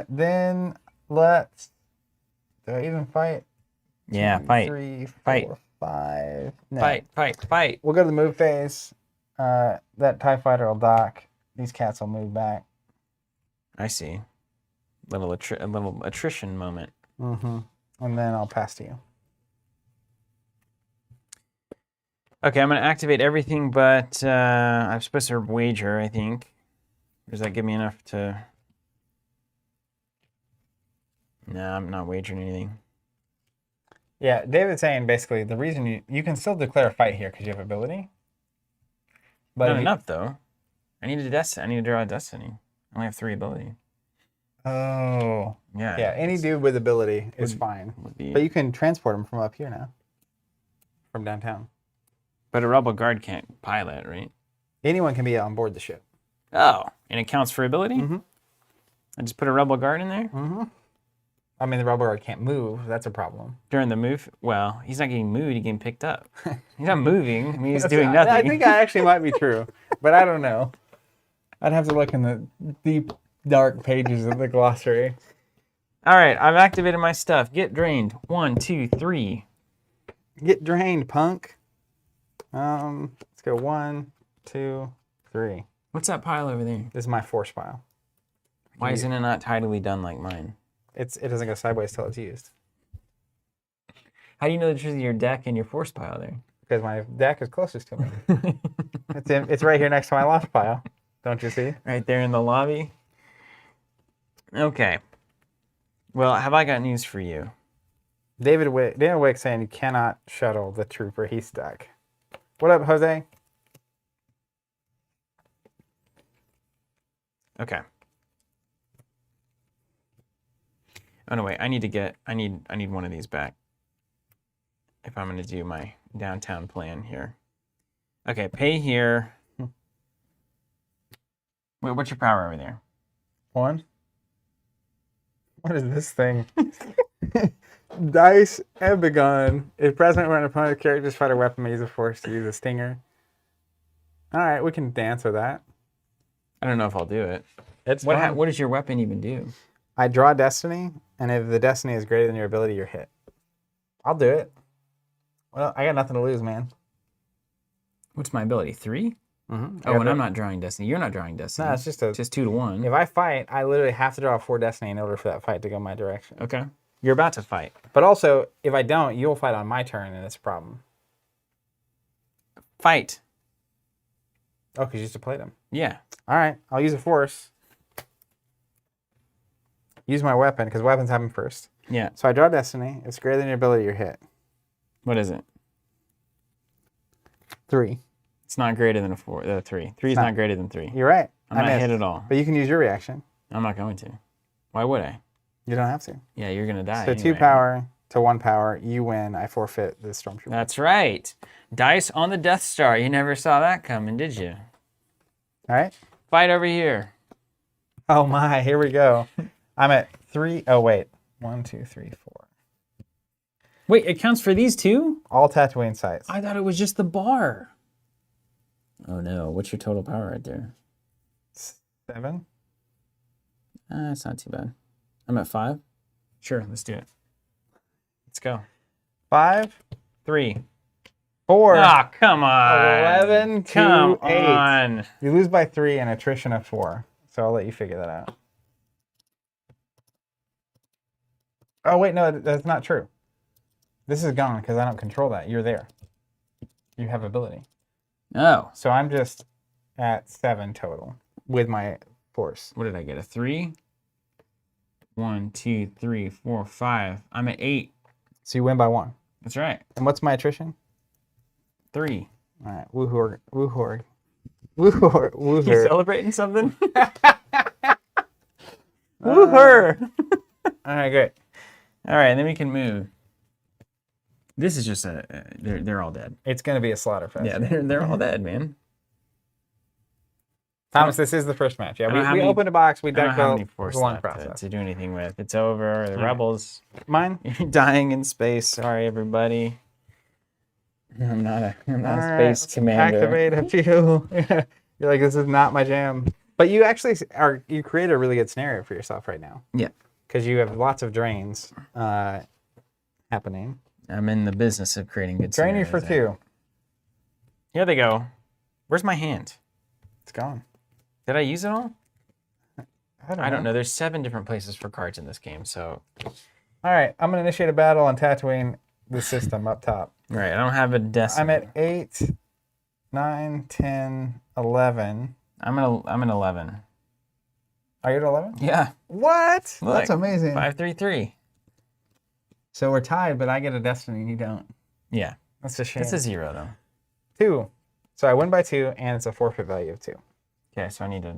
Then let's. Do I even fight? Yeah, 2, fight. 3, 4, Fight. 5. No. Fight. We'll go to the move phase. That TIE fighter will dock. These cats will move back. I see. A little attrition moment. Mm-hmm. And then I'll pass to you. Okay, I'm going to activate everything, but I'm supposed to wager, I think. Does that give me enough to... No, I'm not wagering anything. Yeah, David's saying basically the reason you can still declare a fight here because you have ability. But Not enough, though. I need to draw a destiny. I only have 3 ability. Oh. Yeah. Yeah, any dude with ability is fine. But you can transport him from up here now. From downtown. But a rebel guard can't pilot, right? Anyone can be on board the ship. Oh, and it counts for ability? Mm-hmm. I just put a rebel guard in there? Mm-hmm. I mean, the rebel guard can't move. That's a problem. During the move? Well, he's not getting moved. He's getting picked up. He's not moving. I mean, he's doing nothing. I think that actually might be true. But I don't know. I'd have to look in the deep, dark pages of the glossary. All right, I've activated my stuff. Get drained. 1, 2, 3. Get drained, punk. Let's go 1, 2, 3. What's that pile over there? This is my force pile. Why isn't it not tidally done like mine? It doesn't go sideways till it's used. How do you know the truth of your deck and your force pile there? Because my deck is closest to me. It's right here next to my lost pile. Don't you see? Right there in the lobby? Okay. Well, have I got news for you? David Wick saying you cannot shuttle the trooper. He's stuck. What up, Jose? Okay. Oh no, wait. I need one of these back. If I'm gonna do my downtown plan here. Okay, pay here. Wait, what's your power over there? 1. What is this thing? Dice Ebigon. If present when an opponent's character's fighter weapon may use a force to use a stinger. Alright, we can dance with that. I don't know if I'll do it. It's what does your weapon even do? I draw destiny, and if the destiny is greater than your ability, you're hit. I'll do it. Well, I got nothing to lose, man. What's my ability? 3? Mm-hmm. Oh, and I'm not drawing destiny. You're not drawing destiny. No, it's just 2 to 1. If I fight, I literally have to draw 4 destiny in order for that fight to go my direction. Okay. You're about to fight. But also, if I don't, you'll fight on my turn, and it's a problem. Fight. Oh, because you used to play them. Yeah. All right, I'll use a force. Use my weapon, because weapons happen first. Yeah. So I draw destiny. It's greater than your ability, you're hit. What is it? 3. It's not greater than 3. 3 is not greater than 3. You're right. I'm not hit at all. But you can use your reaction. I'm not going to. Why would I? You don't have to. Yeah, you're going to die. So anyway. 2 power to 1 power, you win. I forfeit the Stormtrooper. That's right. Dice on the Death Star. You never saw that coming, did you? All right. Fight over here. Oh my, here we go. I'm at 3. Oh, wait. 1, 2, 3, 4. Wait, it counts for these two? All Tatooine sites. I thought it was just the bar. Oh no, what's your total power right there? 7. It's not too bad. I'm at 5. Sure, let's do it. Let's go. 5, 3. 4. Ah, come on. 11 to Come 8. on. You lose by 3 and attrition of 4. So I'll let you figure that out. Oh, wait, no, that's not true. This is gone because I don't control that. You're there. You have ability. Oh. So I'm just at 7 total with my force. What did I get? A 3? 1, 2, 3, 4, 5. I'm at 8. So you win by 1. That's right. And what's my attrition? 3. All right. Woohorg. Woohorg. Woohorg. Woohorg. You celebrating something? Woohorg. All right, great. All right, and then we can move. This is just they're all dead. It's going to be a slaughter fest. Yeah, they're all dead, man. Thomas, this is the first match. Yeah, I don't have we any- opened a box, we I don't deck have built. any It force was a long left process. to do anything with. It's over. The rebels Mine? dying in space. Sorry, everybody. I'm not a All right, space let's commander. activate a few. You're like, this is not my jam. But you actually you create a really good scenario for yourself right now. Yeah. Because you have lots of drains happening. I'm in the business of creating good Drain you scenarios for there. 2. Here they go. Where's my hand? It's gone. Did I use it all? I I don't know. There's 7 different places for cards in this game, so. All right, I'm going to initiate a battle on Tatooine, the system up top. Right, I don't have a decimal. I'm at 8, 9, 10, 11. I'm at 11. Are you at 11? Yeah. What? Look, That's amazing. 5, 3, 3. So we're tied, but I get a destiny and you don't. Yeah. That's a shame. That's a 0, though. 2. So I win by 2, and it's a forfeit value of 2. Okay, so I need to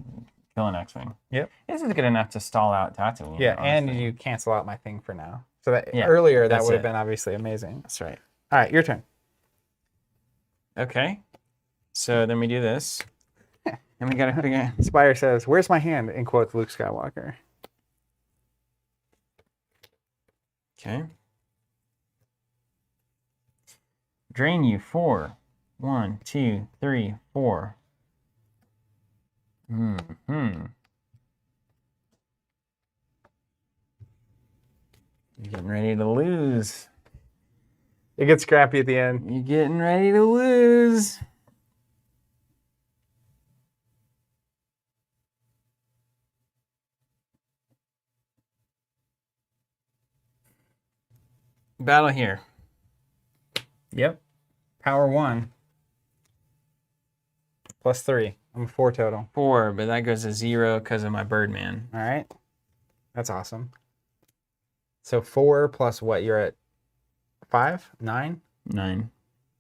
kill an X-Wing. Yep. This is good enough to stall out Tatooine. Yeah, honestly. and you cancel out my thing for now. So that Yeah, earlier, that that's would have it. been obviously amazing. That's right. All right, your turn. Okay. So then we do this. And we got to hook again. Spire says, "Where's my hand?" in quotes Luke Skywalker. Okay. Drain you 4. 1, 2, 3, 4. You're getting ready to lose. It gets scrappy at the end. You're getting ready to lose. Battle here. Yep. Power 1. Plus 3. I'm 4 total. 4, but that goes to 0 because of my Birdman. All right. That's awesome. So 4 plus what? You're at 5? 9? 9.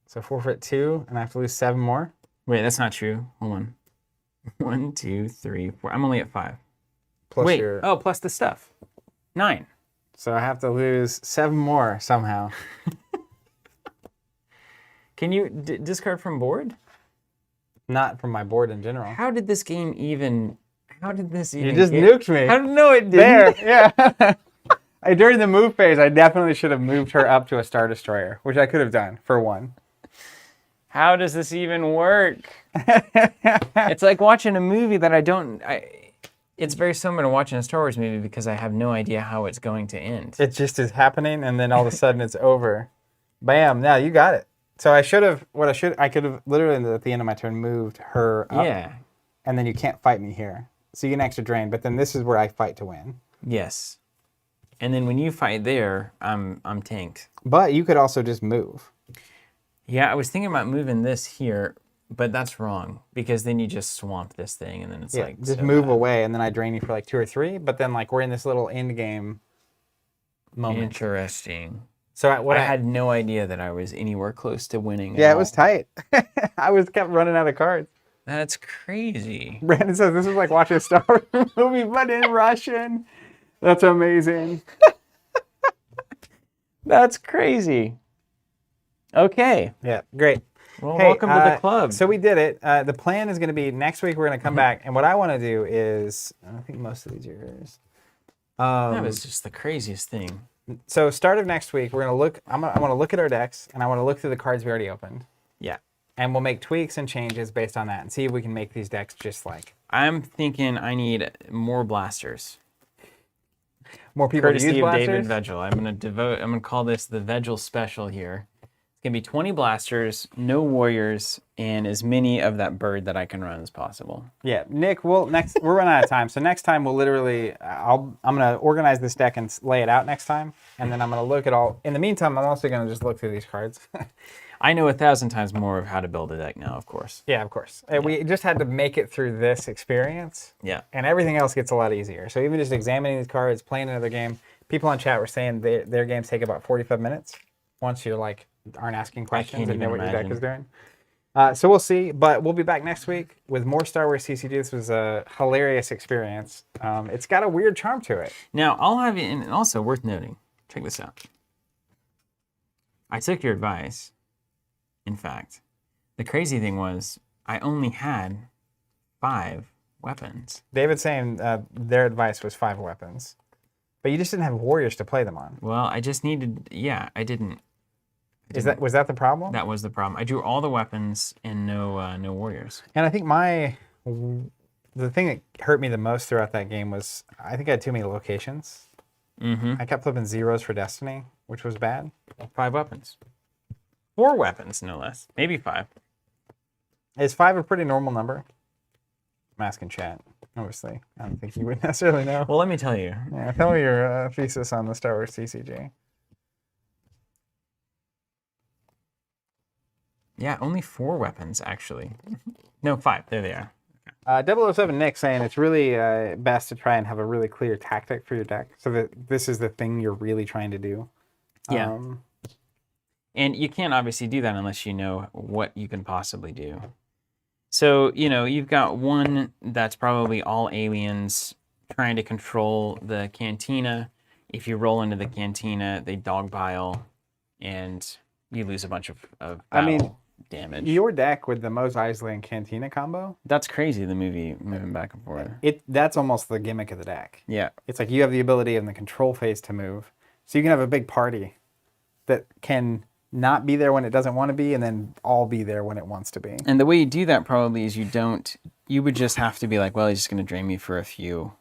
So forfeit 2, and I have to lose 7 more. Wait, that's not true. Hold on. 1, 2, 3, 4. I'm only at 5. Plus Wait. your... Oh, plus the stuff. 9. So I have to lose 7 more somehow. Can you discard from board? Not from my board in general. How did this game even... How did this even... You just nuked me. How did... No, it didn't. There, yeah. During the move phase, I definitely should have moved her up to a Star Destroyer, which I could have done for 1. How does this even work? It's like watching a movie that I don't... It's very similar to watching a Star Wars movie because I have no idea how it's going to end. It just is happening, and then all of a sudden it's over. Bam! Now you got it. So I should have. I could have literally at the end of my turn moved her up. Yeah. And then you can't fight me here, so you get an extra drain. But then this is where I fight to win. Yes. And then when you fight there, I'm tanked. But you could also just move. Yeah, I was thinking about moving this here, but that's wrong because then you just swamp this thing, and then it's like just so move bad. away, and then I drain you for like 2 or 3. But then like we're in this little end game moment. Interesting. So I had no idea that I was anywhere close to winning. Yeah, at it was all. tight. I kept running out of cards. That's crazy. Brandon says this is like watching a Star Wars movie, but in Russian. That's amazing. That's crazy. Okay. Yeah, great. Well, welcome to the club. So we did it. The plan is going to be next week we're going to come back, and what I want to do is, I think most of these are yours. That was just the craziest thing. So start of next week, we're going to look. I want to look at our decks, and I want to look through the cards we already opened. Yeah. And we'll make tweaks and changes based on that, and see if we can make these decks just like I'm thinking I need more blasters. more people to use Courtesy of blasters. David Vegel. I'm gonna call this the Vegel special here. It's gonna be 20 blasters, no warriors, and as many of that bird that I can run as possible. Yeah, Nick. We're running out of time, so next time we'll literally. I'm gonna organize this deck and lay it out next time, and then I'm gonna look at all. In the meantime, I'm also gonna just look through these cards. I know 1,000 times more of how to build a deck now, of course. Yeah, of course. We just had to make it through this experience. Yeah. And everything else gets a lot easier. So even just examining these cards, playing another game, people on chat were saying their games take about 45 minutes once you're like aren't asking questions and know what your deck is doing. So we'll see, but we'll be back next week with more Star Wars CCG. This was a hilarious experience. It's got a weird charm to it. Now, I'll have you, and also worth noting, check this out. I took your advice. In fact, the crazy thing was I only had 5 weapons. David's saying their advice was 5 weapons. But you just didn't have warriors to play them on. Well, I just needed, I didn't. Was that the problem? That was the problem. I drew all the weapons and no warriors. And I think the thing that hurt me the most throughout that game was I think I had too many locations. Mm-hmm. I kept flipping zeros for destiny, which was bad. 5 weapons. 4 weapons, no less. Maybe 5. Is 5 a pretty normal number? I'm asking chat, obviously. I don't think you would necessarily know. Well, let me tell you. Yeah, tell me your thesis on the Star Wars CCG. Yeah, only 4 weapons, actually. No, 5. There they are. 007 Nick saying it's really best to try and have a really clear tactic for your deck so that this is the thing you're really trying to do. Yeah. And you can't obviously do that unless you know what you can possibly do. So, you've got one that's probably all aliens trying to control the cantina. If you roll into the cantina, they dogpile, and you lose a bunch of battle damage. Your deck with the Mos Eisley and Cantina combo. That's crazy, the movie moving back and forth. That's almost the gimmick of the deck. Yeah. It's like you have the ability in the control phase to move. So you can have a big party that can not be there when it doesn't want to be and then all be there when it wants to be. And the way you do that probably is you would just have to be like, well, he's just going to drain me for a few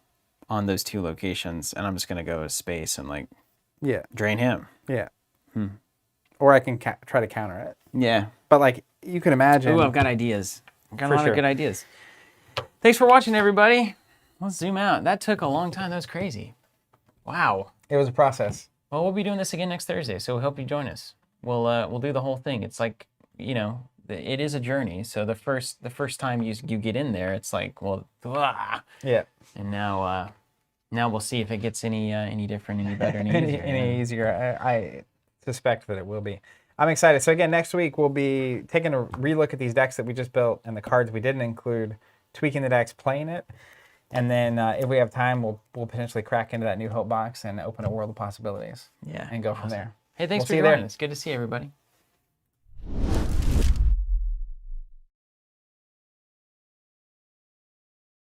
on those 2 locations, and I'm just going to go to space and drain him. Yeah. Or I can try to counter it. Yeah. But you can imagine. Ooh, I've got ideas. I've got a lot of good ideas. Thanks for watching, everybody. Let's zoom out. That took a long time. That was crazy. Wow. It was a process. Well, we'll be doing this again next Thursday, so we hope you join us. We'll do the whole thing. It's like, it is a journey. So the first time you get in there, it's like, well, yeah. And now we'll see if it gets any different, any better, any easier. any easier. I suspect that it will be. I'm excited. So again, next week we'll be taking a relook at these decks that we just built and the cards we didn't include, tweaking the decks, playing it, and then if we have time, we'll potentially crack into that New Hope box and open a world of possibilities. Yeah. And go from there. Hey, thanks for joining us. Good to see everybody.